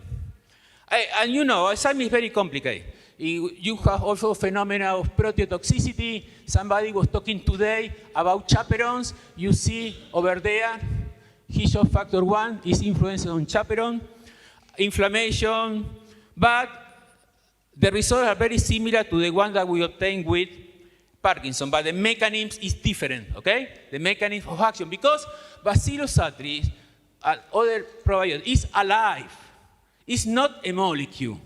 And you know, Alzheimer's is very complicated. You have also phenomena of proteotoxicity. Somebody was talking today about chaperones. You see over there, Hitchcock factor 1 is influenced on chaperone, inflammation, but the results are very similar to the one that we obtained with Parkinson, but the mechanism is different, okay? The mechanism of action, because Bacillus subtilis and other probiotics is alive. It's not a molecule.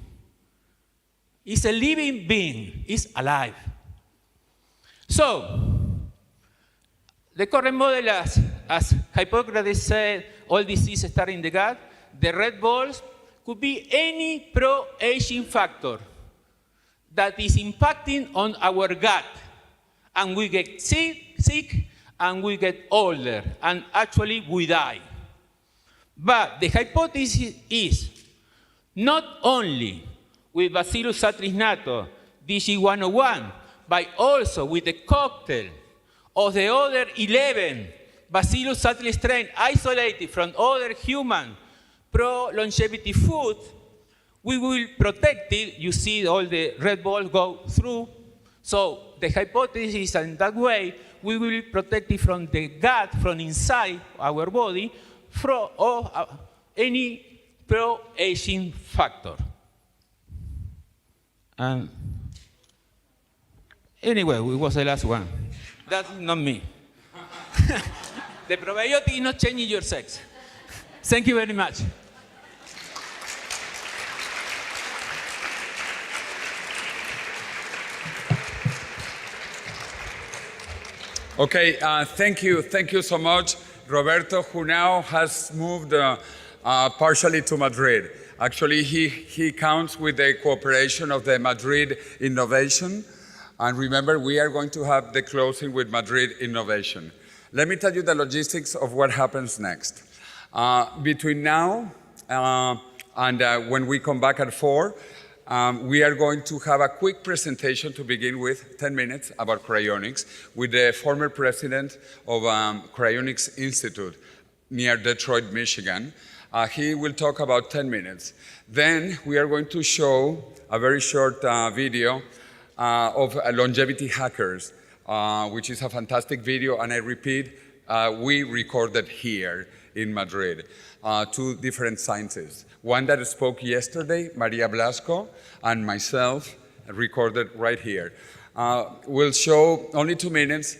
It's a living being. It's alive. So, the current model, as Hippocrates said, all diseases start in the gut. The red balls could be any pro-aging factor that is impacting on our gut. And we get sick, and we get older, and actually we die. But the hypothesis is not only with Bacillus subtilis natto, DG101, but also with the cocktail of the other 11 Bacillus subtilis strains isolated from other human pro-longevity food, we will protect it. You see all the red balls go through. So the hypothesis is that in that way, we will protect it from the gut, from inside our body, from any pro-aging factor. Anyway, it was the last one. That's not me. The probiotic is not changing your sex. Thank you very much. Okay, thank you so much, Roberto, who now has moved partially to Madrid. Actually, he counts with the cooperation of the Madrid Innovation. And remember, we are going to have the closing with Madrid Innovation. Let me tell you the logistics of what happens next. Between now and when we come back at 4, we are going to have a quick presentation to begin with, 10 minutes, about cryonics, with the former president of Cryonics Institute near Detroit, Michigan. He will talk about 10 minutes. Then we are going to show a very short video of longevity hackers, which is a fantastic video, and I repeat, we recorded here in Madrid. 2 different scientists. One that spoke yesterday, Maria Blasco, and myself, recorded right here. We'll show only 2 minutes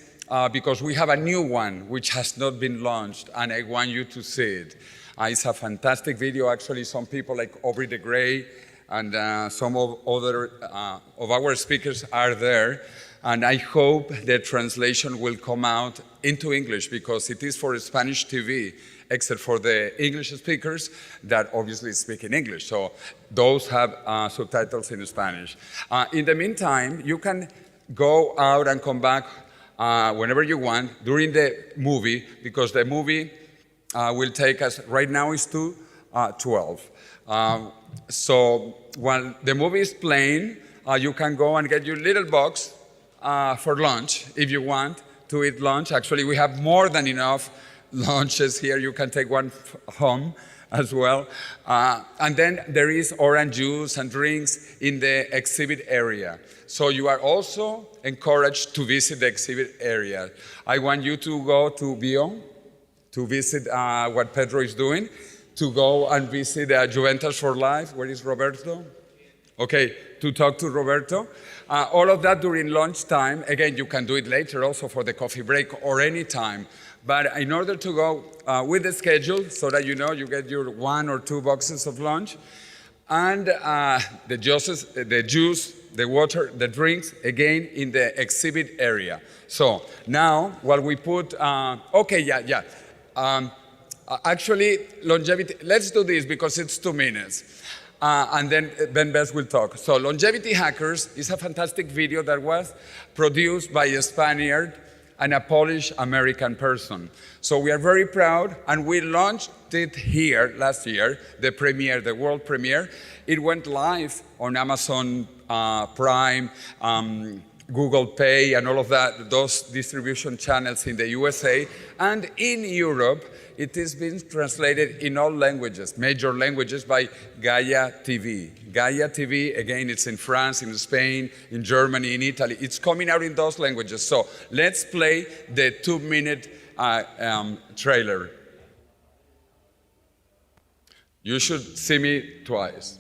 because we have a new one which has not been launched, and I want you to see it. It's a fantastic video. Actually, some people like Aubrey de Grey and some of other of our speakers are there. And I hope the translation will come out into English because it is for Spanish TV, except for the English speakers that obviously speak in English. So those have subtitles in Spanish. In the meantime, you can go out and come back whenever you want during the movie, because the movie will take us, right now is to 12. So while the movie is playing, you can go and get your little box for lunch if you want to eat lunch. Actually, we have more than enough lunches here. You can take one home as well. And then there is orange juice and drinks in the exhibit area. So you are also encouraged to visit the exhibit area. I want you to go to Bion, to visit what Pedro is doing, to go and visit Juventus for Life. Where is Roberto? Okay, to talk to Roberto. All of that during lunchtime. Again, you can do it later also for the coffee break or any time. But in order to go with the schedule so that you know you get your 1 or 2 boxes of lunch and the juice, the water, the drinks, again in the exhibit area. So now while we put, actually longevity, let's do this because it's 2 minutes. And then Ben Best will talk. So Longevity Hackers is a fantastic video that was produced by a Spaniard and a Polish-American person. So we are very proud, and we launched it here last year, the premiere, the world premiere. It went live on Amazon Prime, Google Pay, and all of that, those distribution channels in the USA. And in Europe, it is being translated in all languages, major languages, by Gaia TV. Gaia TV, again, it's in France, in Spain, in Germany, in Italy. It's coming out in those languages. So let's play the 2-minute trailer. You should see me twice.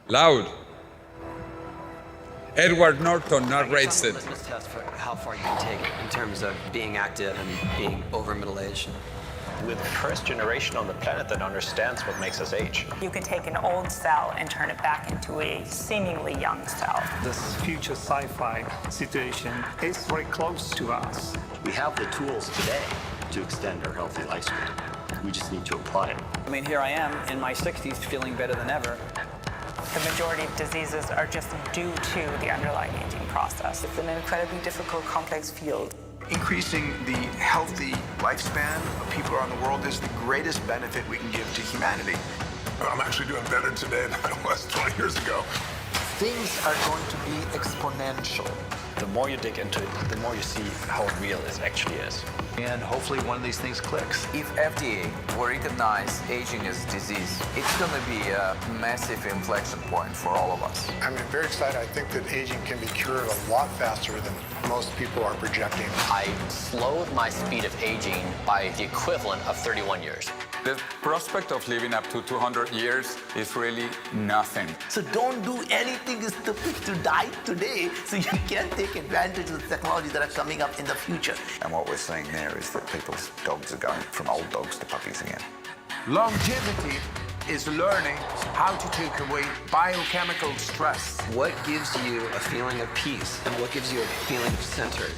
Loud. Edward Norton narrates it. Litmus test for how far you can take it in terms of being active and being over middle-aged. We're the first generation on the planet that understands what makes us age. You can take an old cell and turn it back into a seemingly young cell. This future sci-fi situation is very close to us. We have the tools today to extend our healthy lifespan. We just need to apply it. I mean, here I am in my 60s feeling better than ever. The majority of diseases are just due to the underlying aging process. It's an incredibly difficult, complex field. Increasing the healthy lifespan of people around the world is the greatest benefit we can give to humanity. I'm actually doing better today than I was 20 years ago. Things are going to be exponential. The more you dig into it, the more you see how real it actually is. And hopefully one of these things clicks. If FDA will recognize aging as disease, it's going to be a massive inflection point for all of us. I'm very excited. I think that aging can be cured a lot faster than most people are projecting. I slowed my speed of aging by the equivalent of 31 years. The prospect of living up to 200 years is really nothing. So don't do anything stupid to die today so you can take advantage of the technologies that are coming up in the future. And what we're seeing there is that people's dogs are going from old dogs to puppies again. Longevity is learning how to take away biochemical stress. What gives you a feeling of peace and what gives you a feeling of centered?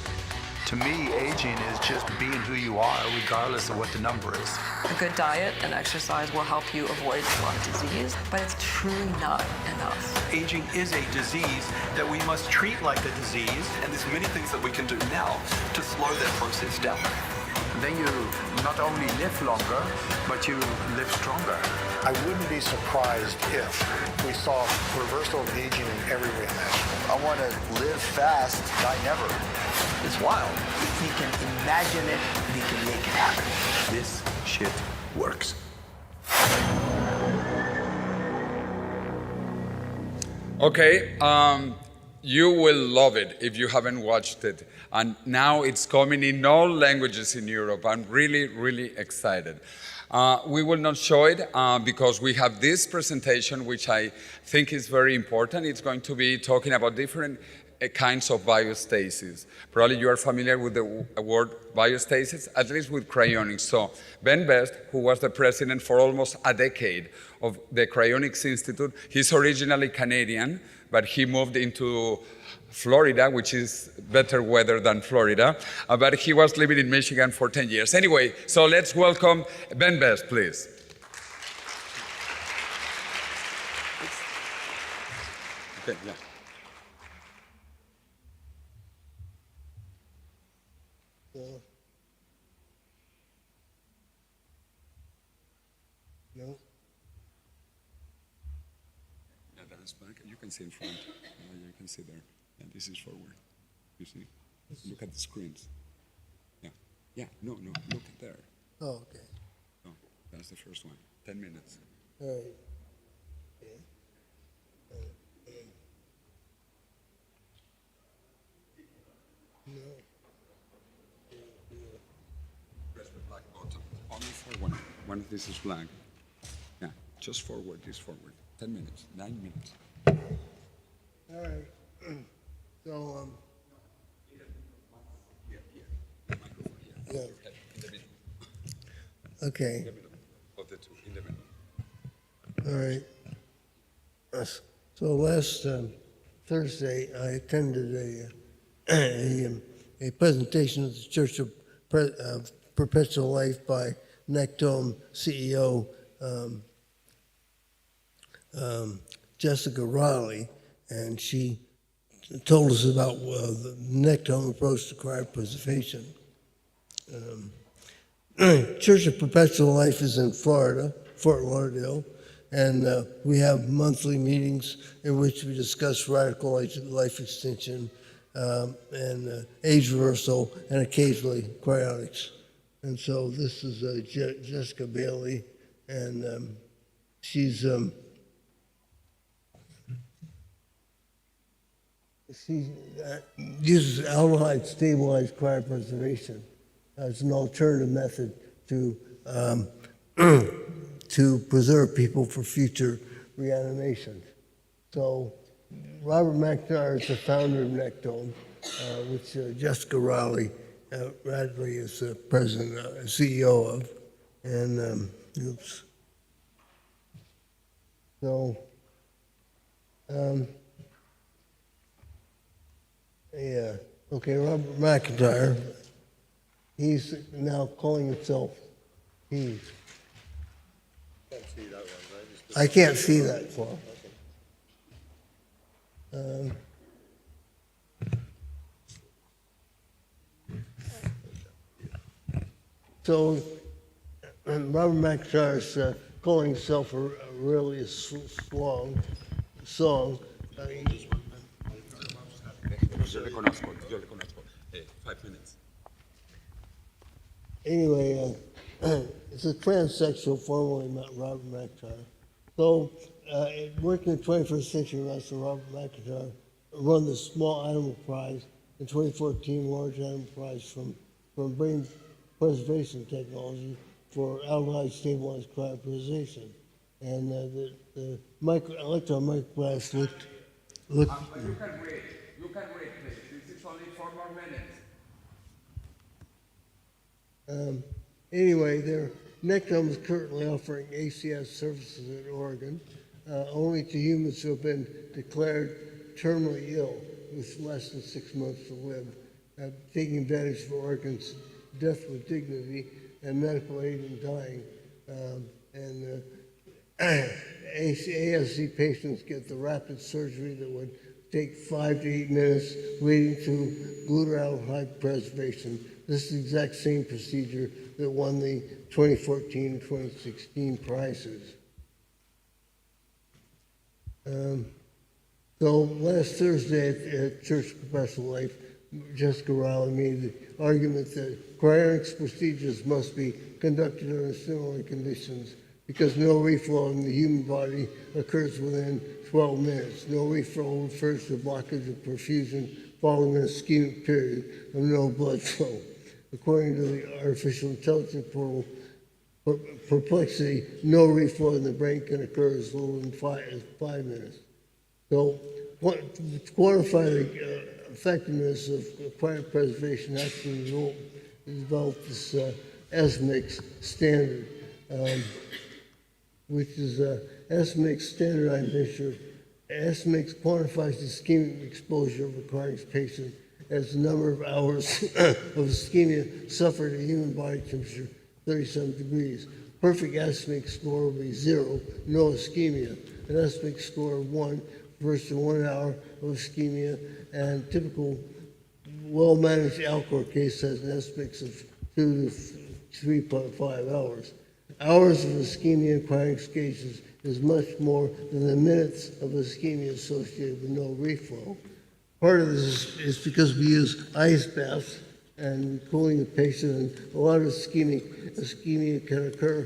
To me, aging is just being who you are, regardless of what the number is. A good diet and exercise will help you avoid a lot of disease, but it's truly not enough. Aging is a disease that we must treat like a disease, and there's many things that we can do now to slow that process down. Then you not only live longer, but you live stronger. I wouldn't be surprised if we saw reversal of aging in every way imaginable. I want to live fast, die never. It's wild. If we can imagine it, we can make it happen. This shit works. Okay, you will love it if you haven't watched it. And now it's coming in all languages in Europe. I'm really, really excited. We will not show it because we have this presentation, which I think is very important. It's going to be talking about different kinds of biostasis. Probably you are familiar with the word biostasis, at least with cryonics. So Ben Best, who was the president for almost a decade of the Cryonics Institute, he's originally Canadian, but he moved into Florida, which is better weather than Florida, but he was living in Michigan for 10 years. Anyway, so let's welcome Ben Best, please. Okay, yeah. No? Yeah, that's back. You can see in front. You can see there. And this is forward. You see? Look at the screens. Yeah. Yeah. No. Look at there. Oh, okay. Oh, that's the first one. 10 minutes. All right. Okay. one of these is blank. Yeah, just forward this forward. 10 minutes, 9 minutes. All right. So, yeah. Okay. Of the two, in the middle. All right. So last Thursday, I attended a presentation at the Church of Perpetual Life by Nectome CEO Jessica Raleigh, and she told us about the Nectome approach to cryopreservation. Church of Perpetual Life is in Florida, Fort Lauderdale, and we have monthly meetings in which we discuss radical life extension and age reversal and occasionally cryonics. And so this is Jessica Bailey, and she uses aldehyde stabilized cryopreservation as an alternative method to to preserve people for future reanimation. So Robert McIntyre is the founder of Nectome, which Jessica Raleigh is the president, CEO of, and oops. So, yeah, okay, Robert McIntyre, he's now calling himself he. I can't see that far. So Robert McIntyre is calling himself a really song. I mean, Yo le conozco. 5 minutes. Anyway, it's a transsexual, formerly Robert McIntyre. So, working in the 21st century, Master Robert McIntyre won the Small Animal Prize in 2014, Large Animal Prize from Brain Preservation Technology for aldehyde stabilized cryopreservation. And the electron microblast looked. You can wait. You can wait, please. This is only 4 more minutes. Anyway, Nectome is currently offering ACS services in Oregon only to humans who have been declared terminally ill with less than 6 months to live, taking advantage of Oregon's death with dignity and medical aid in dying. ASC patients get the rapid surgery that would take 5 to 8 minutes, leading to glutaraldehyde preservation. This is the exact same procedure that won the 2014 and 2016 prizes. So last Thursday at Church of Perpetual Life, Jessica Raleigh made the argument that cryonics procedures must be conducted under similar conditions because no reflow in the human body occurs within 12 minutes. No reflow refers to blockage of perfusion following an ischemic period of no blood flow. According to the artificial intelligence portal Perplexity, no reflow in the brain can occur as little as 5 minutes. So, to quantify the effectiveness of cryopreservation, actually developed this SMICS standard, which is SMICS standardized measure. SMICS quantifies the ischemic exposure of a chronic patient as the number of hours of ischemia suffered at human body temperature 37 degrees. Perfect SMICS score will be 0, no ischemia. An SMICS score of 1 refers to 1 hour of ischemia, and typical well-managed Alcor case has an SMICS of 2 to 3.5 hours. Hours of ischemia in chronic cases is much more than the minutes of ischemia associated with no reflow. Part of this is because we use ice baths and cooling the patient, and a lot of ischemia can occur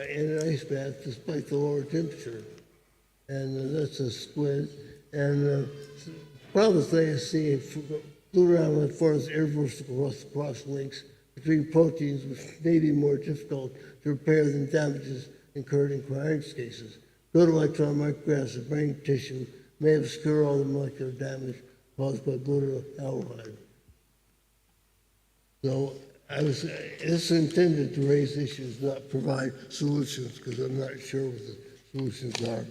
in an ice bath despite the lower temperature. And that's a squid. And the problem with ASC, glutaraldehyde forms irreversible cross links between proteins which may be more difficult to repair than damages incurred in cryonics cases. Good electron micrographs of brain tissue may obscure all the molecular damage caused by glutathione. So this is intended to raise issues, not provide solutions, because I'm not sure what the solutions are.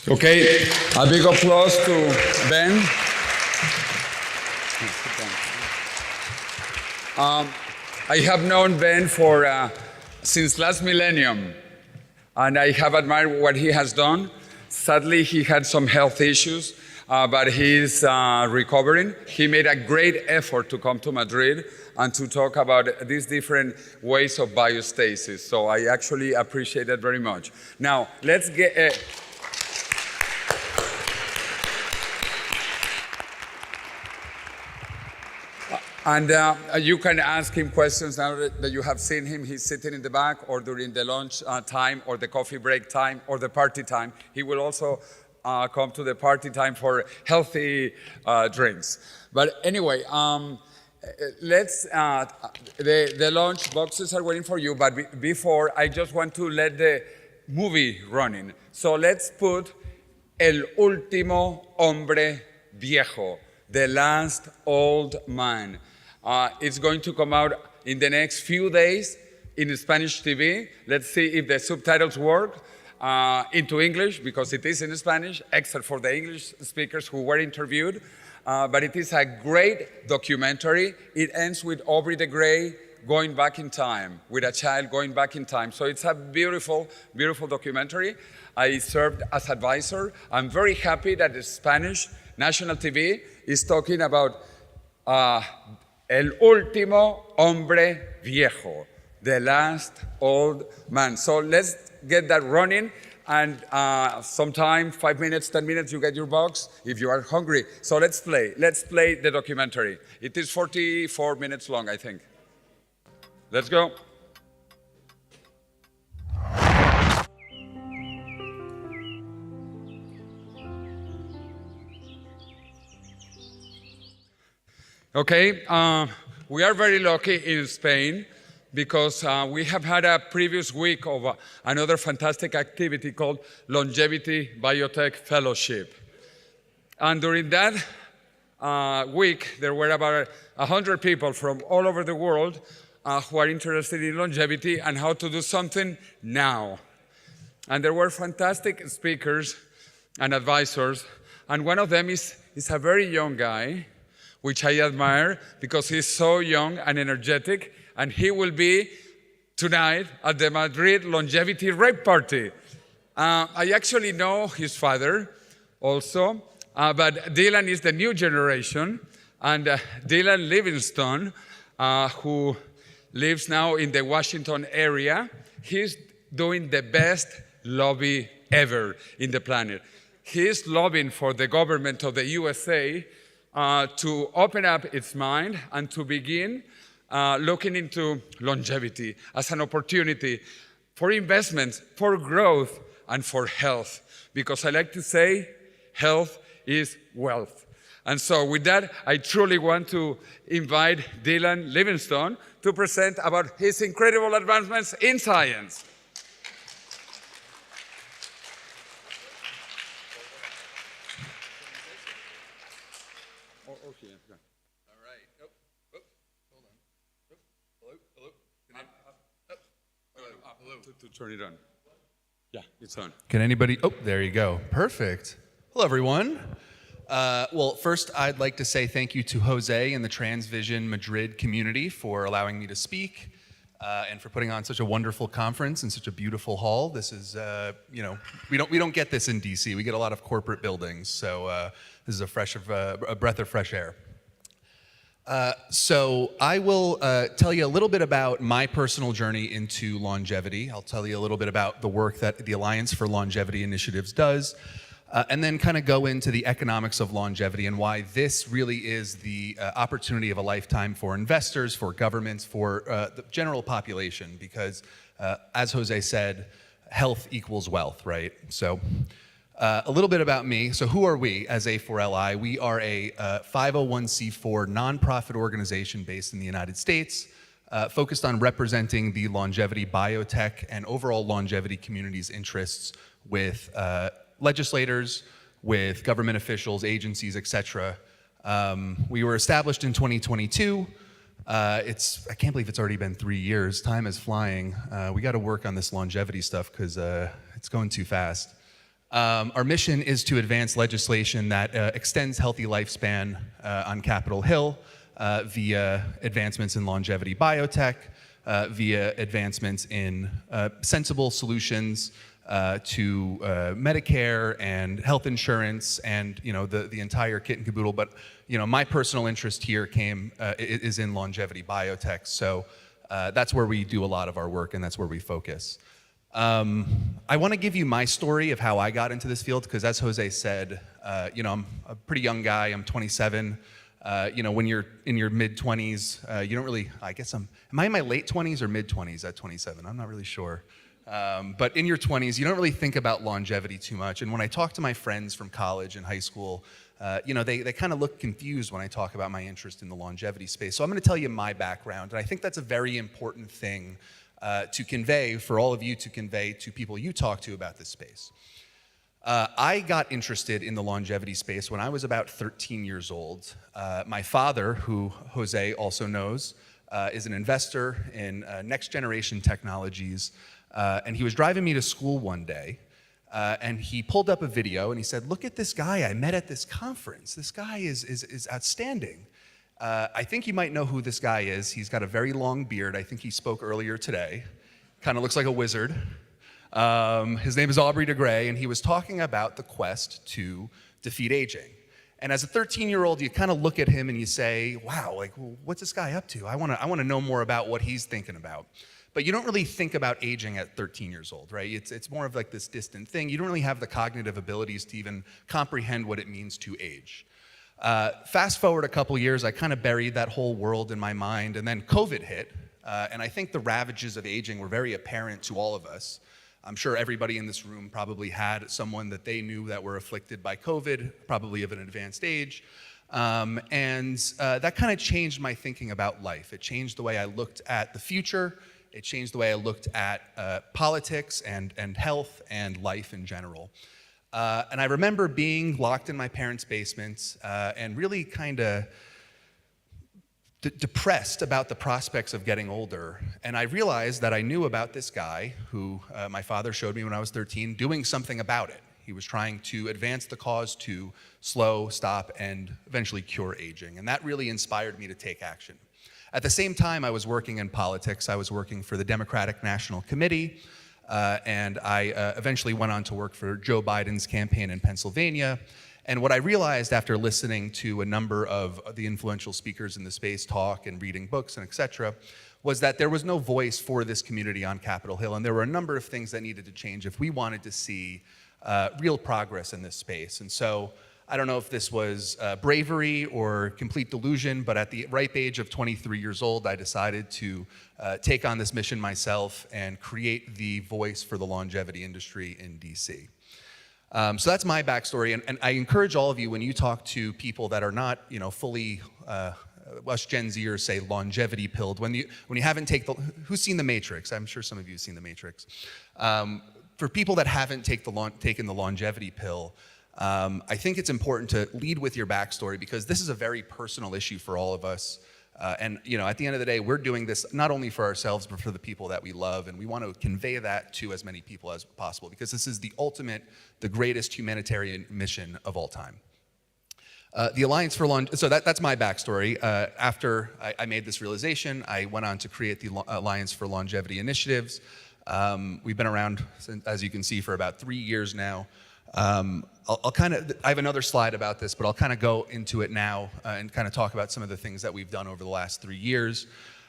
Okay, a big applause to Ben. I have known Ben since last millennium, and I have admired what he has done. Sadly, he had some health issues, but he's recovering. He made a great effort to come to Madrid and to talk about these different ways of biostasis. So I actually appreciate that very much. Now, let's get... And you can ask him questions now that you have seen him. He's sitting in the back, or during the lunch time, or the coffee break time, or the party time. He will also come to the party time for healthy drinks. But anyway, the lunch boxes are waiting for you. But before, I just want to let the movie running. So let's put El Último Hombre Viejo, The Last Old Man. It's going to come out in the next few days in Spanish TV. Let's see if the subtitles work into English, because it is in Spanish, except for the English speakers who were interviewed. But it is a great documentary. It ends with Aubrey the Grey going back in time, with a child going back in time. So it's a beautiful, beautiful documentary. I served as advisor. I'm very happy that the Spanish national TV is talking about El Último Hombre Viejo, the last old man. So let's get that running, and sometime, 5 minutes, 10 minutes, you get your box if you are hungry. So let's play the documentary. It is 44 minutes long, I think. Let's go. Okay, we are very lucky in Spain because we have had a previous week of another fantastic activity called Longevity Biotech Fellowship. And during that week, there were about 100 people from all over the world who are interested in longevity and how to do something now. And there were fantastic speakers and advisors, and one of them is a very young guy, which I admire because he's so young and energetic, and he will be tonight at the Madrid Longevity Rape Party. I actually know his father also, but Dylan is the new generation, and Dylan Livingstone, who lives now in the Washington area, he's doing the best lobby ever in the planet. He's lobbying for the government of the USA to open up its mind and to begin looking into longevity as an opportunity for investments, for growth, and for health. Because I like to say, health is wealth. And so with that, I truly want to invite Dylan Livingstone to present about his incredible advancements in science. To turn it on. Yeah, it's on. Can anybody? Oh, there you go. Perfect. Hello, everyone. Well, first, I'd like to say thank you to José and the TransVision Madrid community for allowing me to speak and for putting on such a wonderful conference in such a beautiful hall. This is, we don't get this in DC. We get a lot of corporate buildings, so this is a breath of fresh air. So I will tell you a little bit about my personal journey into longevity. I'll tell you a little bit about the work that the Alliance for Longevity Initiatives does, and then kind of go into the economics of longevity and why this really is the opportunity of a lifetime for investors, for governments, for the general population, because as José said, health equals wealth, right? So A little bit about me. So who are we as A4LI? We are a 501c4 nonprofit organization based in the United States, focused on representing the longevity, biotech, and overall longevity community's interests with legislators, with government officials, agencies, etc. We were established in 2022. I can't believe it's already been 3 years. Time is flying. We got to work on this longevity stuff because it's going too fast. Our mission is to advance legislation that extends healthy lifespan on Capitol Hill via advancements in longevity biotech, via advancements in sensible solutions to Medicare and health insurance and the entire kit and caboodle. But my personal interest here is in longevity biotech. So that's where we do a lot of our work and that's where we focus. I want to give you my story of how I got into this field because, as Jose said, I'm a pretty young guy. I'm 27. When you're in your mid-20s, you don't really, am I in my late 20s or mid-20s at 27? I'm not really sure. But in your 20s, you don't really think about longevity too much. And when I talk to my friends from college and high school, they kind of look confused when I talk about my interest in the longevity space. So I'm going to tell you my background. And I think that's a very important thing to convey, for all of you to convey to people you talk to about this space. I got interested in the longevity space when I was about 13 years old. My father, who Jose also knows, is an investor in next generation technologies. And he was driving me to school one day, and he pulled up a video and he said, "Look at this guy I met at this conference. This guy is outstanding. I think you might know who this guy is. He's got a very long beard. I think he spoke earlier today. Kind of looks like a wizard. His name is Aubrey de Grey, and he was talking about the quest to defeat aging." And as a 13-year-old, you kind of look at him and you say, wow, what's this guy up to? I want to know more about what he's thinking about. But you don't really think about aging at 13 years old, right? It's more of like this distant thing. You don't really have the cognitive abilities to even comprehend what it means to age. Fast forward a couple years, I kind of buried that whole world in my mind, and then COVID hit, and I think the ravages of aging were very apparent to all of us. I'm sure everybody in this room probably had someone that they knew that were afflicted by COVID, probably of an advanced age, and that kind of changed my thinking about life. It changed the way I looked at the future. It changed the way I looked at politics and health and life in general. And I remember being locked in my parents' basement and really kind of depressed about the prospects of getting older. And I realized that I knew about this guy who my father showed me when I was 13 doing something about it. He was trying to advance the cause to slow, stop, and eventually cure aging. And that really inspired me to take action. At the same time, I was working in politics. I was working for the Democratic National Committee, and I eventually went on to work for Joe Biden's campaign in Pennsylvania. And what I realized after listening to a number of the influential speakers in the space talk and reading books and et cetera, was that there was no voice for this community on Capitol Hill. And there were a number of things that needed to change if we wanted to see real progress in this space. And so I don't know if this was bravery or complete delusion, but at the ripe age of 23 years old, I decided to take on this mission myself and create the voice for the longevity industry in DC. So that's my backstory, and I encourage all of you, when you talk to people that are not, fully, us Gen Zers say longevity pilled, when you haven't who's seen The Matrix? I'm sure some of you have seen The Matrix. For people that haven't taken the longevity pill, I think it's important to lead with your backstory, because this is a very personal issue for all of us. And at the end of the day, we're doing this not only for ourselves, but for the people that we love. And we want to convey that to as many people as possible, because this is the greatest humanitarian mission of all time. The Alliance for so that's my backstory. After I made this realization, I went on to create the Alliance for Longevity Initiatives. We've been around, as you can see, for about 3 years now. I have another slide about this, but I'll kind of go into it now and kind of talk about some of the things that we've done over the last 3 years.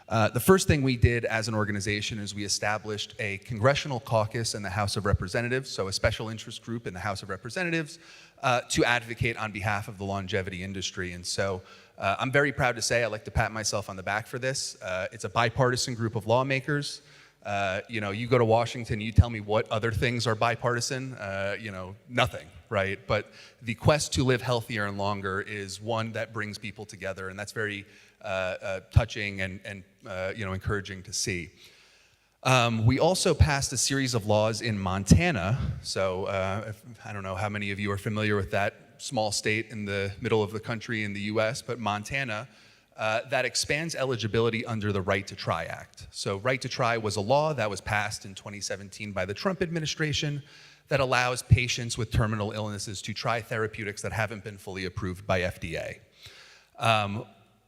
The first thing we did as an organization is we established a congressional caucus in the House of Representatives, so a special interest group in the House of Representatives, to advocate on behalf of the longevity industry. And so I'm very proud to say, I like to pat myself on the back for this. It's a bipartisan group of lawmakers. You go to Washington, you tell me what other things are bipartisan, nothing, right? But the quest to live healthier and longer is one that brings people together, and that's very touching and encouraging to see. We also passed a series of laws in Montana. So I don't know how many of you are familiar with that small state in the middle of the country in the US, but Montana, that expands eligibility under the Right to Try Act. So Right to Try was a law that was passed in 2017 by the Trump administration that allows patients with terminal illnesses to try therapeutics that haven't been fully approved by FDA.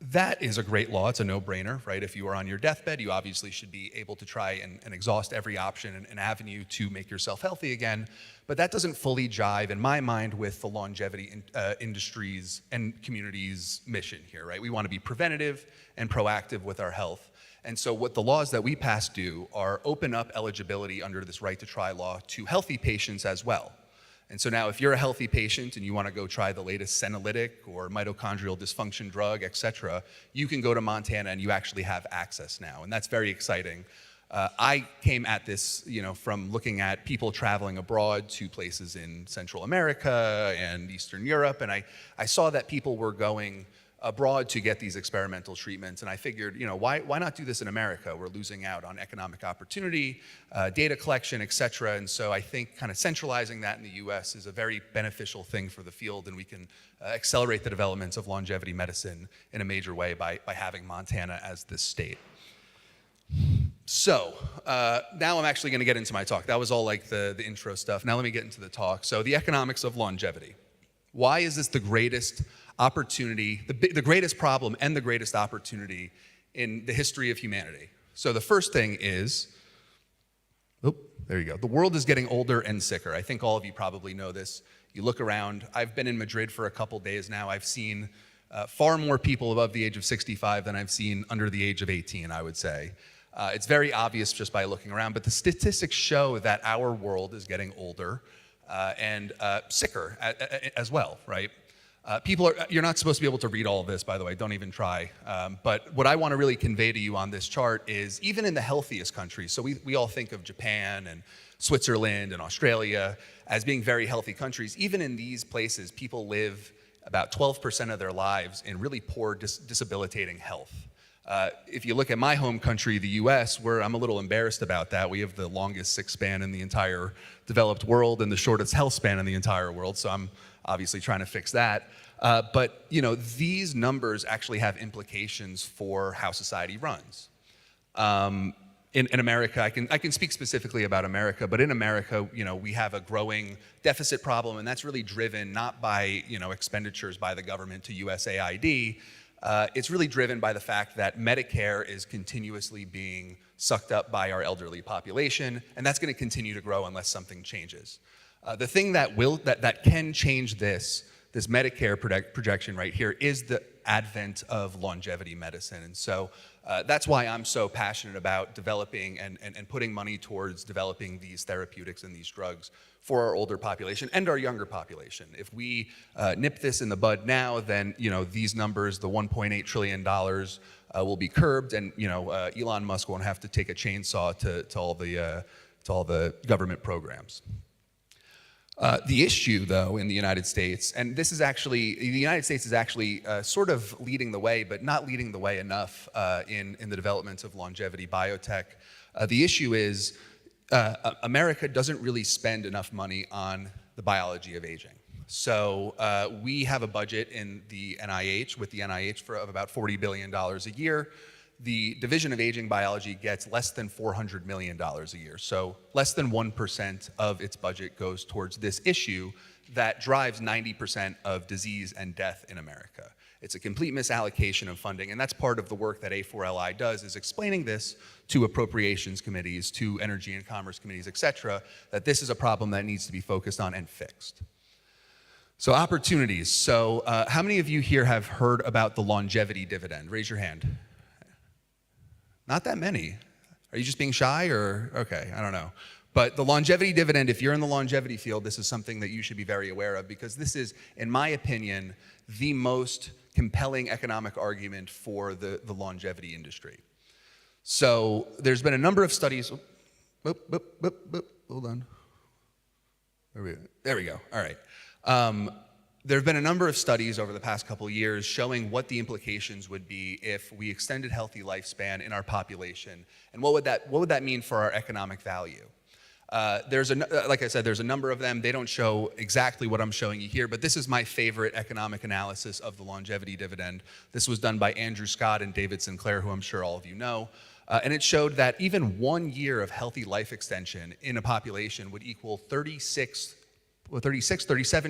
That is a great law. It's a no-brainer, right? If you are on your deathbed, you obviously should be able to try and exhaust every option and avenue to make yourself healthy again. But that doesn't fully jive, in my mind, with the longevity industry's and community's mission here, right? We want to be preventative and proactive with our health. And so what the laws that we passed do are open up eligibility under this Right to Try law to healthy patients as well. And so now if you're a healthy patient and you want to go try the latest senolytic or mitochondrial dysfunction drug, et cetera, you can go to Montana and you actually have access now. And that's very exciting. I came at this, from looking at people traveling abroad to places in Central America and Eastern Europe. And I saw that people were going abroad to get these experimental treatments. And I figured, why not do this in America? We're losing out on economic opportunity, data collection, et cetera. And so I think kind of centralizing that in the US is a very beneficial thing for the field, and we can accelerate the developments of longevity medicine in a major way by having Montana as this state. So now I'm actually gonna get into my talk. That was all like the intro stuff. Now let me get into the talk. So the economics of longevity. Why is this the greatest opportunity, the greatest problem and the greatest opportunity in the history of humanity? So the first thing is, there you go. The world is getting older and sicker. I think all of you probably know this. You look around. I've been in Madrid for a couple days now. I've seen far more people above the age of 65 than I've seen under the age of 18, I would say. It's very obvious just by looking around, but the statistics show that our world is getting older and sicker as well, right? You're not supposed to be able to read all of this, by the way, don't even try. But what I want to really convey to you on this chart is even in the healthiest countries, so we all think of Japan and Switzerland and Australia as being very healthy countries. Even in these places, people live about 12% of their lives in really poor, debilitating health. If you look at my home country, the US, I'm a little embarrassed about that. We have the longest sick span in the entire developed world and the shortest health span in the entire world, so I'm obviously trying to fix that. But these numbers actually have implications for how society runs. In America, I can speak specifically about America, but in America, we have a growing deficit problem, and that's really driven not by expenditures by the government to USAID. It's really driven by the fact that Medicare is continuously being sucked up by our elderly population, and that's going to continue to grow unless something changes. The thing that can change this Medicare projection right here is the advent of longevity medicine. And so that's why I'm so passionate about developing and putting money towards developing these therapeutics and these drugs for our older population and our younger population. If we nip this in the bud now, then these numbers, the $1.8 trillion, will be curbed, and Elon Musk won't have to take a chainsaw to all the government programs. The issue, though, in the United States, and the United States is actually sort of leading the way, but not leading the way enough in the development of longevity biotech. The issue is America doesn't really spend enough money on the biology of aging. So we have a budget in the NIH, with the NIH, of about $40 billion a year. The Division of Aging Biology gets less than $400 million a year. So less than 1% of its budget goes towards this issue that drives 90% of disease and death in America. It's a complete misallocation of funding, and that's part of the work that A4LI does, is explaining this to appropriations committees, to energy and commerce committees, et cetera, that this is a problem that needs to be focused on and fixed. So opportunities. So how many of you here have heard about the longevity dividend? Raise your hand. Not that many. Are you just being shy, or? Okay, I don't know. But the longevity dividend, if you're in the longevity field, this is something that you should be very aware of, because this is, in my opinion, the most compelling economic argument for the longevity industry. So there's been a number of studies. Hold on. There we go. All right. There have been a number of studies over the past couple of years showing what the implications would be if we extended healthy lifespan in our population, and what would that mean for our economic value. Like I said, there's a number of them. They don't show exactly what I'm showing you here, but this is my favorite economic analysis of the longevity dividend. This was done by Andrew Scott and David Sinclair, who I'm sure all of you know. And it showed that even 1 year of healthy life extension in a population would equal $37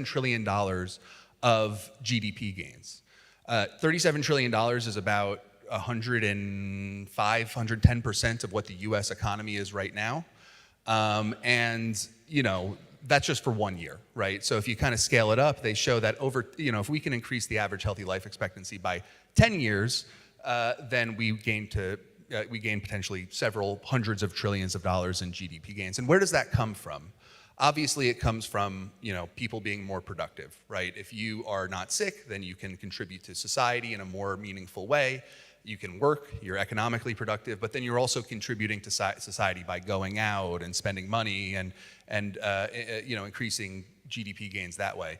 trillion of GDP gains. $37 trillion is about 110% of what the US economy is right now. And, you know, that's just for 1 year, right? So if you kind of scale it up, they show that if we can increase the average healthy life expectancy by 10 years, then we gain potentially several hundreds of trillions of dollars in GDP gains. And where does that come from? Obviously, it comes from, people being more productive, right? If you are not sick, then you can contribute to society in a more meaningful way. You can work, you're economically productive, but then you're also contributing to society by going out and spending money and increasing GDP gains that way.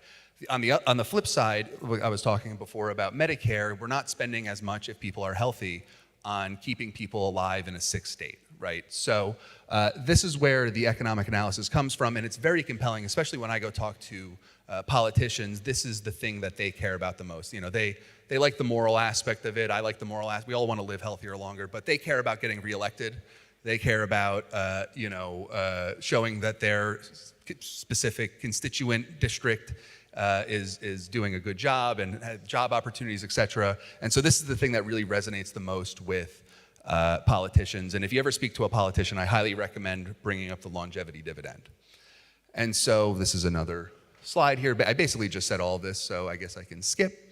On the flip side, I was talking before about Medicare, we're not spending as much if people are healthy on keeping people alive in a sick state, right? So this is where the economic analysis comes from, and it's very compelling, especially when I go talk to politicians. This is the thing that they care about the most. They like the moral aspect of it. I like the moral aspect. We all want to live healthier longer, but they care about getting reelected. They care about showing that their specific constituent district is doing a good job and job opportunities, et cetera. And so this is the thing that really resonates the most with politicians. And if you ever speak to a politician, I highly recommend bringing up the longevity dividend. And so this is another slide here. But I basically just said all this, so I guess I can skip.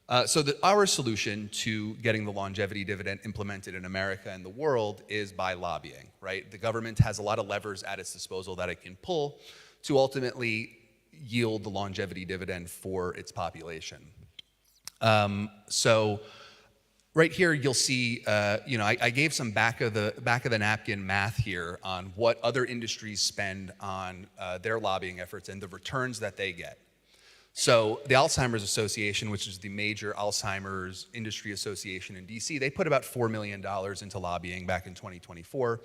Our solution to getting the longevity dividend implemented in America and the world is by lobbying, right? The government has a lot of levers at its disposal that it can pull to ultimately yield the longevity dividend for its population. So right here, you'll see, I gave some back of the napkin math here on what other industries spend on their lobbying efforts and the returns that they get. So the Alzheimer's Association, which is the major Alzheimer's industry association in DC, they put about $4 million into lobbying back in 2024.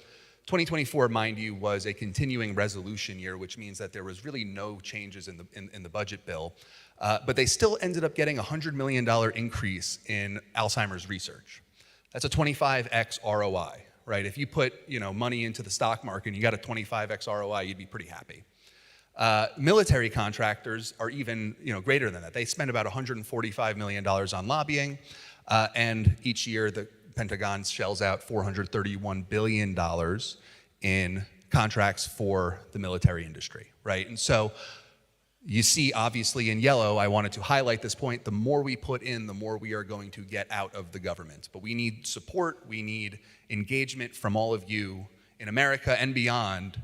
2024, mind you, was a continuing resolution year, which means that there was really no changes in the budget bill. But they still ended up getting a $100 million increase in Alzheimer's research. That's a 25x ROI, right? If you put money into the stock market and you got a 25x ROI, you'd be pretty happy. Military contractors are even greater than that. They spend about $145 million on lobbying, and each year the Pentagon shells out $431 billion in contracts for the military industry, right? And so you see, obviously in yellow, I wanted to highlight this point, the more we put in, the more we are going to get out of the government. But we need support, we need engagement from all of you in America and beyond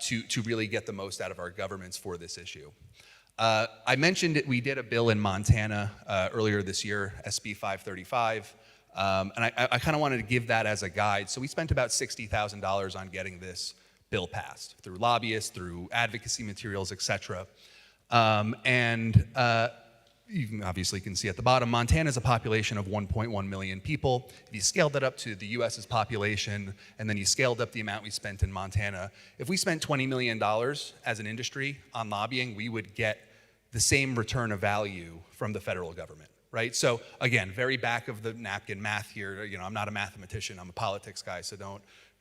to really get the most out of our governments for this issue. I mentioned it, we did a bill in Montana earlier this year, SB 535, and I kind of wanted to give that as a guide. So we spent about $60,000 on getting this bill passed through lobbyists, through advocacy materials, et cetera. You obviously can see at the bottom, Montana is a population of 1.1 million people. If you scaled that up to the US's population, and then you scaled up the amount we spent in Montana, if we spent $20 million as an industry on lobbying, we would get the same return of value from the federal government, right? So again, very back of the napkin math here. I'm not a mathematician, I'm a politics guy, so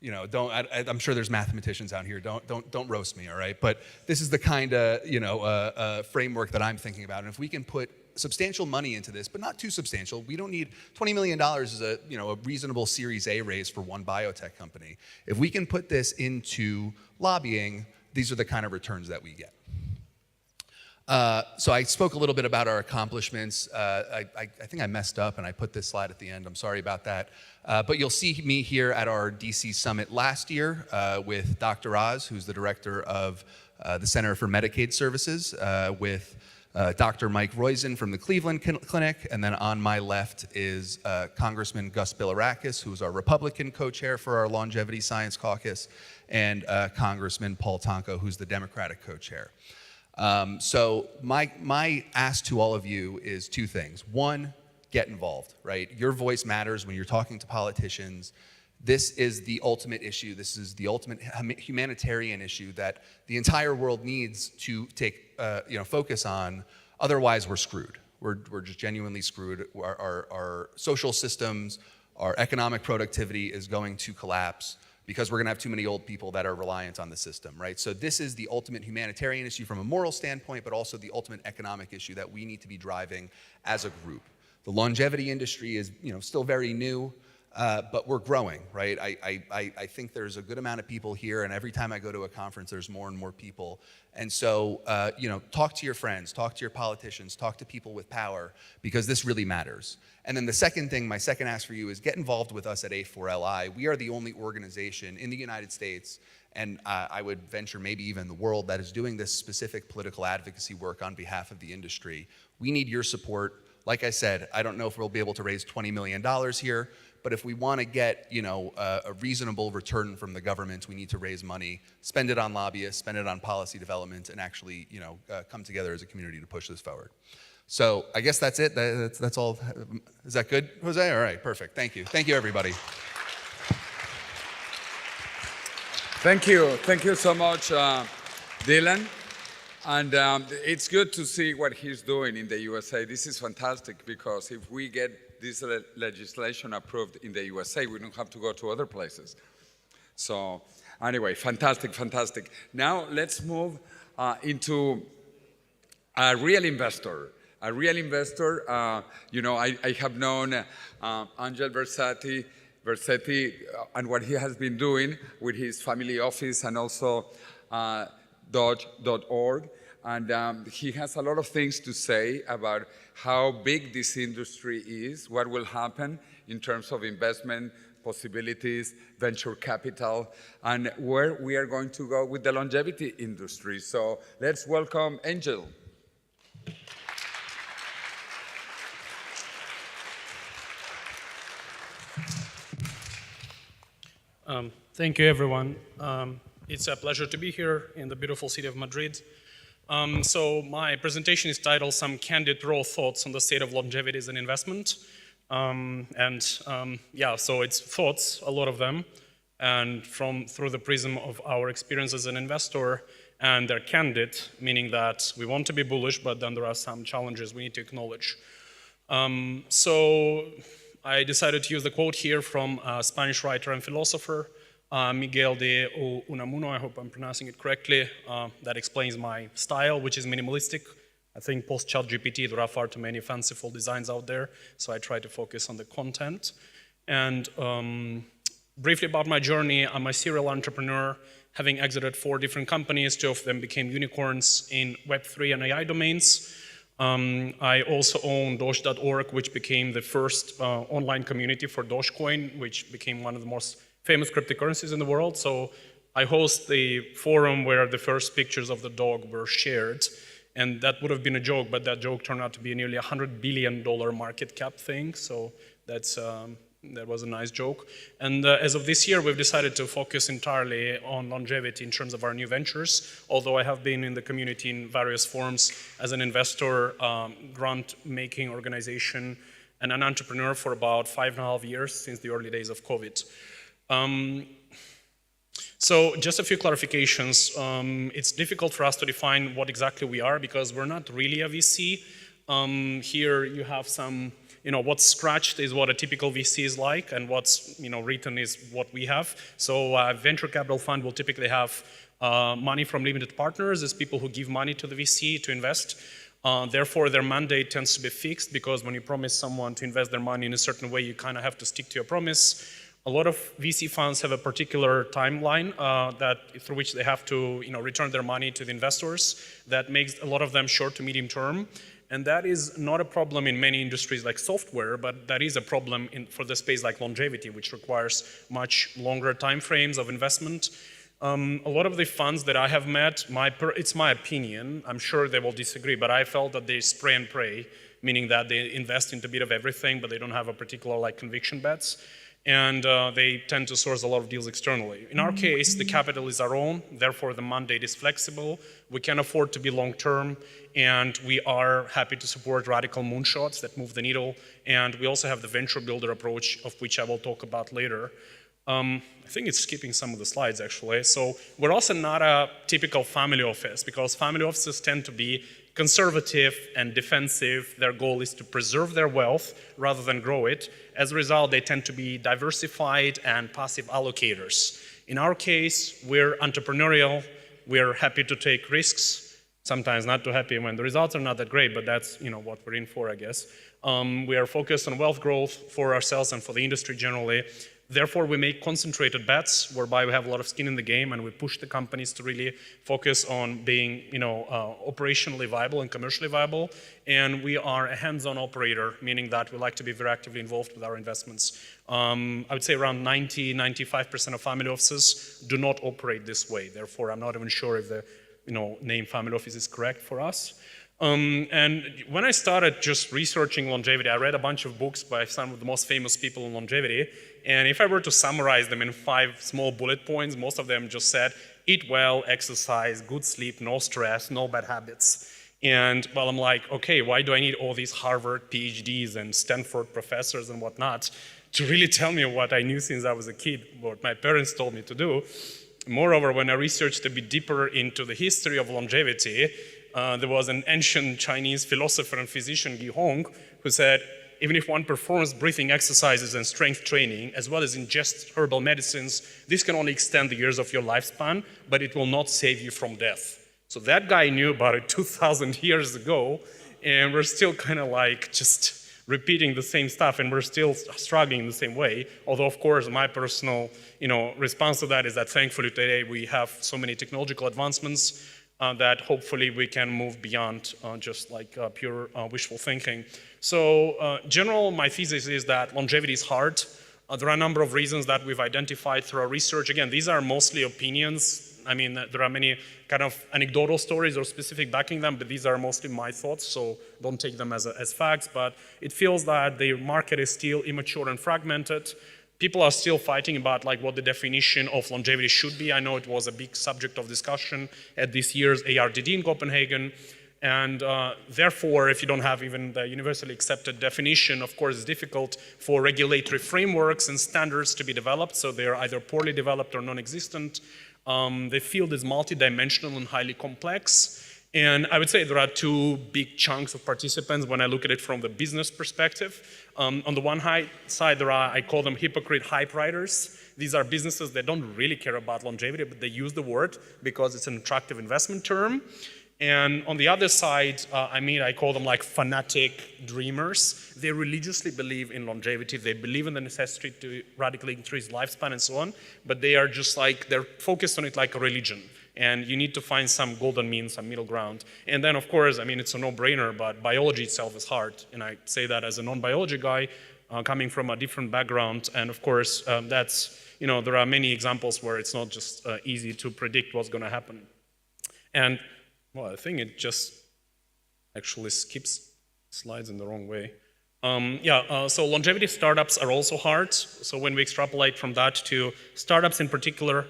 I'm sure there's mathematicians out here. Don't roast me, all right? But this is the kind of framework that I'm thinking about. And if we can put substantial money into this, but not too substantial, we don't need $20 million is a reasonable Series A raise for one biotech company. If we can put this into lobbying, these are the kind of returns that we get. So I spoke a little bit about our accomplishments. I think I messed up and I put this slide at the end. I'm sorry about that. But you'll see me here at our DC Summit last year with Dr. Oz, who's the director of the Center for Medicaid Services, with Dr. Mike Roizen from the Cleveland Clinic, and then on my left is Congressman Gus Bilirakis, who's our Republican co-chair for our Longevity Science Caucus, and Congressman Paul Tonko, who's the Democratic co-chair. So my ask to all of you is two things. One, get involved, right? Your voice matters when you're talking to politicians. This is the ultimate issue. This is the ultimate humanitarian issue that the entire world needs to take focus on. Otherwise, we're screwed. We're just genuinely screwed. Our social systems, our economic productivity is going to collapse because we're going to have too many old people that are reliant on the system, right? So this is the ultimate humanitarian issue from a moral standpoint, but also the ultimate economic issue that we need to be driving as a group. The longevity industry is, still very new. But we're growing, right? I think there's a good amount of people here, and every time I go to a conference, there's more and more people. And so, talk to your friends, talk to your politicians, talk to people with power, because this really matters. And then the second thing, my second ask for you is get involved with us at A4LI. We are the only organization in the United States, and I would venture maybe even the world, that is doing this specific political advocacy work on behalf of the industry. We need your support. Like I said, I don't know if we'll be able to raise $20 million here, but if we want to get, a reasonable return from the government, we need to raise money, spend it on lobbyists, spend it on policy development, and actually, come together as a community to push this forward. So I guess that's it. That's all. Is that good, Jose? All right, perfect. Thank you. Thank you, everybody. Thank you. Thank you so much, Dylan. And it's good to see what he's doing in the USA. This is fantastic, because if we get this legislation approved in the USA, we don't have to go to other places. So anyway, fantastic, fantastic. Now let's move into a real investor. A real investor, I have known Angel Versetti and what he has been doing with his family office and also Dodge.org. And he has a lot of things to say about how big this industry is, what will happen in terms of investment possibilities, venture capital, and where we are going to go with the longevity industry. So let's welcome Angel. Thank you, everyone. It's a pleasure to be here in the beautiful city of Madrid. So my presentation is titled Some Candid Raw Thoughts on the State of Longevity as an Investment. So it's thoughts, a lot of them, and through the prism of our experience as an investor, and they're candid, meaning that we want to be bullish, but then there are some challenges we need to acknowledge. So I decided to use the quote here from a Spanish writer and philosopher, Miguel de Unamuno, I hope I'm pronouncing it correctly, that explains my style, which is minimalistic. I think post-ChatGPT, there are far too many fanciful designs out there, so I try to focus on the content. And briefly about my journey, I'm a serial entrepreneur, having exited 4 different companies. 2 of them became unicorns in Web3 and AI domains. I also own Doge.org, which became the first online community for Dogecoin, which became one of the most famous cryptocurrencies in the world. So I host the forum where the first pictures of the dog were shared. And that would have been a joke, but that joke turned out to be a nearly $100 billion market cap thing. So that was a nice joke. And as of this year, we've decided to focus entirely on longevity in terms of our new ventures, although I have been in the community in various forms as an investor, grant-making organization, and an entrepreneur for about 5.5 years since the early days of COVID. So just a few clarifications. It's difficult for us to define what exactly we are because we're not really a VC. Here you have some, what's scratched is what a typical VC is like, and what's written is what we have. So a venture capital fund will typically have money from limited partners as people who give money to the VC to invest. Therefore, their mandate tends to be fixed because when you promise someone to invest their money in a certain way, you kind of have to stick to your promise. A lot of VC funds have a particular timeline through which they have to return their money to the investors. That makes a lot of them short to medium term. And that is not a problem in many industries like software, but that is a problem for the space like longevity, which requires much longer time frames of investment. A lot of the funds that I have met, it's my opinion, I'm sure they will disagree, but I felt that they spray and pray, meaning that they invest into a bit of everything, but they don't have a particular like conviction bets. And they tend to source a lot of deals externally. In our case, the capital is our own, therefore the mandate is flexible, we can afford to be long-term, and we are happy to support radical moonshots that move the needle, and we also have the venture builder approach, of which I will talk about later. I think it's skipping some of the slides actually. So we're also not a typical family office, because family offices tend to be conservative and defensive. Their goal is to preserve their wealth rather than grow it. As a result, they tend to be diversified and passive allocators. In our case, we're entrepreneurial, we're happy to take risks, sometimes not too happy when the results are not that great, but that's what we're in for, I guess. We are focused on wealth growth for ourselves and for the industry generally. Therefore, we make concentrated bets whereby we have a lot of skin in the game, and we push the companies to really focus on being, operationally viable and commercially viable. And we are a hands-on operator, meaning that we like to be very actively involved with our investments. I would say around 90–95% of family offices do not operate this way. Therefore, I'm not even sure if the, name family office is correct for us. And when I started just researching longevity, I read a bunch of books by some of the most famous people in longevity. And if I were to summarize them in 5 small bullet points, most of them just said, eat well, exercise, good sleep, no stress, no bad habits. And well, I'm like, okay, why do I need all these Harvard PhDs and Stanford professors and whatnot to really tell me what I knew since I was a kid, what my parents told me to do? Moreover, when I researched a bit deeper into the history of longevity, there was an ancient Chinese philosopher and physician, Gi Hong, who said, even if one performs breathing exercises and strength training, as well as ingests herbal medicines, this can only extend the years of your lifespan, but it will not save you from death. So that guy knew about it 2,000 years ago, and we're still kind of like just repeating the same stuff, and we're still struggling in the same way. Although, of course, my personal, response to that is that thankfully today we have so many technological advancements that hopefully we can move beyond just like pure wishful thinking. So general, my thesis is that longevity is hard. There are a number of reasons that we've identified through our research. Again, these are mostly opinions. I mean, there are many kind of anecdotal stories or specific backing them, but these are mostly my thoughts, so don't take them as facts. But it feels that the market is still immature and fragmented. People are still fighting about like what the definition of longevity should be. I know it was a big subject of discussion at this year's ARDD in Copenhagen. And therefore, if you don't have even the universally accepted definition, of course, it's difficult for regulatory frameworks and standards to be developed. So they're either poorly developed or non-existent. The field is multidimensional and highly complex. And I would say there are 2 big chunks of participants when I look at it from the business perspective. On the one side, there are, I call them hypocrite hype riders. These are businesses that don't really care about longevity, but they use the word because it's an attractive investment term. And on the other side, I call them like fanatic dreamers. They religiously believe in longevity. They believe in the necessity to radically increase lifespan and so on, but they are just like, they're focused on it like a religion. And you need to find some golden mean, some middle ground. And then, of course, it's a no-brainer, but biology itself is hard. And I say that as a non-biology guy, coming from a different background. And of course, there are many examples where it's not just easy to predict what's going to happen. And well, I think it just actually skips slides in the wrong way. So longevity startups are also hard. So when we extrapolate from that to startups in particular,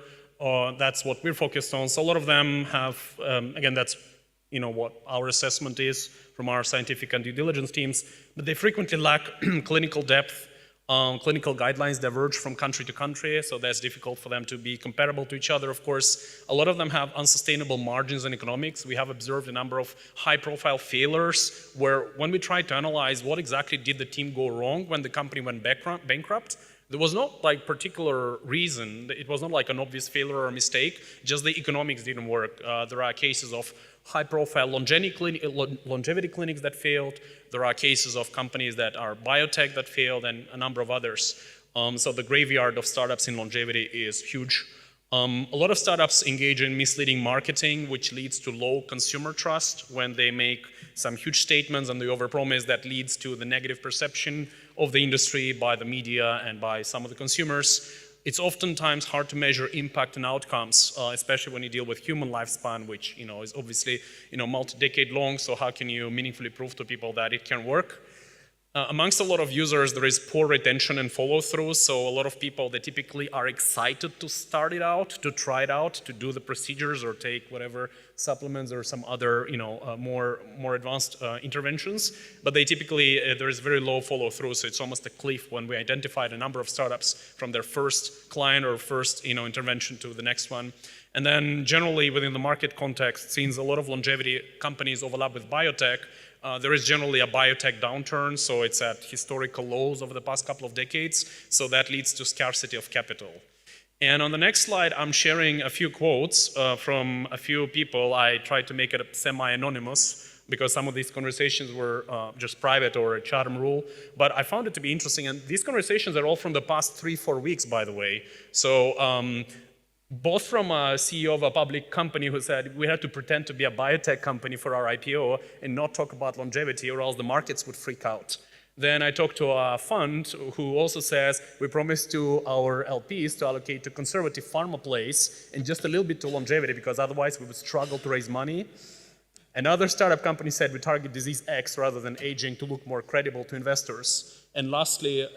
that's what we're focused on. So a lot of them have, again, that's what our assessment is from our scientific and due diligence teams, but they frequently lack clinical depth. Clinical guidelines diverge from country to country, so that's difficult for them to be comparable to each other. Of course, a lot of them have unsustainable margins in economics. We have observed a number of high-profile failures where when we try to analyze what exactly did the team go wrong when the company went bankrupt, there was not like particular reason. It was not like an obvious failure or a mistake, just the economics didn't work. There are cases of high-profile longevity clinics that failed. There are cases of companies that are biotech that failed, and a number of others. So the graveyard of startups in longevity is huge. A lot of startups engage in misleading marketing, which leads to low consumer trust when they make some huge statements and they overpromise. That leads to the negative perception of the industry by the media and by some of the consumers. it's oftentimes hard to measure impact and outcomes, especially when you deal with human lifespan, which is obviously multi-decade long. So how can you meaningfully prove to people that it can work? Amongst a lot of users, there is poor retention and follow-through. So a lot of people, they typically are excited to start it out, to try it out, to do the procedures or take whatever supplements or some other, more advanced interventions. But they typically, there is very low follow-through. So it's almost a cliff when we identified a number of startups from their first client or first, intervention to the next one. And then generally within the market context, since a lot of longevity companies overlap with biotech, there is generally a biotech downturn, so it's at historical lows over the past couple of decades, so that leads to scarcity of capital. And on the next slide, I'm sharing a few quotes from a few people. I tried to make it semi-anonymous because some of these conversations were just private or a Chatham rule, but I found it to be interesting, and these conversations are all from the past 3-4 weeks, by the way. So both from a CEO of a public company who said we had to pretend to be a biotech company for our IPO and not talk about longevity or else the markets would freak out. Then I talked to a fund who also says we promised to our LPs to allocate to conservative pharma plays and just a little bit to longevity because otherwise we would struggle to raise money. Another startup company said we target disease X rather than aging to look more credible to investors. And lastly,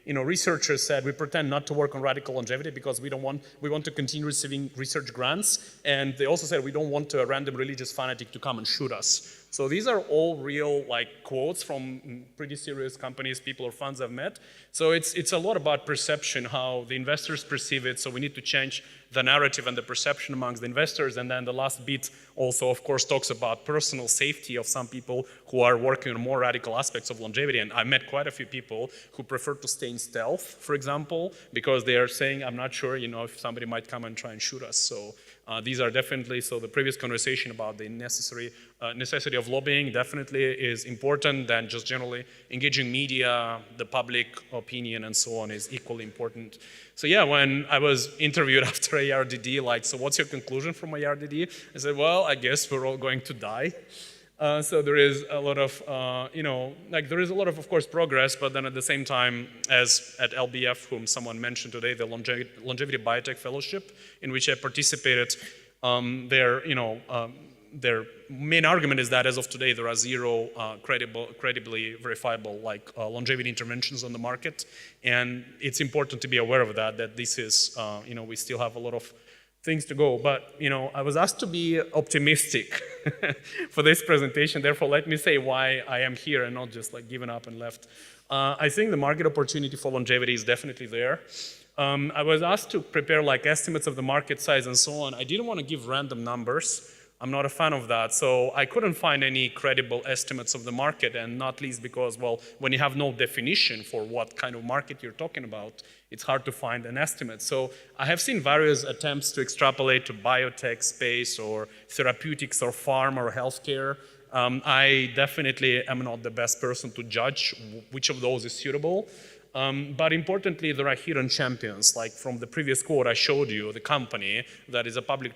researchers said we pretend not to work on radical longevity because we want to continue receiving research grants, and they also said we don't want a random religious fanatic to come and shoot us. So these are all real quotes from pretty serious companies, people or funds I've met. So it's a lot about perception, how the investors perceive it. So we need to change the narrative and the perception amongst the investors. And then the last bit also, of course, talks about personal safety of some people who are working on more radical aspects of longevity. And I met quite a few people who prefer to stay in stealth, for example, because they are saying, I'm not sure, if somebody might come and try and shoot us. So these are definitely, so the previous conversation about the necessity of lobbying definitely is important, than just generally engaging media, the public opinion and so on is equally important. So yeah, when I was interviewed after ARDD, so what's your conclusion from ARDD? I said, well, I guess we're all going to die. So there is a lot of, there is a lot of course, progress, but then at the same time, as at LBF, whom someone mentioned today, the Longevity Biotech Fellowship, in which I participated, their main argument is that as of today, there are zero credibly verifiable longevity interventions on the market. And it's important to be aware of that this is, we still have a lot of things to go. But, I was asked to be optimistic for this presentation. Therefore, let me say why I am here and not just given up and left. I think the market opportunity for longevity is definitely there. I was asked to prepare estimates of the market size and so on. I didn't want to give random numbers. I'm not a fan of that. So I couldn't find any credible estimates of the market, and not least because, well, when you have no definition for what kind of market you're talking about, it's hard to find an estimate. So I have seen various attempts to extrapolate to biotech space or therapeutics or pharma or healthcare. I definitely am not the best person to judge which of those is suitable. But importantly, there are hidden champions, like from the previous quote I showed you, the company that is a publicly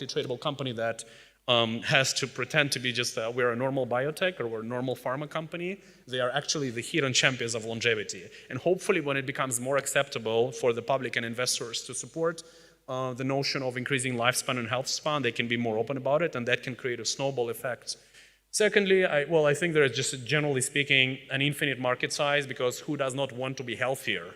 tradable company that has to pretend to be just we're a normal biotech or we're a normal pharma company. They are actually the hidden champions of longevity. And hopefully when it becomes more acceptable for the public and investors to support the notion of increasing lifespan and health span, they can be more open about it, and that can create a snowball effect. Secondly, I think there is just, generally speaking, an infinite market size, because who does not want to be healthier?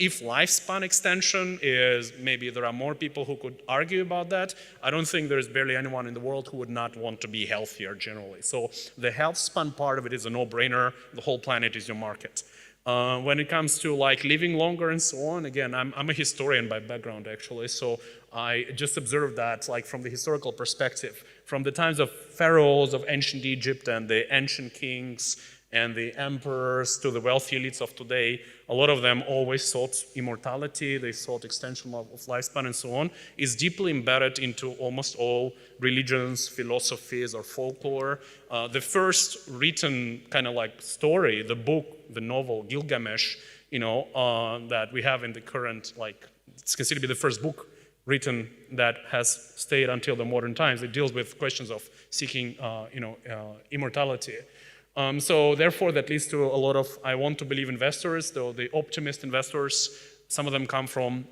If lifespan extension is, maybe there are more people who could argue about that. I don't think there's barely anyone in the world who would not want to be healthier generally. So the health span part of it is a no-brainer. The whole planet is your market. When it comes to living longer and so on, again, I'm a historian by background actually, so I just observed that from the historical perspective, from the times of pharaohs of ancient Egypt and the ancient kings and the emperors to the wealthy elites of today, a lot of them always sought immortality, they sought extension of lifespan and so on, is deeply embedded into almost all religions, philosophies, or folklore. The first written kind of story, the book, the novel, Gilgamesh, that we have in the current, it's considered to be the first book written that has stayed until the modern times. It deals with questions of seeking, immortality. So therefore, that leads to a lot of, I want to believe investors, though the optimist investors Some of them come from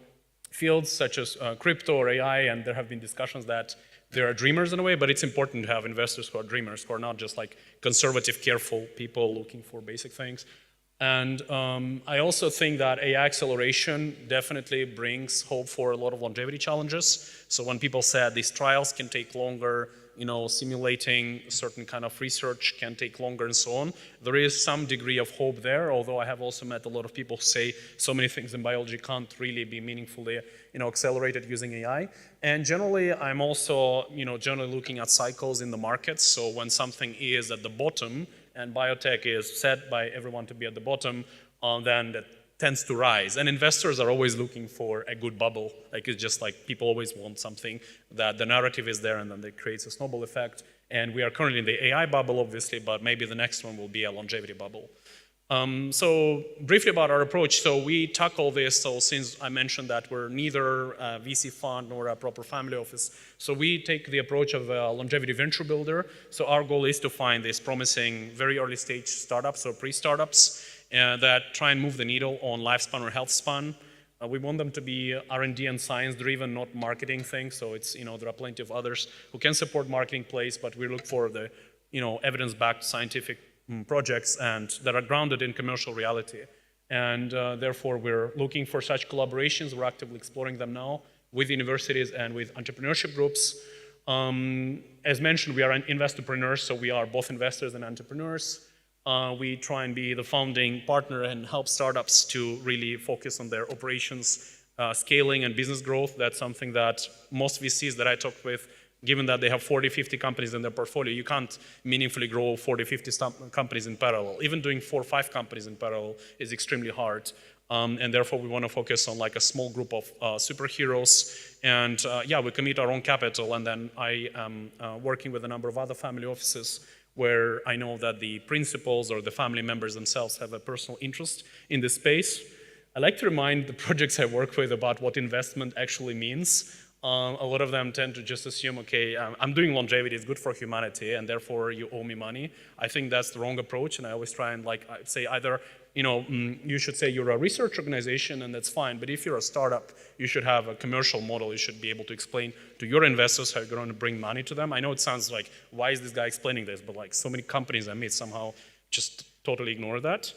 fields such as crypto or AI, and there have been discussions that there are dreamers in a way, but it's important to have investors who are dreamers, who are not just like conservative, careful people looking for basic things. And I also think that AI acceleration definitely brings hope for a lot of longevity challenges. So when people said these trials can take longer, you know, simulating certain kind of research can take longer and so on, there is some degree of hope there, although I have also met a lot of people who say so many things in biology can't really be meaningfully, you know, accelerated using AI. And generally, I'm also, you know, generally looking at cycles in the markets. So when something is at the bottom, and biotech is said by everyone to be at the bottom, then that tends to rise. And investors are always looking for a good bubble. Like it's just like people always want something that the narrative is there and then it creates a snowball effect. And we are currently in the AI bubble, obviously, but maybe the next one will be a longevity bubble. So briefly about our approach. So we tackle this, so since I mentioned that we're neither a VC fund nor a proper family office, so we take the approach of a longevity venture builder. So our goal is to find these promising, very early stage startups or pre-startups that try and move the needle on lifespan or health span. We want them to be R&D and science driven, not marketing things. So it's, you know, there are plenty of others who can support marketing plays, but we look for the, you know, evidence-backed scientific projects and that are grounded in commercial reality. And therefore, we're looking for such collaborations. We're actively exploring them now with universities and with entrepreneurship groups. As mentioned, we are investorpreneurs, so we are both investors and entrepreneurs. We try and be the founding partner and help startups to really focus on their operations, scaling and business growth. That's something that most VCs that I talked with, given that they have 40, 50 companies in their portfolio, you can't meaningfully grow 40, 50 companies in parallel. Even doing 4 or 5 companies in parallel is extremely hard. And therefore, we want to focus on like a small group of superheroes. And yeah, we commit our own capital. And then I am working with a number of other family offices where I know that the principals or the family members themselves have a personal interest in this space. I like to remind the projects I work with about what investment actually means. A lot of them tend to just assume, okay, I'm doing longevity, it's good for humanity, and therefore you owe me money. I think that's the wrong approach, and I always try and like say either, you know, you should say you're a research organization, and that's fine, but if you're a startup, you should have a commercial model. You should be able to explain to your investors how you're going to bring money to them. I know it sounds like, why is this guy explaining this? But like so many companies I meet somehow just totally ignore that.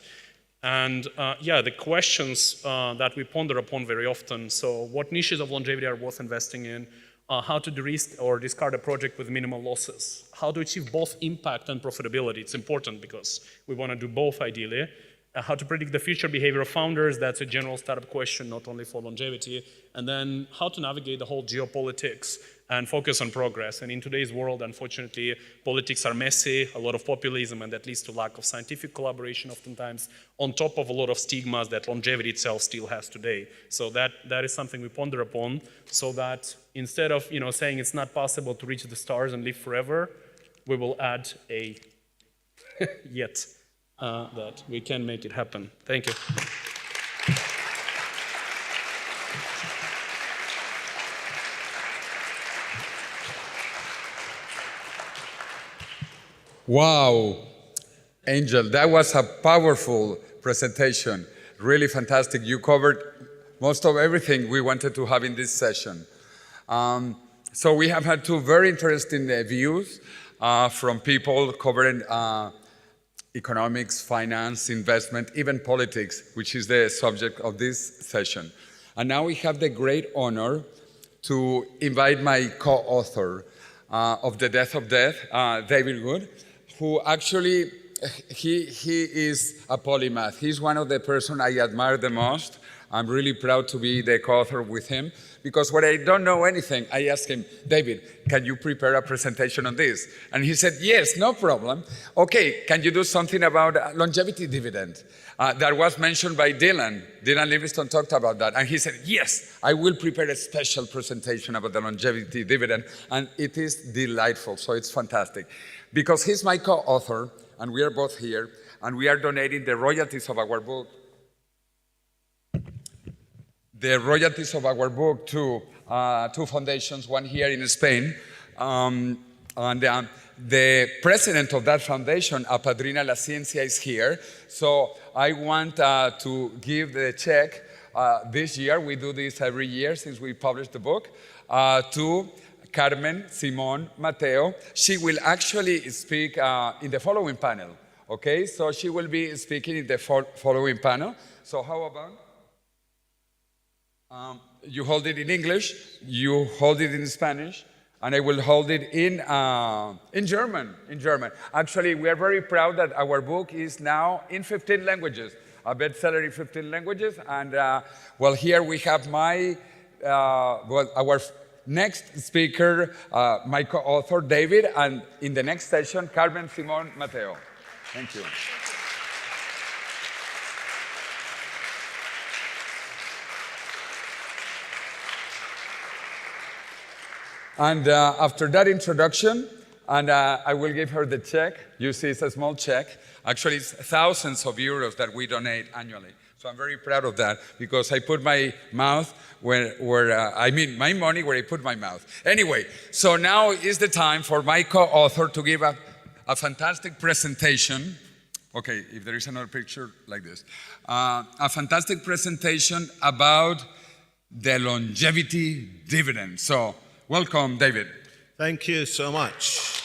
And yeah, the questions that we ponder upon very often. So what niches of longevity are worth investing in? How to de-risk or discard a project with minimal losses? How to achieve both impact and profitability? It's important because we want to do both ideally. How to predict the future behavior of founders? That's a general startup question, not only for longevity. And then how to navigate the whole geopolitics and focus on progress. And in today's world, unfortunately, politics are messy, a lot of populism, and that leads to lack of scientific collaboration oftentimes, on top of a lot of stigmas that longevity itself still has today. So that is something we ponder upon, so that instead of, you know, saying it's not possible to reach the stars and live forever, we will add a yet that we can make it happen. Thank you. Wow, Angel, that was a powerful presentation. Really fantastic. You covered most of everything we wanted to have in this session. So we have had 2 very interesting views from people covering economics, finance, investment, even politics, which is the subject of this session. And now we have the great honor to invite my co-author of The Death of Death, David Wood, who actually, he is a polymath. He's one of the persons I admire the most. I'm really proud to be the co-author with him, because when I don't know anything, I ask him, David, can you prepare a presentation on this? And he said, yes, no problem. Okay, can you do something about longevity dividend? That was mentioned by Dylan. Dylan Livingston talked about that. And he said, yes, I will prepare a special presentation about the longevity dividend. And it is delightful, so it's fantastic. Because he's my co-author, and we are both here, and we are donating the royalties of our book to 2 foundations, one here in Spain. The president of that foundation, Apadrina La Ciencia, is here. So I want to give the check this year, we do this every year since we published the book, to Carmen Simón Mateo. She will actually speak in the following panel, okay? So she will be speaking in the following panel. So how about you hold it in English, you hold it in Spanish, and I will hold it in German. Actually, we are very proud that our book is now in 15 languages, a bestseller in 15 languages. And well, here we have our next speaker, my co-author, David, and in the next session, Carmen Simón Mateo. Thank you. And after that introduction, and I will give her the check. You see, it's a small check. Actually, it's thousands of euros that we donate annually. So I'm very proud of that because I put my mouth my money where I put my mouth. Anyway, so now is the time for my co-author to give a fantastic presentation. Okay, if there is another picture like this. A fantastic presentation about the longevity dividend. So, welcome, David. Thank you so much.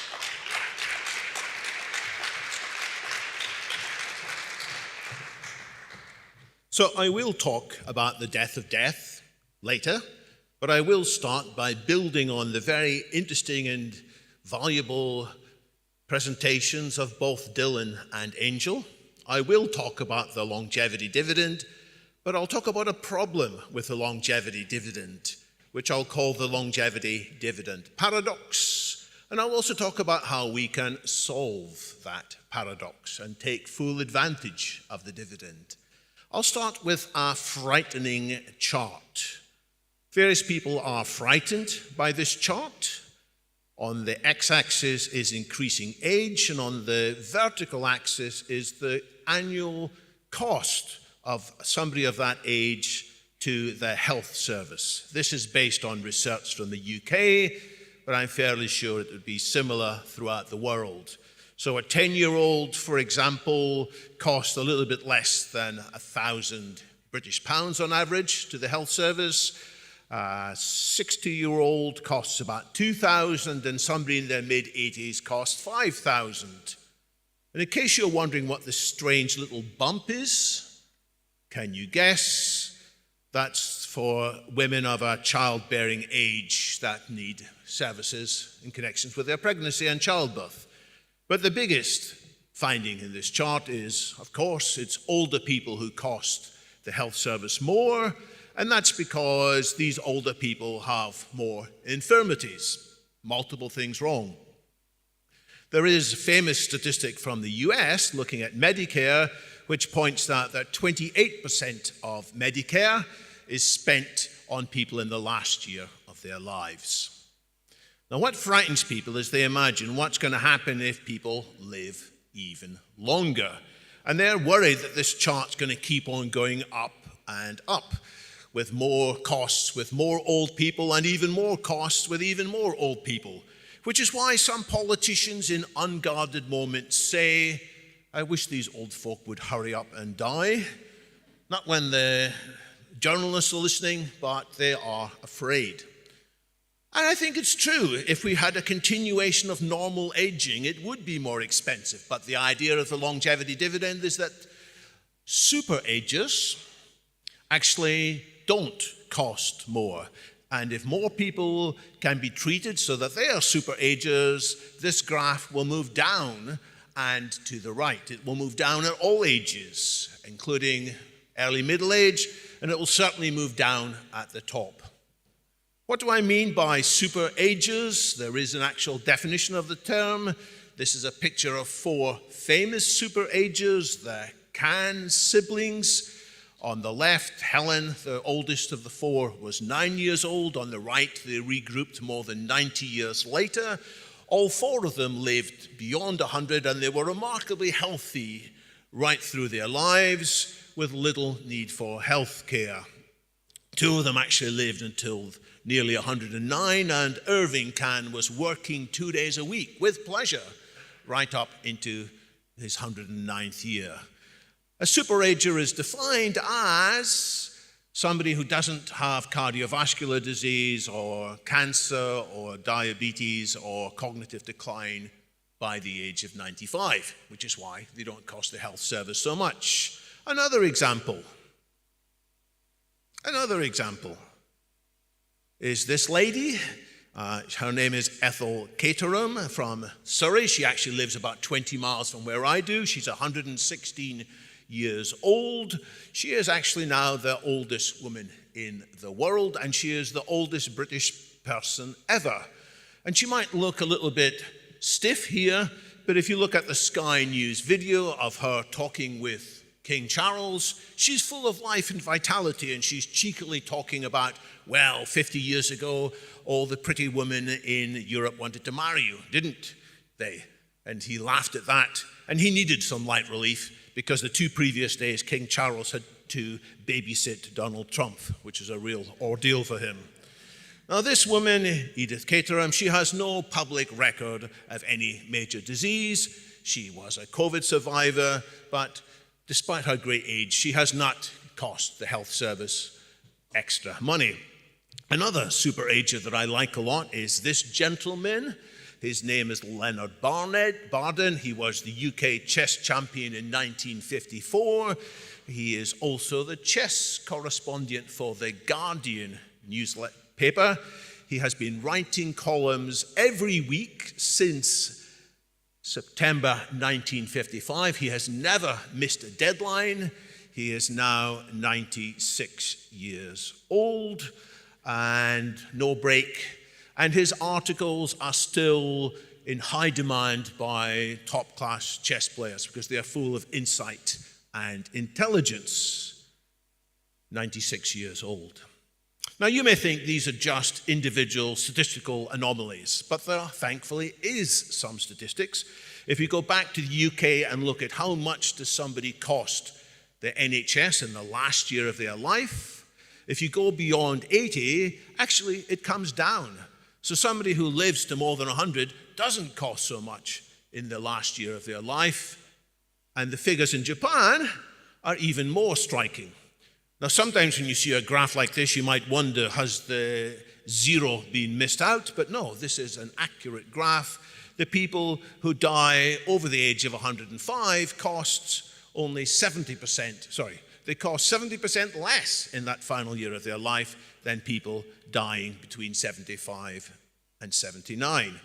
So I will talk about the death of death later, but I will start by building on the very interesting and valuable presentations of both Dylan and Angel. I will talk about the longevity dividend, but I'll talk about a problem with the longevity dividend, which I'll call the longevity dividend paradox. And I'll also talk about how we can solve that paradox and take full advantage of the dividend. I'll start with a frightening chart. Various people are frightened by this chart. On the x-axis is increasing age, and on the vertical axis is the annual cost of somebody of that age to the health service. This is based on research from the UK, but I'm fairly sure it would be similar throughout the world. So a 10-year-old, for example, costs a little bit less than £1,000 British pounds on average to the health service. A 60-year-old costs about £2,000, and somebody in their mid-80s costs £5,000. And in case you're wondering what this strange little bump is, can you guess? That's for women of a childbearing age that need services in connection with their pregnancy and childbirth. But the biggest finding in this chart is, of course, it's older people who cost the health service more, and that's because these older people have more infirmities, multiple things wrong. There is a famous statistic from the US looking at Medicare, which points out that 28% of Medicare is spent on people in the last year of their lives. Now, what frightens people is they imagine what's going to happen if people live even longer. And they're worried that this chart's going to keep on going up and up, with more costs, with more old people, and even more costs with even more old people. Which is why some politicians in unguarded moments say, I wish these old folk would hurry up and die. Not when the journalists are listening, but they are afraid. And I think it's true. If we had a continuation of normal aging, it would be more expensive. But the idea of the longevity dividend is that super agers actually don't cost more. And if more people can be treated so that they are super agers, this graph will move down and to the right. It will move down at all ages, including early middle age, and it will certainly move down at the top. What do I mean by super agers? There is an actual definition of the term. This is a picture of 4 famous super agers, the Can siblings. On the left, Helen, the oldest of the 4, was 9 years old. On the right, they regrouped more than 90 years later. All 4 of them lived beyond 100, and they were remarkably healthy right through their lives with little need for health care. 2 of them actually lived until nearly 109, and Irving Can was working 2 days a week with pleasure right up into his 109th year. A superager is defined as somebody who doesn't have cardiovascular disease or cancer or diabetes or cognitive decline by the age of 95, which is why they don't cost the health service so much. Another example is this lady. Her name is Ethel Caterham from Surrey. She actually lives about 20 miles from where I do. She's 116 years old. She is actually now the oldest woman in the world, and she is the oldest British person ever. And she might look a little bit stiff here, but if you look at the Sky News video of her talking with King Charles, she's full of life and vitality, and she's cheekily talking about, well, 50 years ago, all the pretty women in Europe wanted to marry you, didn't they? And he laughed at that, and he needed some light relief because the 2 previous days, King Charles had to babysit Donald Trump, which is a real ordeal for him. Now, this woman, Edith Caterham, she has no public record of any major disease. She was a COVID survivor, but despite her great age, she has not cost the health service extra money. Another super ager that I like a lot is this gentleman. His name is Leonard Barden. He was the UK chess champion in 1954. He is also the chess correspondent for The Guardian newspaper. He has been writing columns every week since September 1955. He has never missed a deadline. He is now 96 years old and no break. And his articles are still in high demand by top-class chess players because they are full of insight and intelligence. 96 years old. Now, you may think these are just individual statistical anomalies, but there thankfully is some statistics. If you go back to the UK and look at how much does somebody cost the NHS in the last year of their life, if you go beyond 80, actually it comes down. So somebody who lives to more than 100 doesn't cost so much in the last year of their life. And the figures in Japan are even more striking. Now, sometimes when you see a graph like this, you might wonder, has the zero been missed out? But no, this is an accurate graph. The people who die over the age of 105 costs only 70%, they cost 70% less in that final year of their life than people dying between 75 and 79.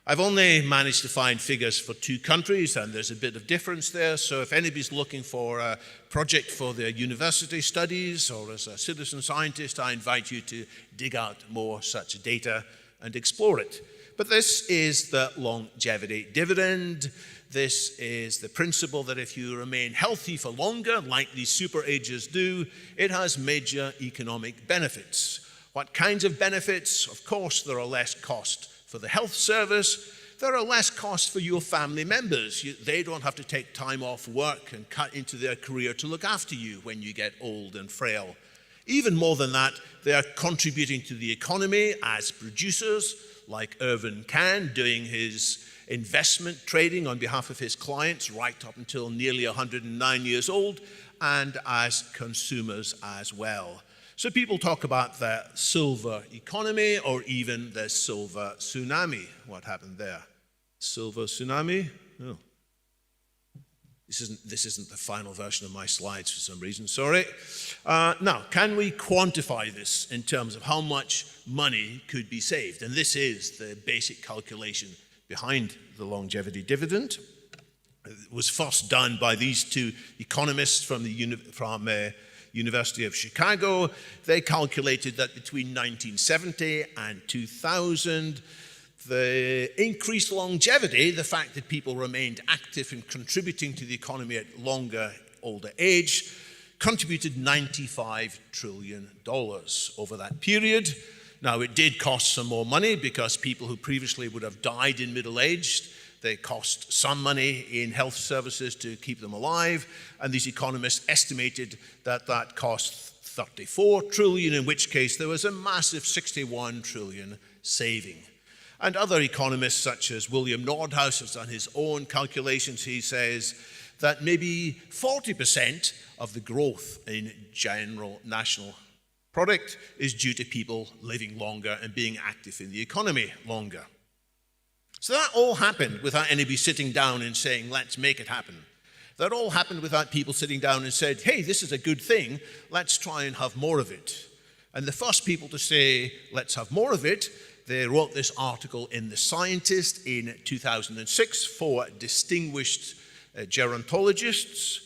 I've only managed to find figures for 2 countries, and there's a bit of difference there. So if anybody's looking for a project for their university studies or as a citizen scientist, I invite you to dig out more such data and explore it. But this is the longevity dividend. This is the principle that if you remain healthy for longer, like these super agers do, it has major economic benefits. What kinds of benefits? Of course, there are less cost for the health service. There are less costs for your family members. They don't have to take time off work and cut into their career to look after you when you get old and frail. Even more than that, they are contributing to the economy as producers, like Irvin Kahn, doing his investment trading on behalf of his clients right up until nearly 109 years old, and as consumers as well. So people talk about the silver economy or even the silver tsunami. What happened there? Silver tsunami? Oh. This isn't the final version of my slides for some reason, sorry. Now, can we quantify this in terms of how much money could be saved? And this is the basic calculation behind the longevity dividend. It was first done by these 2 economists from the University of Chicago. They calculated that between 1970 and 2000, the increased longevity, the fact that people remained active and contributing to the economy at older age, contributed $95 trillion over that period. Now, it did cost some more money because people who previously would have died in middle age, they cost some money in health services to keep them alive, and these economists estimated that that cost $34 trillion, in which case there was a massive $61 trillion saving. And other economists, such as William Nordhaus, has done his own calculations. He says that maybe 40% of the growth in general national product is due to people living longer and being active in the economy longer. So that all happened without anybody sitting down and saying, let's make it happen. That all happened without people sitting down and said, hey, this is a good thing, let's try and have more of it. And the first people to say, let's have more of it, they wrote this article in The Scientist in 2006 for distinguished gerontologists,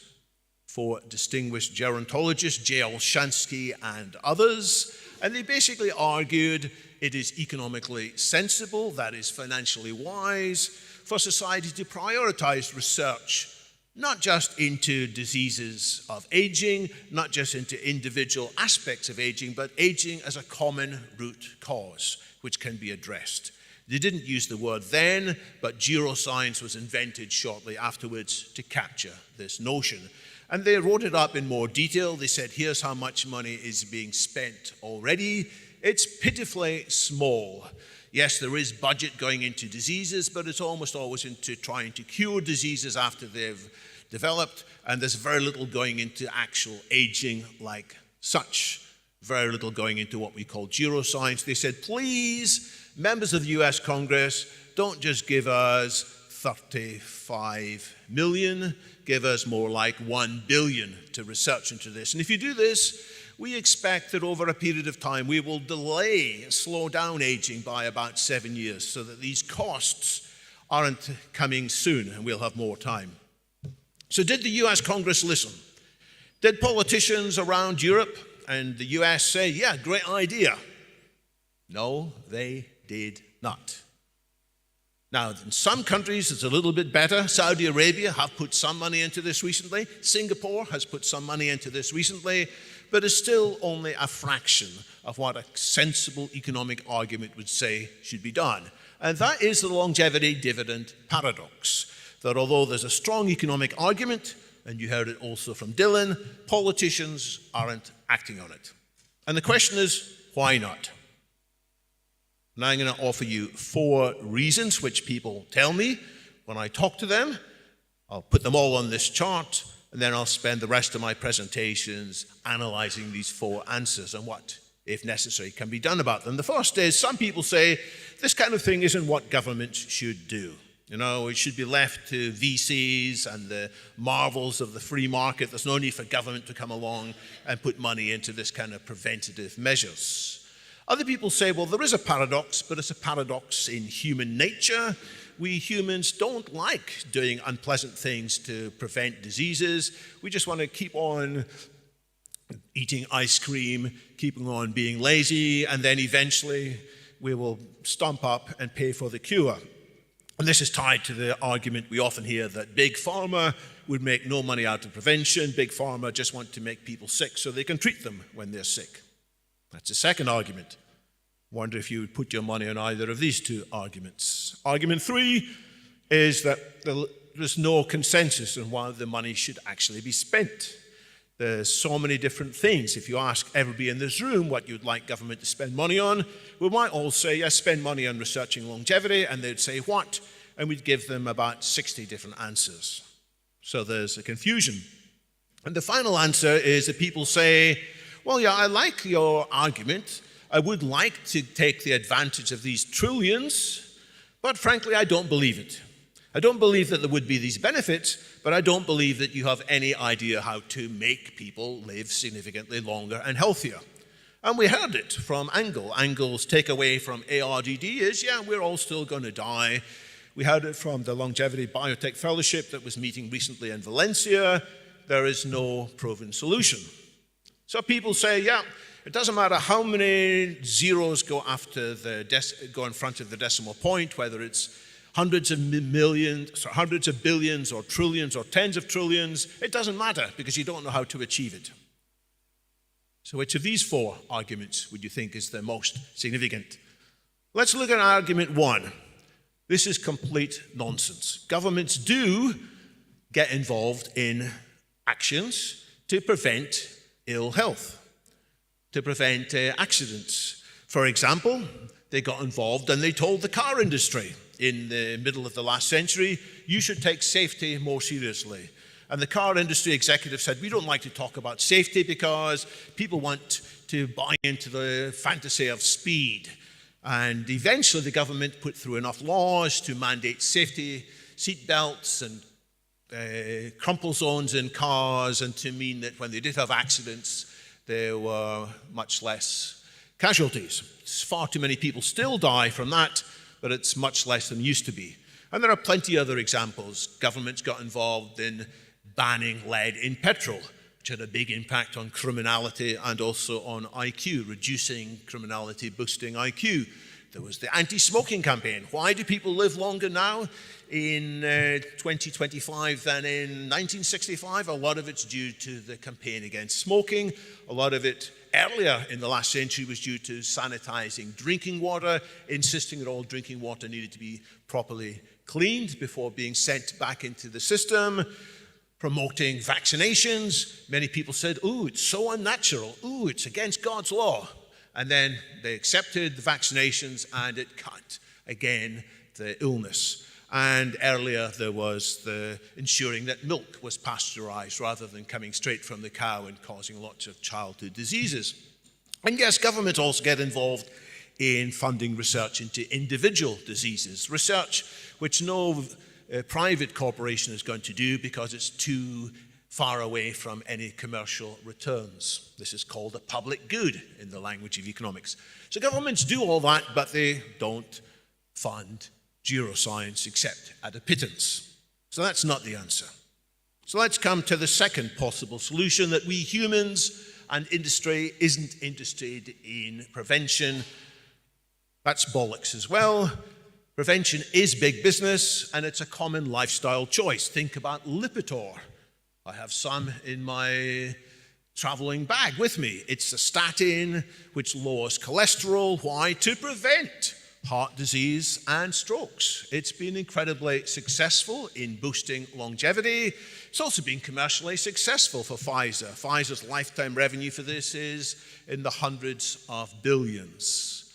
J.L. Shansky and others, and they basically argued it is economically sensible, that is financially wise, for society to prioritize research, not just into diseases of aging, not just into individual aspects of aging, but aging as a common root cause, which can be addressed. They didn't use the word then, but geroscience was invented shortly afterwards to capture this notion. And they wrote it up in more detail. They said, here's how much money is being spent already. It's pitifully small. Yes, there is budget going into diseases, but it's almost always into trying to cure diseases after they've developed, and there's very little going into actual aging like such. Very little going into what we call geroscience. They said, please, members of the US Congress, don't just give us 35 million, give us more like 1 billion to research into this. And if you do this, we expect that over a period of time, we will slow down aging by about 7 years so that these costs aren't coming soon and we'll have more time. So did the US Congress listen? Did politicians around Europe and the US say, yeah, great idea? No, they did not. Now, in some countries, it's a little bit better. Saudi Arabia have put some money into this recently. Singapore has put some money into this recently, but it's still only a fraction of what a sensible economic argument would say should be done. And that is the longevity dividend paradox, that although there's a strong economic argument, and you heard it also from Dylan, politicians aren't acting on it. And the question is, why not? And I'm going to offer you 4 reasons which people tell me when I talk to them. I'll put them all on this chart, and then I'll spend the rest of my presentations analyzing these 4 answers and what, if necessary, can be done about them. The first is, some people say, this kind of thing isn't what governments should do. You know, it should be left to VCs and the marvels of the free market. There's no need for government to come along and put money into this kind of preventative measures. Other people say, well, there is a paradox, but it's a paradox in human nature. We humans don't like doing unpleasant things to prevent diseases. We just want to keep on eating ice cream, keeping on being lazy, and then eventually we will stomp up and pay for the cure. And this is tied to the argument we often hear that big pharma would make no money out of prevention. Big pharma just want to make people sick so they can treat them when they're sick. That's the second argument. Wonder if you would put your money on either of these 2 arguments. Argument 3 is that there's no consensus on why the money should actually be spent. There's so many different things. If you ask everybody in this room what you'd like government to spend money on, we might all say, yes, spend money on researching longevity, and they'd say what? And we'd give them about 60 different answers. So there's a confusion. And the final answer is that people say, well, yeah, I like your argument. I would like to take the advantage of these trillions, but frankly, I don't believe it. I don't believe that there would be these benefits, but I don't believe that you have any idea how to make people live significantly longer and healthier. And we heard it from Angle. Angle's takeaway from ARDD is, yeah, we're all still going to die. We heard it from the Longevity Biotech Fellowship that was meeting recently in Valencia. There is no proven solution. So people say, yeah, it doesn't matter how many zeros go in front of the decimal point, whether it's hundreds of millions, or hundreds of billions, or trillions, or tens of trillions. It doesn't matter because you don't know how to achieve it. So which of these 4 arguments would you think is the most significant? Let's look at argument 1. This is complete nonsense. Governments do get involved in actions to prevent ill health, to prevent accidents. For example, they got involved and they told the car industry in the middle of the last century, you should take safety more seriously. And the car industry executive said, we don't like to talk about safety because people want to buy into the fantasy of speed. And eventually the government put through enough laws to mandate safety seat belts and crumple zones in cars, and to mean that when they did have accidents, there were much less casualties. Far too many people still die from that, but it's much less than used to be. And there are plenty other examples. Governments got involved in banning lead in petrol, which had a big impact on criminality and also on IQ, reducing criminality, boosting IQ. There was the anti-smoking campaign. Why do people live longer now in 2025 than in 1965? A lot of it's due to the campaign against smoking. A lot of it earlier in the last century was due to sanitizing drinking water, insisting that all drinking water needed to be properly cleaned before being sent back into the system. Promoting vaccinations. Many people said, ooh, it's so unnatural. Ooh, it's against God's law. And then they accepted the vaccinations and it cut, again, the illness. And earlier there was the ensuring that milk was pasteurized rather than coming straight from the cow and causing lots of childhood diseases. And yes, governments also get involved in funding research into individual diseases. Research which no private corporation is going to do because it's too far away from any commercial returns. This is called a public good in the language of economics. So governments do all that, but they don't fund neuroscience except at a pittance. So that's not the answer. So let's come to the second possible solution, that we humans and industry isn't interested in prevention. That's bollocks as well. Prevention is big business, and it's a common lifestyle choice. Think about Lipitor. I have some in my traveling bag with me. It's a statin which lowers cholesterol. Why? To prevent heart disease and strokes. It's been incredibly successful in boosting longevity. It's also been commercially successful for Pfizer. Pfizer's lifetime revenue for this is in the hundreds of billions.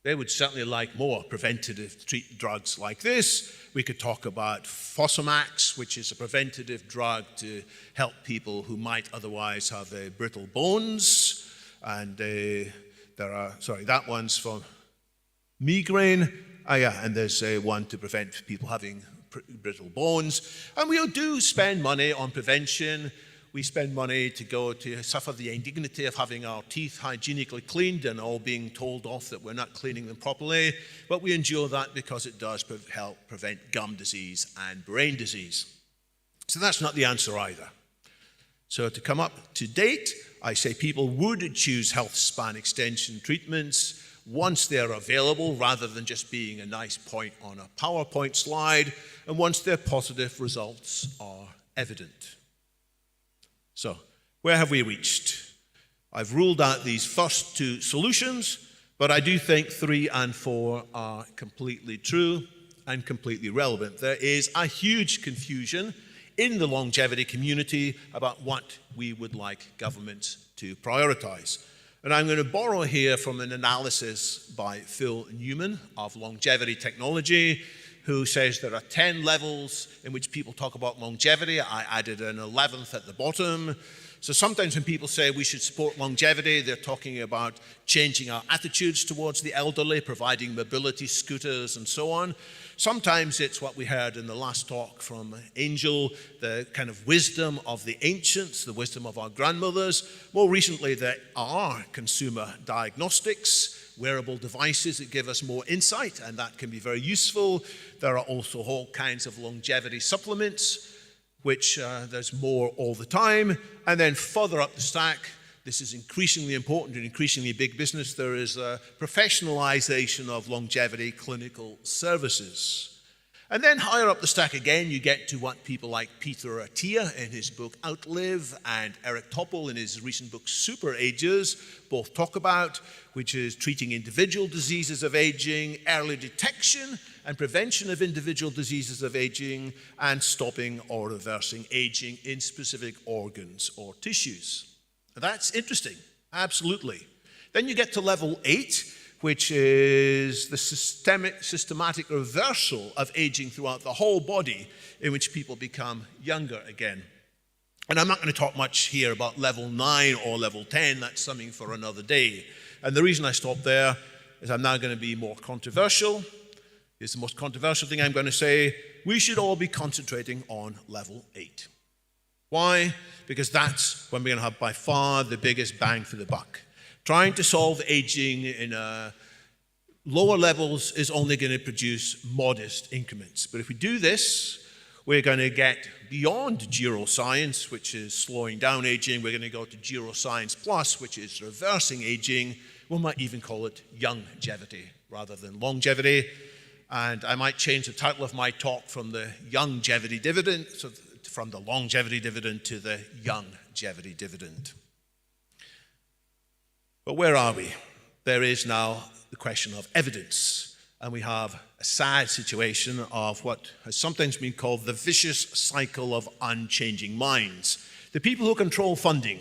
They would certainly like more preventative drugs like this. We could talk about Fosamax, which is a preventative drug to help people who might otherwise have brittle bones. And that one's for migraine. And there's one to prevent people having brittle bones. And we do spend money on prevention. We spend money to go to suffer the indignity of having our teeth hygienically cleaned and all being told off that we're not cleaning them properly. But we endure that because it does help prevent gum disease and brain disease. So that's not the answer either. So to come up to date, I say people would choose health span extension treatments once they're available rather than just being a nice point on a PowerPoint slide, and once their positive results are evident. So, where have we reached? I've ruled out these first two solutions, but I do think 3 and 4 are completely true and completely relevant. There is a huge confusion in the longevity community about what we would like governments to prioritize. And I'm going to borrow here from an analysis by Phil Newman of longevity technology, who says there are 10 levels in which people talk about longevity. I added an 11th at the bottom. So sometimes when people say we should support longevity, they're talking about changing our attitudes towards the elderly, providing mobility scooters and so on. Sometimes it's what we heard in the last talk from Angel, the kind of wisdom of the ancients, the wisdom of our grandmothers. More recently, there are consumer diagnostics, wearable devices that give us more insight, and that can be very useful. There are also all kinds of longevity supplements, which there's more all the time. And then further up the stack, this is increasingly important and increasingly big business, there is a professionalization of longevity clinical services. And then higher up the stack again, you get to what people like Peter Attia in his book Outlive and Eric Topol in his recent book Super Ages both talk about, which is treating individual diseases of aging, early detection and prevention of individual diseases of aging, and stopping or reversing aging in specific organs or tissues. That's interesting, absolutely. Then you get to level 8, which is the systematic reversal of aging throughout the whole body, in which people become younger again. And I'm not going to talk much here about level 9 or level 10. That's something for another day. And the reason I stop there is I'm now going to be more controversial. It's the most controversial thing I'm going to say. We should all be concentrating on level 8. Why? Because that's when we're going to have by far the biggest bang for the buck. Trying to solve aging in lower levels is only going to produce modest increments. But if we do this, we're going to get beyond geroscience, which is slowing down aging. We're going to go to geroscience plus, which is reversing aging. We might even call it youngevity rather than longevity. And I might change the title of my talk from the youngevity dividend, so from the longevity dividend to the youngevity dividend. But where are we? There is now the question of evidence. And we have a sad situation of what has sometimes been called the vicious cycle of unchanging minds. The people who control funding,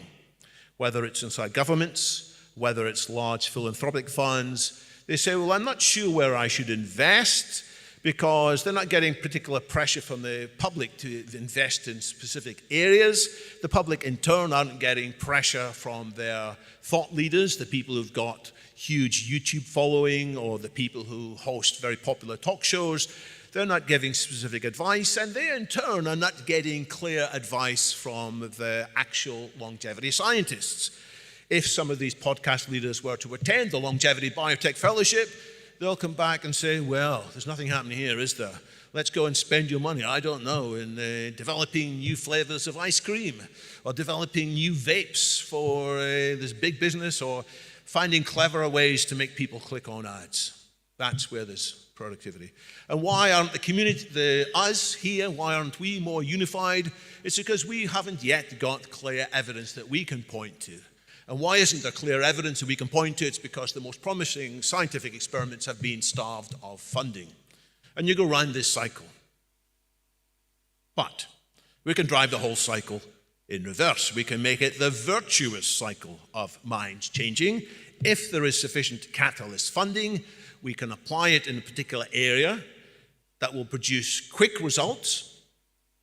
whether it's inside governments, whether it's large philanthropic funds, they say, well, I'm not sure where I should invest because they're not getting particular pressure from the public to invest in specific areas. The public, in turn, aren't getting pressure from their thought leaders, the people who've got huge YouTube following or the people who host very popular talk shows. They're not giving specific advice, and they, in turn, are not getting clear advice from the actual longevity scientists. If some of these podcast leaders were to attend the Longevity Biotech Fellowship, they'll come back and say, well, there's nothing happening here, is there? Let's go and spend your money, I don't know, in developing new flavors of ice cream or developing new vapes for this big business or finding cleverer ways to make people click on ads. That's where there's productivity. And why aren't the community, us here, why aren't we more unified? It's because we haven't yet got clear evidence that we can point to. And why isn't there clear evidence that we can point to? It's because the most promising scientific experiments have been starved of funding. And you go around this cycle. But we can drive the whole cycle in reverse. We can make it the virtuous cycle of minds changing. If there is sufficient catalyst funding, we can apply it in a particular area that will produce quick results.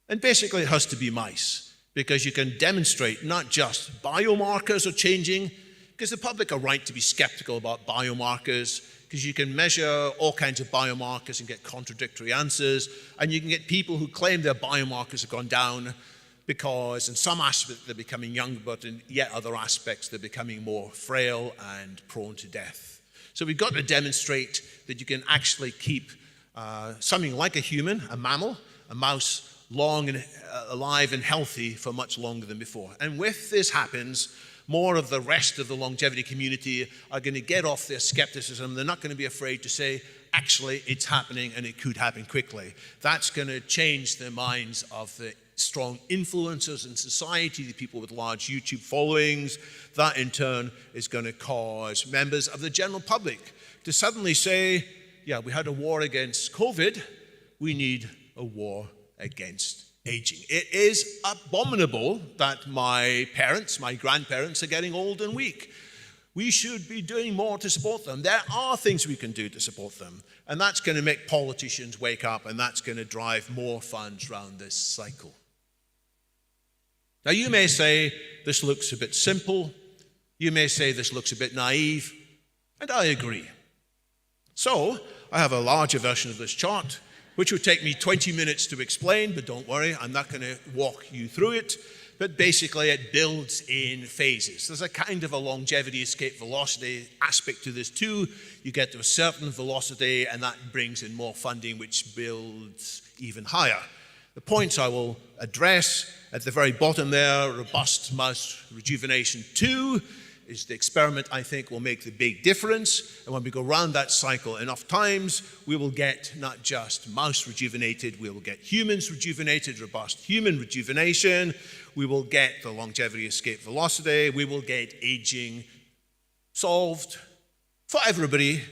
And basically it has to be mice, because you can demonstrate not just biomarkers are changing, because the public are right to be skeptical about biomarkers, because you can measure all kinds of biomarkers and get contradictory answers, and you can get people who claim their biomarkers have gone down because in some aspects they're becoming younger, but in yet other aspects they're becoming more frail and prone to death. So we've got to demonstrate that you can actually keep something like a human, a mammal, a mouse, long and alive and healthy for much longer than before. And if this happens, more of the rest of the longevity community are going to get off their skepticism. They're not going to be afraid to say, actually, it's happening and it could happen quickly. That's going to change the minds of the strong influencers in society, the people with large YouTube followings. That, in turn, is going to cause members of the general public to suddenly say, yeah, we had a war against COVID. We need a war against aging. It is abominable that my parents, my grandparents are getting old and weak. We should be doing more to support them. There are things we can do to support them, and that's going to make politicians wake up, and that's going to drive more funds around this cycle. Now, you may say this looks a bit simple. You may say this looks a bit naive, and I agree. So, I have a larger version of this chart, which would take me 20 minutes to explain, but don't worry, I'm not going to walk you through it. But basically, it builds in phases. There's a kind of a longevity escape velocity aspect to this too. You get to a certain velocity, and that brings in more funding, which builds even higher. The points I will address at the very bottom there, robust mouse rejuvenation 2, is the experiment I think will make the big difference. And when we go around that cycle enough times, we will get not just mouse rejuvenated, we will get humans rejuvenated, robust human rejuvenation. We will get the longevity escape velocity. We will get aging solved for everybody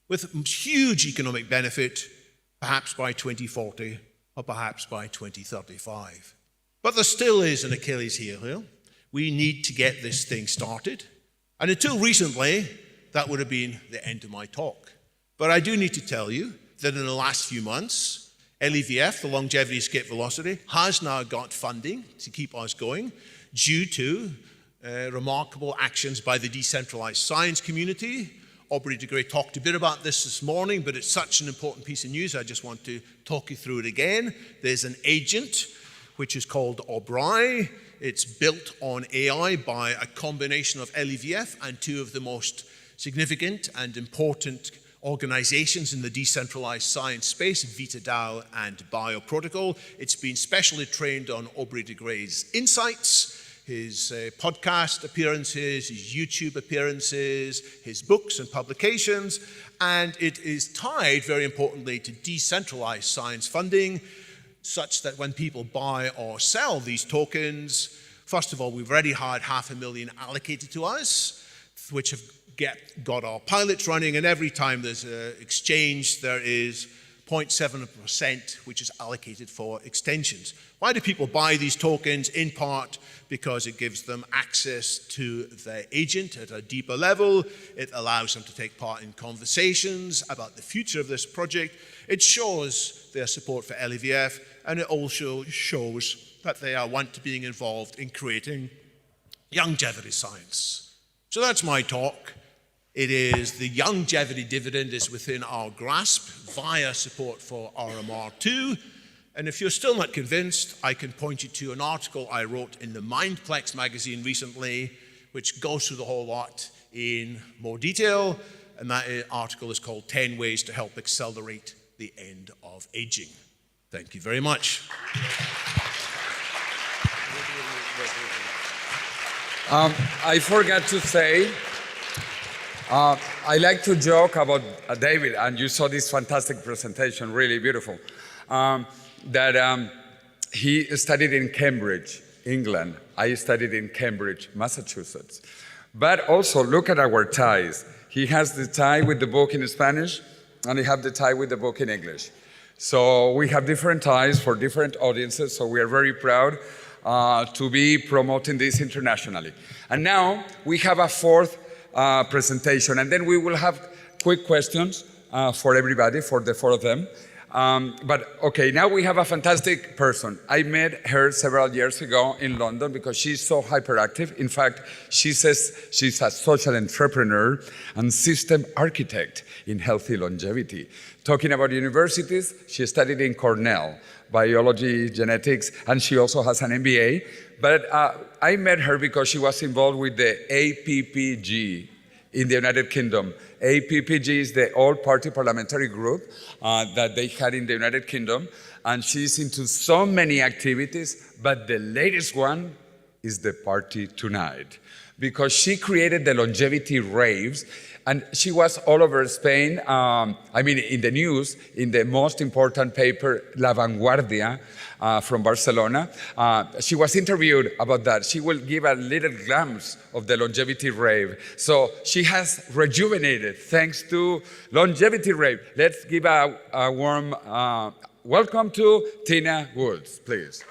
with huge economic benefit, perhaps by 2040 or perhaps by 2035. But there still is an Achilles heel here. We need to get this thing started. And until recently, that would have been the end of my talk. But I do need to tell you that in the last few months, LIVF, the Longevity Escape Velocity, has now got funding to keep us going due to remarkable actions by the decentralized science community. Aubrey de Grey talked a bit about this morning, but it's such an important piece of news, I just want to talk you through it again. There's an agent which is called Aubrey. It's built on AI by a combination of LIVF and two of the most significant and important organizations in the decentralized science space, VitaDAO and BioProtocol. It's been specially trained on Aubrey de Grey's insights, his podcast appearances, his YouTube appearances, his books and publications, and it is tied, very importantly, to decentralized science funding, such that when people buy or sell these tokens, first of all, we've already had $500,000 allocated to us, which have got our pilots running, and every time there's an exchange, there is 0.7% which is allocated for extensions. Why do people buy these tokens? In part because it gives them access to the agent at a deeper level. It allows them to take part in conversations about the future of this project. It shows their support for LIVF, and it also shows that they want to being involved in creating longevity science. So that's my talk. It is the longevity dividend is within our grasp via support for RMR2. And if you're still not convinced, I can point you to an article I wrote in the Mindplex magazine recently, which goes through the whole lot in more detail. And that article is called 10 Ways to Help Accelerate the End of Aging. Thank you very much. I forgot to say, I like to joke about David, and you saw this fantastic presentation, really beautiful, that he studied in Cambridge, England. I studied in Cambridge, Massachusetts. But also, look at our ties. He has the tie with the book in Spanish, and I have the tie with the book in English. So we have different ties for different audiences, so we are very proud to be promoting this internationally. And now we have a fourth presentation, and then we will have quick questions for everybody, for the four of them. But okay, now we have a fantastic person. I met her several years ago in London because she's so hyperactive. In fact, she says she's a social entrepreneur and system architect in healthy longevity. Talking about universities, she studied in Cornell, biology, genetics, and she also has an MBA. But I met her because she was involved with the APPG in the United Kingdom. APPG is the all-party parliamentary group that they had in the United Kingdom, and she's into so many activities, but the latest one is the party tonight, because she created the longevity raves, and she was all over Spain, in the news, in the most important paper, La Vanguardia, from Barcelona. She was interviewed about that. She will give a little glimpse of the longevity rave. So she has rejuvenated thanks to longevity rave. Let's give a warm welcome to Tina Woods, please.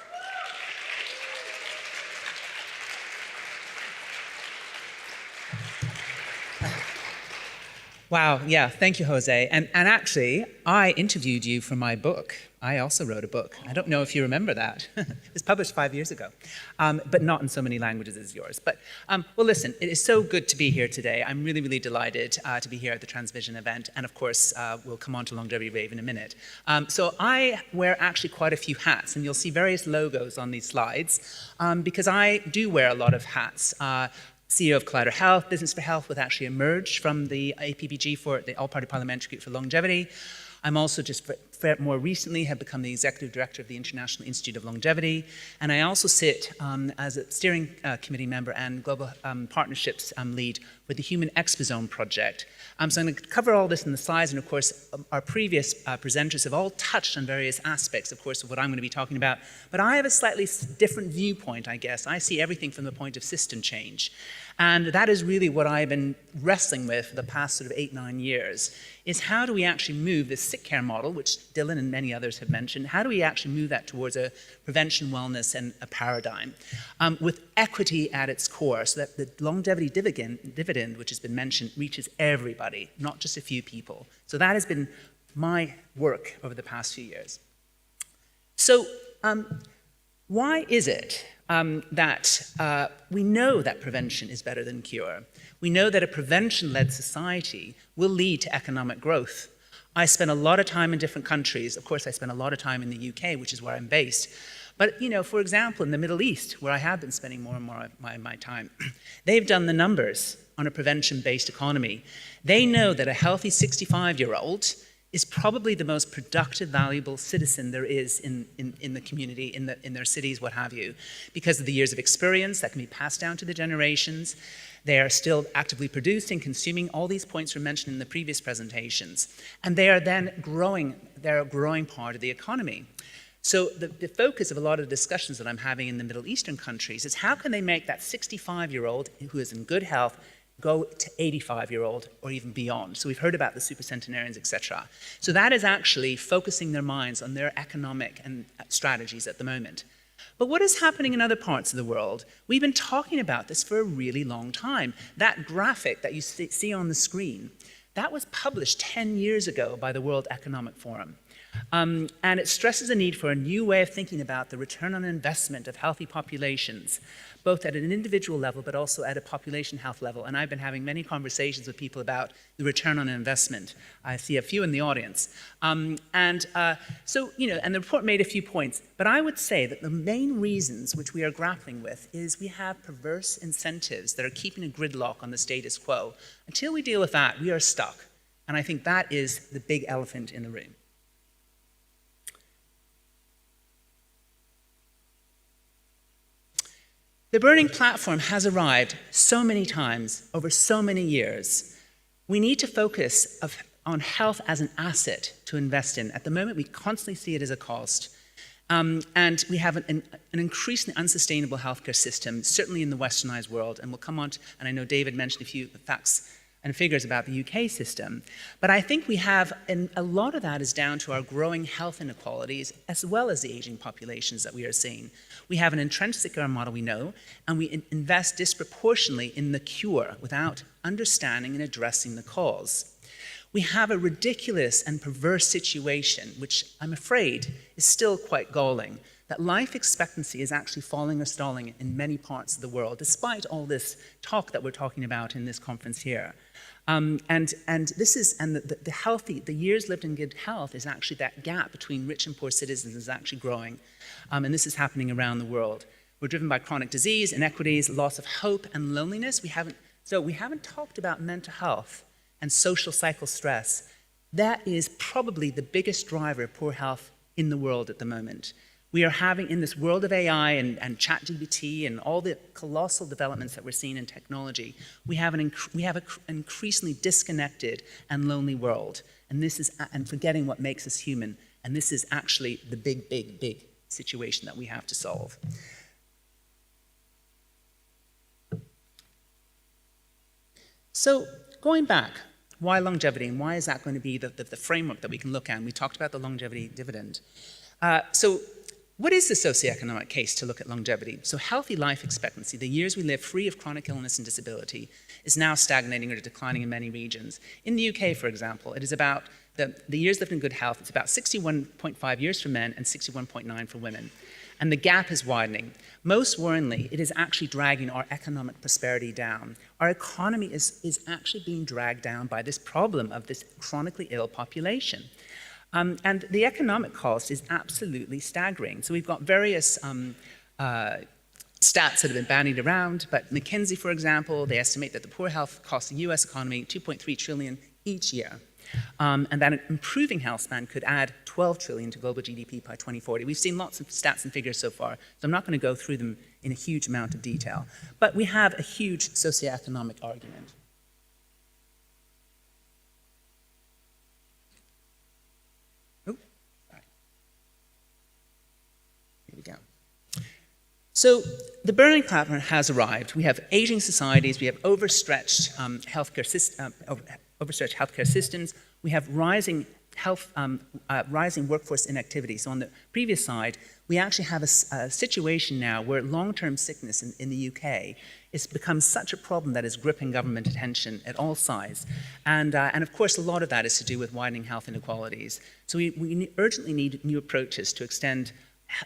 Wow, yeah, thank you, Jose. And actually, I interviewed you for my book. I also wrote a book. I don't know if you remember that. It was published 5 years ago, but not in so many languages as yours. But, well, listen, it is so good to be here today. I'm really, really delighted to be here at the TransVision event. And of course, we'll come on to Longevity Rave in a minute. So I wear actually quite a few hats, and you'll see various logos on these slides, because I do wear a lot of hats. CEO of Collider Health, Business for Health, which actually emerged from the APPG for the All-Party Parliamentary Group for Longevity. I'm also just more recently have become the Executive Director of the International Institute of Longevity, and I also sit as a steering committee member and global partnerships lead with the Human Exposome Project. So I'm going to cover all this in the slides, and of course our previous presenters have all touched on various aspects, of course, of what I'm going to be talking about, but I have a slightly different viewpoint, I guess. I see everything from the point of system change. And that is really what I've been wrestling with for the past sort of 8-9 years, is how do we actually move this sick care model, which Dylan and many others have mentioned. How do we actually move that towards a prevention, wellness, and a paradigm with equity at its core, so that the longevity dividend, which has been mentioned, reaches everybody, not just a few people. So that has been my work over the past few years. So why is it that we know that prevention is better than cure? We know that a prevention-led society will lead to economic growth. I spent a lot of time in different countries. Of course, I spent a lot of time in the UK, which is where I'm based. But, you know, for example, in the Middle East, where I have been spending more and more of my time, they've done the numbers on a prevention-based economy. They know that a healthy 65-year-old is probably the most productive, valuable citizen there is in the community, in their cities, what have you, because of the years of experience that can be passed down to the generations. They are still actively producing, consuming. All these points were mentioned in the previous presentations. And they are then growing. They're a growing part of the economy. So the focus of a lot of the discussions that I'm having in the Middle Eastern countries is how can they make that 65-year-old who is in good health go to 85-year-old or even beyond. So we've heard about the supercentenarians, etc. So that is actually focusing their minds on their economic and strategies at the moment. But what is happening in other parts of the world? We've been talking about this for a really long time. That graphic that you see on the screen, that was published 10 years ago by the World Economic Forum. And it stresses the need for a new way of thinking about the return on investment of healthy populations, both at an individual level, but also at a population health level. And I've been having many conversations with people about the return on investment. I see a few in the audience. So, you know, and the report made a few points, but I would say that the main reasons which we are grappling with is we have perverse incentives that are keeping a gridlock on the status quo. Until we deal with that, we are stuck. And I think that is the big elephant in the room. The burning platform has arrived so many times over so many years. We need to focus on health as an asset to invest in. At the moment, we constantly see it as a cost. And we have an increasingly unsustainable healthcare system, certainly in the westernized world. And we'll come on to, and I know David mentioned a few facts and figures about the UK system. But I think we have, and a lot of that is down to our growing health inequalities, as well as the aging populations that we are seeing. We have an entrenched sick care model, we know, and we invest disproportionately in the cure without understanding and addressing the cause. We have a ridiculous and perverse situation, which I'm afraid is still quite galling, that life expectancy is actually falling or stalling in many parts of the world, despite all this talk that we're talking about in this conference here. The years lived in good health is actually, that gap between rich and poor citizens is actually growing. And this is happening around the world. We're driven by chronic disease, inequities, loss of hope, and loneliness. We haven't talked about mental health and social cycle stress. That is probably the biggest driver of poor health in the world at the moment. We are having, in this world of AI and ChatGPT and all the colossal developments that we're seeing in technology, we have an increasingly disconnected and lonely world. And forgetting what makes us human. And this is actually the big, big, big situation that we have to solve. So going back, why longevity, and why is that going to be the framework that we can look at? And we talked about the longevity dividend. So what is the socioeconomic case to look at longevity? So healthy life expectancy, the years we live free of chronic illness and disability, is now stagnating or declining in many regions. In the UK, for example, it is about the years lived in good health, it's about 61.5 years for men and 61.9 for women. And the gap is widening. Most worryingly, it is actually dragging our economic prosperity down. Our economy is actually being dragged down by this problem of this chronically ill population. And the economic cost is absolutely staggering. So we've got various stats that have been bandied around, but McKinsey, for example, they estimate that the poor health costs the US economy $2.3 trillion each year. And that an improving health span could add 12 trillion to global GDP by 2040. We've seen lots of stats and figures so far, so I'm not going to go through them in a huge amount of detail. But we have a huge socioeconomic argument. So the burning platform has arrived. We have aging societies, we have overstretched healthcare systems, we have rising rising workforce inactivity. So on the previous slide, we actually have a situation now where long-term sickness in the UK has become such a problem that is gripping government attention at all sides. And of course, a lot of that is to do with widening health inequalities. So we urgently need new approaches to extend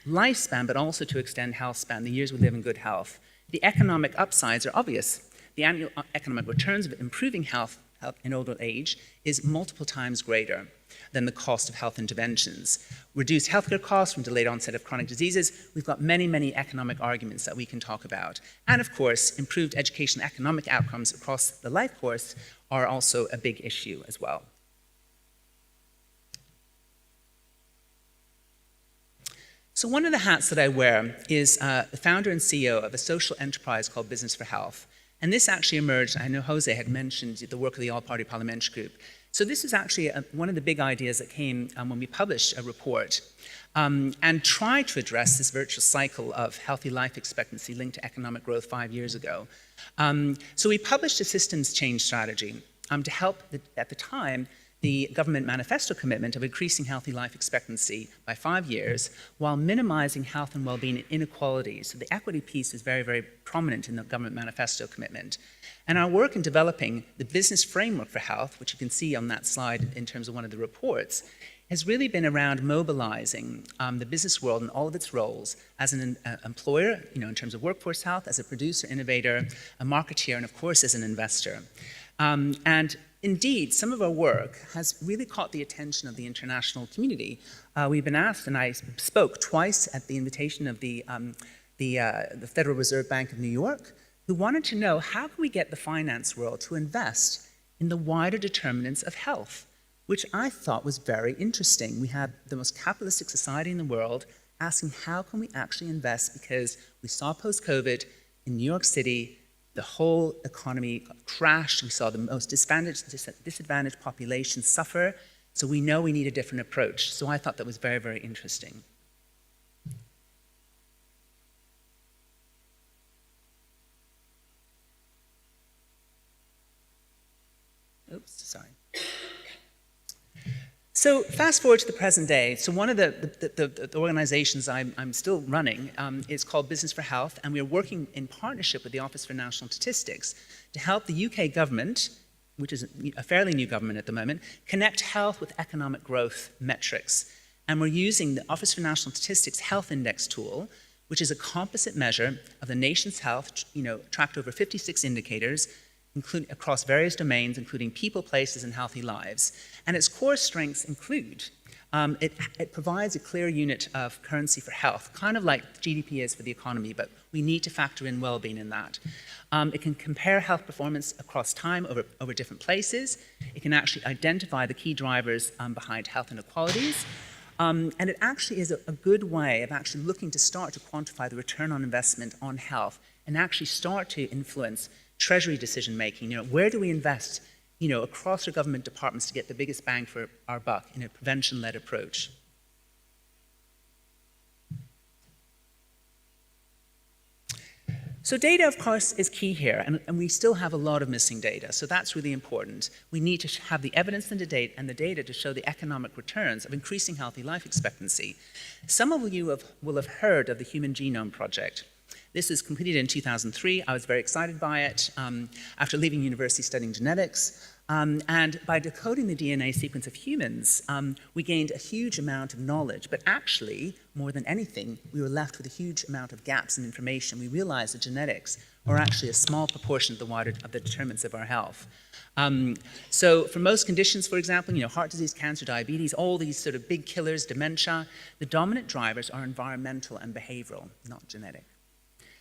lifespan, but also to extend health span, the years we live in good health. The economic upsides are obvious. The annual economic returns of improving health in older age is multiple times greater than the cost of health interventions. Reduced healthcare costs from delayed onset of chronic diseases. We've got many, many economic arguments that we can talk about. And of course, improved education economic outcomes across the life course are also a big issue as well. So one of the hats that I wear is the founder and CEO of a social enterprise called Business for Health. And this actually emerged, I know Jose had mentioned the work of the All-Party Parliamentary Group. So this is actually one of the big ideas that came when we published a report and tried to address this virtuous cycle of healthy life expectancy linked to economic growth 5 years ago. So we published a systems change strategy to help, at the time, the government manifesto commitment of increasing healthy life expectancy by 5 years while minimizing health and well-being inequalities. So the equity piece is very, very prominent in the government manifesto commitment. And our work in developing the business framework for health, which you can see on that slide in terms of one of the reports, has really been around mobilizing the business world in all of its roles as an employer, in terms of workforce health, as a producer, innovator, a marketeer, and of course as an investor. And indeed, some of our work has really caught the attention of the international community. We've been asked, and I spoke twice at the invitation of the Federal Reserve Bank of New York, who wanted to know how can we get the finance world to invest in the wider determinants of health, which I thought was very interesting. We had the most capitalistic society in the world asking how can we actually invest, because we saw post-COVID in New York City, the whole economy crashed. We saw the most disadvantaged population suffer. So we know we need a different approach. So I thought that was very, very interesting. Oops, sorry. So fast forward to the present day. So one of the organizations I'm still running is called Business for Health, and we're working in partnership with the Office for National Statistics to help the UK government, which is a fairly new government at the moment, connect health with economic growth metrics. And we're using the Office for National Statistics Health Index tool, which is a composite measure of the nation's health, tracked over 56 indicators, including across various domains, including people, places, and healthy lives. And its core strengths include, it provides a clear unit of currency for health, kind of like GDP is for the economy, but we need to factor in well-being in that. It can compare health performance across time over different places. It can actually identify the key drivers behind health inequalities. And it actually is a good way of actually looking to start to quantify the return on investment on health and actually start to influence Treasury decision-making. Where do we invest, across our government departments to get the biggest bang for our buck in a prevention-led approach? So data, of course, is key here, and we still have a lot of missing data, so that's really important. We need to have the evidence and the data to show the economic returns of increasing healthy life expectancy. Some of you will have heard of the Human Genome Project. This was completed in 2003. I was very excited by it after leaving university studying genetics. And by decoding the DNA sequence of humans, we gained a huge amount of knowledge. But actually, more than anything, we were left with a huge amount of gaps in information. We realized that genetics are actually a small proportion of the determinants of our health. So for most conditions, for example, heart disease, cancer, diabetes, all these sort of big killers, dementia, the dominant drivers are environmental and behavioral, not genetic.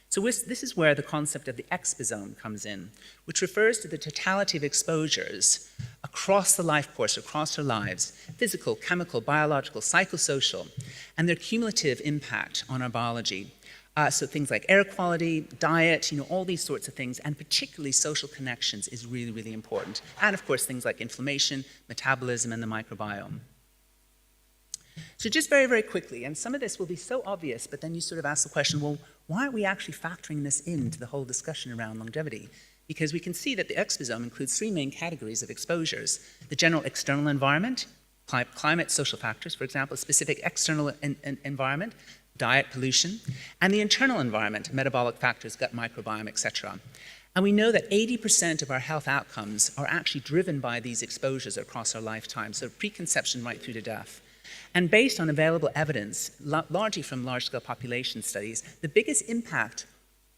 So this is where the concept of the exposome comes in, which refers to the totality of exposures across the life course, across our lives, physical, chemical, biological, psychosocial, and their cumulative impact on our biology. So things like air quality, diet, all these sorts of things, and particularly social connections is really, really important. And of course, things like inflammation, metabolism, and the microbiome. So just very, very quickly, and some of this will be so obvious, but then you sort of ask the question, well, why aren't we actually factoring this into the whole discussion around longevity? Because we can see that the exposome includes three main categories of exposures: the general external environment, climate, social factors, for example, specific external environment, diet, pollution, and the internal environment, metabolic factors, gut microbiome, etc. And we know that 80% of our health outcomes are actually driven by these exposures across our lifetime, so preconception right through to death. And based on available evidence, largely from large-scale population studies, the biggest impact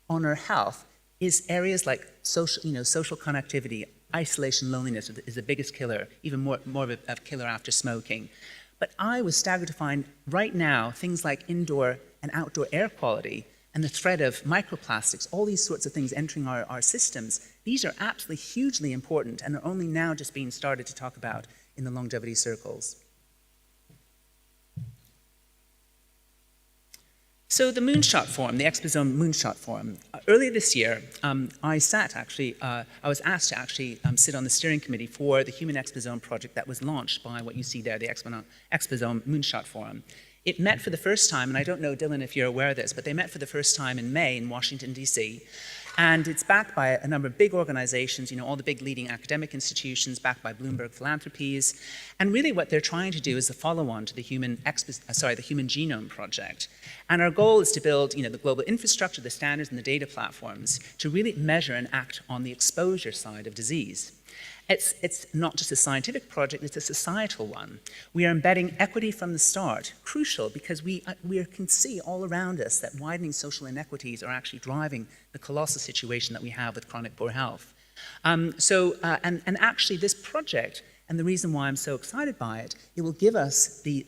on our health is areas like social connectivity. Isolation, loneliness is the biggest killer, even more of a killer after smoking. But I was staggered to find right now things like indoor and outdoor air quality and the threat of microplastics, all these sorts of things entering our systems. These are absolutely hugely important and are only now just being started to talk about in the longevity circles. So the Moonshot Forum, the Exposome Moonshot Forum, earlier this year, I was asked to actually sit on the steering committee for the Human Exposome project that was launched by what you see there, the Exposome Moonshot Forum. It met for the first time, and I don't know, Dylan, if you're aware of this, but they met for the first time in May in Washington, D.C., and it's backed by a number of big organizations, all the big leading academic institutions, backed by Bloomberg Philanthropies. And really what they're trying to do is the follow-on to the Human Genome Project. And our goal is to build the global infrastructure, the standards, and the data platforms to really measure and act on the exposure side of disease. It's not just a scientific project, it's a societal one. We are embedding equity from the start, crucial because we can see all around us that widening social inequities are actually driving the colossal situation that we have with chronic poor health. And actually this project, and the reason why I'm so excited by it, it will give us the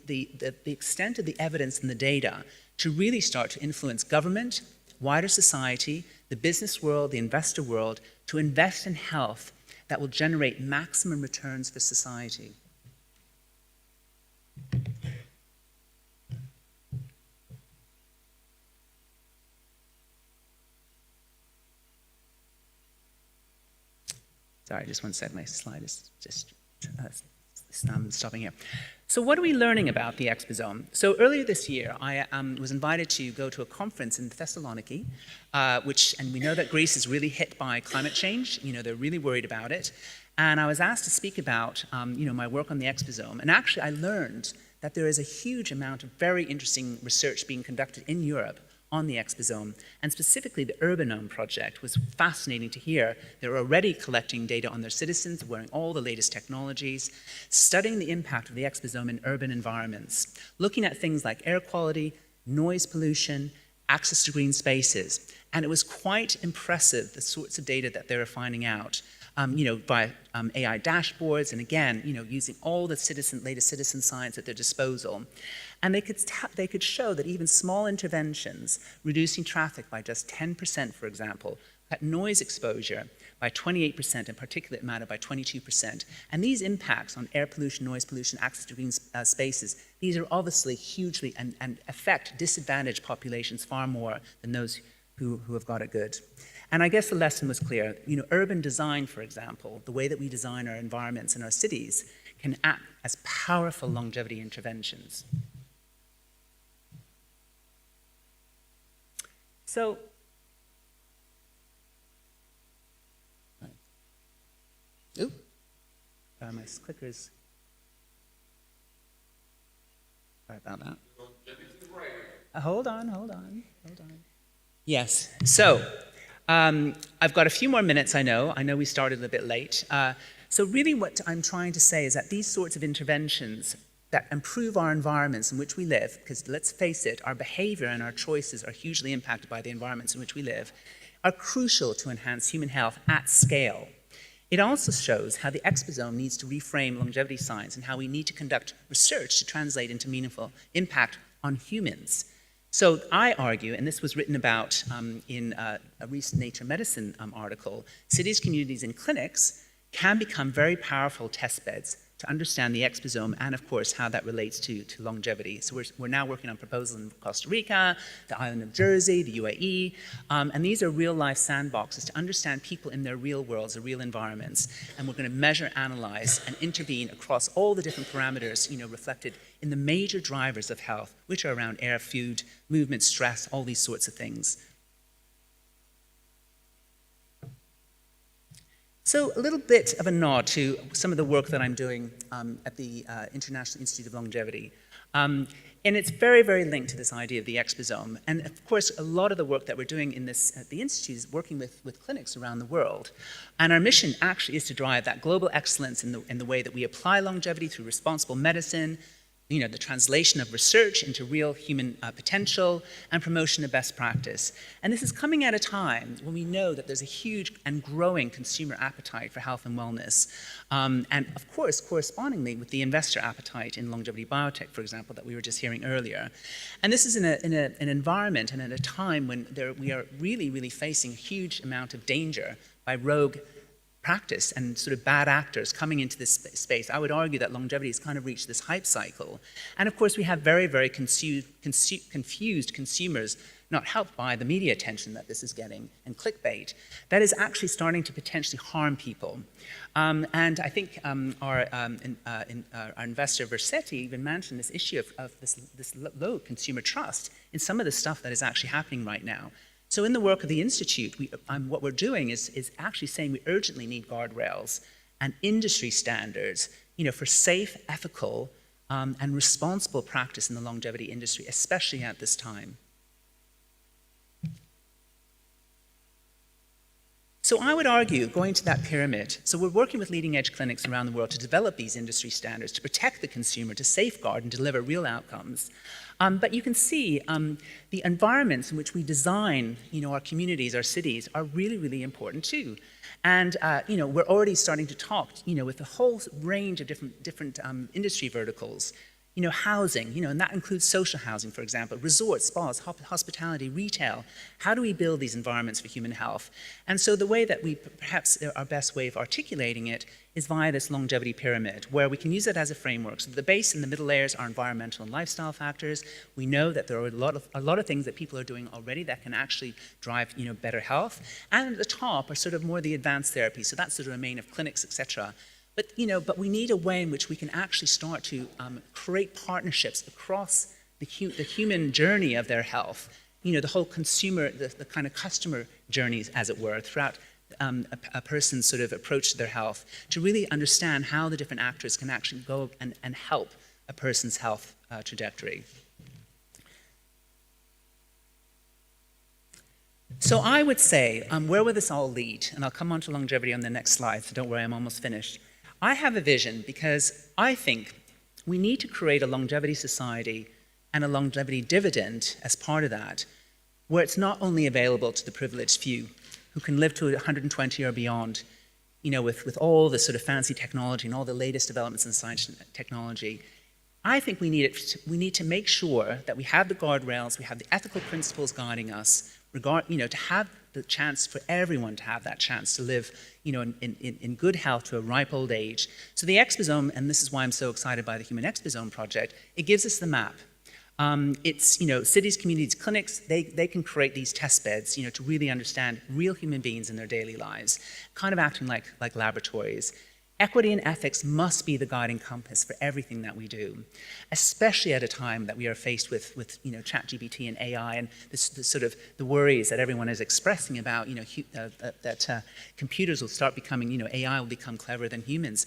extent of the evidence and the data to really start to influence government, wider society, the business world, the investor world, to invest in health that will generate maximum returns for society. Sorry, just one second, my slide is just stopping here. So what are we learning about the exposome? So earlier this year, I was invited to go to a conference in Thessaloniki, and we know that Greece is really hit by climate change. They're really worried about it. And I was asked to speak about, my work on the exposome. And actually, I learned that there is a huge amount of very interesting research being conducted in Europe on the exposome, and specifically the Urbanome project was fascinating to hear. They're already collecting data on their citizens, wearing all the latest technologies, studying the impact of the exposome in urban environments, looking at things like air quality, noise pollution, access to green spaces. And it was quite impressive, the sorts of data that they were finding out, by AI dashboards, and again, using all the latest citizen science at their disposal. And they could show that even small interventions, reducing traffic by just 10%, for example, cut noise exposure by 28% and particulate matter by 22%. And these impacts on air pollution, noise pollution, access to green spaces, these are obviously hugely and affect disadvantaged populations far more than those who have got it good. And I guess the lesson was clear. Urban design, for example, the way that we design our environments and our cities can act as powerful longevity interventions. So, my clicker's, sorry about that. Hold on. Yes, so I've got a few more minutes, I know we started a bit late. So really what I'm trying to say is that these sorts of interventions that improve our environments in which we live, because let's face it, our behavior and our choices are hugely impacted by the environments in which we live, are crucial to enhance human health at scale. It also shows how the exposome needs to reframe longevity science and how we need to conduct research to translate into meaningful impact on humans. So I argue, and this was written about in a recent Nature Medicine article, cities, communities, and clinics can become very powerful test beds to understand the exposome and, of course, how that relates to longevity. So we're now working on proposals in Costa Rica, the island of Jersey, the UAE, and these are real-life sandboxes to understand people in their real worlds, their real environments, and we're going to measure, analyze, and intervene across all the different parameters, reflected in the major drivers of health, which are around air, food, movement, stress, all these sorts of things. So a little bit of a nod to some of the work that I'm doing at the International Institute of Longevity. And it's very, very linked to this idea of the exposome. And of course, a lot of the work that we're doing in this, at the Institute is working with clinics around the world. And our mission actually is to drive that global excellence in the way that we apply longevity through responsible medicine, you know, the translation of research into real human potential, and promotion of best practice. And this is coming at a time when we know that there's a huge and growing consumer appetite for health and wellness. And of course, correspondingly with the investor appetite in longevity biotech, for example, that we were just hearing earlier. And this is in an environment and at a time when we are really, really facing a huge amount of danger by rogue practice and sort of bad actors coming into this space. I would argue that longevity has kind of reached this hype cycle. And of course, we have very, very confused consumers, not helped by the media attention that this is getting and clickbait, that is actually starting to potentially harm people. And I think our investor Versetti even mentioned this issue of this low consumer trust in some of the stuff that is actually happening right now. So in the work of the Institute, what we're doing is actually saying we urgently need guardrails and industry standards, you know, for safe, ethical, and responsible practice in the longevity industry, especially at this time. So I would argue, going to that pyramid, so we're working with leading edge clinics around the world to develop these industry standards, to protect the consumer, to safeguard and deliver real outcomes. But you can see the environments in which we design, you know, our communities, our cities, are really, really important too. And you know, we're already starting to talk, you know, with a whole range of different industry verticals. You know, housing, you know, and that includes social housing, for example, resorts, spas, hospitality, retail. How do we build these environments for human health? And so the way that we, perhaps our best way of articulating it is via this longevity pyramid, where we can use it as a framework. So the base and the middle layers are environmental and lifestyle factors. We know that there are a lot of things that people are doing already that can actually drive, you know, better health. And at the top are sort of more the advanced therapies. So that's the domain of clinics, etc. But, you know, but we need a way in which we can actually start to create partnerships across the human journey of their health. You know, the whole consumer, the kind of customer journeys, as it were, throughout a person's sort of approach to their health, to really understand how the different actors can actually go and help a person's health trajectory. So I would say, where will this all lead? And I'll come on to longevity on the next slide, so don't worry, I'm almost finished. I have a vision because I think we need to create a longevity society and a longevity dividend as part of that, where it's not only available to the privileged few who can live to 120 or beyond, you know, with all the sort of fancy technology and all the latest developments in science and technology. I think we need to make sure that we have the guardrails, we have the ethical principles guiding us, you know, to have the chance for everyone to have that chance to live, you know, in good health to a ripe old age. So the exposome, and this is why I'm so excited by the Human Exposome Project, it gives us the map. It's, you know, cities, communities, clinics, they can create these test beds, you know, to really understand real human beings in their daily lives, kind of acting like laboratories. Equity and ethics must be the guiding compass for everything that we do, especially at a time that we are faced with you know, ChatGPT and AI and this sort of the worries that everyone is expressing about, you know, that computers will start becoming, you know, AI will become cleverer than humans.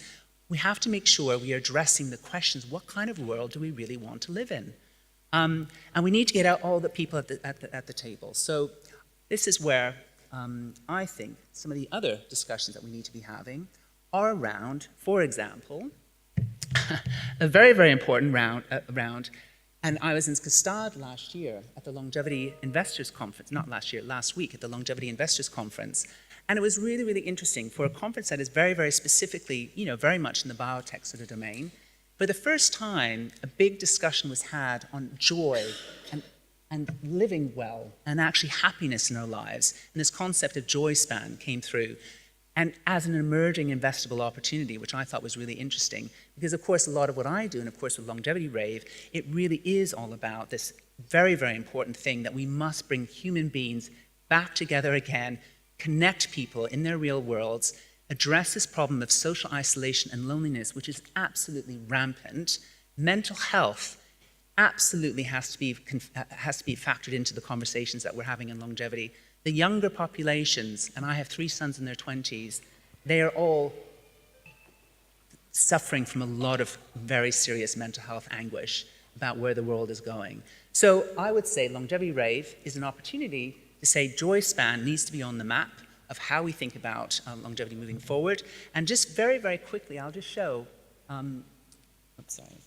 We have to make sure we are addressing the questions, what kind of world do we really want to live in? And we need to get out all the people at the table. So this is where I think some of the other discussions that we need to be having are around, for example, a very, very important round, and I was in Gstaad last year at the Longevity Investors Conference, not last year, last week at the Longevity Investors Conference, and it was really, really interesting for a conference that is very, very specifically, you know, very much in the biotech sort of domain. For the first time, a big discussion was had on joy and living well and actually happiness in our lives, and this concept of joy span came through. And as an emerging investable opportunity, which I thought was really interesting, because of course a lot of what I do, and of course with Longevity Rave, it really is all about this very, very important thing that we must bring human beings back together again, connect people in their real worlds, address this problem of social isolation and loneliness, which is absolutely rampant. Mental health absolutely has to be factored into the conversations that we're having in longevity. The younger populations, and I have 3 sons in their 20s, they are all suffering from a lot of very serious mental health anguish about where the world is going. So I would say Longevity Rave is an opportunity to say joy span needs to be on the map of how we think about longevity moving forward. And just very, very quickly, I'll just show, oops, sorry.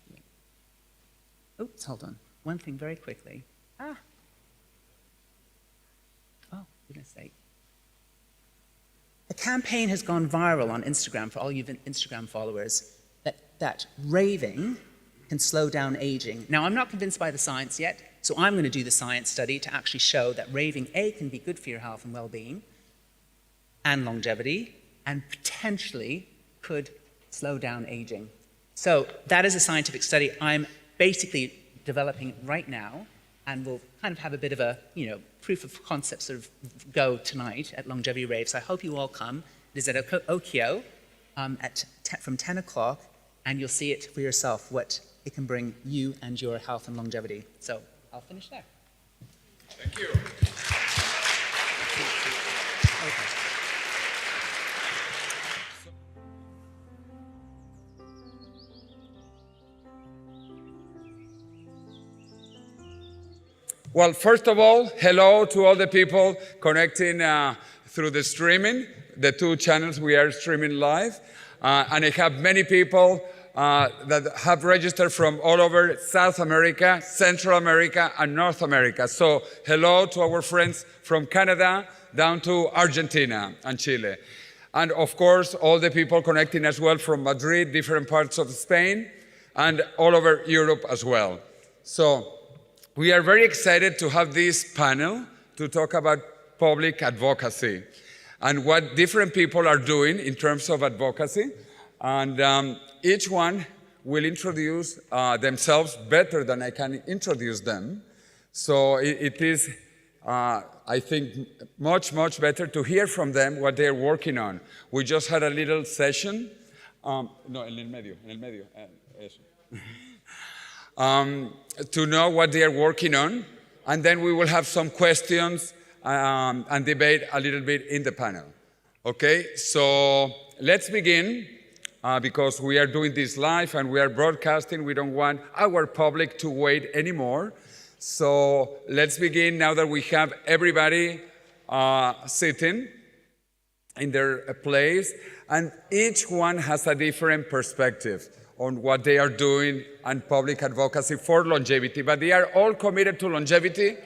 Oops, hold on. One thing very quickly. Oh, goodness sake. A campaign has gone viral on Instagram for all you Instagram followers that raving can slow down aging. Now, I'm not convinced by the science yet, so I'm going to do the science study to actually show that raving, A, can be good for your health and well-being and longevity, and potentially could slow down aging. So that is a scientific study I'm basically developing right now, and we'll kind of have a bit of a, proof of concept sort of go tonight at Longevity Rave. So I hope you all come. It is at Okio from 10 o'clock, and you'll see it for yourself, what it can bring you and your health and longevity. So I'll finish there. Thank you. Well, first of all, hello to all the people connecting through the streaming, the two channels we are streaming live. And I have many people that have registered from all over South America, Central America, and North America. So hello to our friends from Canada down to Argentina and Chile. And of course, all the people connecting as well from Madrid, different parts of Spain, and all over Europe as well. So we are very excited to have this panel to talk about public advocacy and what different people are doing in terms of advocacy. And each one will introduce themselves better than I can introduce them. So it is, I think, much, much better to hear from them what they're working on. We just had a little session. No, en el medio, eso. To know what they are working on, and then we will have some questions and debate a little bit in the panel. Okay, so let's begin because we are doing this live and we are broadcasting. We don't want our public to wait anymore. So let's begin now that we have everybody sitting in their place, and each one has a different perspective on what they are doing and public advocacy for longevity, but they are all committed to longevity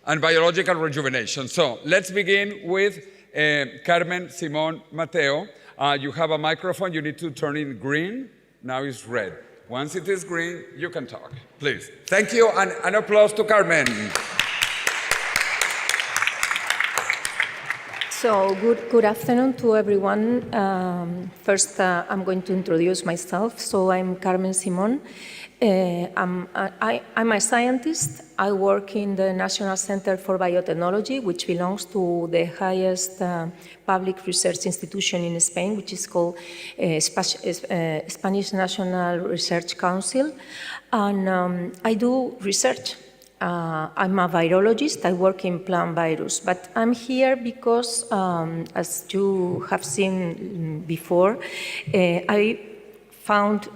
and biological rejuvenation. So let's begin with Carmen Simón Mateo. You have a microphone, you need to turn it green, now it's red. Once it is green, you can talk, please. Thank you, and an applause to Carmen. So good afternoon to everyone. First, I'm going to introduce myself. So I'm Carmen Simón. I'm a scientist. I work in the National Center for Biotechnology, which belongs to the highest public research institution in Spain, which is called Spanish National Research Council. And I do research. I'm a virologist, I work in plant virus, but I'm here because, as you have seen before, I found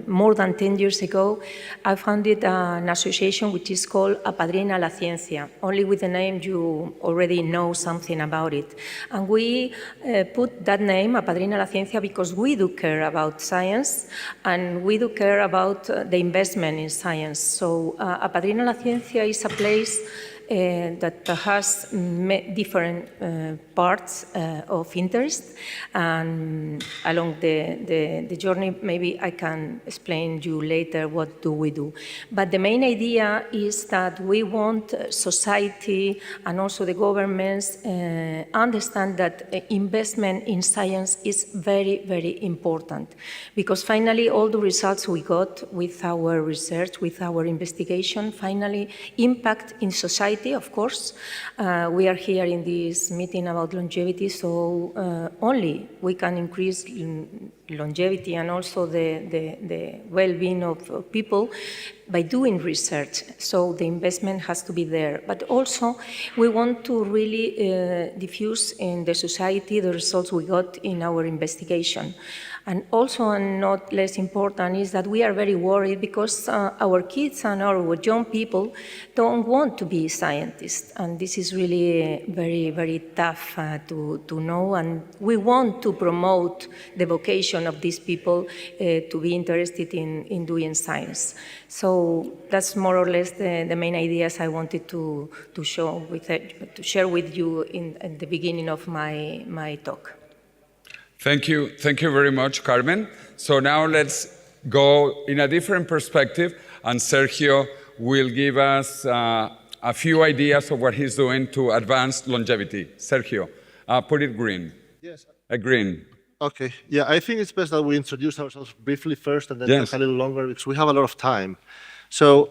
more than 10 years ago, I founded an association which is called Apadrina la Ciencia. Only with the name you already know something about it. And we put that name, Apadrina la Ciencia, because we do care about science and we do care about the investment in science. So Apadrina la Ciencia is a place that has different parts of interest, and along the journey maybe I can explain you later what do we do. But the main idea is that we want society and also the governments understand that investment in science is very, very important, because finally all the results we got with our research, with our investigation, finally impact in society society, of course. We are here in this meeting about longevity, so only we can increase longevity and also the well-being of people by doing research. So the investment has to be there. But also, we want to really diffuse in the society the results we got in our investigation. And also, and not less important, is that we are very worried because our kids and our young people don't want to be scientists. And this is really very, very tough to know. And we want to promote the vocation of these people to be interested in doing science. So that's more or less the main ideas I wanted to share with you in the beginning of my talk. Thank you very much, Carmen. So now let's go in a different perspective, and Sergio will give us a few ideas of what he's doing to advance longevity. Sergio, put it green. Yes. Green. Okay. Yeah, I think it's best that we introduce ourselves briefly first and then Yes. talk a little longer because we have a lot of time. So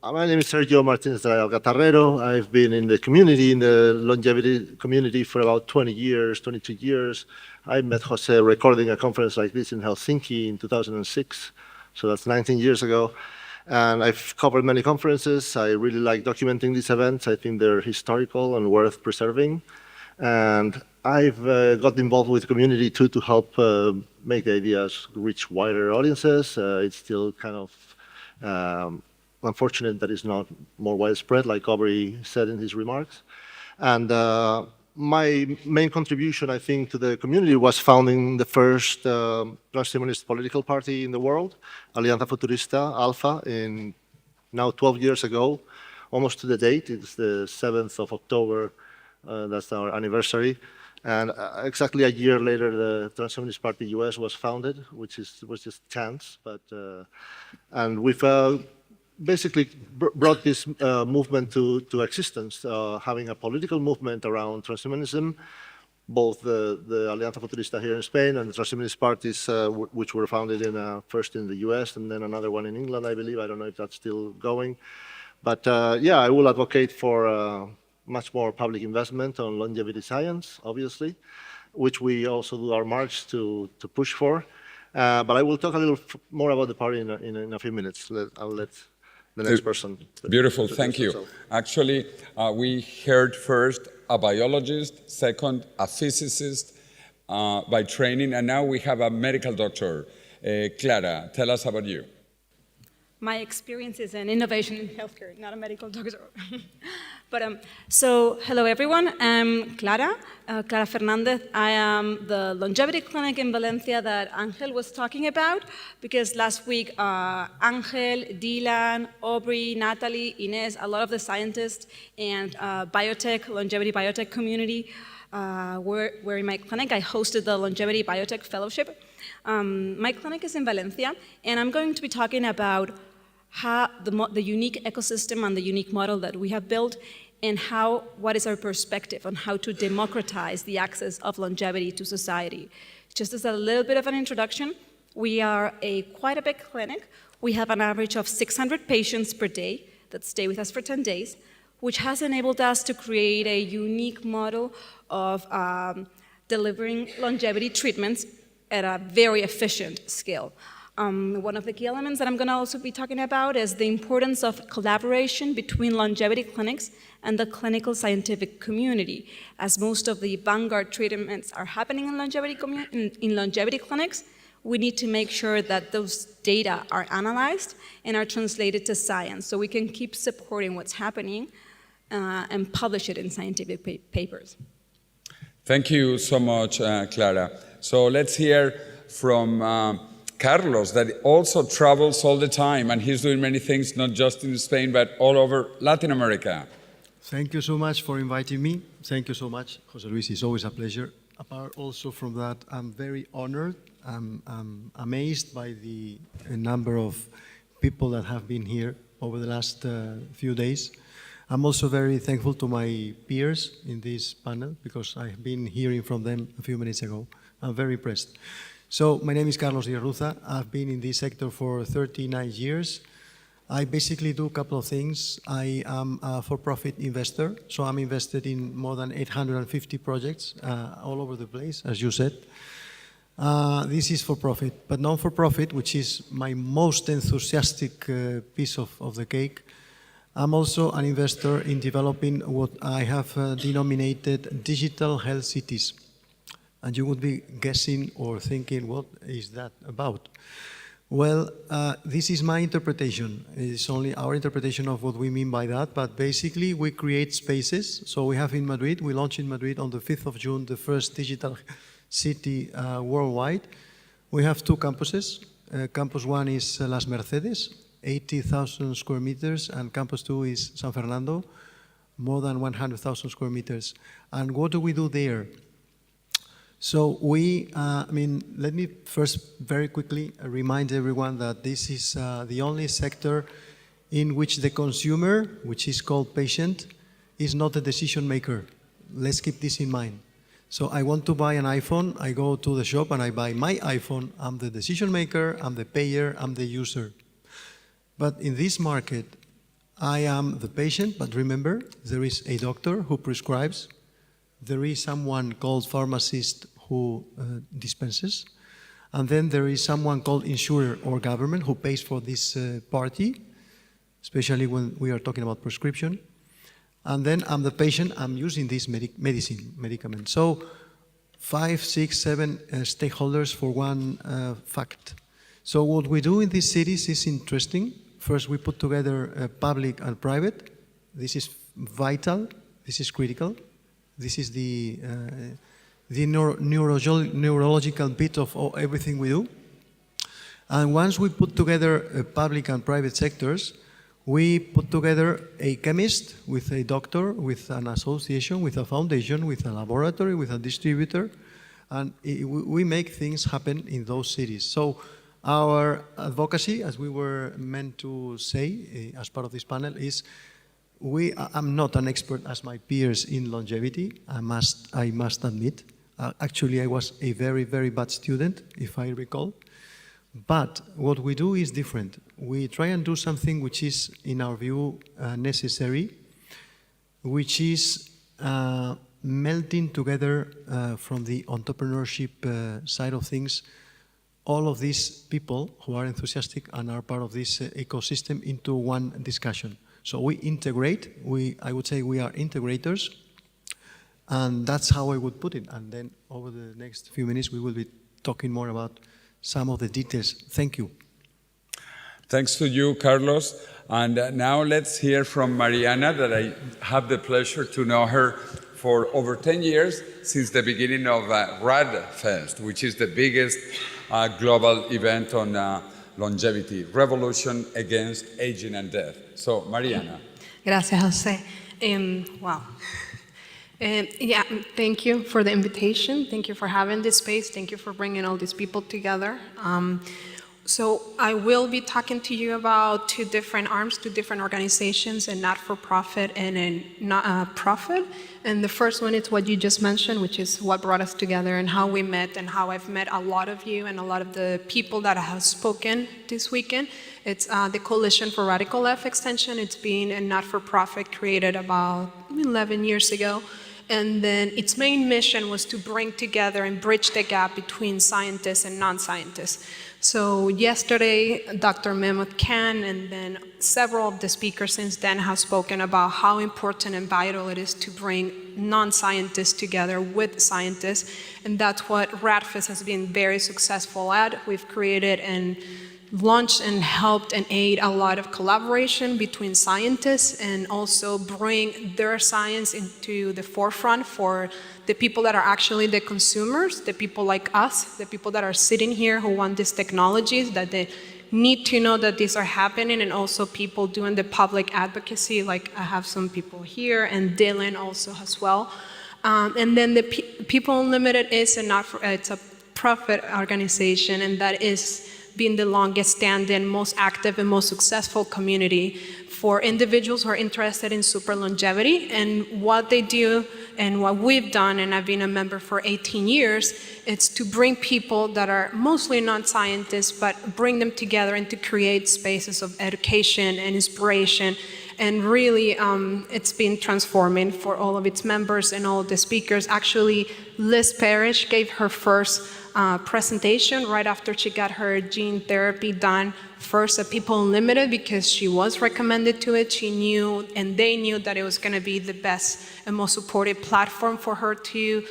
my name is Sergio Martínez de Tarrero. I've been in the community, in the longevity community for about 20 years, 22 years. I met José recording a conference like this in Helsinki in 2006. So that's 19 years ago. And I've covered many conferences. I really like documenting these events. I think they're historical and worth preserving. And I've got involved with the community too to help make the ideas reach wider audiences. It's still kind of unfortunate that it's not more widespread, like Aubrey said in his remarks. And my main contribution, I think, to the community was founding the first transhumanist political party in the world, Alianza Futurista Alpha, in now 12 years ago, almost to the date. It's the 7th of October. That's our anniversary. And exactly a year later, the Transhumanist Party US was founded, which was just chance. But and we've basically brought this movement to existence, having a political movement around transhumanism, both the Alianza Futurista here in Spain and the transhumanist parties, which were founded first in the US and then another one in England, I believe. I don't know if that's still going. But yeah, I will advocate for much more public investment on longevity science, obviously, which we also do our march to push for. But I will talk a little more about the party in a few minutes. I'll let the next person. Beautiful, thank you. Actually, we heard first a biologist, second a physicist by training, and now we have a medical doctor. Clara, tell us about you. My experience is in innovation in healthcare, not a medical doctor. But so, hello everyone. I'm Clara Fernández. I am the longevity clinic in Valencia that Ángel was talking about, because last week Ángel, Dylan, Aubrey, Natalie, Inés, a lot of the scientists and longevity biotech community were in my clinic. I hosted the Longevity Biotech Fellowship. My clinic is in Valencia, and I'm going to be talking about how the unique ecosystem and the unique model that we have built, and what is our perspective on how to democratize the access of longevity to society. Just as a little bit of an introduction, we are quite a big clinic. We have an average of 600 patients per day that stay with us for 10 days, which has enabled us to create a unique model of delivering longevity treatments at a very efficient scale. One of the key elements that I'm going to also be talking about is the importance of collaboration between longevity clinics and the clinical scientific community. As most of the vanguard treatments are happening in longevity clinics, we need to make sure that those data are analyzed and are translated to science, so we can keep supporting what's happening and publish it in scientific papers. Thank you so much, Clara. So let's hear from Carlos, that also travels all the time, and he's doing many things, not just in Spain, but all over Latin America. Thank you so much for inviting me. Thank you so much, José Luis. It's always a pleasure. Apart also from that, I'm very honored. I'm amazed by the number of people that have been here over the last few days. I'm also very thankful to my peers in this panel, because I've been hearing from them a few minutes ago. I'm very impressed. So my name is Carlos Díez-Ruza. I've been in this sector for 39 years. I basically do a couple of things. I am a for-profit investor, so I'm invested in more than 850 projects all over the place, as you said. This is for profit, but non-for-profit, which is my most enthusiastic piece of the cake. I'm also an investor in developing what I have denominated digital health cities. And you would be guessing or thinking, what is that about? Well, this is my interpretation. It's only our interpretation of what we mean by that, but basically we create spaces. So we have in Madrid, we launched in Madrid on the 5th of June, the first digital city worldwide. We have two campuses. Campus 1 is Las Mercedes, 80,000 square meters, and Campus 2 is San Fernando, more than 100,000 square meters. And what do we do there? So let me first very quickly remind everyone that this is the only sector in which the consumer, which is called patient, is not the decision maker. Let's keep this in mind. So I want to buy an iPhone, I go to the shop and I buy my iPhone. I'm the decision maker, I'm the payer, I'm the user. But in this market, I am the patient, but remember, there is a doctor who prescribes, there is someone called pharmacist who dispenses, and then there is someone called insurer or government who pays for this party, especially when we are talking about prescription. And then I'm the patient, I'm using this medicament. So 5, 6, 7 stakeholders for one fact. So what we do in these cities is interesting. First, we put together public and private. This is vital, this is critical. This is the neurological bit of everything we do. And once we put together public and private sectors, we put together a chemist with a doctor, with an association, with a foundation, with a laboratory, with a distributor, and we make things happen in those cities. So our advocacy, as we were meant to say as part of this panel, is I'm not an expert as my peers in longevity, I must admit. Actually, I was a very, very bad student, if I recall. But what we do is different. We try and do something which is, in our view, necessary, which is melting together from the entrepreneurship side of things, all of these people who are enthusiastic and are part of this ecosystem into one discussion. So we integrate, I would say we are integrators, and that's how I would put it. And then over the next few minutes, we will be talking more about some of the details. Thank you. Thanks to you, Carlos. And now let's hear from Mariana, that I have the pleasure to know her for over 10 years, since the beginning of RADFest, which is the biggest global event on longevity, Revolution Against Aging and Death. So, Mariana. Gracias, José. Wow. Yeah, thank you for the invitation. Thank you for having this space. Thank you for bringing all these people together. So I will be talking to you about two different arms, two different organizations, a not-for-profit and a profit. And the first one is what you just mentioned, which is what brought us together and how we met and how I've met a lot of you and a lot of the people that have spoken this weekend. It's the Coalition for Radical Life Extension. It's been a not-for-profit created about 11 years ago. And then its main mission was to bring together and bridge the gap between scientists and non-scientists. So yesterday, Dr. Mehmet Khan and then several of the speakers since then have spoken about how important and vital it is to bring non-scientists together with scientists. And that's what RADFest has been very successful at. We've created and launched and helped and aid a lot of collaboration between scientists and also bring their science into the forefront for the people that are actually the consumers, the people like us, the people that are sitting here who want these technologies, that they need to know that these are happening, and also people doing the public advocacy, like I have some people here, and Dylan also as well. And then the People Unlimited is it's a profit organization, and that is been the longest standing, most active and most successful community for individuals who are interested in super longevity. And what they do and what we've done, and I've been a member for 18 years, it's to bring people that are mostly non-scientists, but bring them together and to create spaces of education and inspiration. And really, it's been transforming for all of its members and all of the speakers. Actually, Liz Parrish gave her first presentation right after she got her gene therapy done, first at People Unlimited, because she was recommended to it. She knew, and they knew, that it was going to be the best and most supportive platform for her to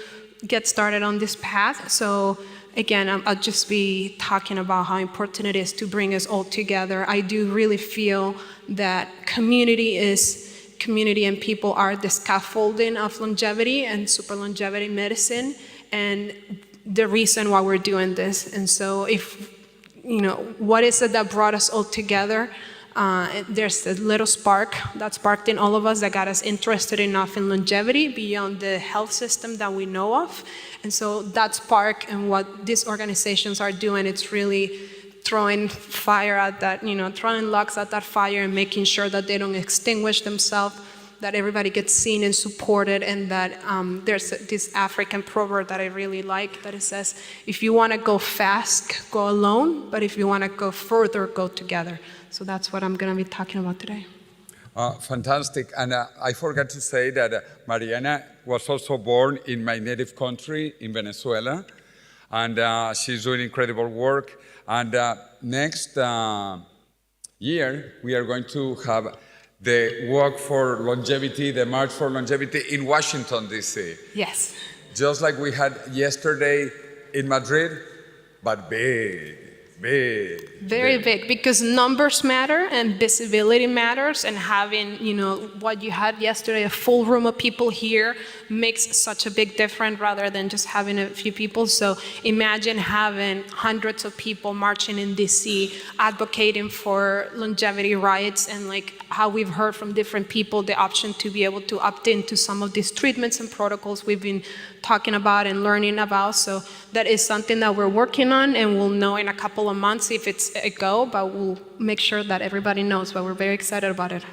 get started on this path. So again, I'll just be talking about how important it is to bring us all together. I do really feel that community and people are the scaffolding of longevity and super longevity medicine, and the reason why we're doing this. And so what is it that brought us all together? There's a little spark that sparked in all of us that got us interested enough in longevity beyond the health system that we know of. And so that spark and what these organizations are doing, it's really throwing fire at that, throwing logs at that fire and making sure that they don't extinguish themselves, that everybody gets seen and supported, and that there's this African proverb that I really like that it says, if you want to go fast, go alone, but if you want to go further, go together. So that's what I'm going to be talking about today. Fantastic. And I forgot to say that Mariana was also born in my native country, in Venezuela, and she's doing incredible work. And next year, we are going to have the Walk for Longevity, the March for Longevity in Washington, D.C. Yes. Just like we had yesterday in Madrid, but big. Very big, because numbers matter and visibility matters, and having, what you had yesterday, a full room of people here, makes such a big difference rather than just having a few people. So imagine having hundreds of people marching in DC, advocating for longevity rights, and like how we've heard from different people, the option to be able to opt into some of these treatments and protocols we've been talking about and learning about. So that is something that we're working on, and we'll know in a couple of months if it's a go, but we'll make sure that everybody knows, but we're very excited about it.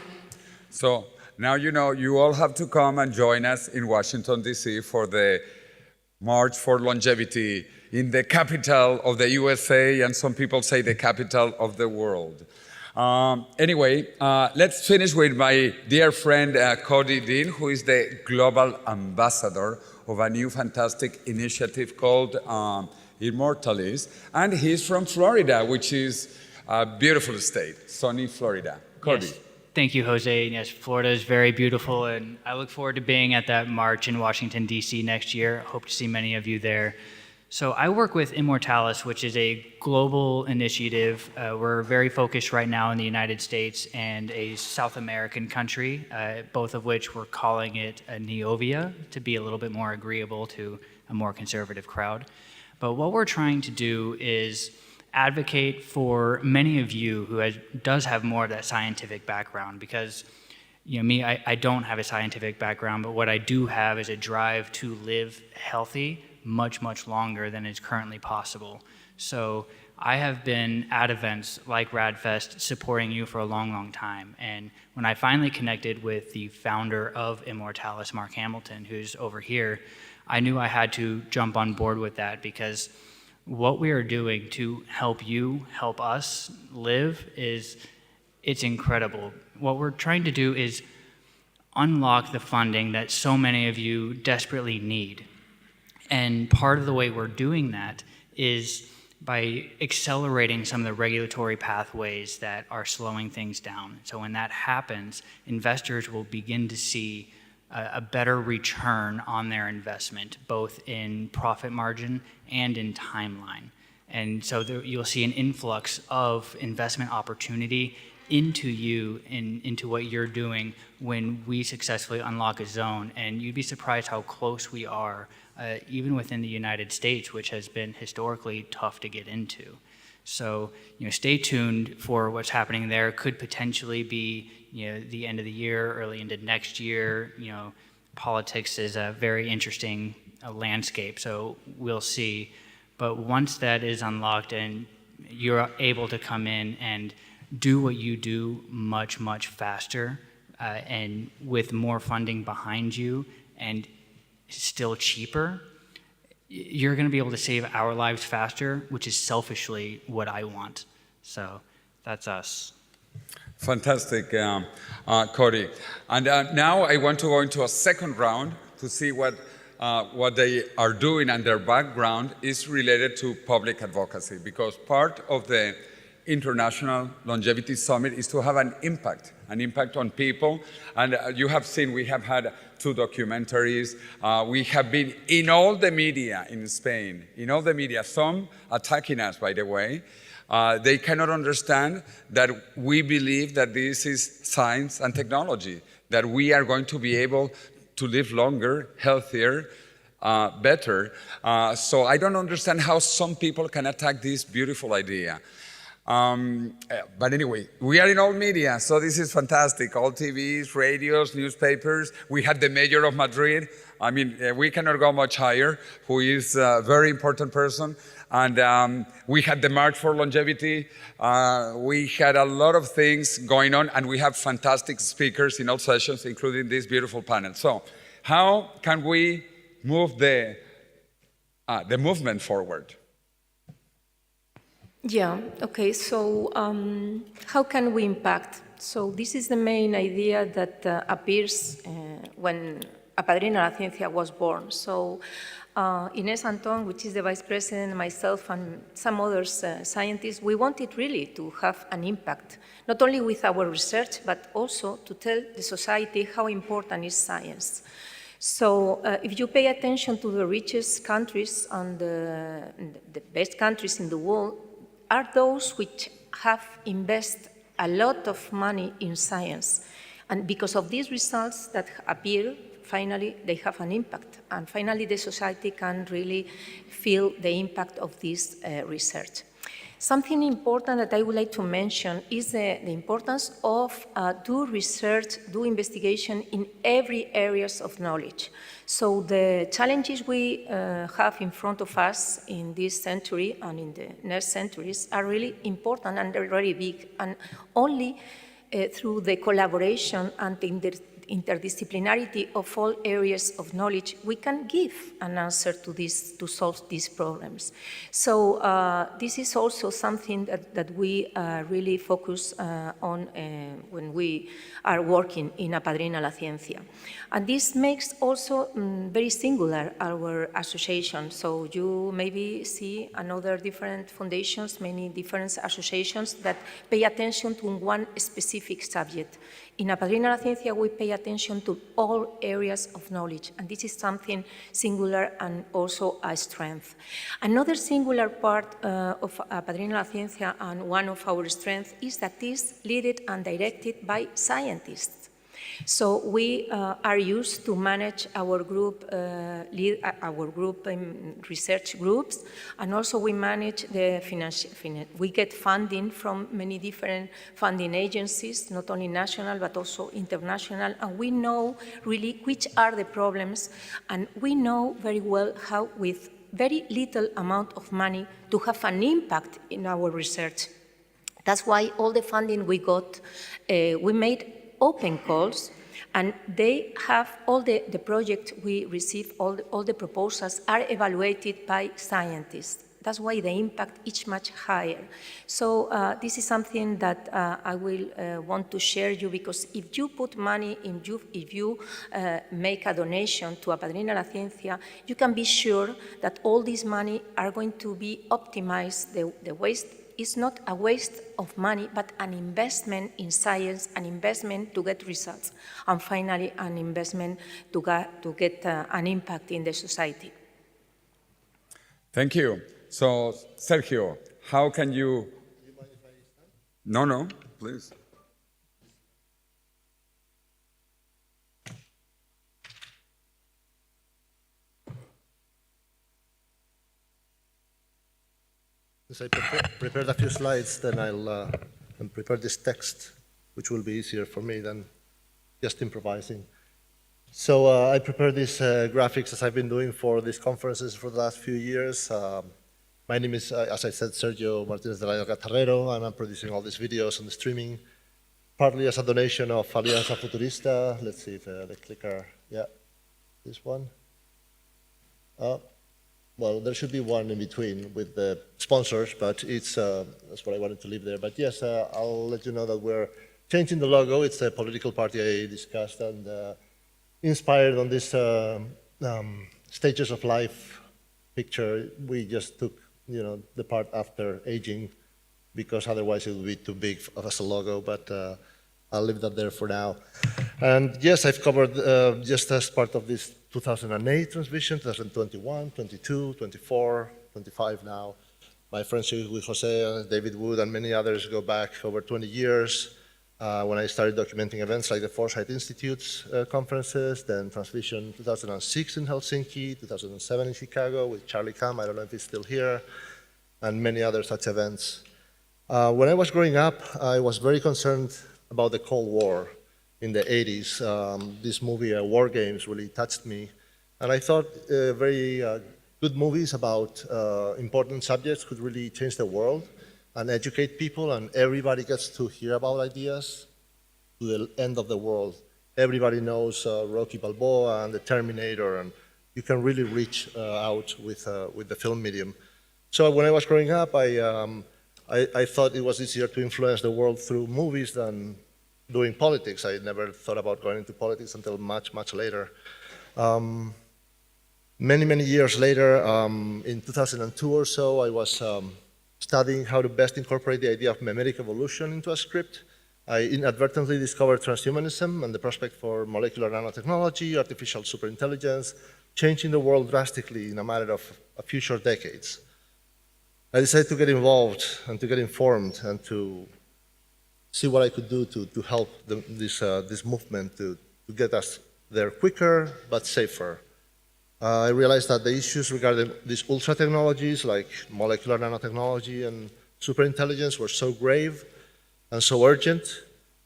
So now you all have to come and join us in Washington, D.C. for the March for Longevity in the capital of the USA, and some people say the capital of the world. Anyway, let's finish with my dear friend Cody Dean, who is the global ambassador of a new fantastic initiative called Immortalis, and he's from Florida, which is a beautiful state, sunny Florida. Cody. Yes. Thank you, Jose. Yes, Florida is very beautiful, and I look forward to being at that march in Washington, D.C. next year. Hope to see many of you there. So I work with Immortalis, which is a global initiative. We're very focused right now in the United States and a South American country, both of which we're calling it a Neovia to be a little bit more agreeable to a more conservative crowd. But what we're trying to do is advocate for many of you who does have more of that scientific background, because me, I don't have a scientific background, but what I do have is a drive to live healthy much, much longer than is currently possible. So I have been at events like RadFest supporting you for a long, long time. And when I finally connected with the founder of Immortalis, Mark Hamilton, who's over here, I knew I had to jump on board with that, because what we are doing to help you, help us live it's incredible. What we're trying to do is unlock the funding that so many of you desperately need. And part of the way we're doing that is by accelerating some of the regulatory pathways that are slowing things down. So when that happens, investors will begin to see a better return on their investment, both in profit margin and in timeline. And so you'll see an influx of investment opportunity into you and into what you're doing when we successfully unlock a zone. And you'd be surprised how close we are, even within the United States, which has been historically tough to get into. So, stay tuned for what's happening there. Could potentially be, the end of the year, early into next year. Politics is a very interesting landscape, so we'll see. But once that is unlocked and you're able to come in and do what you do much, much faster, and with more funding behind you, and still cheaper, you're going to be able to save our lives faster, which is selfishly what I want. So that's us. Fantastic, Cody. And now I want to go into a second round to see what they are doing, and their background is related to public advocacy, because part of the International Longevity Summit is to have an impact on people. And you have seen we have had 2 documentaries. We have been in all the media in Spain, in all the media, some attacking us, by the way. They cannot understand that we believe that this is science and technology, that we are going to be able to live longer, healthier, better. So I don't understand how some people can attack this beautiful idea. But anyway, we are in all media, so this is fantastic. All TVs, radios, newspapers. We had the mayor of Madrid. I mean, we cannot go much higher, who is a very important person. And we had the March for Longevity. We had a lot of things going on, and we have fantastic speakers in all sessions, including this beautiful panel. So how can we move the movement forward? Yeah, okay, so how can we impact? So this is the main idea that appears when Apadrina la Ciencia was born. So Inés Antón, which is the vice president, myself and some other scientists, we wanted really to have an impact, not only with our research, but also to tell the society how important is science. So if you pay attention to the richest countries and the best countries in the world, are those which have invested a lot of money in science. And because of these results that appear, finally they have an impact. And finally the society can really feel the impact of this research. Something important that I would like to mention is the importance of do research, do investigation in every areas of knowledge. So the challenges we have in front of us in this century and in the next centuries are really important and they're very big. And only through the collaboration and the interdisciplinarity of all areas of knowledge, we can give an answer to this, to solve these problems. So this is also something that we really focus on when we are working in Apadrina la Ciencia. And this makes also very singular our association. So you maybe see another different foundations, many different associations that pay attention to one specific subject. In Apadrina la Ciencia, we pay attention to all areas of knowledge, and this is something singular and also a strength. Another singular part of Apadrina la Ciencia and one of our strengths is that it is led and directed by scientists. So we are used to manage our group, research groups, and also we manage the we get funding from many different funding agencies, not only national but also international, and we know really which are the problems, and we know very well how with very little amount of money to have an impact in our research. That's why all the funding we got, we made open calls, and they have all the projects we receive, all the proposals are evaluated by scientists. That's why the impact is much higher. So this is something that I will want to share you, because if you put money in if you make a donation to Apadrina la Ciencia, you can be sure that all this money are going to be optimized. The waste is not a waste of money, but an investment in science, an investment to get results, and finally an investment to get an impact in the society. Thank you. So, Sergio, how can you... Do you mind if I stand? No, please. Since I prepared a few slides, then I'll prepare this text, which will be easier for me than just improvising. So I prepared these graphics as I've been doing for these conferences for the last few years. My name is, as I said, Sergio Martínez de la Tarrero, and I'm producing all these videos on the streaming, partly as a donation of Alianza Futurista. Let's see if the clicker, yeah, this one. Well, there should be one in between with the sponsors, but it's that's what I wanted to leave there. But yes, I'll let you know that we're changing the logo. It's a political party I discussed and inspired on this stages of life picture. We just took, the part after aging, because otherwise it would be too big as a logo. But I'll leave that there for now. And yes, I've covered just as part of this 2008 TransVision, 2021, 22, 24, 25 now. My friendship with José, David Wood, and many others go back over 20 years. When I started documenting events like the Foresight Institute's conferences, then TransVision 2006 in Helsinki, 2007 in Chicago with Charlie Kam, I don't know if he's still here, and many other such events. When I was growing up, I was very concerned about the Cold War in the 80s. This movie, War Games, really touched me. And I thought very good movies about important subjects could really change the world and educate people, and everybody gets to hear about ideas to the end of the world. Everybody knows Rocky Balboa and the Terminator, and you can really reach out with the film medium. So when I was growing up, I thought it was easier to influence the world through movies than doing politics. I never thought about going into politics until much, much later. Many years later, in 2002 or so, I was studying how to best incorporate the idea of memetic evolution into a script. I inadvertently discovered transhumanism and the prospect for molecular nanotechnology, artificial superintelligence, changing the world drastically in a matter of a few short decades. I decided to get involved and to get informed and to see what I could do to help this movement to get us there quicker but safer. I realized that the issues regarding these ultra technologies like molecular nanotechnology and superintelligence were so grave and so urgent,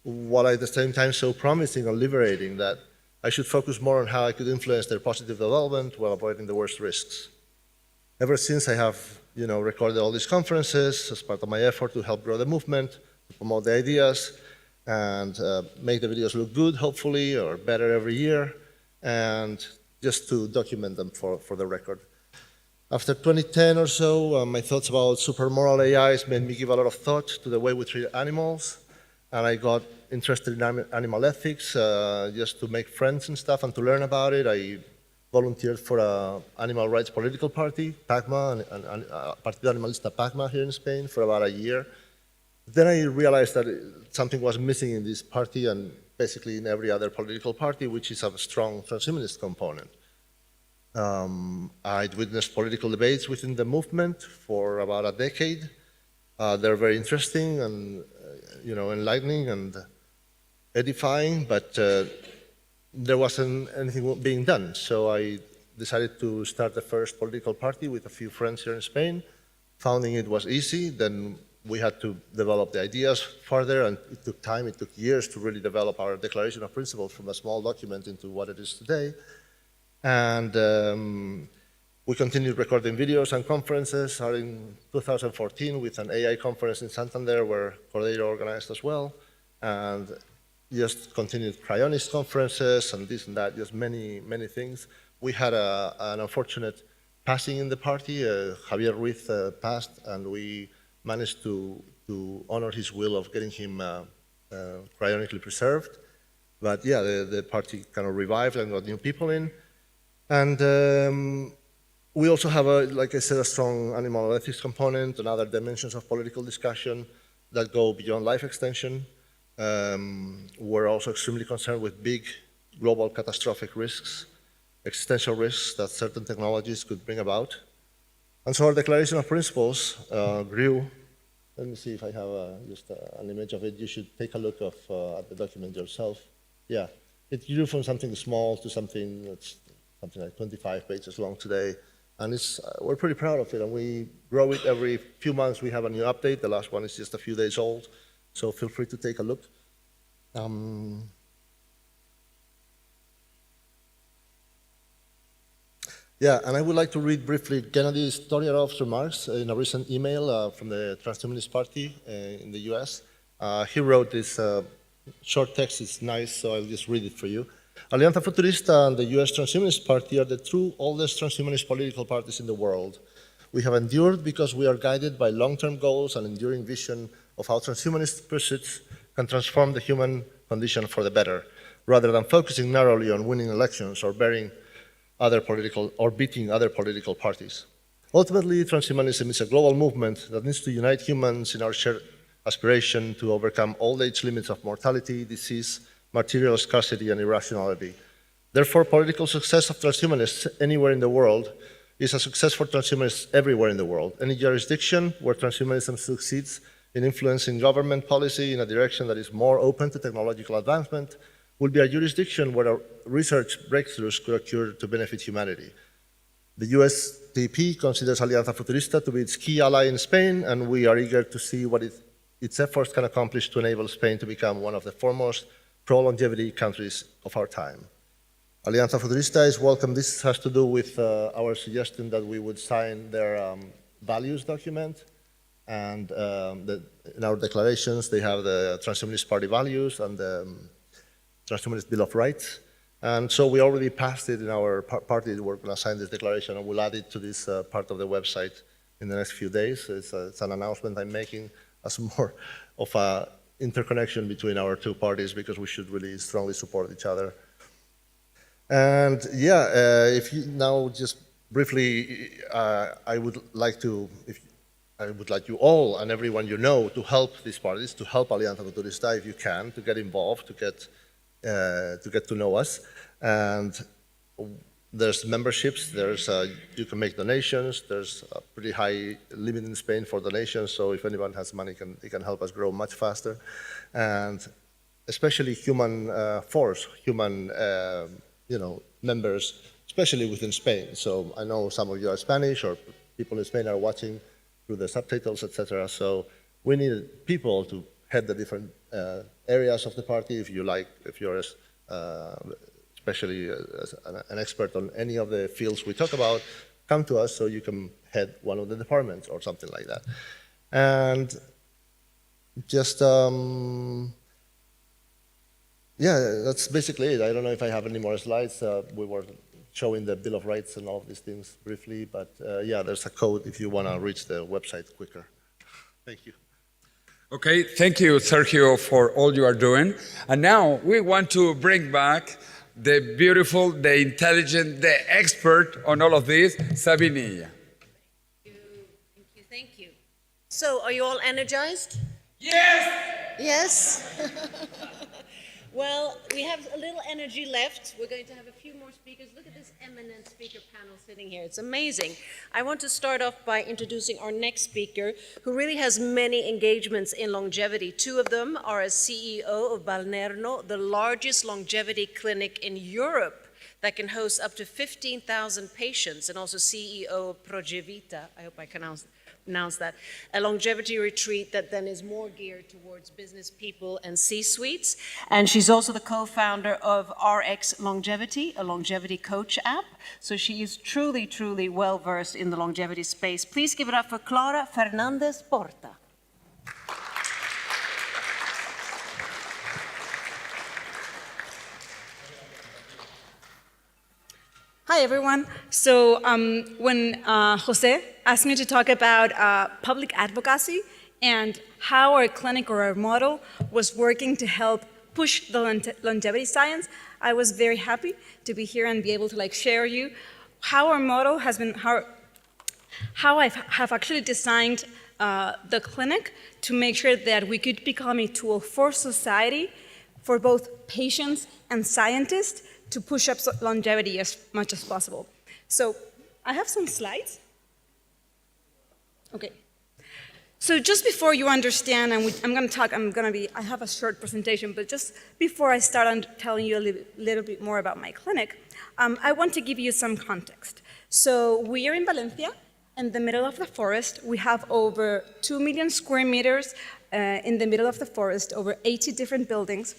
while at the same time so promising and liberating, that I should focus more on how I could influence their positive development while avoiding the worst risks. Ever since, I have recorded all these conferences as part of my effort to help grow the movement, to promote the ideas, and make the videos look good, hopefully, or better every year, and just to document them for the record. After 2010 or so, my thoughts about supermoral AIs made me give a lot of thought to the way we treat animals, and I got interested in animal ethics just to make friends and stuff and to learn about it. I volunteered for an animal rights political party, PACMA, and Partido Animalista PACMA here in Spain for about a year. Then I realized that something was missing in this party and basically in every other political party, which is a strong transhumanist component. I'd witnessed political debates within the movement for about a decade. They're very interesting and enlightening and edifying, but there wasn't anything being done. So I decided to start the first political party with a few friends here in Spain. Founding it was easy. Then we had to develop the ideas further, and it took time. It took years to really develop our declaration of principles from a small document into what it is today. And we continued recording videos and conferences. In 2014 with an AI conference in Santander where Cordeiro organized as well, and just continued cryonics conferences and this and that, just many things. We had an unfortunate passing in the party. Javier Ruiz passed, and we managed to honor his will of getting him cryonically preserved. But yeah, the party kind of revived and got new people in. And we also have, like I said, a strong animal ethics component and other dimensions of political discussion that go beyond life extension. We're also extremely concerned with big global catastrophic risks, existential risks that certain technologies could bring about. And so our declaration of principles grew. Let me see if I have just an image of it. You should take a look at the document yourself. Yeah, it grew from something small to something that's something like 25 pages long today. And we're pretty proud of it, and we grow it every few months. We have a new update. The last one is just a few days old, so feel free to take a look. Yeah, and I would like to read briefly Gennady Storyarov's remarks in a recent email from the Transhumanist Party in the US. He wrote this short text. It's nice, so I'll just read it for you. Alianza Futurista and the US Transhumanist Party are the two oldest transhumanist political parties in the world. We have endured because we are guided by long-term goals and enduring vision of how transhumanist pursuits can transform the human condition for the better, rather than focusing narrowly on winning elections or beating other political parties. Ultimately, transhumanism is a global movement that needs to unite humans in our shared aspiration to overcome old age limits of mortality, disease, material scarcity, and irrationality. Therefore, political success of transhumanists anywhere in the world is a success for transhumanists everywhere in the world. Any jurisdiction where transhumanism succeeds in influencing government policy in a direction that is more open to technological advancement will be a jurisdiction where research breakthroughs could occur to benefit humanity. The USTP considers Alianza Futurista to be its key ally in Spain, and we are eager to see what its efforts can accomplish to enable Spain to become one of the foremost pro-longevity countries of our time. Alianza Futurista is welcome. This has to do with our suggestion that we would sign their values document. And in our declarations, they have the Transhumanist Party values and the Transhumanist Bill of Rights. And so we already passed it in our party. We're going to sign this declaration, and we'll add it to this part of the website in the next few days. It's an announcement I'm making as more of an interconnection between our two parties, because we should really strongly support each other. And yeah, if you now just briefly, I would like you all and everyone you know to help these parties, to help Alianza Futurista if you can, to get involved, to get to know us. And there's memberships, you can make donations, there's a pretty high limit in Spain for donations, so if anyone has money, it can help us grow much faster. And especially human members, especially within Spain. So I know some of you are Spanish, or people in Spain are watching through the subtitles, etc. So we need people to head the different areas of the party. If you're especially an expert on any of the fields we talk about, come to us so you can head one of the departments or something like that. And just, yeah, that's basically it. I don't know if I have any more slides. We were showing the Bill of Rights and all of these things briefly, but yeah, there's a code if you want to reach the website quicker. Thank you. Okay, thank you, Sergio, for all you are doing. And now we want to bring back the beautiful, the intelligent, the expert on all of this, Sabinilla. Thank you. So, are you all energized? Yes! Yes? Well, we have a little energy left. We're going to have a few more speakers. Look at this eminent speaker panel sitting here. It's amazing. I want to start off by introducing our next speaker, who really has many engagements in longevity. Two of them are as CEO of Balnerno, the largest longevity clinic in Europe that can host up to 15,000 patients, and also CEO of Progevita, I hope I pronounce that, a longevity retreat that then is more geared towards business people and C-suites. And she's also the co-founder of RX Longevity, a longevity coach app. So she is truly, truly well-versed in the longevity space. Please give it up for Clara Fernández Porta. Hi, everyone. So when José asked me to talk about public advocacy and how our clinic or our model was working to help push the longevity science, I was very happy to be here and be able to share you how our model has been, how I have actually designed the clinic to make sure that we could become a tool for society, for both patients and scientists, to push up longevity as much as possible. So I have some slides. Okay. So just before you understand, and I have a short presentation, but just before I start on telling you a little bit more about my clinic, I want to give you some context. So we are in Valencia, in the middle of the forest. We have over 2 million square meters in the middle of the forest, over 80 different buildings.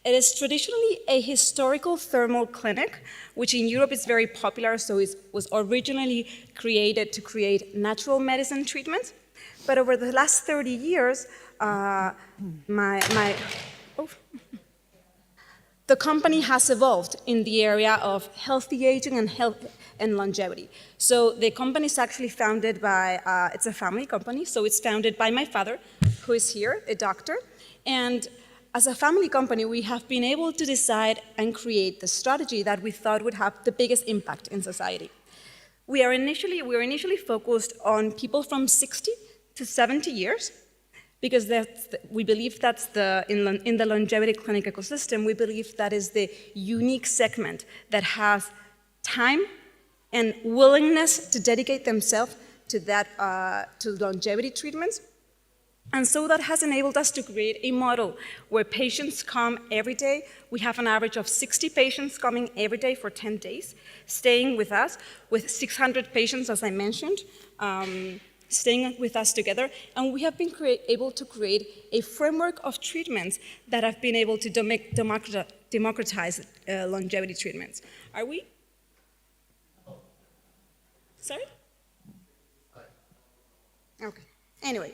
It is traditionally a historical thermal clinic, which in Europe is very popular, so it was originally created to create natural medicine treatments. But over the last 30 years, the company has evolved in the area of healthy aging and health and longevity. So the company is actually founded by, it's a family company, so it's founded by my father, who is here, a doctor. And as a family company, we have been able to decide and create the strategy that we thought would have the biggest impact in society. We were initially focused on people from 60 to 70 years, because we believe that's in the longevity clinic ecosystem, we believe that is the unique segment that has time and willingness to dedicate themselves to to longevity treatments. And so that has enabled us to create a model where patients come every day. We have an average of 60 patients coming every day for 10 days, staying with us, with 600 patients, as I mentioned, staying with us together. And we have been able to create a framework of treatments that have been able to democratize longevity treatments. Are we? Sorry? Okay. Anyway.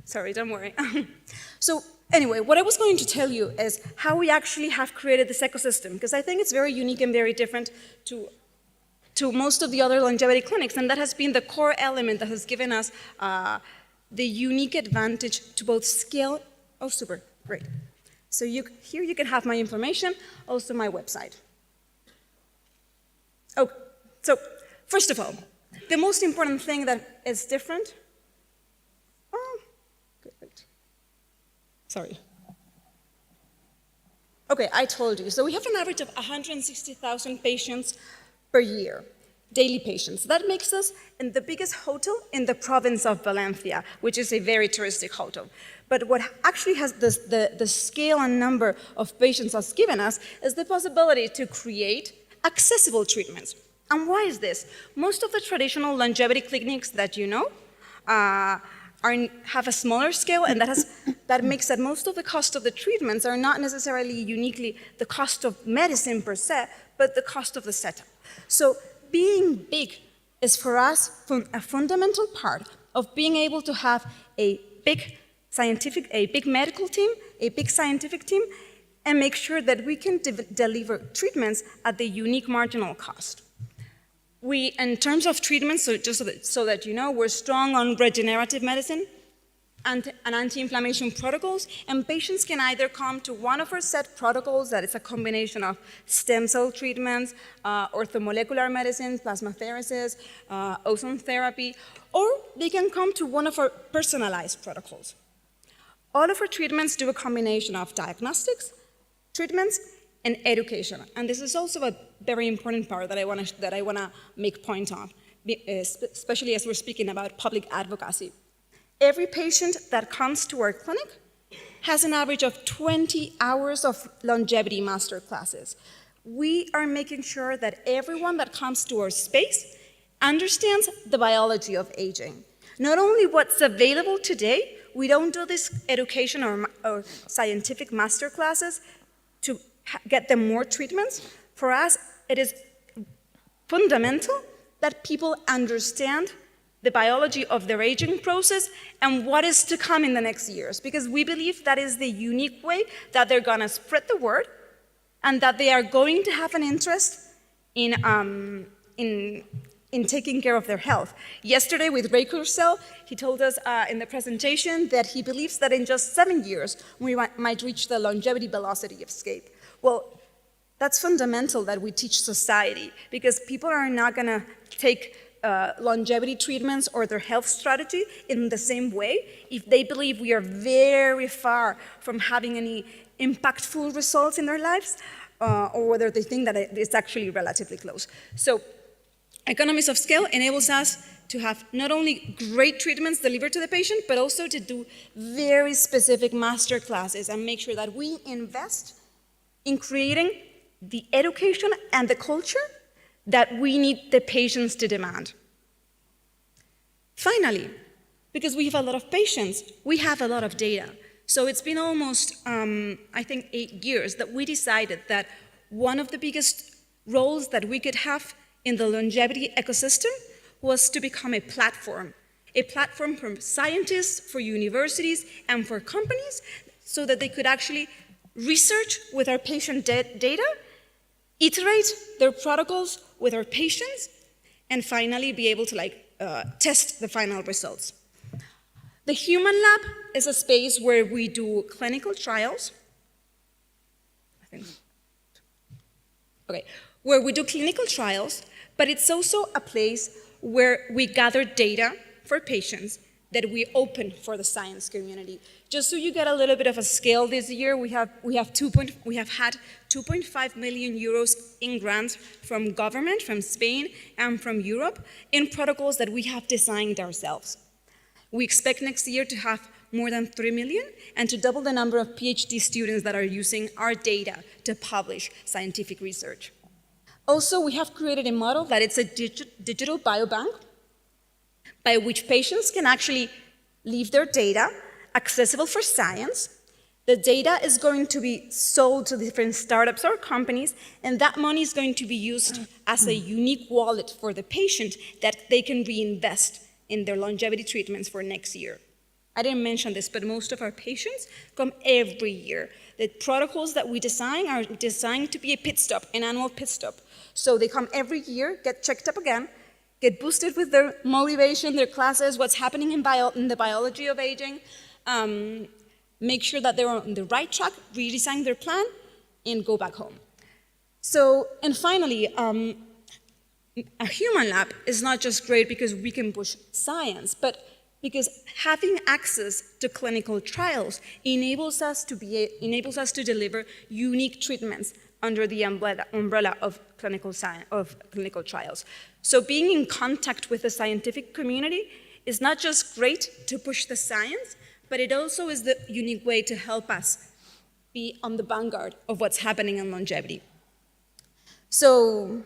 Sorry, don't worry. So anyway, what I was going to tell you is how we actually have created this ecosystem, because I think it's very unique and very different to most of the other longevity clinics, and that has been the core element that has given us the unique advantage to both scale. Oh, super, great. So here you can have my information, also my website. Oh, so first of all, the most important thing that is different. Sorry. Okay, I told you. So we have an average of 160,000 patients per year, daily patients. That makes us the biggest hotel in the province of Valencia, which is a very touristic hotel. But what actually has the scale and number of patients has given us is the possibility to create accessible treatments. And why is this? Most of the traditional longevity clinics that you know have a smaller scale, and that makes that most of the cost of the treatments are not necessarily uniquely the cost of medicine per se, but the cost of the setup. So being big is for us a fundamental part of being able to have a big medical team, a big scientific team, and make sure that we can deliver treatments at the unique marginal cost. In terms of treatments, so just so that you know, we're strong on regenerative medicine and anti-inflammation protocols, and patients can either come to one of our set protocols that is a combination of stem cell treatments, orthomolecular medicines, plasmapheresis, ozone therapy, or they can come to one of our personalized protocols. All of our treatments do a combination of diagnostics, treatments, and education. And this is also a very important part that I want to make point of, especially as we're speaking about public advocacy. Every patient that comes to our clinic has an average of 20 hours of longevity master classes. We are making sure that everyone that comes to our space understands the biology of aging. Not only what's available today, we don't do this education or scientific master classes to get them more treatments. For us, it is fundamental that people understand the biology of their aging process and what is to come in the next years, because we believe that is the unique way that they're gonna spread the word and that they are going to have an interest in taking care of their health. Yesterday with Ray Kurzweil, he told us in the presentation that he believes that in just 7 years, we might reach the longevity velocity of escape. Well, that's fundamental that we teach society, because people are not gonna take longevity treatments or their health strategy in the same way if they believe we are very far from having any impactful results in their lives, or whether they think that it's actually relatively close. So economies of scale enables us to have not only great treatments delivered to the patient, but also to do very specific master classes and make sure that we invest in creating the education and the culture that we need the patients to demand. Finally, because we have a lot of patients, we have a lot of data. So it's been almost, I think, 8 years that we decided that one of the biggest roles that we could have in the longevity ecosystem was to become a platform for scientists, for universities, and for companies, so that they could actually research with our patient data, iterate their protocols with our patients, and finally be able to test the final results. The Human Lab is a space where we do clinical trials. Where we do clinical trials, but it's also a place where we gather data for patients that we open for the science community. Just so you get a little bit of a scale this year, we have had 2.5 million euros in grants from government, from Spain, and from Europe in protocols that we have designed ourselves. We expect next year to have more than 3 million and to double the number of PhD students that are using our data to publish scientific research. Also, we have created a model that it's a digital biobank by which patients can actually leave their data accessible for science. The data is going to be sold to different startups or companies, and that money is going to be used as a unique wallet for the patient that they can reinvest in their longevity treatments for next year. I didn't mention this, but most of our patients come every year. The protocols that we design are designed to be a pit stop, an annual pit stop. So they come every year, get checked up again, get boosted with their motivation, their classes, what's happening in the biology of aging, make sure that they're on the right track, redesign their plan, and go back home. So, and finally, a human lab is not just great because we can push science, but because having access to clinical trials enables us to deliver unique treatments under the umbrella of clinical trials. So being in contact with the scientific community is not just great to push the science, but it also is the unique way to help us be on the vanguard of what's happening in longevity. So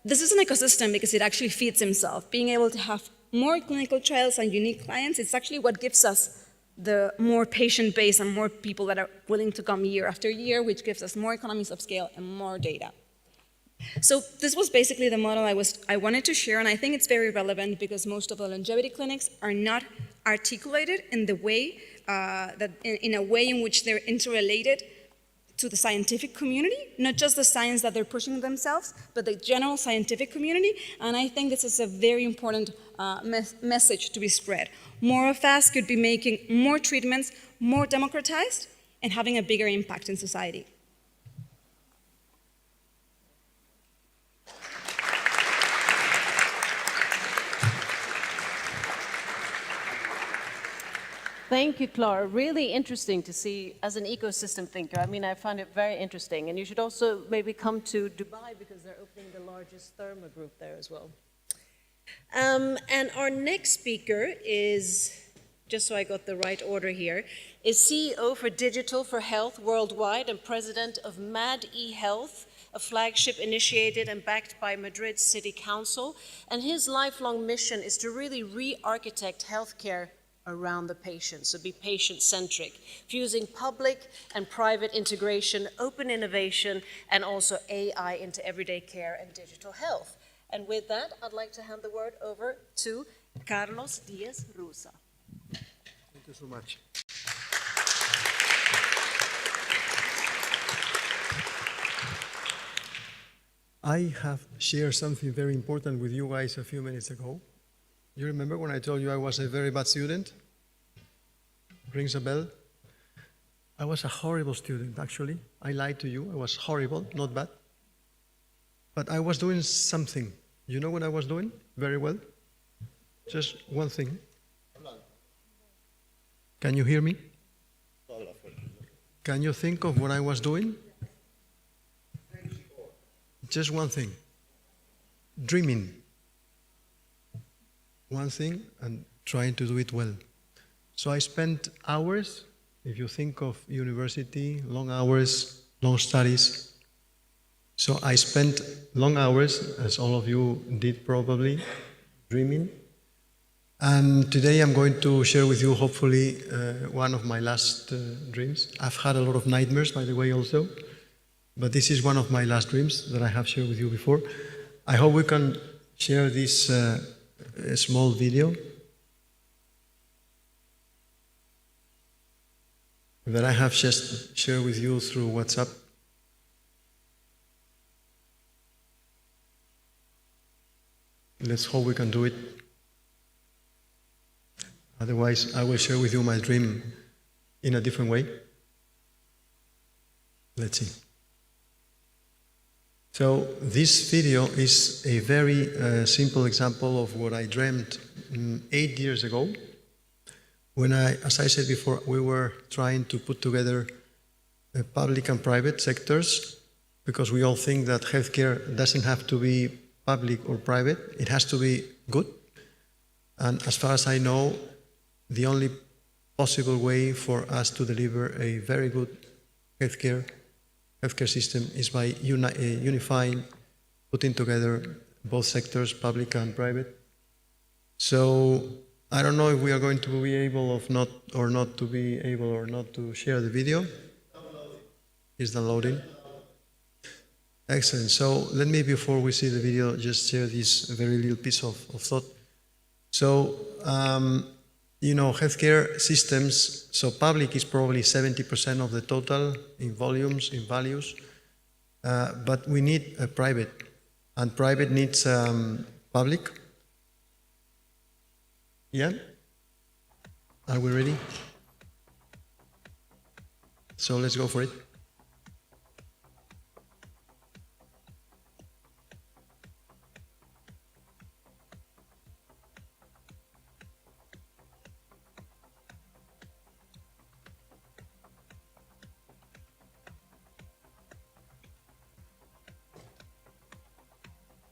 this is an ecosystem because it actually feeds itself. Being able to have more clinical trials and unique clients, it's actually what gives us the more patient base and more people that are willing to come year after year, which gives us more economies of scale and more data. So this was basically the model I wanted to share, and I think it's very relevant because most of the longevity clinics are not articulated in the way in a way in which they're interrelated to the scientific community, not just the science that they're pushing themselves, but the general scientific community. And I think this is a very important message to be spread. More of us could be making more treatments more democratized and having a bigger impact in society. Thank you, Clara. Really interesting to see as an ecosystem thinker. I mean, I find it very interesting. And you should also maybe come to Dubai because they're opening the largest thermo group there as well. And our next speaker is, just so I got the right order here, is CEO for Digital for Health Worldwide and President of Mad eHealth, a flagship initiated and backed by Madrid City Council. And his lifelong mission is to really re-architect healthcare around the patient, so be patient-centric, fusing public and private integration, open innovation, and also AI into everyday care and digital health. And with that, I'd like to hand the word over to Carlos Díez-Ruza. Thank you so much. I have shared something very important with you guys a few minutes ago. You remember when I told you I was a very bad student? Rings a bell? I was a horrible student, actually. I lied to you. I was horrible, not bad. But I was doing something. You know what I was doing? Very well. Just one thing. Can you hear me? Can you think of what I was doing? Just one thing. Dreaming. One thing and trying to do it well. So I spent hours, if you think of university, long hours, long studies. So I spent long hours, as all of you did probably, dreaming. And today I'm going to share with you, hopefully, one of my last dreams. I've had a lot of nightmares, by the way, also. But this is one of my last dreams that I have shared with you before. I hope we can share this a small video. that I have just shared with you through WhatsApp. Let's hope we can do it. Otherwise, I will share with you my dream in a different way. Let's see. So this video is a very simple example of what I dreamed 8 years ago when as I said before, we were trying to put together public and private sectors, because we all think that healthcare doesn't have to be public or private, it has to be good. And as far as I know, the only possible way for us to deliver a very good healthcare system is by unifying, putting together both sectors, public and private. So I don't know if we are going to be able not to share the video. It's downloading. Excellent. So let me, before we see the video, just share this very little piece of thought. So, healthcare systems, so public is probably 70% of the total in volumes, in values, but we need a private, and private needs public. Yeah? Are we ready? So let's go for it.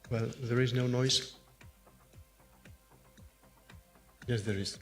Well, there is no noise. Yes, there is.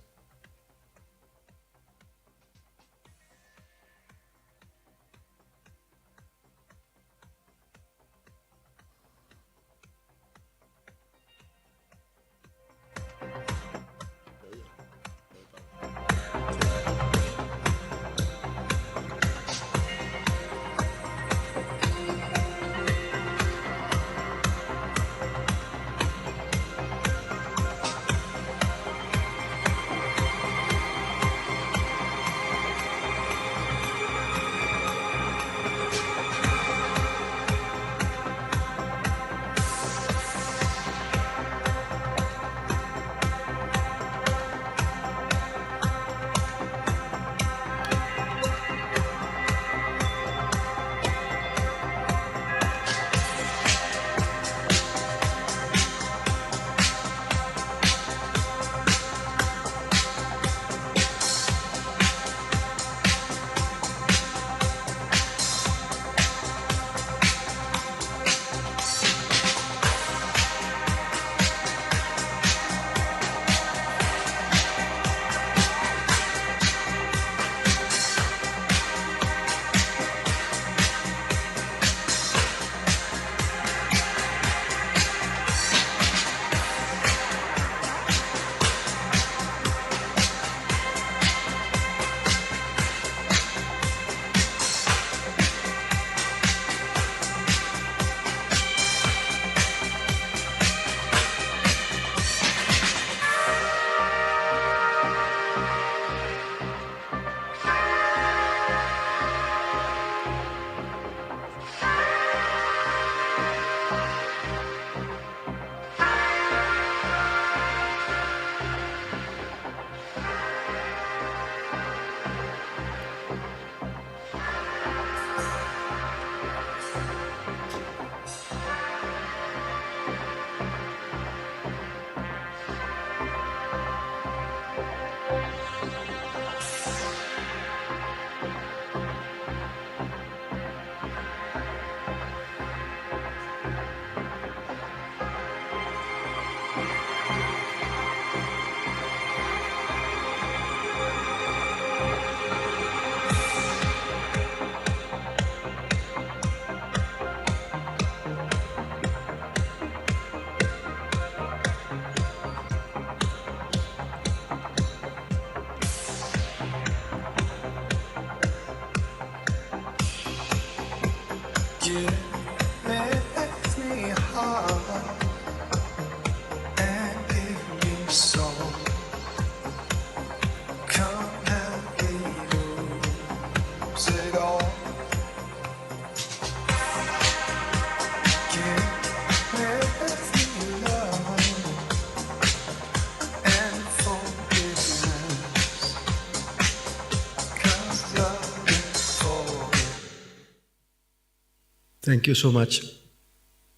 Thank you so much.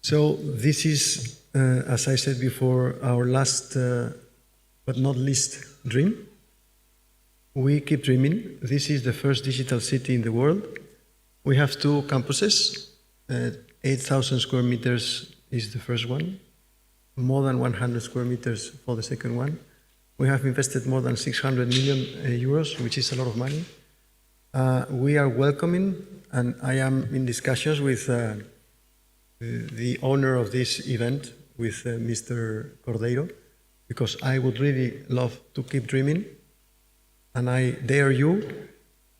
So this is, as I said before, our last but not least dream. We keep dreaming. This is the first digital city in the world. We have 2 campuses. 8,000 square meters is the first one, more than 100 square meters for the second one. We have invested more than 600 million euros, which is a lot of money. We are welcoming, and I am in discussions with the owner of this event, with Mr. Cordeiro, because I would really love to keep dreaming, and I dare you,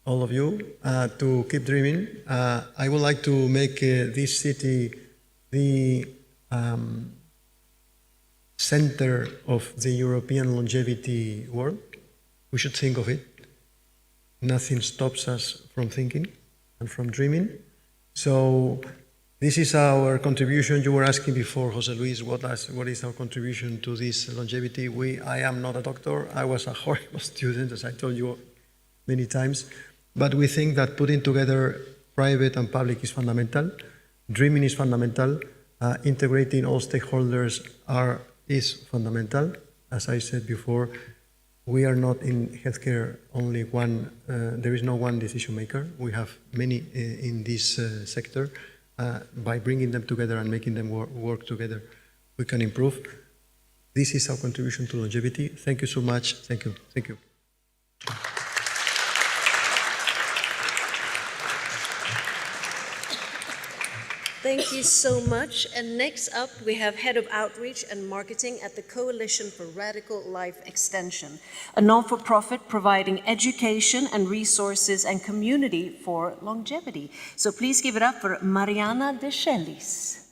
all of you, to keep dreaming. I would like to make this city the center of the European longevity world. We should think of it. Nothing stops us from thinking and from dreaming. So this is our contribution. You were asking before, José Luis, what is our contribution to this longevity? I am not a doctor. I was a horrible student, as I told you many times. But we think that putting together private and public is fundamental. Dreaming is fundamental. Integrating all stakeholders is fundamental. As I said before, we are not in healthcare only one, there is no one decision maker. We have many in this sector. By bringing them together and making them work together, we can improve. This is our contribution to longevity. Thank you so much. Thank you. Thank you. Thank you so much. And next up, we have Head of Outreach and Marketing at the Coalition for Radical Life Extension, a non-for-profit providing education and resources and community for longevity. So please give it up for Mariana De Chelis.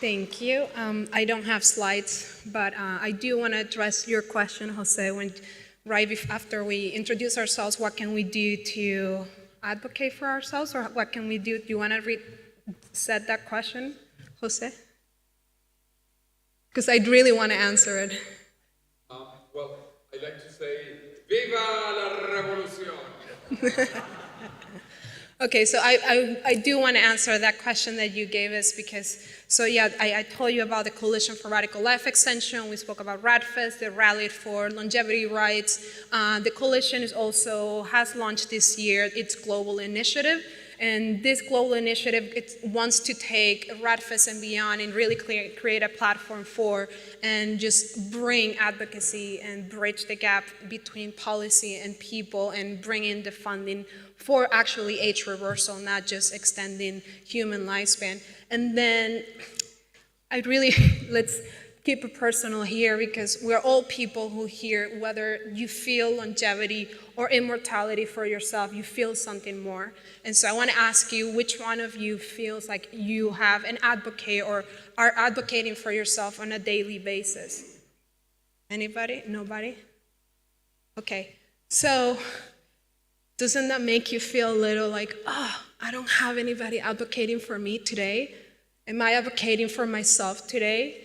Thank you. I don't have slides, but I do want to address your question, José, after we introduce ourselves, what can we do to advocate for ourselves, or what can we do? Do you want to set that question, José? Because I'd really want to answer it. Well, I'd like to say, Viva la Revolución! Okay, so I do want to answer that question that you gave us because, I told you about the Coalition for Radical Life Extension. We spoke about RADFest, the Rally for Longevity Rights. The coalition has launched this year its global initiative. And this global initiative, it wants to take RADFest and beyond and really create a platform for and just bring advocacy and bridge the gap between policy and people and bring in the funding for actually age reversal, not just extending human lifespan. And then let's keep it personal here because we're all people who here, whether you feel longevity or immortality for yourself, you feel something more. And so I want to ask you, which one of you feels like you have an advocate or are advocating for yourself on a daily basis? Anybody? Nobody? Okay. So doesn't that make you feel a little like, I don't have anybody advocating for me today? Am I advocating for myself today?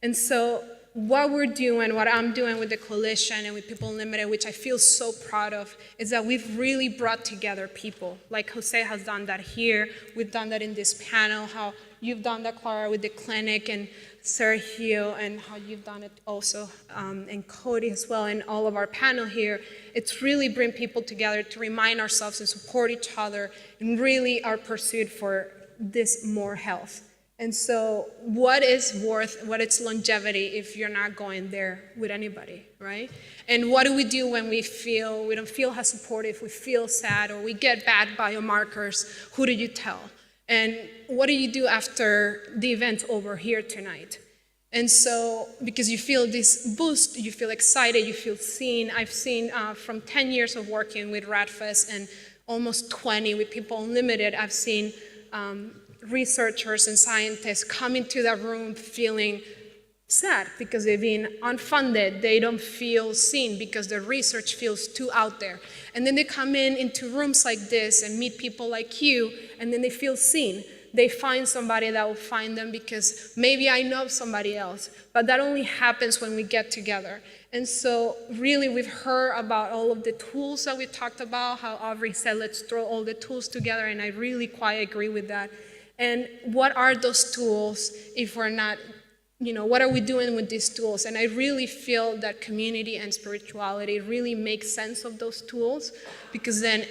And so what we're doing, what I'm doing with the coalition and with People Unlimited, which I feel so proud of, is that we've really brought together people. Like José has done that here. We've done that in this panel, how you've done that, Clara, with the clinic, and Sergio, and how you've done it also, and Cody as well, and all of our panel here. It's really bring people together to remind ourselves and support each other in really our pursuit for this more health. And so what is its longevity if you're not going there with anybody, right? And what do we do when we don't feel as supportive, we feel sad, or we get bad biomarkers? Who do you tell? And what do you do after the event over here tonight? And so, because you feel this boost, you feel excited, you feel seen. I've seen from 10 years of working with RADFest and almost 20 with People Unlimited, I've seen researchers and scientists come into that room feeling sad because they've been unfunded. They don't feel seen because the research feels too out there. And then they come into rooms like this and meet people like you, and then they feel seen. they find somebody that will find them because maybe I know somebody else, but that only happens when we get together. And so really we've heard about all of the tools that we talked about, how Aubrey said, let's throw all the tools together, and I really quite agree with that. And what are those tools if we're not, what are we doing with these tools? And I really feel that community and spirituality really make sense of those tools, because then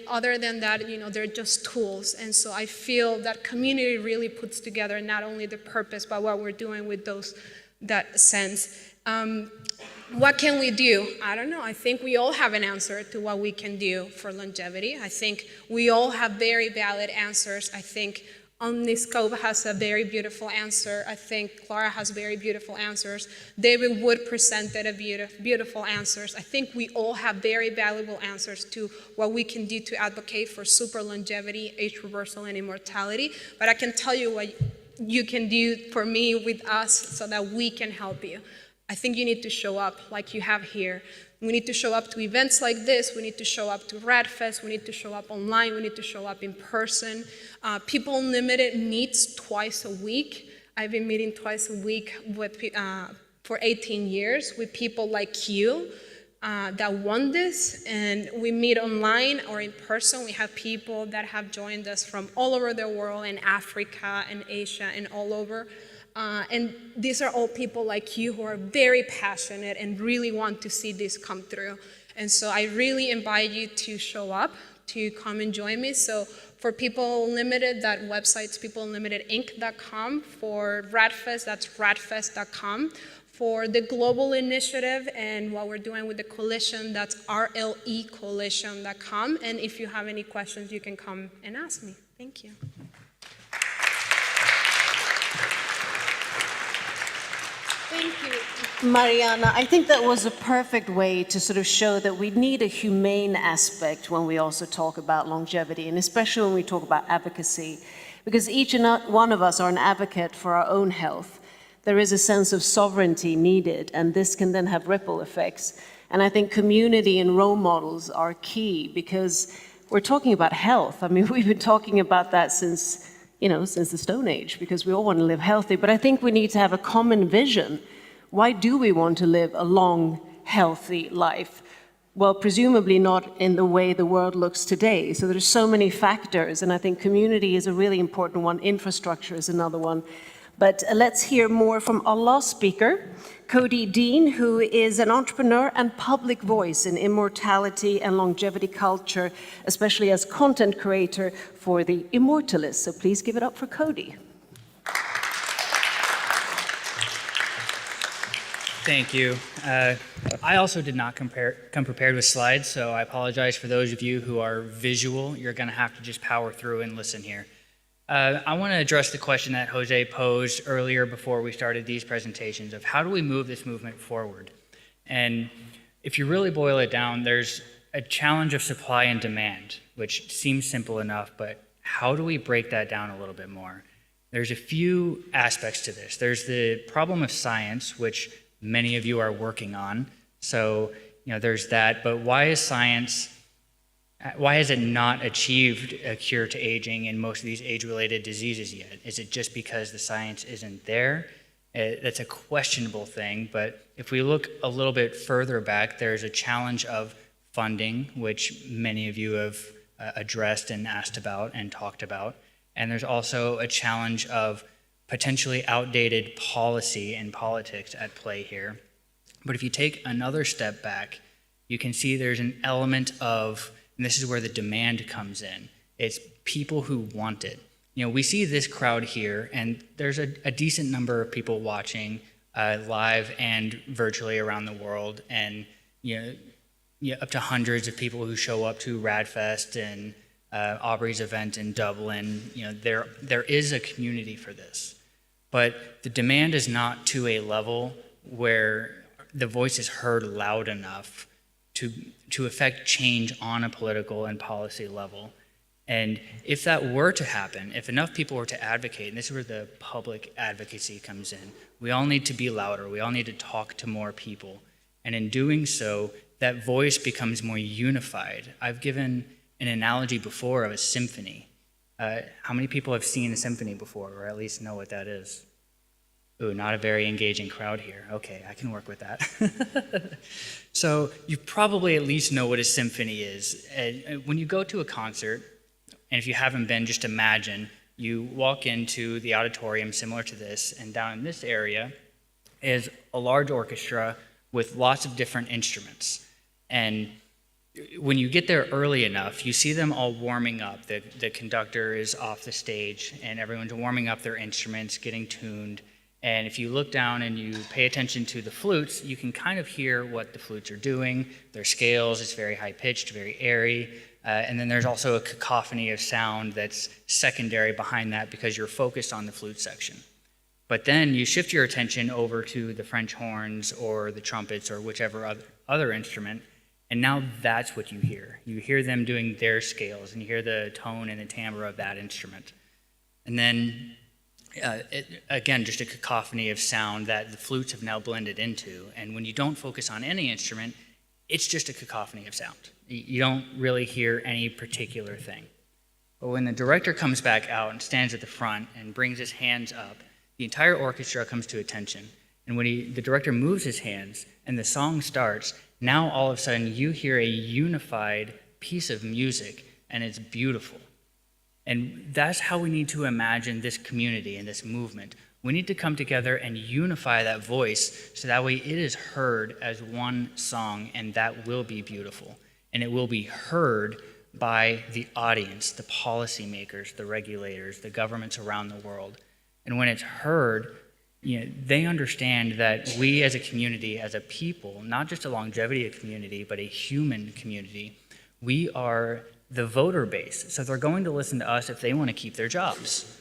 other than that, they're just tools. And so I feel that community really puts together not only the purpose, but what we're doing with that sense. What can we do? I don't know. I think we all have an answer to what we can do for longevity. I think we all have very valid answers. I think Omniscope has a very beautiful answer. I think Clara has very beautiful answers. David Wood presented a beautiful answers. I think we all have very valuable answers to what we can do to advocate for super longevity, age reversal, and immortality. But I can tell you what you can do for me with us so that we can help you. I think you need to show up like you have here. We need to show up to events like this. We need to show up to RadFest. We need to show up online. We need to show up in person. People Unlimited meets twice a week. I've been meeting twice a week with, for 18 years with people like you that want this. And we meet online or in person. We have people that have joined us from all over the world, in Africa and Asia and all over. And these are all people like you who are very passionate and really want to see this come through. And so I really invite you to show up, to come and join me. So for People Unlimited, that website's peopleunlimitedinc.com. For RadFest, that's radfest.com. For the global initiative and what we're doing with the coalition, that's rlecoalition.com. And if you have any questions, you can come and ask me. Thank you. Thank you, Mariana. I think that was a perfect way to sort of show that we need a humane aspect when we also talk about longevity, and especially when we talk about advocacy, because each and one of us are an advocate for our own health. There is a sense of sovereignty needed, and this can then have ripple effects. And I think community and role models are key, because we're talking about health. I mean, we've been talking about that since the Stone Age, because we all want to live healthy. But I think we need to have a common vision. Why do we want to live a long, healthy life? Well, presumably not in the way the world looks today. So there's so many factors, and I think community is a really important one. Infrastructure is another one. But let's hear more from our last speaker, Cody Dean, who is an entrepreneur and public voice in immortality and longevity culture, especially as content creator for the Immortalists. So please give it up for Cody. Thank you. I also did not come prepared with slides, so I apologize for those of you who are visual. You're going to have to just power through and listen here. I want to address the question that Jose posed earlier before we started these presentations of how do we move this movement forward? And if you really boil it down, there's a challenge of supply and demand, which seems simple enough, but how do we break that down a little bit more? There's a few aspects to this. There's the problem of science, which many of you are working on. So, there's that, but why has it not achieved a cure to aging in most of these age-related diseases yet? Is it just because the science isn't there? That's a questionable thing, but if we look a little bit further back, there's a challenge of funding, which many of you have addressed and asked about and talked about. And there's also a challenge of potentially outdated policy and politics at play here. But if you take another step back, you can see there's an element of, and this is where the demand comes in. It's people who want it. We see this crowd here, and there's a decent number of people watching live and virtually around the world, and up to hundreds of people who show up to RadFest and Aubrey's event in Dublin. There is a community for this, but the demand is not to a level where the voice is heard loud enough to affect change on a political and policy level. And if that were to happen, if enough people were to advocate, and this is where the public advocacy comes in, we all need to be louder, we all need to talk to more people. And in doing so, that voice becomes more unified. I've given an analogy before of a symphony. How many people have seen a symphony before, or at least know what that is? Ooh, not a very engaging crowd here. Okay, I can work with that. So you probably at least know what a symphony is. When you go to a concert, and if you haven't been, just imagine, you walk into the auditorium similar to this, and down in this area is a large orchestra with lots of different instruments. And when you get there early enough, you see them all warming up. The conductor is off the stage, and everyone's warming up their instruments, getting tuned. And if you look down and you pay attention to the flutes, you can kind of hear what the flutes are doing. Their scales, it's very high-pitched, very airy. And then there's also a cacophony of sound that's secondary behind that because you're focused on the flute section. But then you shift your attention over to the French horns or the trumpets or whichever other instrument, and now that's what you hear. You hear them doing their scales, and you hear the tone and the timbre of that instrument. And then again, just a cacophony of sound that the flutes have now blended into. And when you don't focus on any instrument, it's just a cacophony of sound. You don't really hear any particular thing. But when the director comes back out and stands at the front and brings his hands up, the entire orchestra comes to attention. And when the director moves his hands and the song starts, now all of a sudden you hear a unified piece of music, and it's beautiful. And that's how we need to imagine this community and this movement. We need to come together and unify that voice so that way it is heard as one song, and that will be beautiful. And it will be heard by the audience, the policymakers, the regulators, the governments around the world. And when it's heard, they understand that we as a community, as a people, not just a longevity community, but a human community, we are the voter base. So they're going to listen to us if they want to keep their jobs.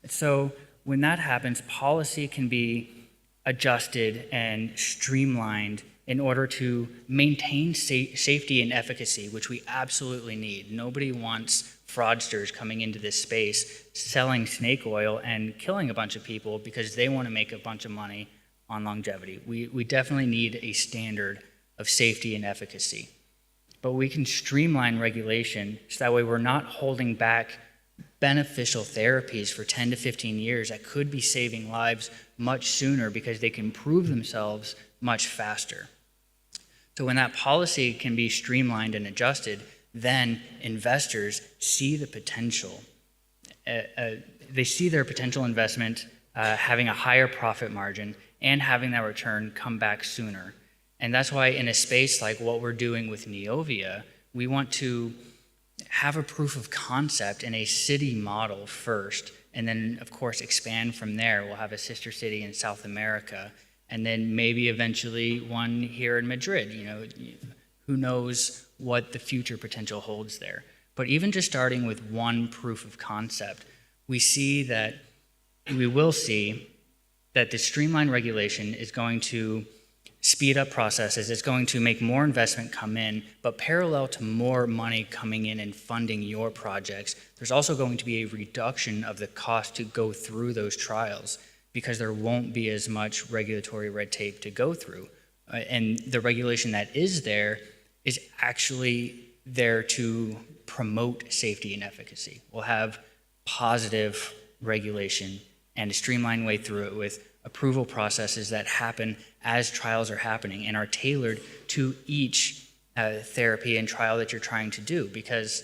So when that happens, policy can be adjusted and streamlined in order to maintain safety and efficacy, which we absolutely need. Nobody wants fraudsters coming into this space, selling snake oil and killing a bunch of people because they want to make a bunch of money on longevity. We definitely need a standard of safety and efficacy. But we can streamline regulation so that way we're not holding back beneficial therapies for 10 to 15 years that could be saving lives much sooner because they can prove themselves much faster. So when that policy can be streamlined and adjusted, then investors see the potential. They see their potential investment having a higher profit margin and having that return come back sooner. And that's why in a space like what we're doing with Neovia, we want to have a proof of concept in a city model first, and then of course expand from there. We'll have a sister city in South America, and then maybe eventually one here in Madrid. Who knows what the future potential holds there. But even just starting with one proof of concept, we will see that the streamlined regulation is going to speed up processes. It's going to make more investment come in, but parallel to more money coming in and funding your projects, there's also going to be a reduction of the cost to go through those trials because there won't be as much regulatory red tape to go through. And the regulation that is there is actually there to promote safety and efficacy. We'll have positive regulation and a streamlined way through it with approval processes that happen as trials are happening and are tailored to each therapy and trial that you're trying to do. Because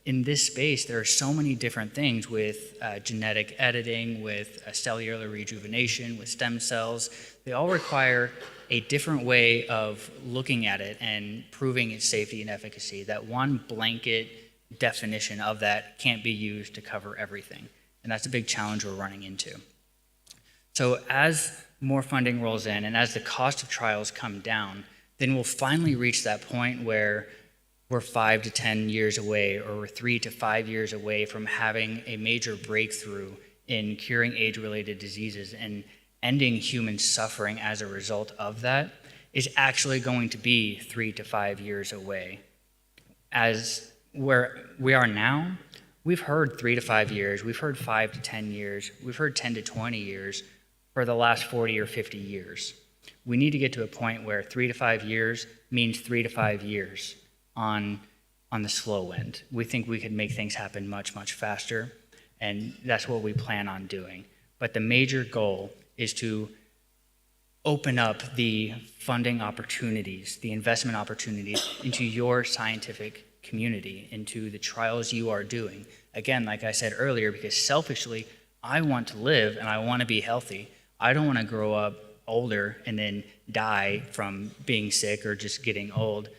in this space, there are so many different things with genetic editing, with cellular rejuvenation, with stem cells. They all require a different way of looking at it and proving its safety and efficacy. That one blanket definition of that can't be used to cover everything. And that's a big challenge we're running into. So as more funding rolls in and as the cost of trials come down, then we'll finally reach that point where we're 5 to 10 years away, or we're 3 to 5 years away from having a major breakthrough in curing age-related diseases, and ending human suffering as a result of that is actually going to be 3 to 5 years away. As where we are now, we've heard 3 to 5 years, we've heard 5 to 10 years, we've heard 10 to 20 years for the last 40 or 50 years. We need to get to a point where 3 to 5 years means 3 to 5 years on on the slow end. We think we could make things happen much, much faster, and that's what we plan on doing. But the major goal is to open up the funding opportunities, the investment opportunities into your scientific community, into the trials you are doing. Again, like I said earlier, because selfishly, I want to live and I want to be healthy. I don't want to grow up older and then die from being sick or just getting old,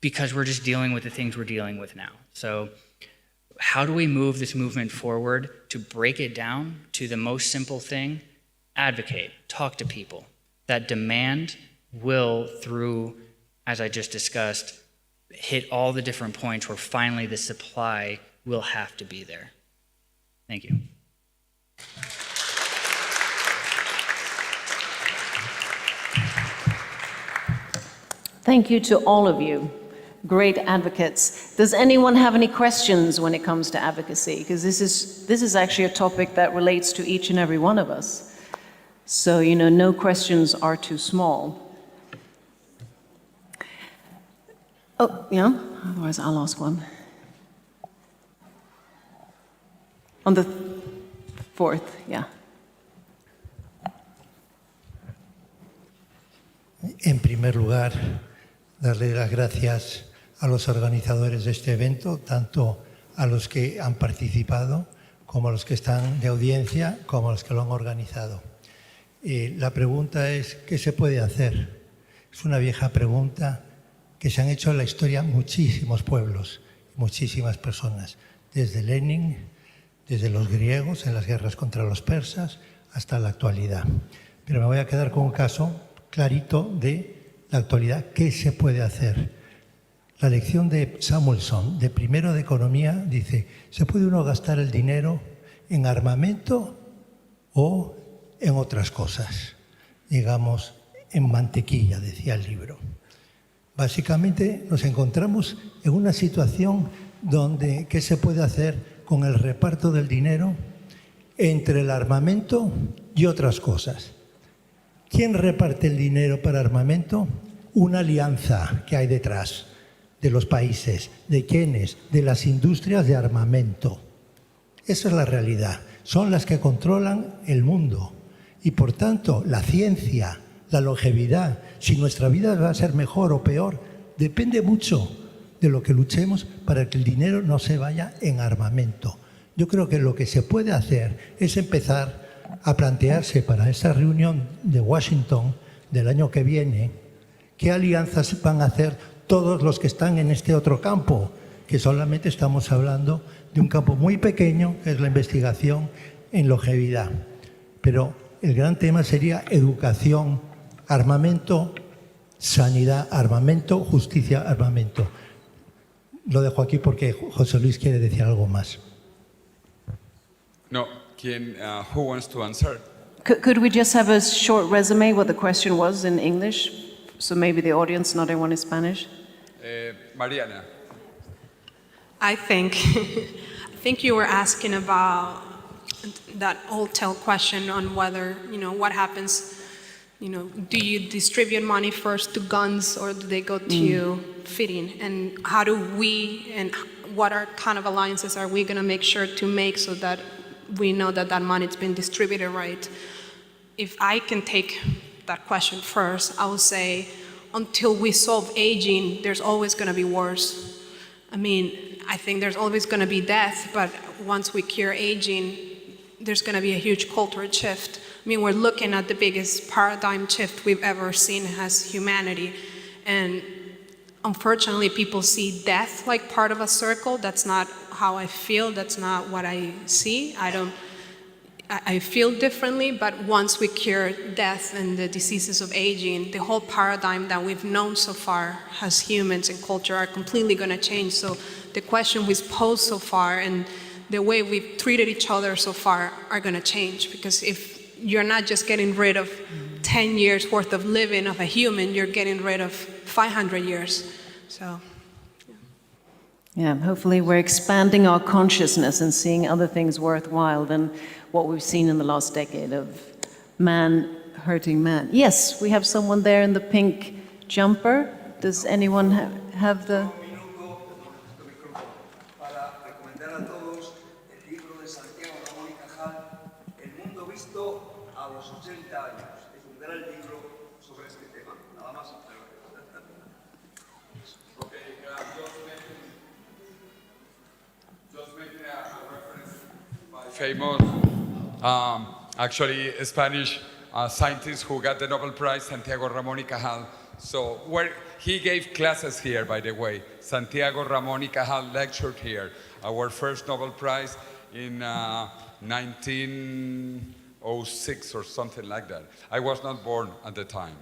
because we're just dealing with the things we're dealing with now. So how do we move this movement forward to break it down to the most simple thing? Advocate, talk to people. That demand will, through, as I just discussed, hit all the different points where finally the supply will have to be there. Thank you. Thank you to all of you. Great advocates. Does anyone have any questions when it comes to advocacy? Because this is actually a topic that relates to each and every one of us. So, you know, no questions are too small. Oh, yeah, otherwise I'll ask one. On the fourth, yeah. En primer lugar, darle las gracias a los organizadores de este evento, tanto a los que han participado, como a los que están de audiencia, como a los que lo han organizado. La pregunta es, ¿qué se puede hacer? Es una vieja pregunta que se han hecho en la historia muchísimos pueblos, muchísimas personas, desde Lenin, desde los griegos en las guerras contra los persas, hasta la actualidad. Pero me voy a quedar con un caso clarito de la actualidad. ¿Qué se puede hacer? La lección de Samuelson, de primero de economía, dice, ¿se puede uno gastar el dinero en armamento o en otras cosas? Digamos, en mantequilla, decía el libro. Básicamente nos encontramos en una situación donde ¿qué se puede hacer con el reparto del dinero entre el armamento y otras cosas? ¿Quién reparte el dinero para armamento? Una alianza que hay detrás de los países. ¿De quiénes? De las industrias de armamento. Esa es la realidad. Son las que controlan el mundo. Y por tanto, la ciencia, la longevidad, si nuestra vida va a ser mejor o peor, depende mucho de lo que luchemos para que el dinero no se vaya en armamento. Yo creo que lo que se puede hacer es empezar a plantearse para esa reunión de Washington del año que viene, qué alianzas van a hacer todos los que están en este otro campo, que solamente estamos hablando de un campo muy pequeño, que es la investigación en longevidad. Pero el gran tema sería educación, armamento, sanidad, armamento, justicia, armamento. Lo dejo aquí porque José Luis quiere decir algo más. No. Who wants to answer? Could we just have a short resume what the question was in English? So maybe the audience, not everyone is Spanish. Mariana. I think you were asking about that old tale question on whether, you know, what happens, you know, do you distribute money first to guns or do they go to feeding? And how do we, and what kind of alliances are we going to make sure to make so that we know that that money's been distributed right? If I can take that question first, I would say until we solve aging, there's always going to be wars. I mean, I think there's always going to be death, but once we cure aging, there's going to be a huge cultural shift. I mean, we're looking at the biggest paradigm shift we've ever seen as humanity. And unfortunately, people see death like part of a circle. That's not how I feel. That's not what I see. I feel differently, but once we cure death and the diseases of aging, the whole paradigm that we've known so far as humans and culture are completely going to change. So the question we've posed so far and the way we've treated each other so far are going to change. Because if you're not just getting rid of 10 years worth of living of a human, you're getting rid of 500 years. So. Yeah, hopefully we're expanding our consciousness and seeing other things worthwhile than what we've seen in the last decade of man hurting man. Yes, we have someone there in the pink jumper. Does anyone have the... para recomendar a todos el libro de Santiago Ramón y Cajal, El mundo visto a los 80 años. Es un gran libro sobre este tema. Nada más. Just making a reference by famous, actually Spanish scientist who got the Nobel Prize, Santiago Ramón y Cajal. So where he gave classes here, by the way. Santiago Ramón y Cajal lectured here. Our first Nobel Prize in 1906 or something like that. I was not born at the time.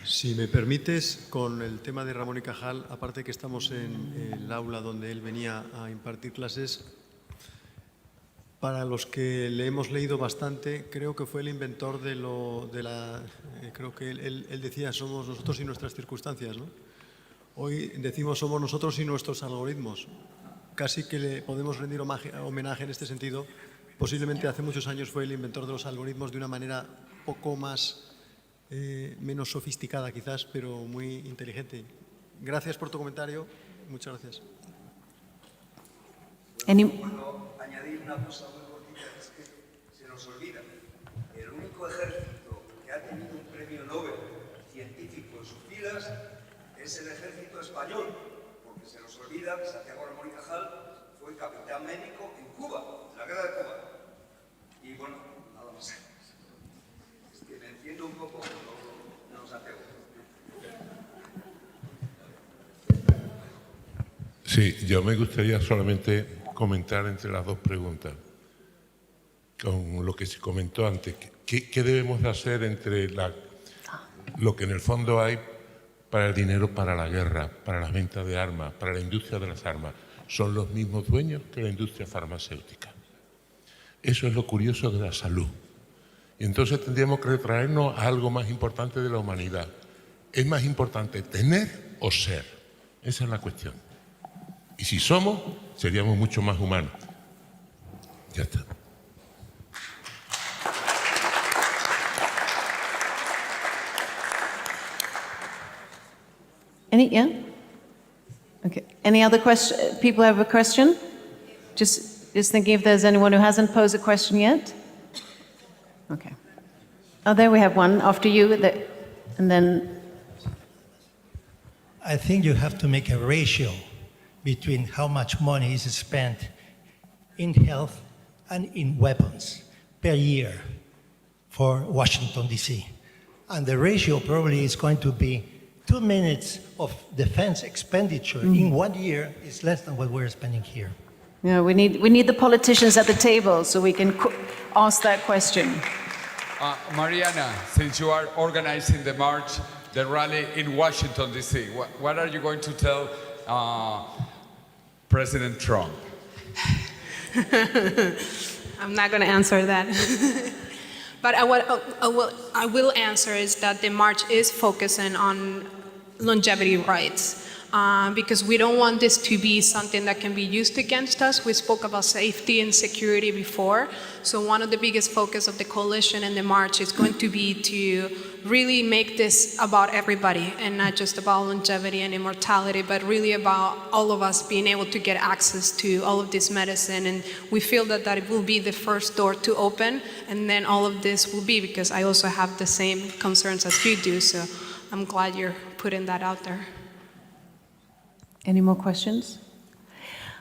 Si me permites, con el tema de Ramón y Cajal, aparte que estamos en el aula donde él venía a impartir clases, para los que le hemos leído bastante, creo que fue el inventor creo que él decía, somos nosotros y nuestras circunstancias, ¿no? Hoy decimos somos nosotros y nuestros algoritmos. Casi que le podemos rendir homenaje en este sentido. Posiblemente hace muchos años fue el inventor de los algoritmos de una manera poco más menos sofisticada quizás, pero muy inteligente. Gracias por tu comentario. Muchas gracias. Bueno, añadir una cosa muy cortita, es que se nos olvida. El único ejército que ha tenido un premio Nobel científico en sus filas es el ejército español, porque se nos olvida que Santiago Ramón y Cajal fue capitán médico en Cuba, en la guerra de Cuba. Y bueno, nada más. Es que me entiendo un poco, no nos apego. Sí, yo me gustaría solamente comentar entre las dos preguntas, con lo que se comentó antes. ¿Qué debemos de hacer entre lo que en el fondo hay para el dinero para la guerra, para las ventas de armas, para la industria de las armas? Son los mismos dueños que la industria farmacéutica. Eso es lo curioso de la salud. Y entonces tendríamos que retraernos a algo más importante de la humanidad. ¿Es más importante tener o ser? Esa es la cuestión. Y si somos, seríamos mucho más humanos. Ya está. Okay. Any other question? People have a question? Just thinking if there's anyone who hasn't posed a question yet. Okay. Oh, there we have one after you, and then. I think you have to make a ratio between how much money is spent in health and in weapons per year for Washington, D.C. And the ratio probably is going to be 2 minutes of defense expenditure in 1 year is less than what we're spending here. Yeah, we need the politicians at the table so we can ask that question. Mariana, since you are organizing the march, the rally in Washington, D.C., what are you going to tell President Trump? I'm not going to answer that. But I will answer is that the march is focusing on longevity rights. Because we don't want this to be something that can be used against us. We spoke about safety and security before. So one of the biggest focus of the coalition and the march is going to be to really make this about everybody and not just about longevity and immortality, but really about all of us being able to get access to all of this medicine. And we feel that it will be the first door to open, and then all of this will be, because I also have the same concerns as you do. So I'm glad you're putting that out there. Any more questions?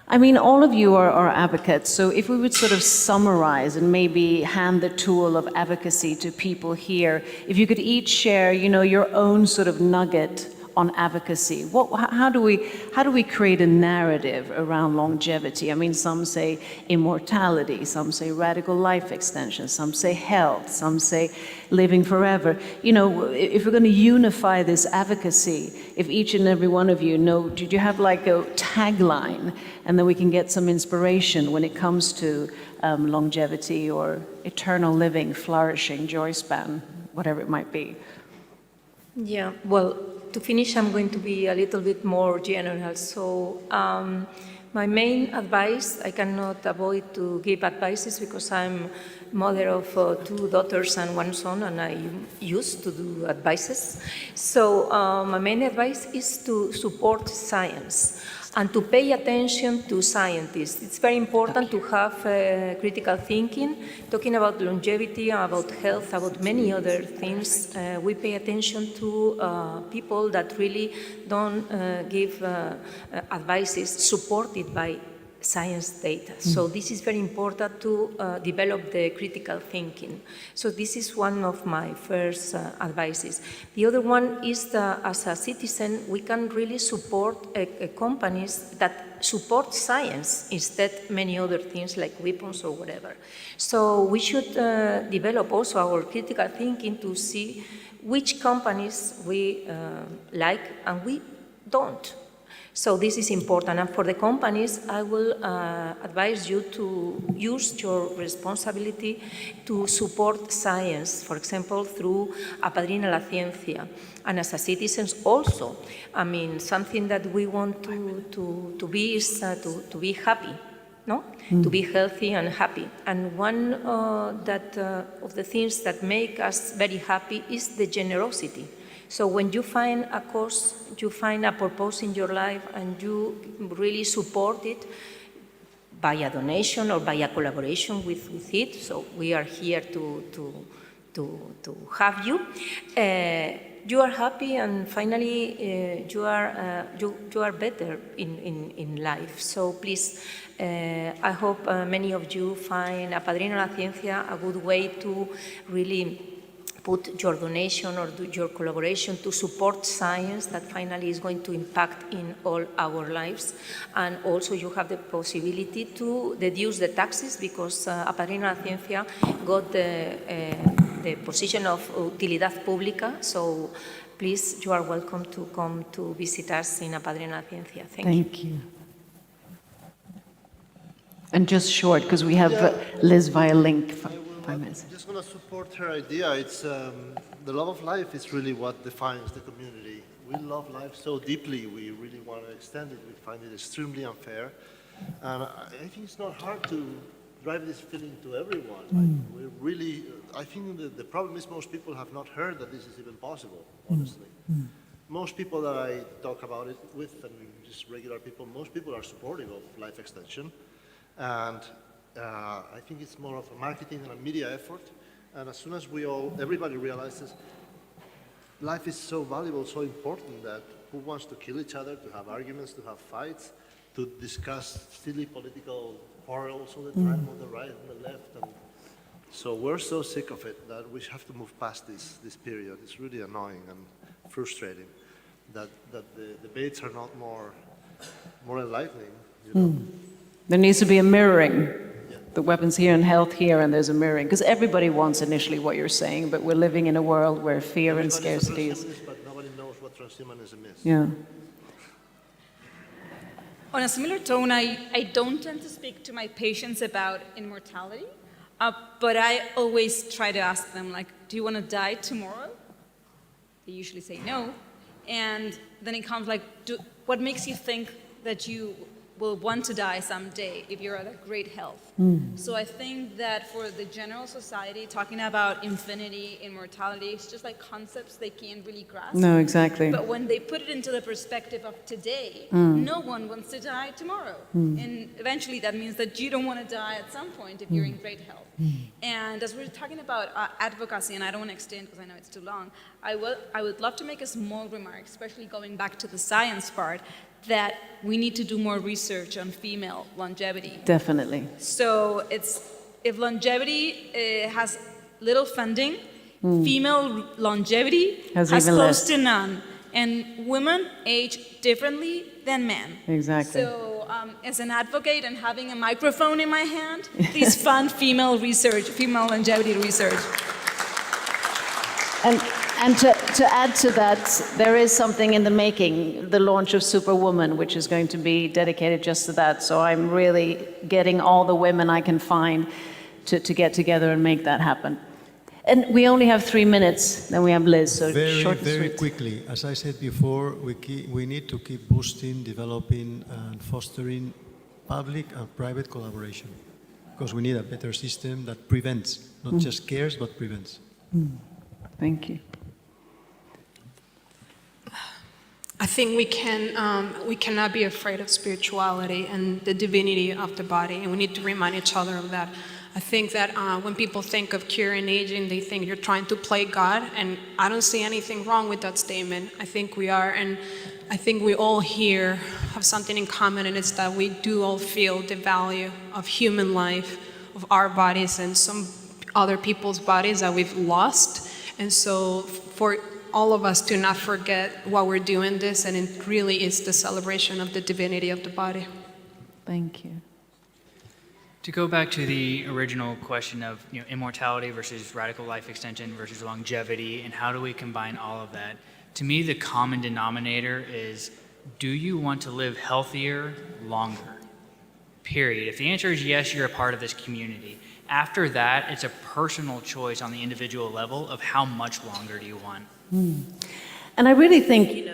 I mean, all of you are advocates, so if we would sort of summarize and maybe hand the tool of advocacy to people here, if you could each share, your own sort of nugget on advocacy. How do we create a narrative around longevity? I mean, some say immortality, some say radical life extension, some say health, some say living forever. If we're going to unify this advocacy, if each and every one of you know, did you have like a tagline, and then we can get some inspiration when it comes to longevity or eternal living, flourishing, joy span, whatever it might be. Yeah, well, to finish, I'm going to be a little bit more general. So my main advice, I cannot avoid to give advices because I'm mother of 2 daughters and 1 son, and I used to do advices. So my main advice is to support science. and to pay attention to scientists. It's very important to have critical thinking, talking about longevity, about health, about many other things. We pay attention to people that really don't give advices supported by science data. So this is very important to develop the critical thinking. So this is one of my first advices. The other one is that as a citizen, we can really support companies that support science instead many other things like weapons or whatever. So we should develop also our critical thinking to see which companies we like and we don't. So this is important, and for the companies, I will advise you to use your responsibility to support science, for example, through Apadrina la Ciencia, and as a citizens also. I mean, something that we want to be is to be happy, no? To be healthy and happy. And one of the things that make us very happy is the generosity. So when you find a cause, you find a purpose in your life and you really support it by a donation or by a collaboration with it, so we are here to have you, you are happy and finally you are better in life. So please, I hope many of you find Apadrina la Ciencia a good way to really put your donation or do your collaboration to support science that finally is going to impact in all our lives. And also you have the possibility to deduce the taxes because Apadrina la Ciencia got the position of utilidad pública. So please, you are welcome to come to visit us in Apadrina la Ciencia. Thank you. And just short, because we have Liz via link. 5 minutes. I'm just going to support her idea. It's the love of life is really what defines the community. We love life so deeply. We really want to extend it. We find it extremely unfair, and I think it's not hard to drive this feeling to everyone. Like, we really, I think the problem is most people have not heard that this is even possible. Honestly, most people that I talk about it with, and just regular people, most people are supportive of life extension, and I think it's more of a marketing and a media effort. And as soon as everybody realizes life is so valuable, so important, that who wants to kill each other, to have arguments, to have fights, to discuss silly political quarrels all the time on the right and the left. And so we're so sick of it that we have to move past this period. It's really annoying and frustrating that the debates are not more enlightening. You know? There needs to be a mirroring. The weapons here and health here, and there's a mirroring. Because everybody wants initially what you're saying, but we're living in a world where fear and scarcity is... But nobody knows what transhumanism is. Yeah. On a similar tone, I don't tend to speak to my patients about immortality, but I always try to ask them, like, do you want to die tomorrow? They usually say no. And then it comes like, what makes you think that you will want to die someday if you're at great health? So I think that for the general society, talking about infinity, immortality, it's just like concepts they can't really grasp. No, exactly. But when they put it into the perspective of today, no one wants to die tomorrow. And eventually that means that you don't want to die at some point if you're in great health. And as we're talking about advocacy, and I don't want to extend because I know it's too long, I would love to make a small remark, especially going back to the science part, that we need to do more research on female longevity. Definitely. So if longevity has little funding, female longevity has even close less. to none. And women age differently than men. Exactly. So as an advocate and having a microphone in my hand, please fund female research, female longevity research. And to add to that, there is something in the making, the launch of Superwoman, which is going to be dedicated just to that. So I'm really getting all the women I can find to get together and make that happen. And we only have 3 minutes, then we have Liz, so short and Very sweet. quickly, as I said before, we need to keep boosting, developing, and fostering public and private collaboration, because we need a better system that prevents, not just cares, but prevents. Thank you. I think we cannot be afraid of spirituality and the divinity of the body, and we need to remind each other of that. I think that when people think of curing aging, they think you're trying to play God, and I don't see anything wrong with that statement. I think we are, and I think we all here have something in common, and it's that we do all feel the value of human life, of our bodies and some other people's bodies that we've lost. And so for all of us to not forget why we're doing this, and it really is the celebration of the divinity of the body. Thank you. To go back to the original question of immortality versus radical life extension versus longevity, and how do we combine all of that? To me, the common denominator is, do you want to live healthier, longer? Period. If the answer is yes, you're a part of this community. After that, it's a personal choice on the individual level of how much longer do you want. And I really think,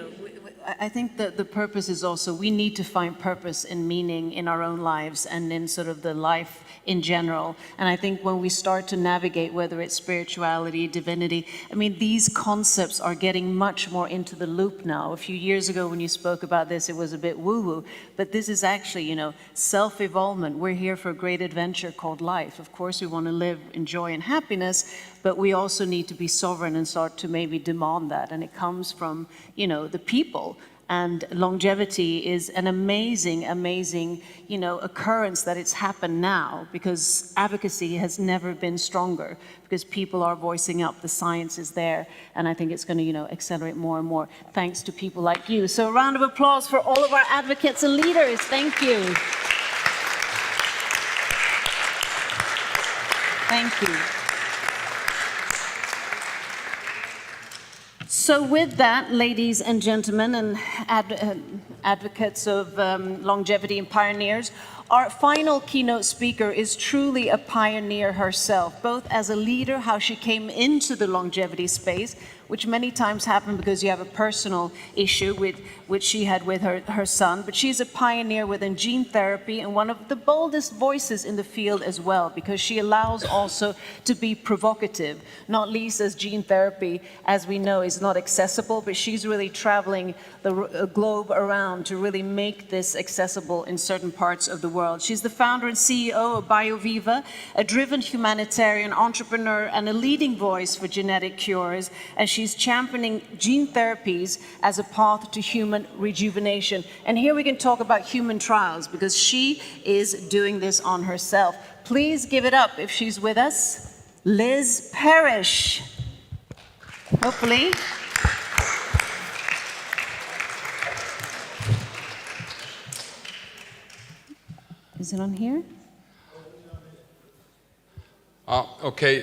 I think that the purpose is also, we need to find purpose and meaning in our own lives and in sort of the life in general. And I think when we start to navigate, whether it's spirituality, divinity, I mean, these concepts are getting much more into the loop now. A few years ago when you spoke about this, it was a bit woo-woo, but this is actually, self-evolvement. We're here for a great adventure called life. Of course, we want to live in joy and happiness, but we also need to be sovereign and start to maybe demand that. And it comes from, the people. And longevity is an amazing, amazing, occurrence that it's happened now, because advocacy has never been stronger, because people are voicing up, the science is there, and I think it's going to, accelerate more and more, thanks to people like you. So a round of applause for all of our advocates and leaders. Thank you. Thank you. So with that, ladies and gentlemen, and advocates of longevity and pioneers, our final keynote speaker is truly a pioneer herself, both as a leader, how she came into the longevity space, which many times happen because you have a personal issue which she had with her son, but she's a pioneer within gene therapy and one of the boldest voices in the field as well, because she allows also to be provocative, not least as gene therapy, as we know, is not accessible, but she's really traveling the globe around to really make this accessible in certain parts of the world. She's the founder and CEO of BioViva, a driven humanitarian entrepreneur and a leading voice for genetic cures, and she's championing gene therapies as a path to human rejuvenation. And here we can talk about human trials, because she is doing this on herself. Please give it up, if she's with us, Liz Parrish. Hopefully. Is it on here? Okay,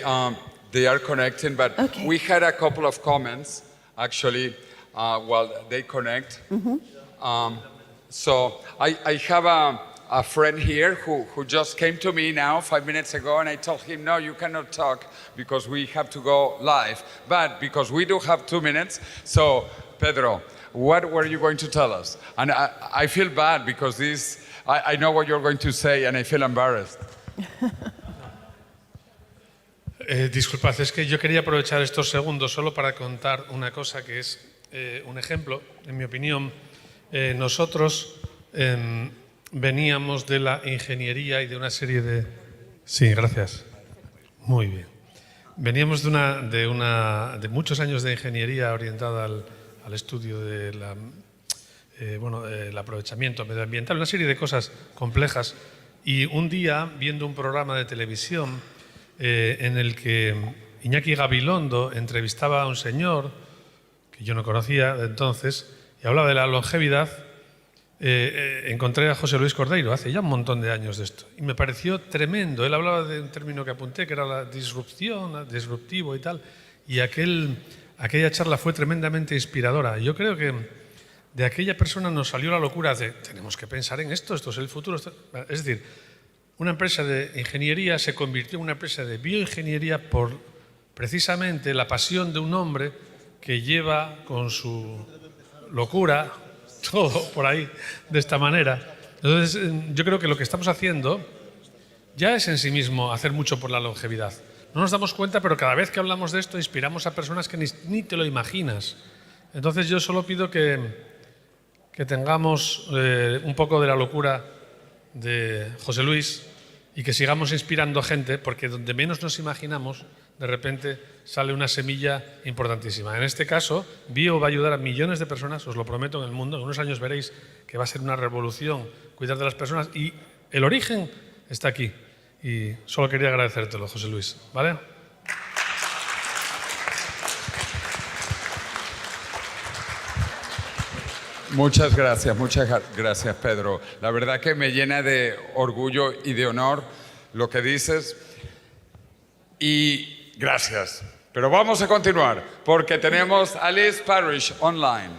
they are connecting, but okay. We had a couple of comments, actually, while they connect. So I have a friend here who just came to me now 5 minutes ago, and I told him, no, you cannot talk because we have to go live. But because we do have 2 minutes, so Pedro, what were you going to tell us? And I feel bad because I know what you're going to say, and I feel embarrassed. Disculpad, es que yo quería aprovechar estos segundos solo para contar una cosa que es un ejemplo. En mi opinión, nosotros veníamos de la ingeniería y de una serie de... Sí, gracias. Muy bien. Veníamos de muchos años de ingeniería orientada al estudio del aprovechamiento medioambiental, una serie de cosas complejas. Y un día, viendo un programa de televisión en el que Iñaki Gabilondo entrevistaba a un señor que yo no conocía de entonces y hablaba de la longevidad, encontré a José Luis Cordeiro hace ya un montón de años de esto y me pareció tremendo. Él hablaba de un término que apunté, que era la disrupción, disruptivo y tal, y aquella charla fue tremendamente inspiradora. Yo creo que de aquella persona nos salió la locura de tenemos que pensar en esto es el futuro. Es decir, una empresa de ingeniería se convirtió en una empresa de bioingeniería por precisamente la pasión de un hombre que lleva con su locura todo por ahí de esta manera. Entonces, yo creo que lo que estamos haciendo ya es en sí mismo hacer mucho por la longevidad. No nos damos cuenta, pero cada vez que hablamos de esto inspiramos a personas que ni te lo imaginas. Entonces, yo solo pido que que tengamos un poco de la locura de José Luis y que sigamos inspirando gente, porque donde menos nos imaginamos, de repente sale una semilla importantísima. En este caso, bio va a ayudar a millones de personas, os lo prometo, en el mundo. En unos años veréis que va a ser una revolución cuidar de las personas y el origen está aquí. Y solo quería agradecértelo, José Luis, ¿vale? Muchas gracias, Pedro. La verdad que me llena de orgullo y de honor lo que dices. Y gracias. Pero vamos a continuar, porque tenemos a Liz Parrish online.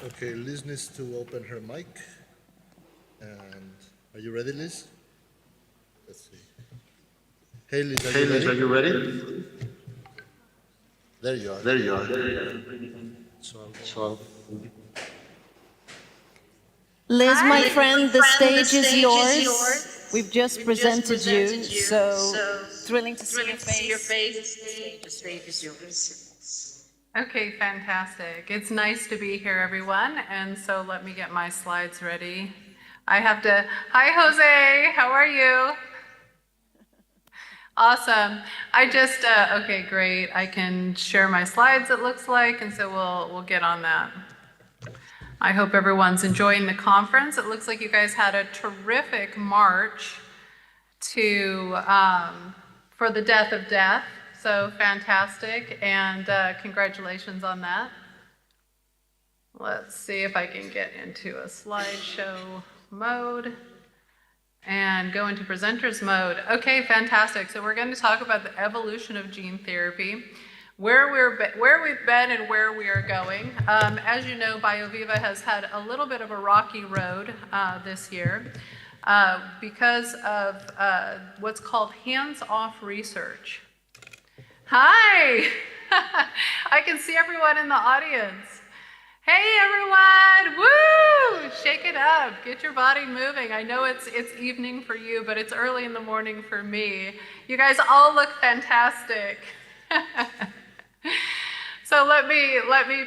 Okay, Liz needs to open her mic. And are you ready, Liz? Let's see. Hey, Liz, are you ready? There you are. There you are. Liz, my friend, the stage is yours. We've just presented you, so thrilling to see your face. The stage is yours. Okay, fantastic. It's nice to be here, everyone. And so let me get my slides ready. Hi, Jose. How are you? Awesome. Okay, great. I can share my slides, it looks like, and so we'll get on that. I hope everyone's enjoying the conference. It looks like you guys had a terrific march for the death of death. So fantastic, and congratulations on that. Let's see if I can get into a slideshow mode and go into presenters mode. Okay, fantastic. So we're going to talk about the evolution of gene therapy, where we've been and where we are going. As you know, BioViva has had a little bit of a rocky road this year because of what's called hands-off research. Hi! I can see everyone in the audience. Hey everyone! Woo! Shake it up. Get your body moving. I know it's evening for you, but it's early in the morning for me. You guys all look fantastic. So let me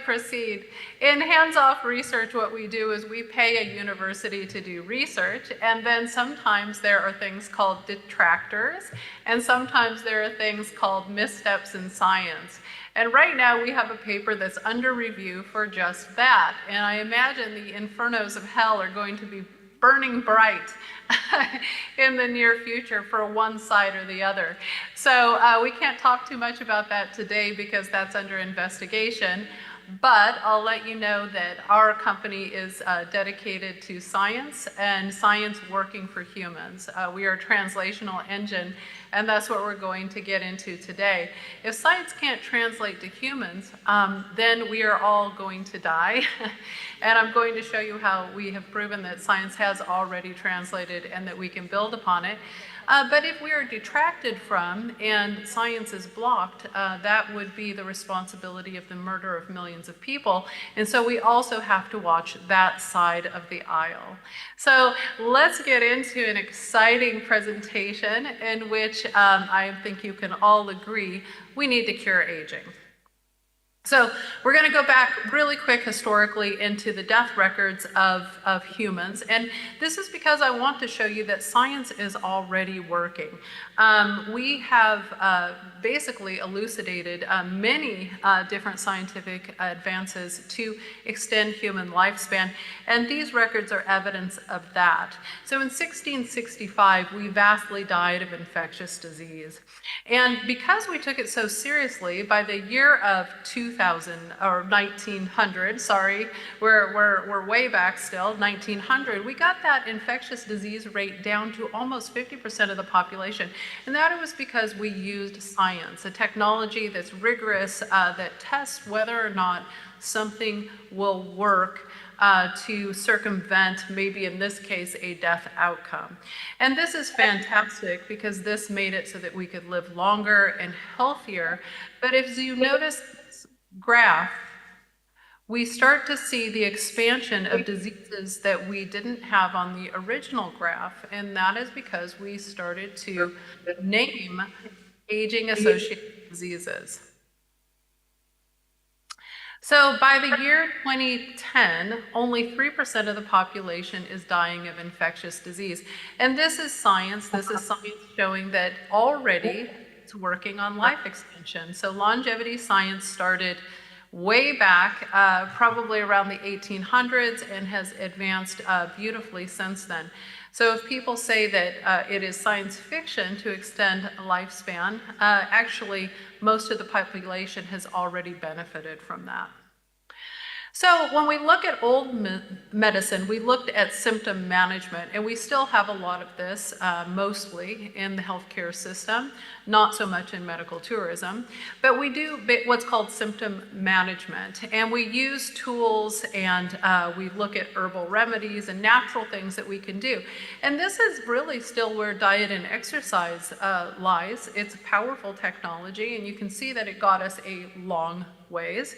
proceed. In hands-off research, what we do is we pay a university to do research, and then sometimes there are things called detractors, and sometimes there are things called missteps in science. And right now we have a paper that's under review for just that. And I imagine the infernos of hell are going to be burning bright in the near future for one side or the other. So we can't talk too much about that today because that's under investigation. But I'll let you know that our company is dedicated to science and science working for humans. We are a translational engine, and that's what we're going to get into today. If science can't translate to humans, then we are all going to die. And I'm going to show you how we have proven that science has already translated and that we can build upon it. But if we are detracted from and science is blocked, that would be the responsibility of the murder of millions of people. And so we also have to watch that side of the aisle. So let's get into an exciting presentation in which I think you can all agree we need to cure aging. So we're going to go back really quick historically into the death records of humans. And this is because I want to show you that science is already working. We have basically elucidated many different scientific advances to extend human lifespan. And these records are evidence of that. So in 1665, we vastly died of infectious disease. And because we took it so seriously, by the year of 2000, or 1900, sorry, we're way back still, 1900, we got that infectious disease rate down to almost 50% of the population. And that was because we used science, a technology that's rigorous, that tests whether or not something will work to circumvent, maybe in this case, a death outcome. And this is fantastic because this made it so that we could live longer and healthier. But if you notice this graph, we start to see the expansion of diseases that we didn't have on the original graph, and that is because we started to name aging-associated diseases. So by the year 2010, only 3% of the population is dying of infectious disease. And this is science. This is science showing that already it's working on life extension. So longevity science started way back, probably around the 1800s, and has advanced beautifully since then. So if people say that it is science fiction to extend a lifespan, actually most of the population has already benefited from that. So when we look at old medicine, we looked at symptom management, and we still have a lot of this, mostly in the healthcare system, not so much in medical tourism, but we do what's called symptom management, and we use tools, and we look at herbal remedies and natural things that we can do. And this is really still where diet and exercise lies. It's a powerful technology, and you can see that it got us a long ways.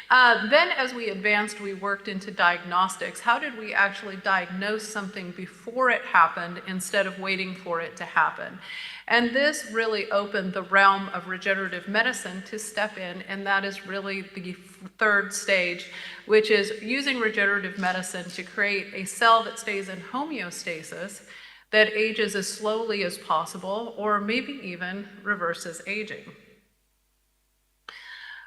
Then as we advanced, we worked into diagnostics. How did we actually diagnose something before it happened instead of waiting for it to happen? And this really opened the realm of regenerative medicine to step in, and that is really the third stage, which is using regenerative medicine to create a cell that stays in homeostasis, that ages as slowly as possible, or maybe even reverses aging.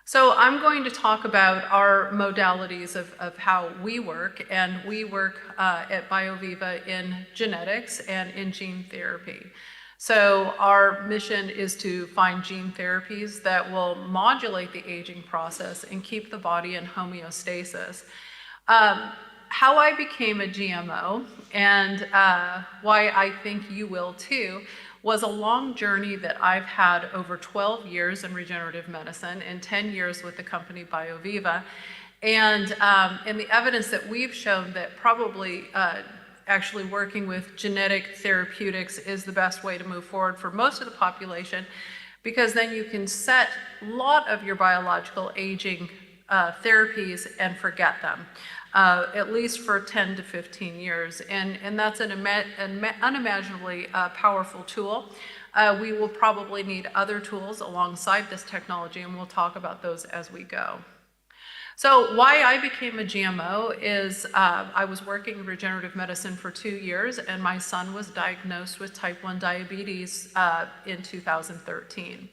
So I'm going to talk about our modalities of how we work, and we work at BioViva in genetics and in gene therapy. So our mission is to find gene therapies that will modulate the aging process and keep the body in homeostasis. How I became a GMO, and why I think you will too, was a long journey that I've had over 12 years in regenerative medicine and 10 years with the company BioViva. And the evidence that we've shown that probably actually working with genetic therapeutics is the best way to move forward for most of the population, because then you can set a lot of your biological aging therapies and forget them. At least for 10 to 15 years. And that's an unimaginably powerful tool. We will probably need other tools alongside this technology, and we'll talk about those as we go. So why I became a GMO is I was working in regenerative medicine for 2 years, and my son was diagnosed with type 1 diabetes in 2013.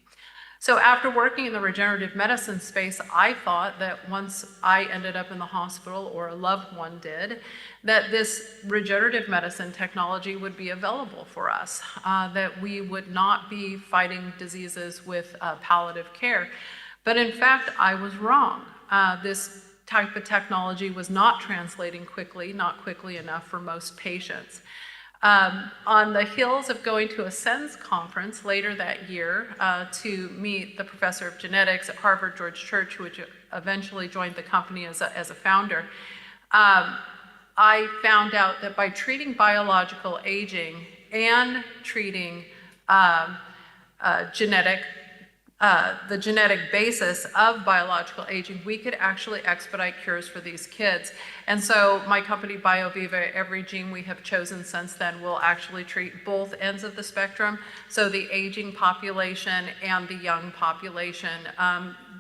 So after working in the regenerative medicine space, I thought that once I ended up in the hospital, or a loved one did, that this regenerative medicine technology would be available for us, that we would not be fighting diseases with palliative care. But in fact, I was wrong. This type of technology was not translating quickly, not quickly enough for most patients. On the heels of going to a SENS conference later that year to meet the professor of genetics at Harvard, George Church, which eventually joined the company as a founder, I found out that by treating biological aging and treating the genetic basis of biological aging, we could actually expedite cures for these kids. And so my company, BioViva, every gene we have chosen since then will actually treat both ends of the spectrum, so the aging population and the young population,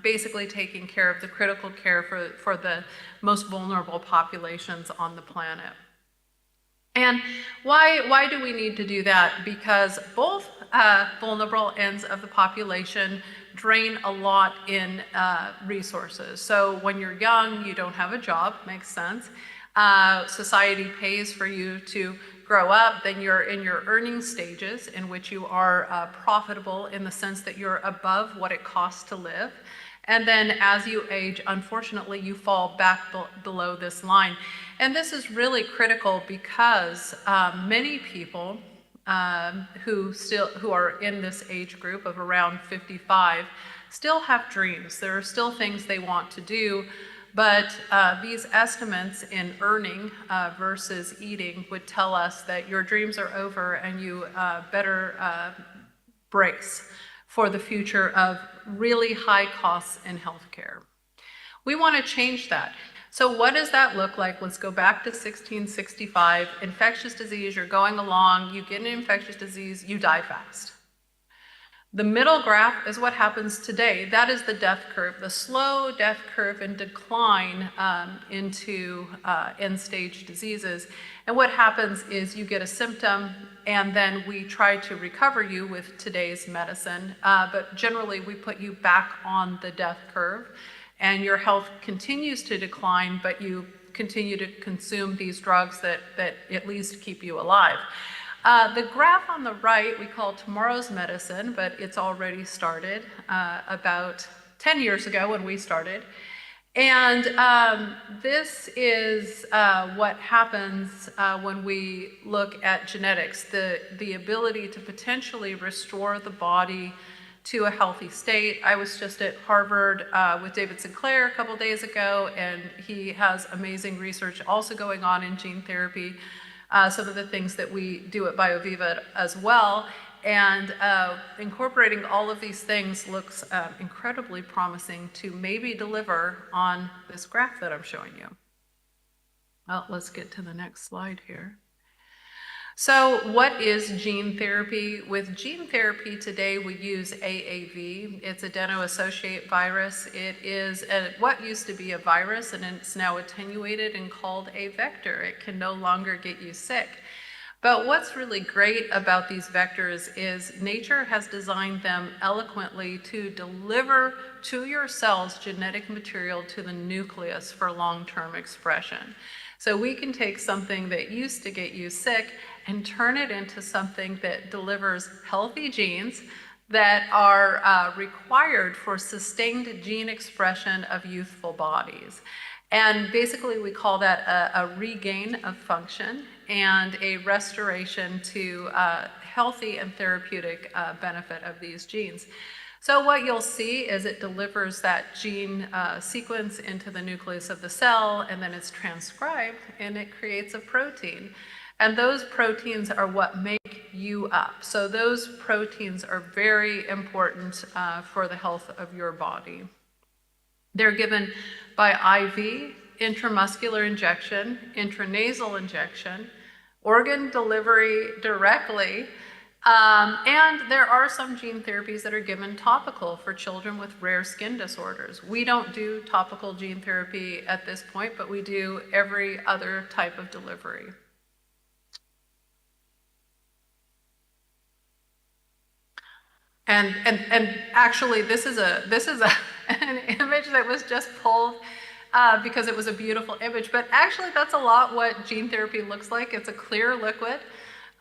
basically taking care of the critical care for the most vulnerable populations on the planet. And why do we need to do that? Because both vulnerable ends of the population drain a lot in resources. So when you're young, you don't have a job, makes sense. Society pays for you to grow up, then you're in your earning stages in which you are profitable in the sense that you're above what it costs to live. And then as you age, unfortunately, you fall back below this line. And this is really critical because many people who are in this age group of around 55 still have dreams. There are still things they want to do, but these estimates in earning versus eating would tell us that your dreams are over and you better brace for the future of really high costs in healthcare. We want to change that. So what does that look like? Let's go back to 1665. Infectious disease, you're going along, you get an infectious disease, you die fast. The middle graph is what happens today. That is the death curve, the slow death curve and decline into end-stage diseases. And what happens is you get a symptom, and then we try to recover you with today's medicine. But generally, we put you back on the death curve, and your health continues to decline, but you continue to consume these drugs that at least keep you alive. The graph on the right we call tomorrow's medicine, but it's already started about 10 years ago when we started. And this is what happens when we look at genetics, the ability to potentially restore the body to a healthy state. I was just at Harvard with David Sinclair a couple days ago, and he has amazing research also going on in gene therapy. Some of the things that we do at BioViva as well. And incorporating all of these things looks incredibly promising to maybe deliver on this graph that I'm showing you. Well, let's get to the next slide here. So what is gene therapy? With gene therapy today, we use AAV. It's adeno-associated virus. It is what used to be a virus, and it's now attenuated and called a vector. It can no longer get you sick. But what's really great about these vectors is nature has designed them eloquently to deliver to your cells genetic material to the nucleus for long-term expression. So we can take something that used to get you sick and turn it into something that delivers healthy genes that are required for sustained gene expression of youthful bodies. And basically we call that a regain of function and a restoration to healthy and therapeutic benefit of these genes. So what you'll see is it delivers that gene sequence into the nucleus of the cell, and then it's transcribed and it creates a protein. And those proteins are what make you up. So those proteins are very important for the health of your body. They're given by IV, intramuscular injection, intranasal injection, organ delivery directly, and there are some gene therapies that are given topical for children with rare skin disorders. We don't do topical gene therapy at this point, but we do every other type of delivery. And actually, this is an image that was just pulled because it was a beautiful image. But actually, that's a lot what gene therapy looks like. It's a clear liquid.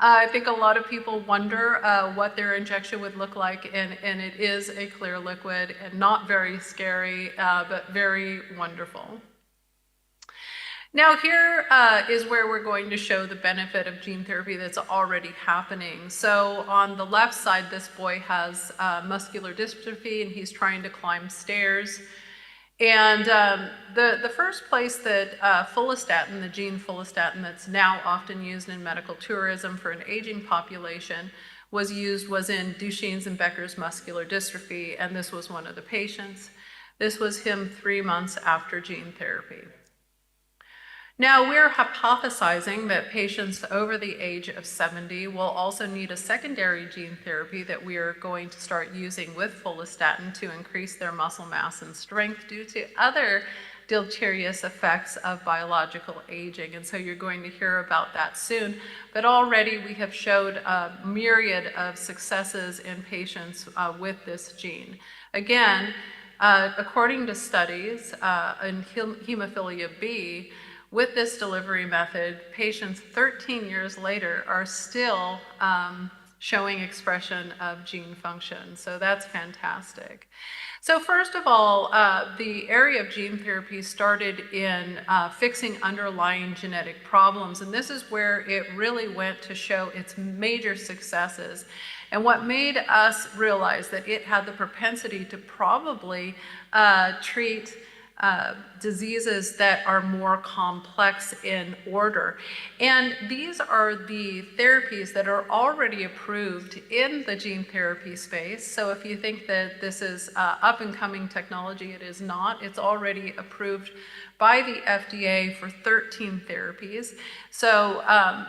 I think a lot of people wonder what their injection would look like, and it is a clear liquid, and not very scary, but very wonderful. Now here is where we're going to show the benefit of gene therapy that's already happening. So on the left side, this boy has muscular dystrophy, and he's trying to climb stairs. And the first place that follistatin, the gene follistatin that's now often used in medical tourism for an aging population, was in Duchenne's and Becker's muscular dystrophy, and this was one of the patients. This was him 3 months after gene therapy. Now, we're hypothesizing that patients over the age of 70 will also need a secondary gene therapy that we are going to start using with follistatin to increase their muscle mass and strength due to other deleterious effects of biological aging. And so you're going to hear about that soon. But already we have showed a myriad of successes in patients with this gene. Again, according to studies in hemophilia B, with this delivery method, patients 13 years later are still showing expression of gene function. So that's fantastic. So first of all, the area of gene therapy started in fixing underlying genetic problems. And this is where it really went to show its major successes. And what made us realize that it had the propensity to probably treat diseases that are more complex in order. And these are the therapies that are already approved in the gene therapy space. So if you think that this is up and coming technology, it is not. It's already approved by the FDA for 13 therapies. So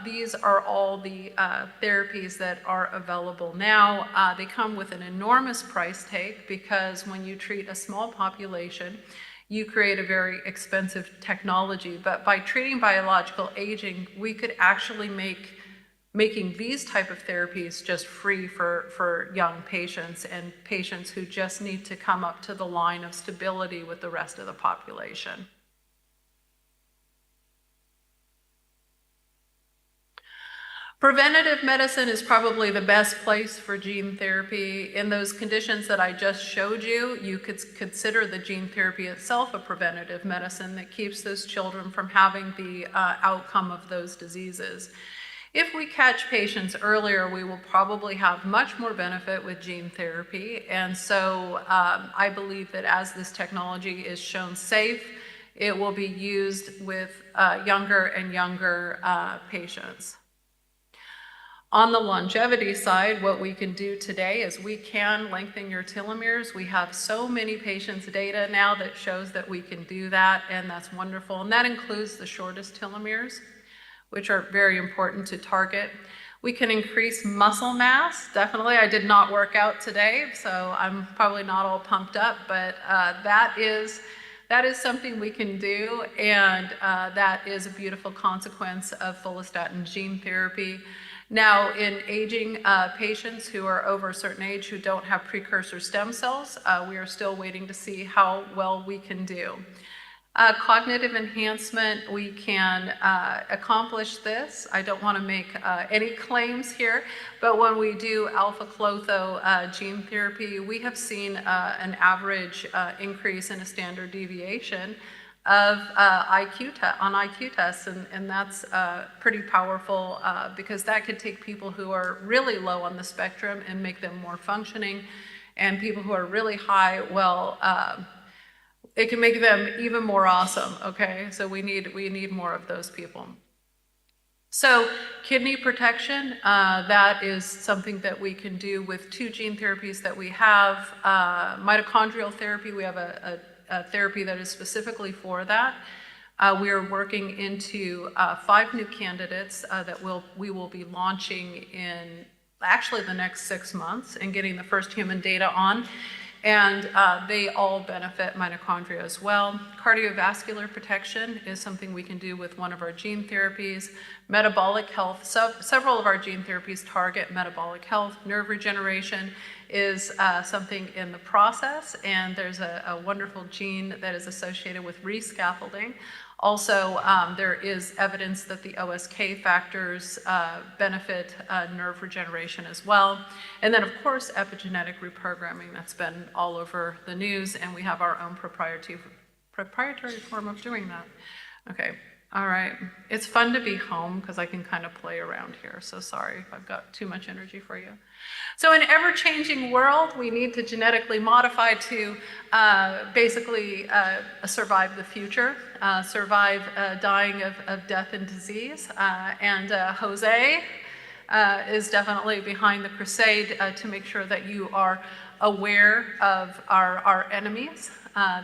these are all the therapies that are available now. They come with an enormous price tag because when you treat a small population, you create a very expensive technology. But by treating biological aging, we could actually making these type of therapies just free for young patients and patients who just need to come up to the line of stability with the rest of the population. Preventative medicine is probably the best place for gene therapy. In those conditions that I just showed you, you could consider the gene therapy itself a preventative medicine that keeps those children from having the outcome of those diseases. If we catch patients earlier, we will probably have much more benefit with gene therapy. And so I believe that as this technology is shown safe, it will be used with younger and younger patients. On the longevity side, what we can do today is we can lengthen your telomeres. We have so many patients' data now that shows that we can do that, and that's wonderful. And that includes the shortest telomeres, which are very important to target. We can increase muscle mass, definitely. I did not work out today, so I'm probably not all pumped up, but that is something we can do, and that is a beautiful consequence of follistatin gene therapy. Now, in aging patients who are over a certain age who don't have precursor stem cells, we are still waiting to see how well we can do. Cognitive enhancement, we can accomplish this. I don't want to make any claims here, but when we do alpha-klotho gene therapy, we have seen an average increase in a standard deviation of IQ tests, and that's pretty powerful because that could take people who are really low on the spectrum and make them more functioning, and people who are really high, well, it can make them even more awesome, okay? So we need more of those people. So kidney protection, that is something that we can do with 2 gene therapies that we have. Mitochondrial therapy, we have a therapy that is specifically for that. We are working into 5 new candidates that we will be launching in actually the next 6 months and getting the first human data on. And they all benefit mitochondria as well. Cardiovascular protection is something we can do with one of our gene therapies. Metabolic health, several of our gene therapies target metabolic health. Nerve regeneration is something in the process, and there's a wonderful gene that is associated with rescaffolding. Also, there is evidence that the OSK factors benefit nerve regeneration as well. And then, of course, epigenetic reprogramming, that's been all over the news, and we have our own proprietary form of doing that. Okay, all right. It's fun to be home because I can kind of play around here, so sorry if I've got too much energy for you. So in an ever-changing world, we need to genetically modify to basically survive the future, survive dying of death and disease. And Jose is definitely behind the crusade to make sure that you are aware of our enemies.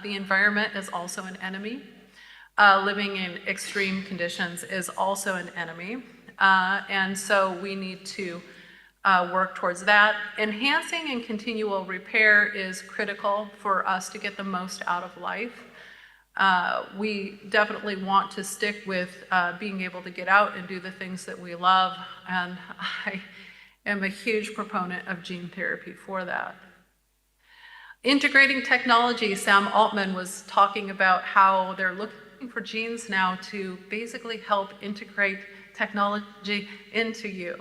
The environment is also an enemy. Living in extreme conditions is also an enemy. And so we need to work towards that. Enhancing and continual repair is critical for us to get the most out of life. We definitely want to stick with being able to get out and do the things that we love, and I am a huge proponent of gene therapy for that. Integrating technology, Sam Altman was talking about how they're looking for genes now to basically help integrate technology into you.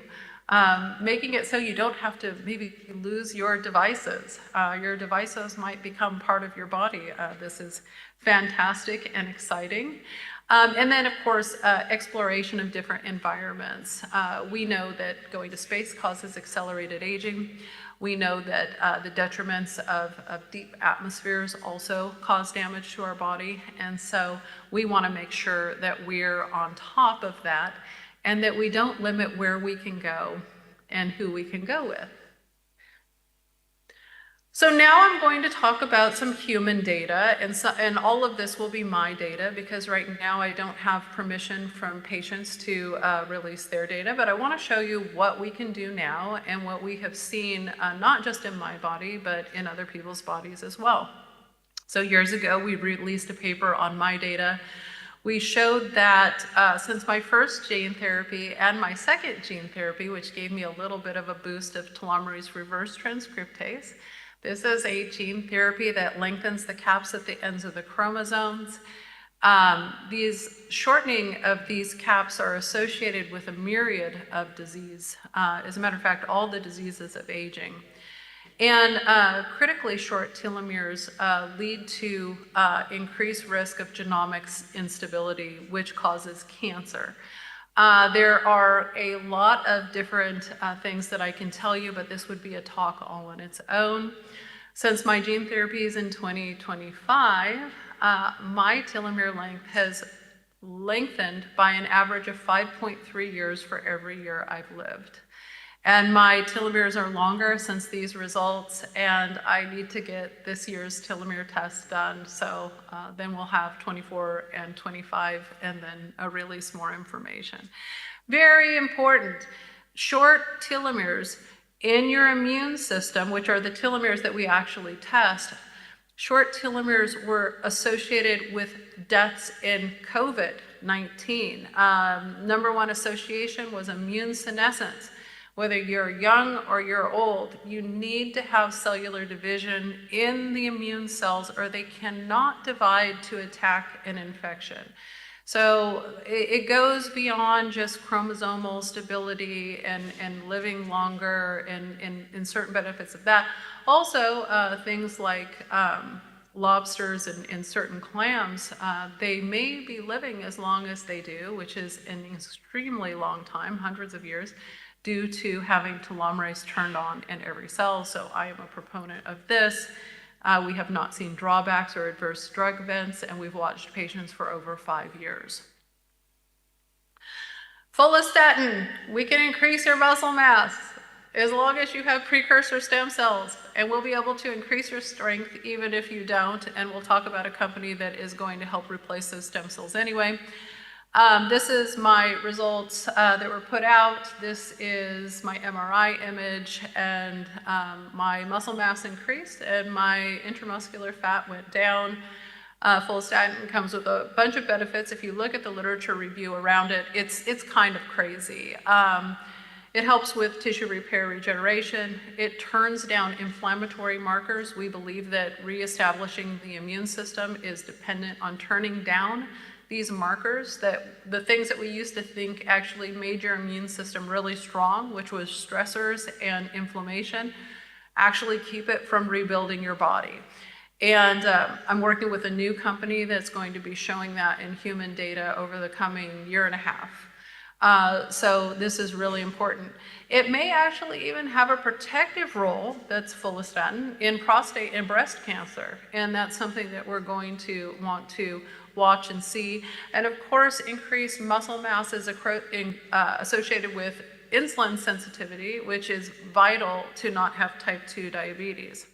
making it so you don't have to maybe lose your devices. Your devices might become part of your body. This is fantastic and exciting. And then, of course, exploration of different environments. We know that going to space causes accelerated aging. We know that the detriments of deep atmospheres also cause damage to our body. And so we want to make sure that we're on top of that and that we don't limit where we can go and who we can go with. So now I'm going to talk about some human data, and all of this will be my data because right now I don't have permission from patients to release their data, but I want to show you what we can do now and what we have seen, not just in my body, but in other people's bodies as well. So years ago, we released a paper on my data. We showed that since my first gene therapy and my second gene therapy, which gave me a little bit of a boost of telomerase reverse transcriptase, this is a gene therapy that lengthens the caps at the ends of the chromosomes. These shortening of these caps are associated with a myriad of disease. As a matter of fact, all the diseases of aging. And critically short telomeres lead to increased risk of genomics instability, which causes cancer. There are a lot of different things that I can tell you, but this would be a talk all on its own. Since my gene therapy is in 2025, my telomere length has lengthened by an average of 5.3 years for every year I've lived. And my telomeres are longer since these results, and I need to get this year's telomere test done. So then we'll have 24 and 25, and then release more information. Very important, short telomeres in your immune system, which are the telomeres that we actually test. Short telomeres were associated with deaths in COVID-19. Number one association was immune senescence. Whether you're young or you're old, you need to have cellular division in the immune cells or they cannot divide to attack an infection. So it goes beyond just chromosomal stability and living longer and certain benefits of that. Also, things like lobsters and certain clams, they may be living as long as they do, which is an extremely long time, hundreds of years, due to having telomerase turned on in every cell. So I am a proponent of this. We have not seen drawbacks or adverse drug events, and we've watched patients for over 5 years. Follistatin, we can increase your muscle mass as long as you have precursor stem cells, and we'll be able to increase your strength even if you don't, and we'll talk about a company that is going to help replace those stem cells anyway. This is my results that were put out. This is my MRI image, and my muscle mass increased and my intramuscular fat went down. Follistatin comes with a bunch of benefits. If you look at the literature review around it, it's kind of crazy. It helps with tissue repair regeneration. It turns down inflammatory markers. We believe that reestablishing the immune system is dependent on turning down these markers, that the things that we used to think actually made your immune system really strong, which was stressors and inflammation, actually keep it from rebuilding your body. And I'm working with a new company that's going to be showing that in human data over the coming year and a half. So this is really important. It may actually even have a protective role, that's follistatin, in prostate and breast cancer. And that's something that we're going to want to watch and see. And of course, increased muscle mass is associated with insulin sensitivity, which is vital to not have type 2 diabetes.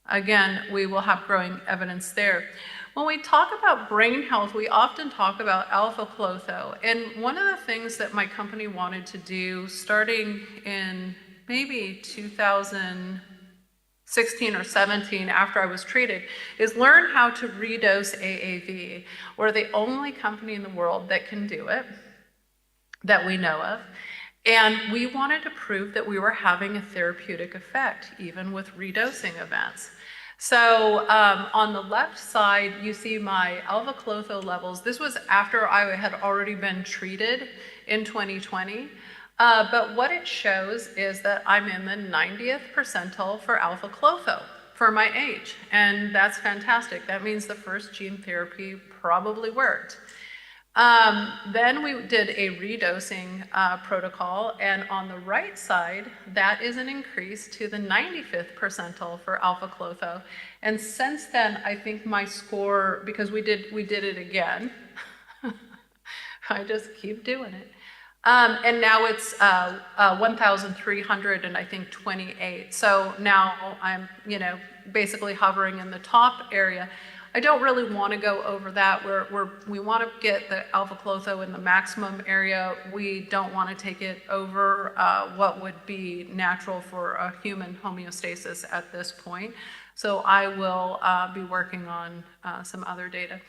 Again, we will have growing evidence there. When we talk about brain health, we often talk about alpha-klotho. And one of the things that my company wanted to do, starting in maybe 2016 or 17, after I was treated, is learn how to redose AAV. We're the only company in the world that can do it, that we know of. And we wanted to prove that we were having a therapeutic effect, even with redosing events. So on the left side, you see my alpha-klotho levels. This was after I had already been treated in 2020. But what it shows is that I'm in the 90th percentile for alpha klotho for my age, and that's fantastic. That means the first gene therapy probably worked. Then we did a redosing protocol, and on the right side, that is an increase to the 95th percentile for alpha klotho. And since then, I think my score, because we did it again, I just keep doing it. And now it's 1,300 and I think 28. So now I'm, basically hovering in the top area. I don't really want to go over that. We want to get the alpha klotho in the maximum area. We don't want to take it over what would be natural for a human homeostasis at this point. So I will be working on some other data.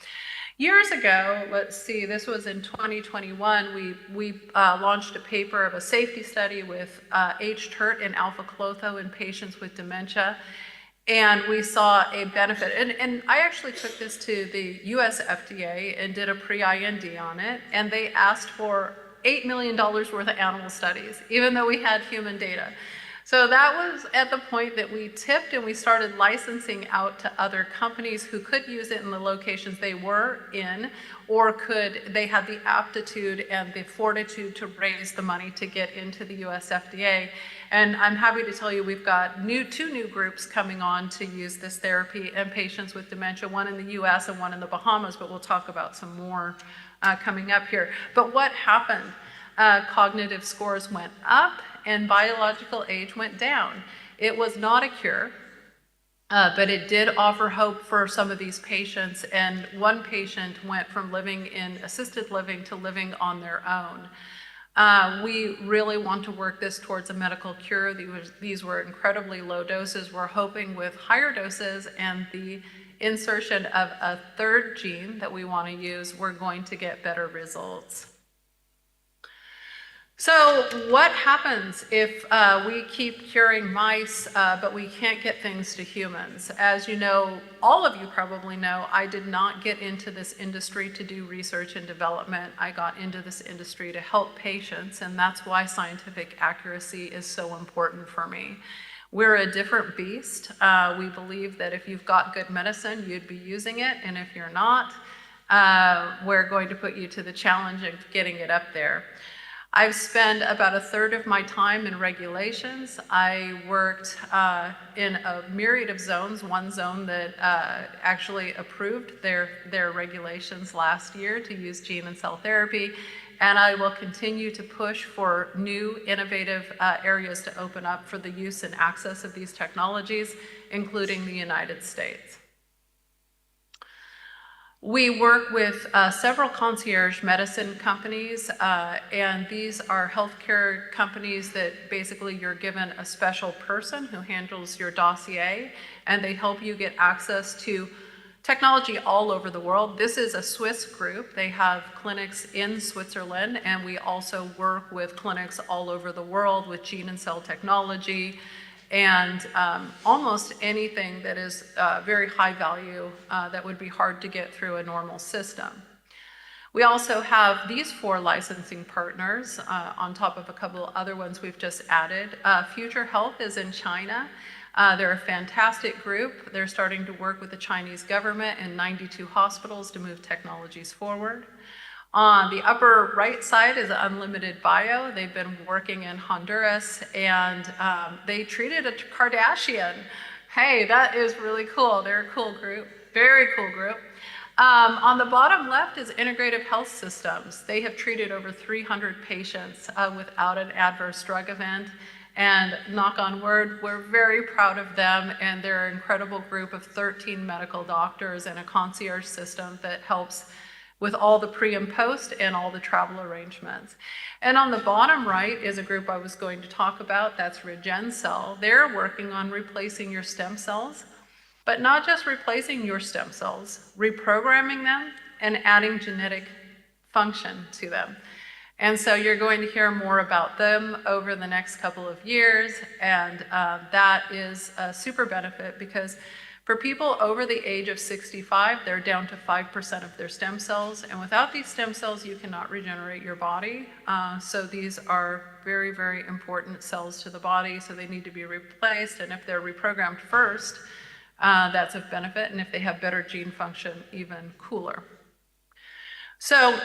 Years ago, let's see, this was in 2021, we launched a paper of a safety study with H-TERT and alpha klotho in patients with dementia. And we saw a benefit. And I actually took this to the US FDA and did a pre-IND on it. And they asked for $8 million worth of animal studies, even though we had human data. So that was at the point that we tipped and we started licensing out to other companies who could use it in the locations they were in, or they had the aptitude and the fortitude to raise the money to get into the US FDA. And I'm happy to tell you we've got two new groups coming on to use this therapy in patients with dementia, one in the US and one in the Bahamas, but we'll talk about some more coming up here. But what happened? Cognitive scores went up and biological age went down. It was not a cure, but it did offer hope for some of these patients. And one patient went from living in assisted living to living on their own. We really want to work this towards a medical cure. These were incredibly low doses. We're hoping with higher doses and the insertion of a third gene that we want to use, we're going to get better results. So what happens if we keep curing mice, but we can't get things to humans? As you know, all of you probably know, I did not get into this industry to do research and development. I got into this industry to help patients, and that's why scientific accuracy is so important for me. We're a different beast. We believe that if you've got good medicine, you'd be using it, and if you're not, we're going to put you to the challenge of getting it up there. I've spent about a third of my time in regulations. I worked in a myriad of zones, one zone that actually approved their regulations last year to use gene and cell therapy, and I will continue to push for new innovative areas to open up for the use and access of these technologies, including the United States. We work with several concierge medicine companies, and these are healthcare companies that basically you're given a special person who handles your dossier, and they help you get access to technology all over the world. This is a Swiss group. They have clinics in Switzerland, and we also work with clinics all over the world with gene and cell technology, and almost anything that is very high value that would be hard to get through a normal system. We also have these 4 licensing partners on top of a couple of other ones we've just added. Future Health is in China. They're a fantastic group. They're starting to work with the Chinese government and 92 hospitals to move technologies forward. On the upper right side is Unlimited Bio. They've been working in Honduras, and they treated a Kardashian. Hey, that is really cool. They're a cool group, very cool group. On the bottom left is Integrative Health Systems. They have treated over 300 patients without an adverse drug event. And knock on wood, we're very proud of them, and they're an incredible group of 13 medical doctors and a concierge system that helps with all the pre and post and all the travel arrangements. And on the bottom right is a group I was going to talk about, that's RegenCell. They're working on replacing your stem cells, but not just replacing your stem cells, reprogramming them and adding genetic function to them. And so you're going to hear more about them over the next couple of years, and that is a super benefit because For people over the age of 65, they're down to 5% of their stem cells, and without these stem cells, you cannot regenerate your body. So these are very, very important cells to the body, so they need to be replaced, and if they're reprogrammed first, that's of benefit, and if they have better gene function, even cooler. So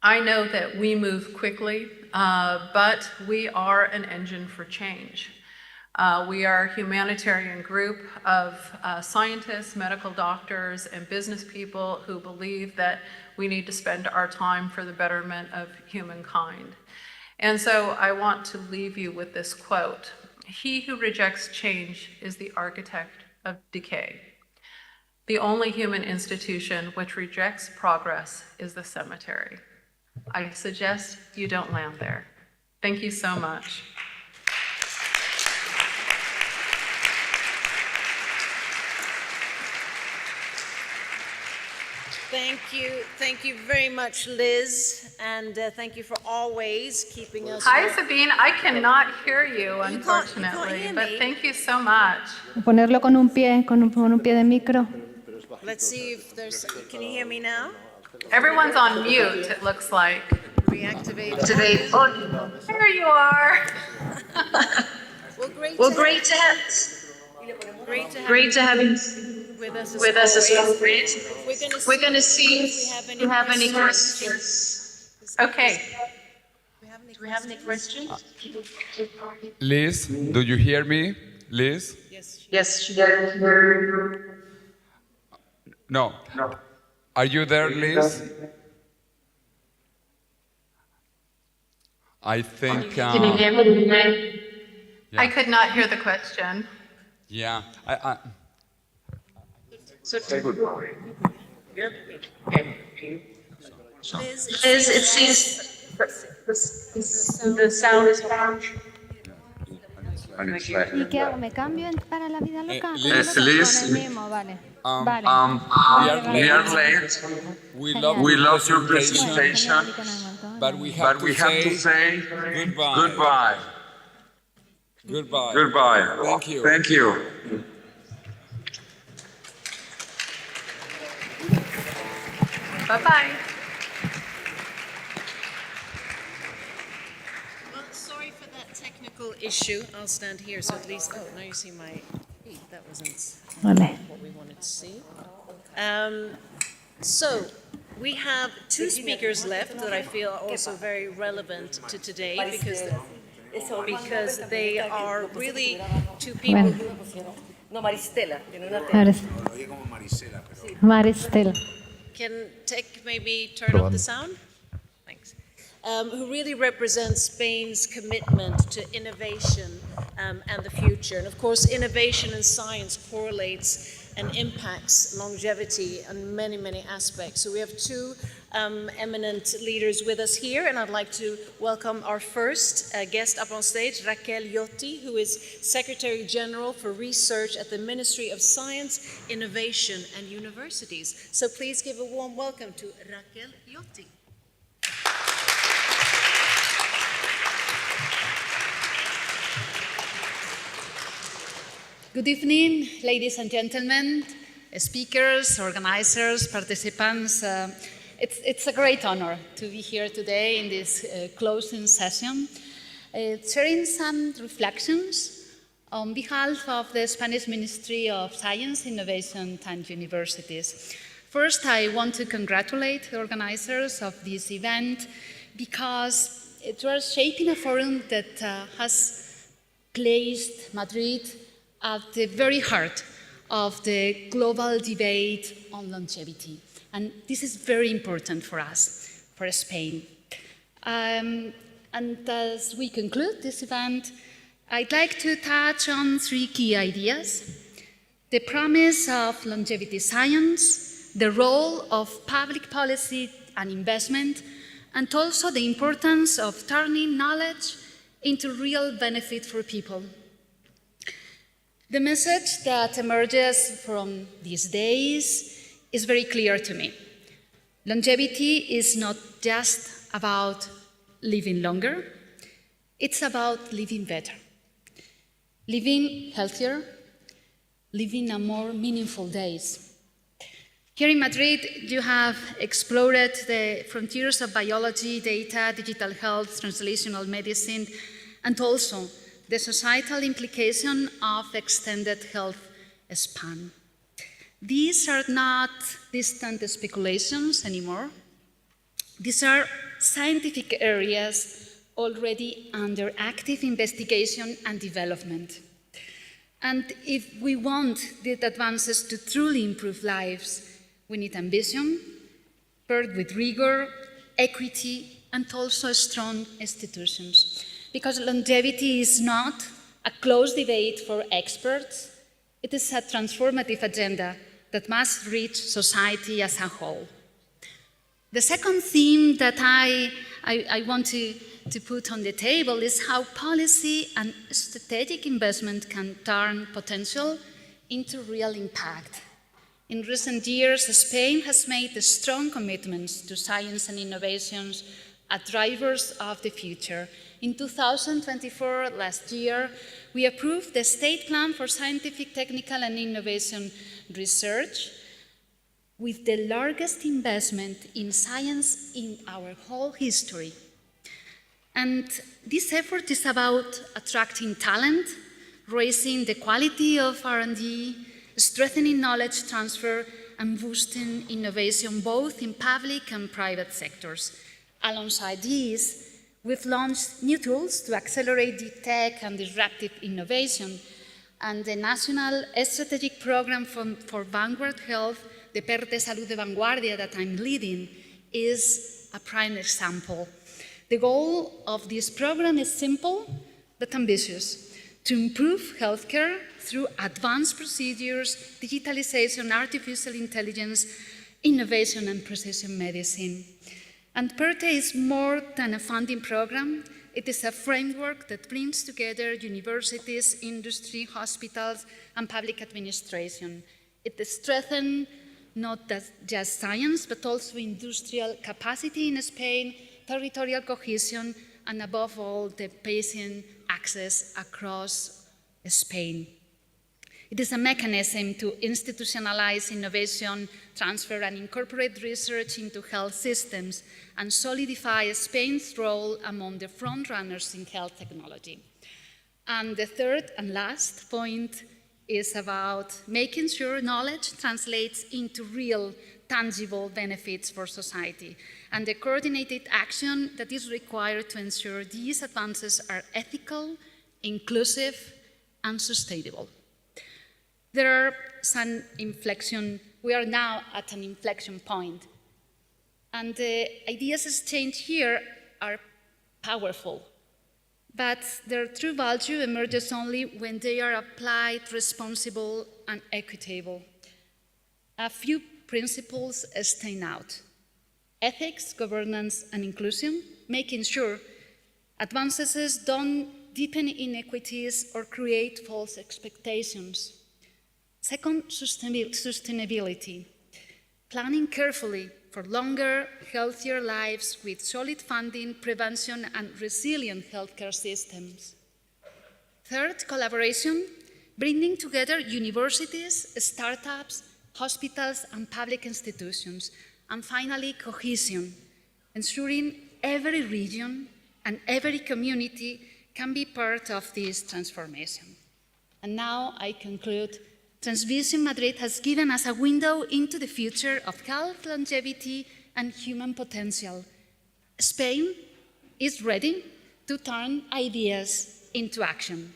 I know that we move quickly, but we are an engine for change. We are a humanitarian group of scientists, medical doctors, and business people who believe that we need to spend our time for the betterment of humankind. And so I want to leave you with this quote: "He who rejects change is the architect of decay. The only human institution which rejects progress is the cemetery." I suggest you don't land there. Thank you so much. Thank you very much, Liz, and thank you for always keeping us. Hi, Sabine. I cannot hear you, unfortunately, hear but me. thank you so much. Ponerlo con un pie de micro. Let's see if there's. Can you hear me now? Everyone's on mute, it looks like. Reactivate. Oh, there you are. Well, great to have you with us as always. We're going to see if we have any questions. Okay. Do we have any questions? Liz, do you hear me? Liz? Yes. No. Are you there, Liz? I think. Can you hear me? Yeah. I could not hear the question. Yeah. Liz, it seems the sound is down. ¿Y qué hago? ¿Me cambio para la vida loca? Liz, Con el mismo, vale. We are late. We love your presentation, but we have to say goodbye. Goodbye. Thank you. Bye-bye. Well, sorry for that technical issue. I'll stand here, so at least. Oh, now you see my feet. That wasn't what we wanted to see. So we have two speakers left that I feel are also very relevant to today because they are really two people who. No, Maristela. Maristela. Can maybe turn up the sound? Thanks. Who really represents Spain's commitment to innovation and the future. And of course, innovation and science correlates and impacts longevity on many, many aspects. So we have two eminent leaders with us here, and I'd like to welcome our first guest up on stage, Raquel Yotti, who is Secretary General for Research at the Ministry of Science, Innovation and Universities. So please give a warm welcome to Raquel Yotti. Good evening, ladies and gentlemen, speakers, organizers, participants. It's a great honor to be here today in this closing session, sharing some reflections on behalf of the Spanish Ministry of Science, Innovation and Universities. First, I want to congratulate the organizers of this event because it was shaping a forum that has placed Madrid at the very heart of the global debate on longevity. And this is very important for us, for Spain. And as we conclude this event, I'd like to touch on three key ideas: the promise of longevity science, the role of public policy and investment, and also the importance of turning knowledge into real benefit for people. The message that emerges from these days is very clear to me. Longevity is not just about living longer, it's about living better, living healthier, living a more meaningful days. Here in Madrid, you have explored the frontiers of biology, data, digital health, translational medicine, and also the societal implication of extended health span. These are not distant speculations anymore. These are scientific areas already under active investigation and development. And if we want these advances to truly improve lives, we need ambition, paired with rigor, equity, and also strong institutions. Because longevity is not a closed debate for experts, it is a transformative agenda that must reach society as a whole. The second theme that I want to put on the table is how policy and strategic investment can turn potential into real impact. In recent years, Spain has made strong commitments to science and innovations as drivers of the future. In 2024, last year, we approved the State Plan for Scientific, Technical and Innovation Research, with the largest investment in science in our whole history. And this effort is about attracting talent, raising the quality of R&D, strengthening knowledge transfer, and boosting innovation both in public and private sectors. Alongside these, we've launched new tools to accelerate the tech and disruptive innovation, and the National Strategic Program for Vanguard Health, the PERTE Salud de Vanguardia that I'm leading, is a prime example. The goal of this program is simple but ambitious: to improve healthcare through advanced procedures, digitalization, artificial intelligence, innovation, and precision medicine. And PERTE is more than a funding program. It is a framework that brings together universities, industry, hospitals, and public administration. It strengthens not just science, but also industrial capacity in Spain, territorial cohesion, and above all, the patient access across Spain. It is a mechanism to institutionalize innovation, transfer, and incorporate research into health systems and solidify Spain's role among the frontrunners in health technology. And the third and last point is about making sure knowledge translates into real, tangible benefits for society, and the coordinated action that is required to ensure these advances are ethical, inclusive, and sustainable. There are some we are now at an inflection point, and the ideas exchanged here are powerful, but their true value emerges only when they are applied, responsible, and equitable. A few principles stand out: ethics, governance, and inclusion, making sure advances don't deepen inequities or create false expectations. Second, sustainability, planning carefully for longer, healthier lives with solid funding, prevention, and resilient healthcare systems. Third, collaboration, bringing together universities, startups, hospitals, and public institutions. And finally, cohesion, ensuring every region and every community can be part of this transformation. And now I conclude. TransVision Madrid has given us a window into the future of health, longevity, and human potential. Spain is ready to turn ideas into action.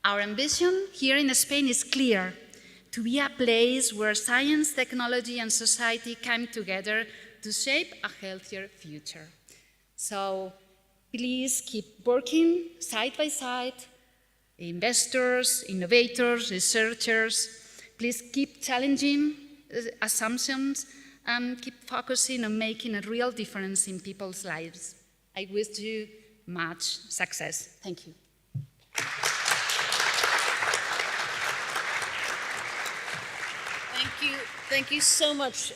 Our ambition here in Spain is clear: to be a place where science, technology, and society come together to shape a healthier future. So please keep working side by side. Investors, innovators, researchers, please keep challenging assumptions and keep focusing on making a real difference in people's lives. I wish you much success. Thank you. Thank you so much,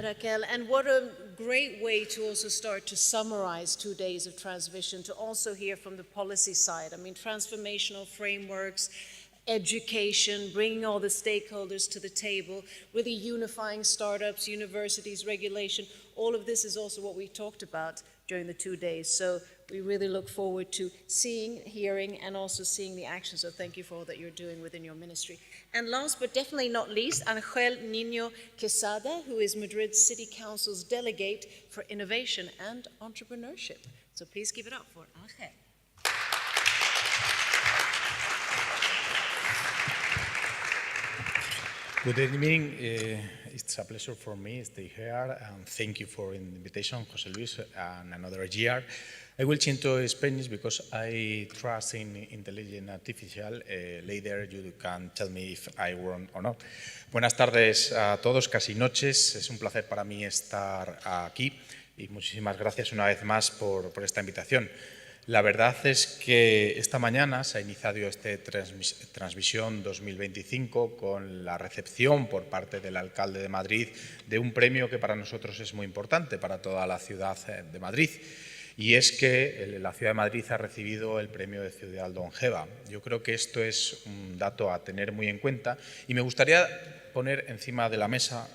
Raquel. And what a great way to also start to summarize 2 days of TransVision, to also hear from the policy side. I mean, transformational frameworks, education, bringing all the stakeholders to the table, really unifying startups, universities, regulation. All of this is also what we talked about during the 2 days. So we really look forward to seeing, hearing, and also seeing the action. So thank you for all that you're doing within your ministry. And last but definitely not least, Ángel Niño Quesada, who is Madrid City Council's delegate for innovation and entrepreneurship. So please give it up for Ángel. Good evening. It's a pleasure for me to stay here, and thank you for the invitation, José Luis, and another year. I will change to Spanish because I trust in intelligence artificial. Later you can tell me if I wrong or not. Buenas tardes a todos, casi noches. Es un placer para mí estar aquí y muchísimas gracias una vez más por esta invitación. La verdad es que esta mañana se ha iniciado este TransVision 2025 con la recepción por parte del alcalde de Madrid de un premio que para nosotros es muy importante, para toda la ciudad de Madrid. Y es que la ciudad de Madrid ha recibido el premio de ciudad longeva. Yo creo que esto es un dato a tener muy en cuenta y me gustaría poner encima de la mesa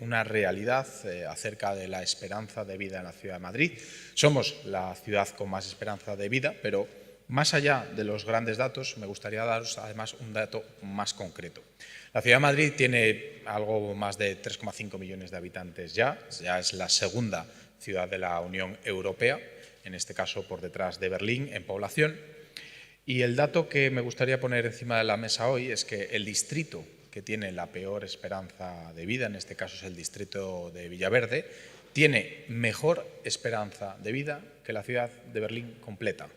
una realidad acerca de la esperanza de vida en la ciudad de Madrid. Somos la ciudad con más esperanza de vida, pero más allá de los grandes datos, me gustaría daros además un dato más concreto. La ciudad de Madrid tiene algo más de 3,5 millones de habitantes ya es la segunda ciudad de la Unión Europea, en este caso por detrás de Berlín en población. Y el dato que me gustaría poner encima de la mesa hoy es que el distrito que tiene la peor esperanza de vida, en este caso es el distrito de Villaverde, tiene mejor esperanza de vida que la ciudad de Berlín completa.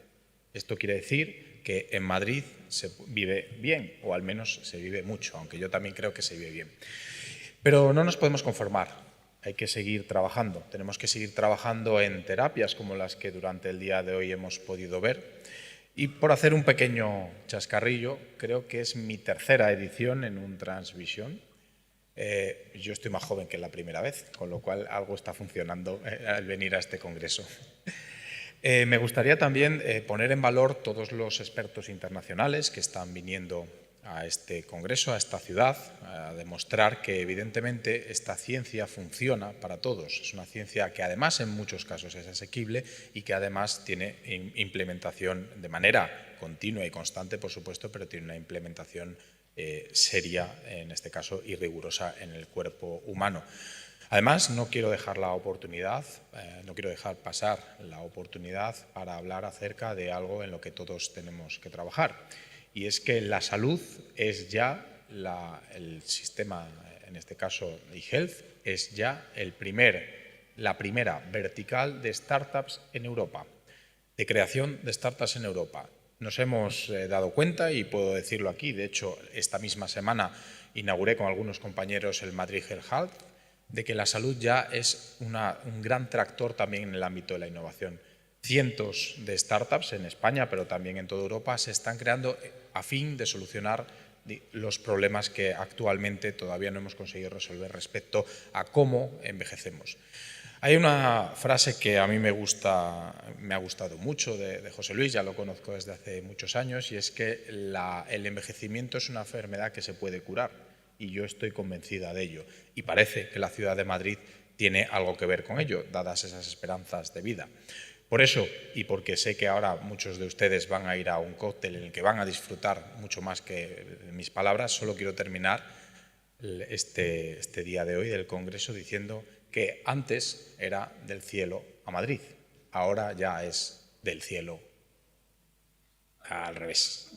Esto quiere decir que en Madrid se vive bien, o al menos se vive mucho, aunque yo también creo que se vive bien. Pero no nos podemos conformar. Hay que seguir trabajando. Tenemos que seguir trabajando en terapias como las que durante el día de hoy hemos podido ver. Y por hacer un pequeño chascarrillo, creo que es mi tercera edición en un TransVision. Yo estoy más joven que la primera vez, con lo cual algo está funcionando al venir a este congreso. Me gustaría también poner en valor todos los expertos internacionales que están viniendo a este congreso, a esta ciudad, a demostrar que evidentemente esta ciencia funciona para todos. Es una ciencia que además en muchos casos es asequible y que además tiene implementación de manera continua y constante, por supuesto, pero tiene una implementación seria, en este caso, y rigurosa en el cuerpo humano. Además, no quiero dejar pasar la oportunidad para hablar acerca de algo en lo que todos tenemos que trabajar. Y es que la salud es ya el sistema, en este caso eHealth, es ya la primera vertical de startups en Europa, de creación de startups en Europa. Nos hemos dado cuenta, y puedo decirlo aquí, de hecho, esta misma semana inauguré con algunos compañeros el Madrid Health, de que la salud ya es un gran tractor también en el ámbito de la innovación. Cientos de startups en España, pero también en toda Europa, se están creando a fin de solucionar los problemas que actualmente todavía no hemos conseguido resolver respecto a cómo envejecemos. Hay una frase que a mí me ha gustado mucho de José Luis, ya lo conozco desde hace muchos años, y es que el envejecimiento es una enfermedad que se puede curar, y yo estoy convencida de ello. Y parece que la ciudad de Madrid tiene algo que ver con ello, dadas esas esperanzas de vida. Por eso, y porque sé que ahora muchos de ustedes van a ir a un cóctel en el que van a disfrutar mucho más que mis palabras, solo quiero terminar este día de hoy del Congreso diciendo que antes era del cielo a Madrid, ahora ya es del cielo al revés.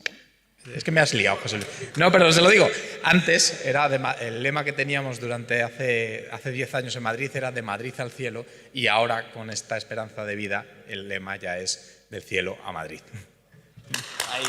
Es que me has liado, José Luis. No, pero se lo digo. Antes era el lema que teníamos durante hace 10 años en Madrid era de Madrid al cielo, y ahora con esta esperanza de vida el lema ya es del cielo a Madrid. Ahí.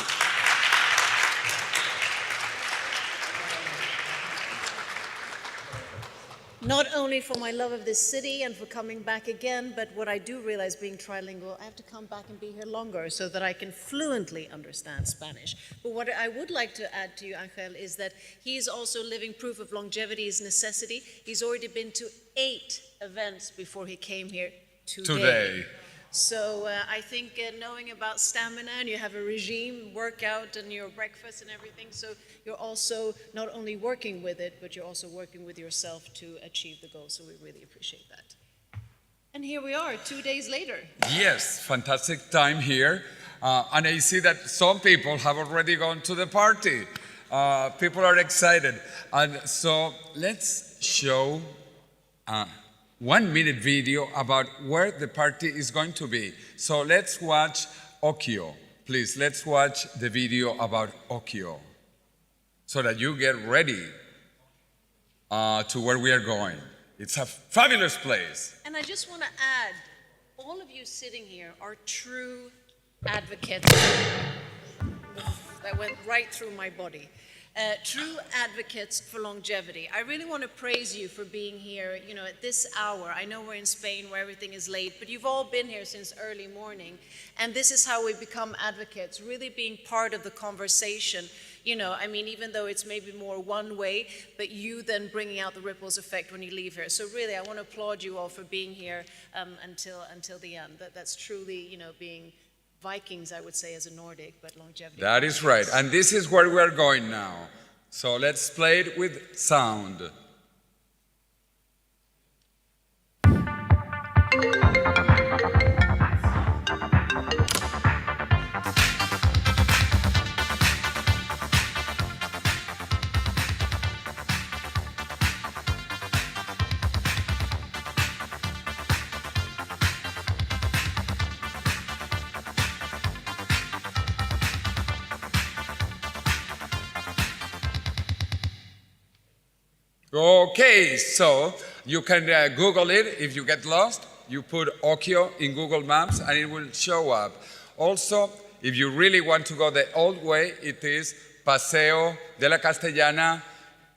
Not only for my love of this city and for coming back again, but what I do realize being trilingual, I have to come back and be here longer so that I can fluently understand Spanish. But what I would like to add to you, Ángel, is that he's also living proof of longevity is necessity. He's already been to 8 events before he came here today. So I think knowing about stamina, and you have a regime, workout, and your breakfast and everything, so you're also not only working with it, but you're also working with yourself to achieve the goal. So we really appreciate that. And here we are, 2 days later. Yes, fantastic time here. And I see that some people have already gone to the party. People are excited. And so let's show 1 minute video about where the party is going to be. So let's watch Okio. Please, let's watch the video about Okio so that you get ready to where we are going. It's a fabulous place. And I just want to add, all of you sitting here are true advocates. That went right through my body. True advocates for longevity. I really want to praise you for being here, you know, at this hour. I know we're in Spain where everything is late, but you've all been here since early morning. And this is how we become advocates, really being part of the conversation. You know, I mean, even though it's maybe more one way, but you then bringing out the ripples effect when you leave here. So really, I want to applaud you all for being here until the end. That's truly, you know, being Vikings, I would say, as a Nordic, but longevity. That is right. And this is where we are going now. So let's play it with sound. Okay, so you can Google it if you get lost. You put Okio in Google Maps and it will show up. Also, if you really want to go the old way, it is Paseo de la Castellana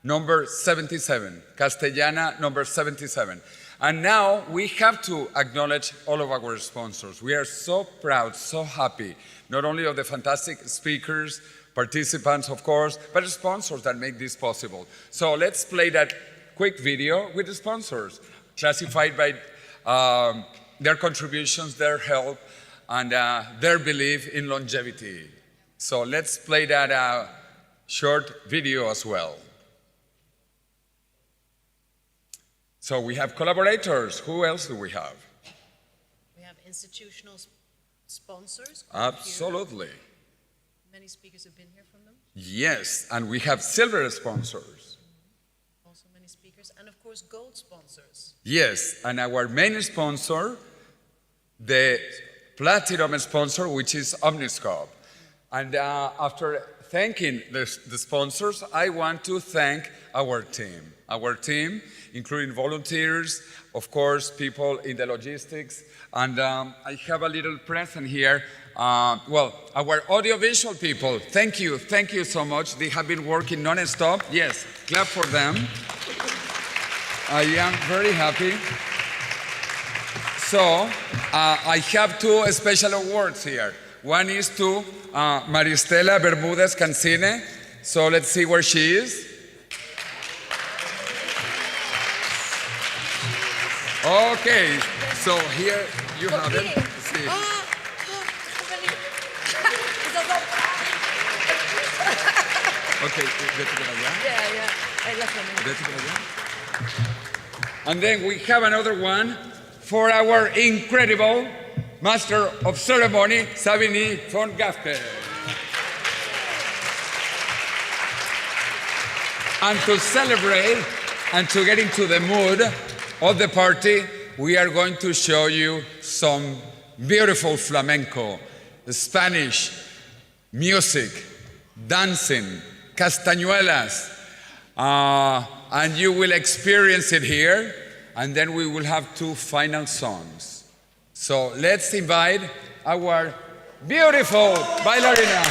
number 77. Castellana number 77. And now we have to acknowledge all of our sponsors. We are so proud, so happy, not only of the fantastic speakers, participants, of course, but the sponsors that make this possible. So let's play that quick video with the sponsors, classified by their contributions, their help, and their belief in longevity. So let's play that short video as well. So we have collaborators. Who else do we have? We have institutional sponsors. Absolutely. Many speakers have been here from them. Yes, and we have silver sponsors. Also many speakers, and of course gold sponsors. Yes, and our main sponsor, the platinum sponsor, which is Omniscope. And after thanking the sponsors, I want to thank our team. Our team, including volunteers, of course, people in the logistics, and I have a little present here. Well, our audiovisual people, thank you so much. They have been working non-stop. Yes, clap for them. I am very happy. So, I have 2 special awards here. One is to Maristela Bermúdez Cancine. So let's see where she is. Okay, so here you have it. See. Okay, vete para allá. Vete para allá. And then we have another one for our incredible Master of Ceremony, Sabine von Gafke. And to celebrate and to get into the mood of the party, we are going to show you some beautiful flamenco, Spanish music, dancing, castañuelas, and you will experience it here, and then we will have 2 final songs. So let's invite our beautiful ballerina.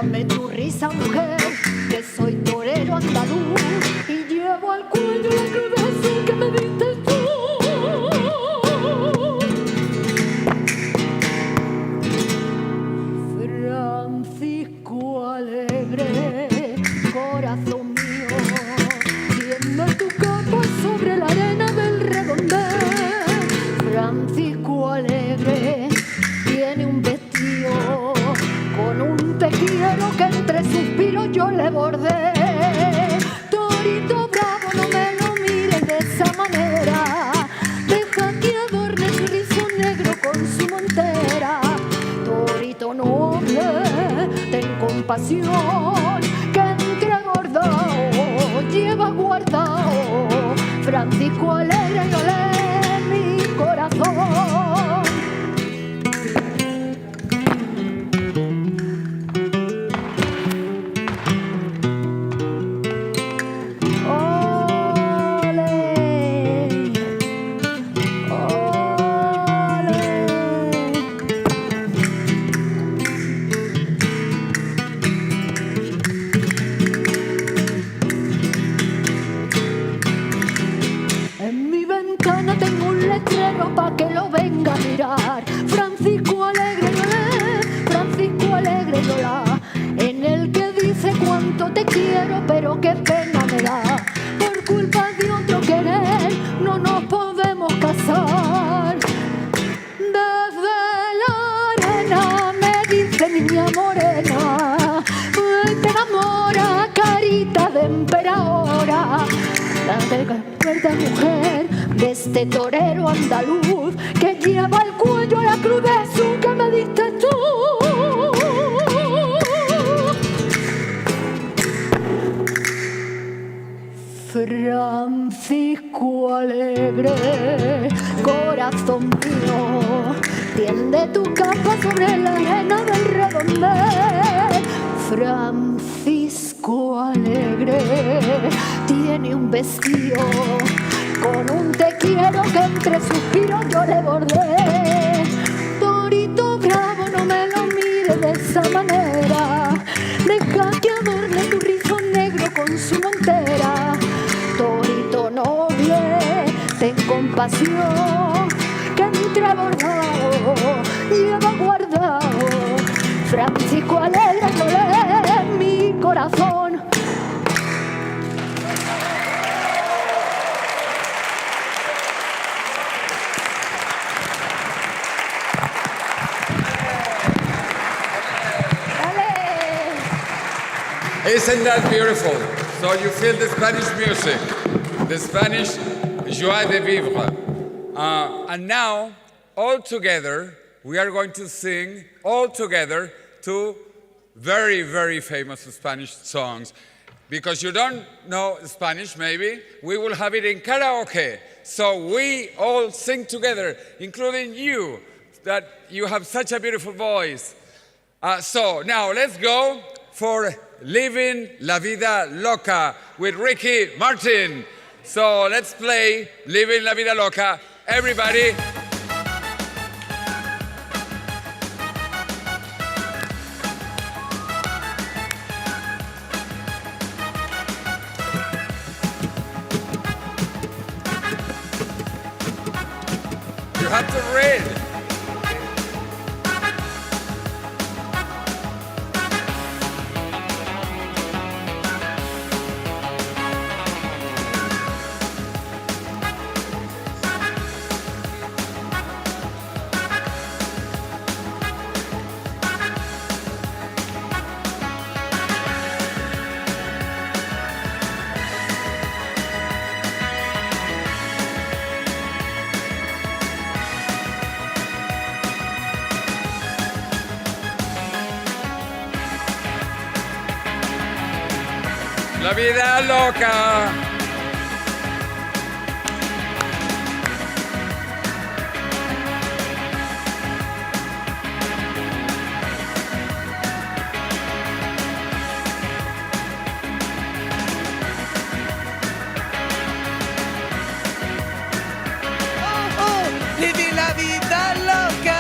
Dame tu risa, mujer, que soy torero andaluz y llevo al cuello la crudeza que me diste tú. Francisco alegre, corazón mío, tiende tu capa sobre la arena del redondel. Francisco alegre tiene un vestido con un te quiero que entre suspiros yo le bordé. Torito bravo, no me lo mires de esa manera, deja que adorne su rizo negro con su montera. Torito noble, ten compasión, que entre bordado lleva guardado. Francisco alegre y olé mi corazón. Pa' que lo venga a mirar. Francisco alegre y olé, Francisco alegre y olá, en el que dice cuánto te quiero, pero qué pena me da. Por culpa de otro querer no nos podemos casar. Desde la arena me dice niña morena, te enamora carita de emperadora. La cuerda mujer de este torero andaluz que lleva el cuello a la cruz de su que me diste tú. Francisco alegre, corazón mío, tiende tu capa sobre la arena del redondel. Francisco alegre tiene un vestido con un te quiero que entre suspiros yo le bordé. Torito bravo, no me lo mires de esa manera, deja que adorne tu rizo negro con su montera. Torito noble, ten compasión, que entre bordado lleva guardado. Francisco alegre, no lee mi corazón. Isn't that beautiful? So you feel the Spanish music, the Spanish joie de vivre. And now, all together, we are going to sing all together two very, very famous Spanish songs. Because you don't know Spanish, maybe, we will have it in karaoke. So we all sing together, including you, that you have such a beautiful voice. So now let's go for Living La Vida Loca with Ricky Martin. So let's play Living La Vida Loca. Everybody. You have to read. La vida loca. Viví la vida loca.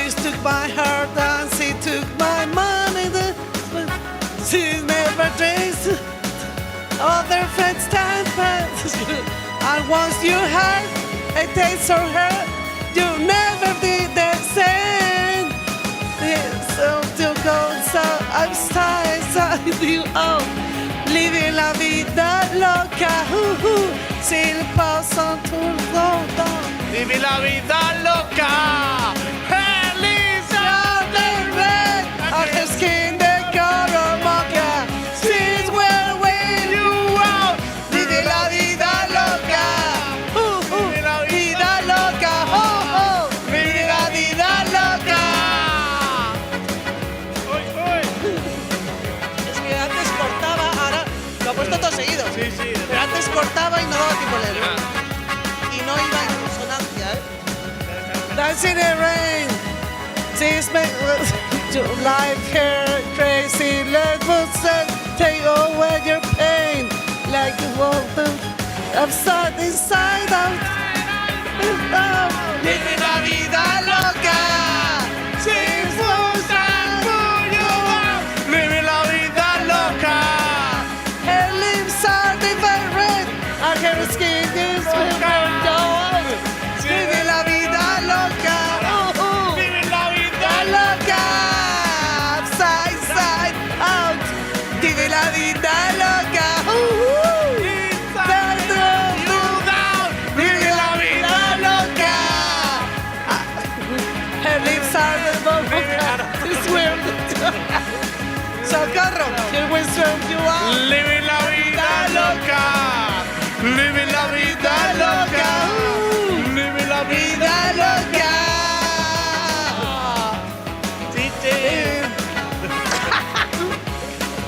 She took my heart and she took my money. She never drinks other friends' time. And once you had a taste of her, you never did the same. So to go, so I'm inside you. Oh, living la vida loca. Sin paso tu todo. Living la vida loca. Elisa de red. On her skin the color mocha. She's where you are. Living la vida loca. Living la vida loca. Living la vida loca. Es que antes cortaba, ahora lo he puesto todo seguido. Sí, sí. Pero antes cortaba y no daba tiempo a leer. Y no iba en consonancia, ¿eh? Dance in the rain. She's made to like her crazy. Let us take away your pain. Like a woman upside inside out. Living la vida loca. She's living la vida loca. Her lips are different and her skin is different. Living la vida loca. Living la vida loca. Upside, side, out. Living la vida loca. Inside, down. Living la vida loca. Her lips are different. It's weird. Socorro, here we swim you are. Living la vida loca. Living la vida loca. Living la vida loca. Sí, sí.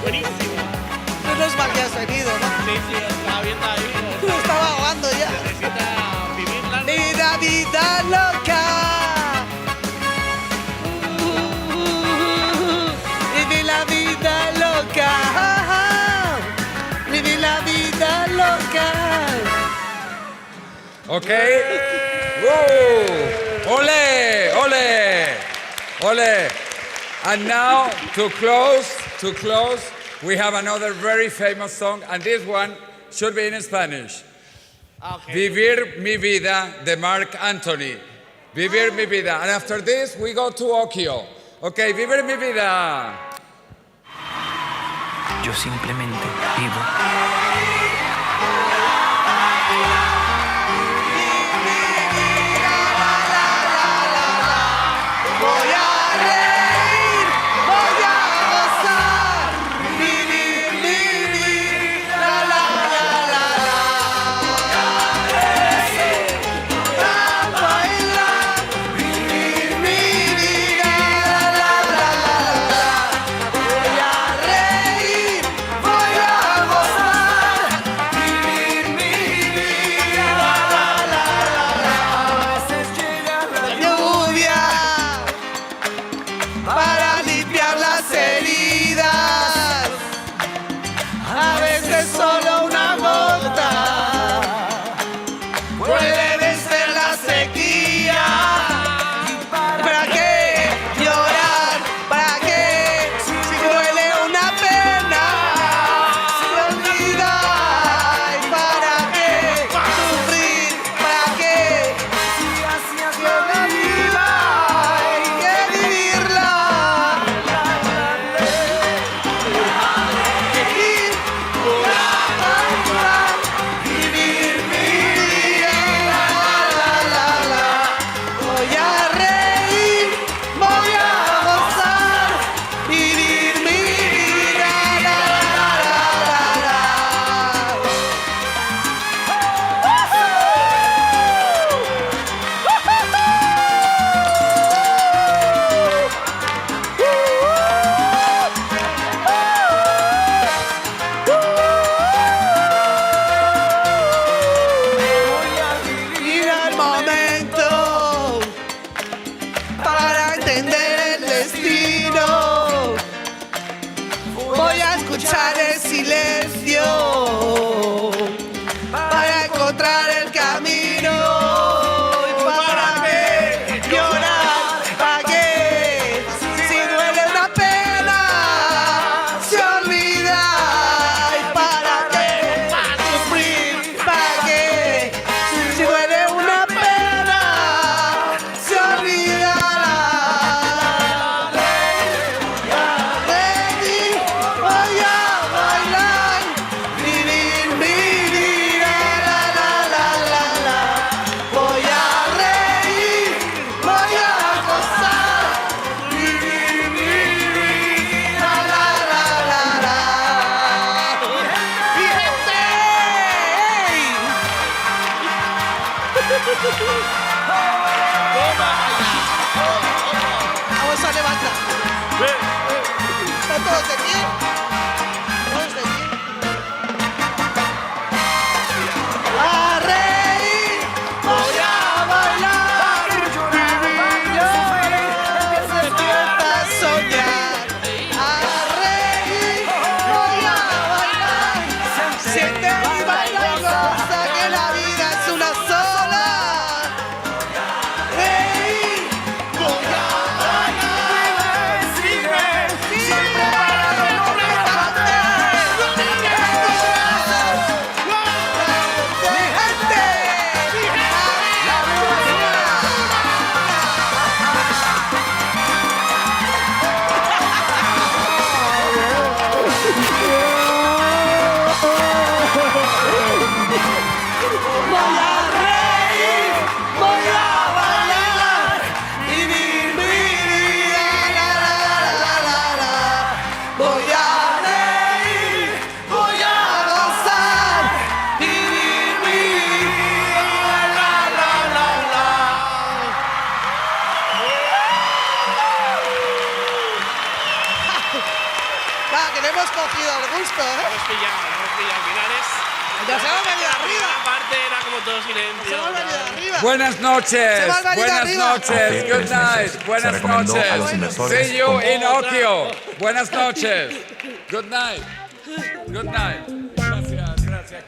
Buenísimo. Menos mal que has venido, ¿no? Sí, sí, estaba viendo ahí. Me estaba ahogando ya. Necesita vivir la vida loca. Vivir la vida loca. Vivir la vida loca. Okay. Whoa. Ole, ole, ole. And now to close, we have another very famous song, and this one should be in Spanish. Okay. Vivir mi vida de Marc Anthony. Vivir mi vida. And after this, we go to Okio. Okay, vivir mi vida. Yo simplemente vivo. Voy a reír, voy a gozar, vivir mi vida, la la la la. A bailar, vivir mi vida, la la la la. Voy a reír, voy a gozar, todos de pie. Todos de pie. A reír, voy a bailar, vivir, llorar, despierta a soñar. A reír, voy a bailar, siente y baila y goza que la vida es una sola. Reír, voy a bailar, siempre para no relajarte. Voy a reír, voy a bailar y vivir mi vida, la. Voy a reír, voy a gozar y vivir mi vida, la. Va, que le hemos cogido el gusto, ¿eh? Hemos pillado finales. Nos hemos venido arriba. La parte era como todo silencio. Nos hemos venido arriba. Buenas noches. hemos venido Buenas arriba. noches. Good night. Buenas noches. See you in Okio. Buenas noches. Good night. Good night. Gracias.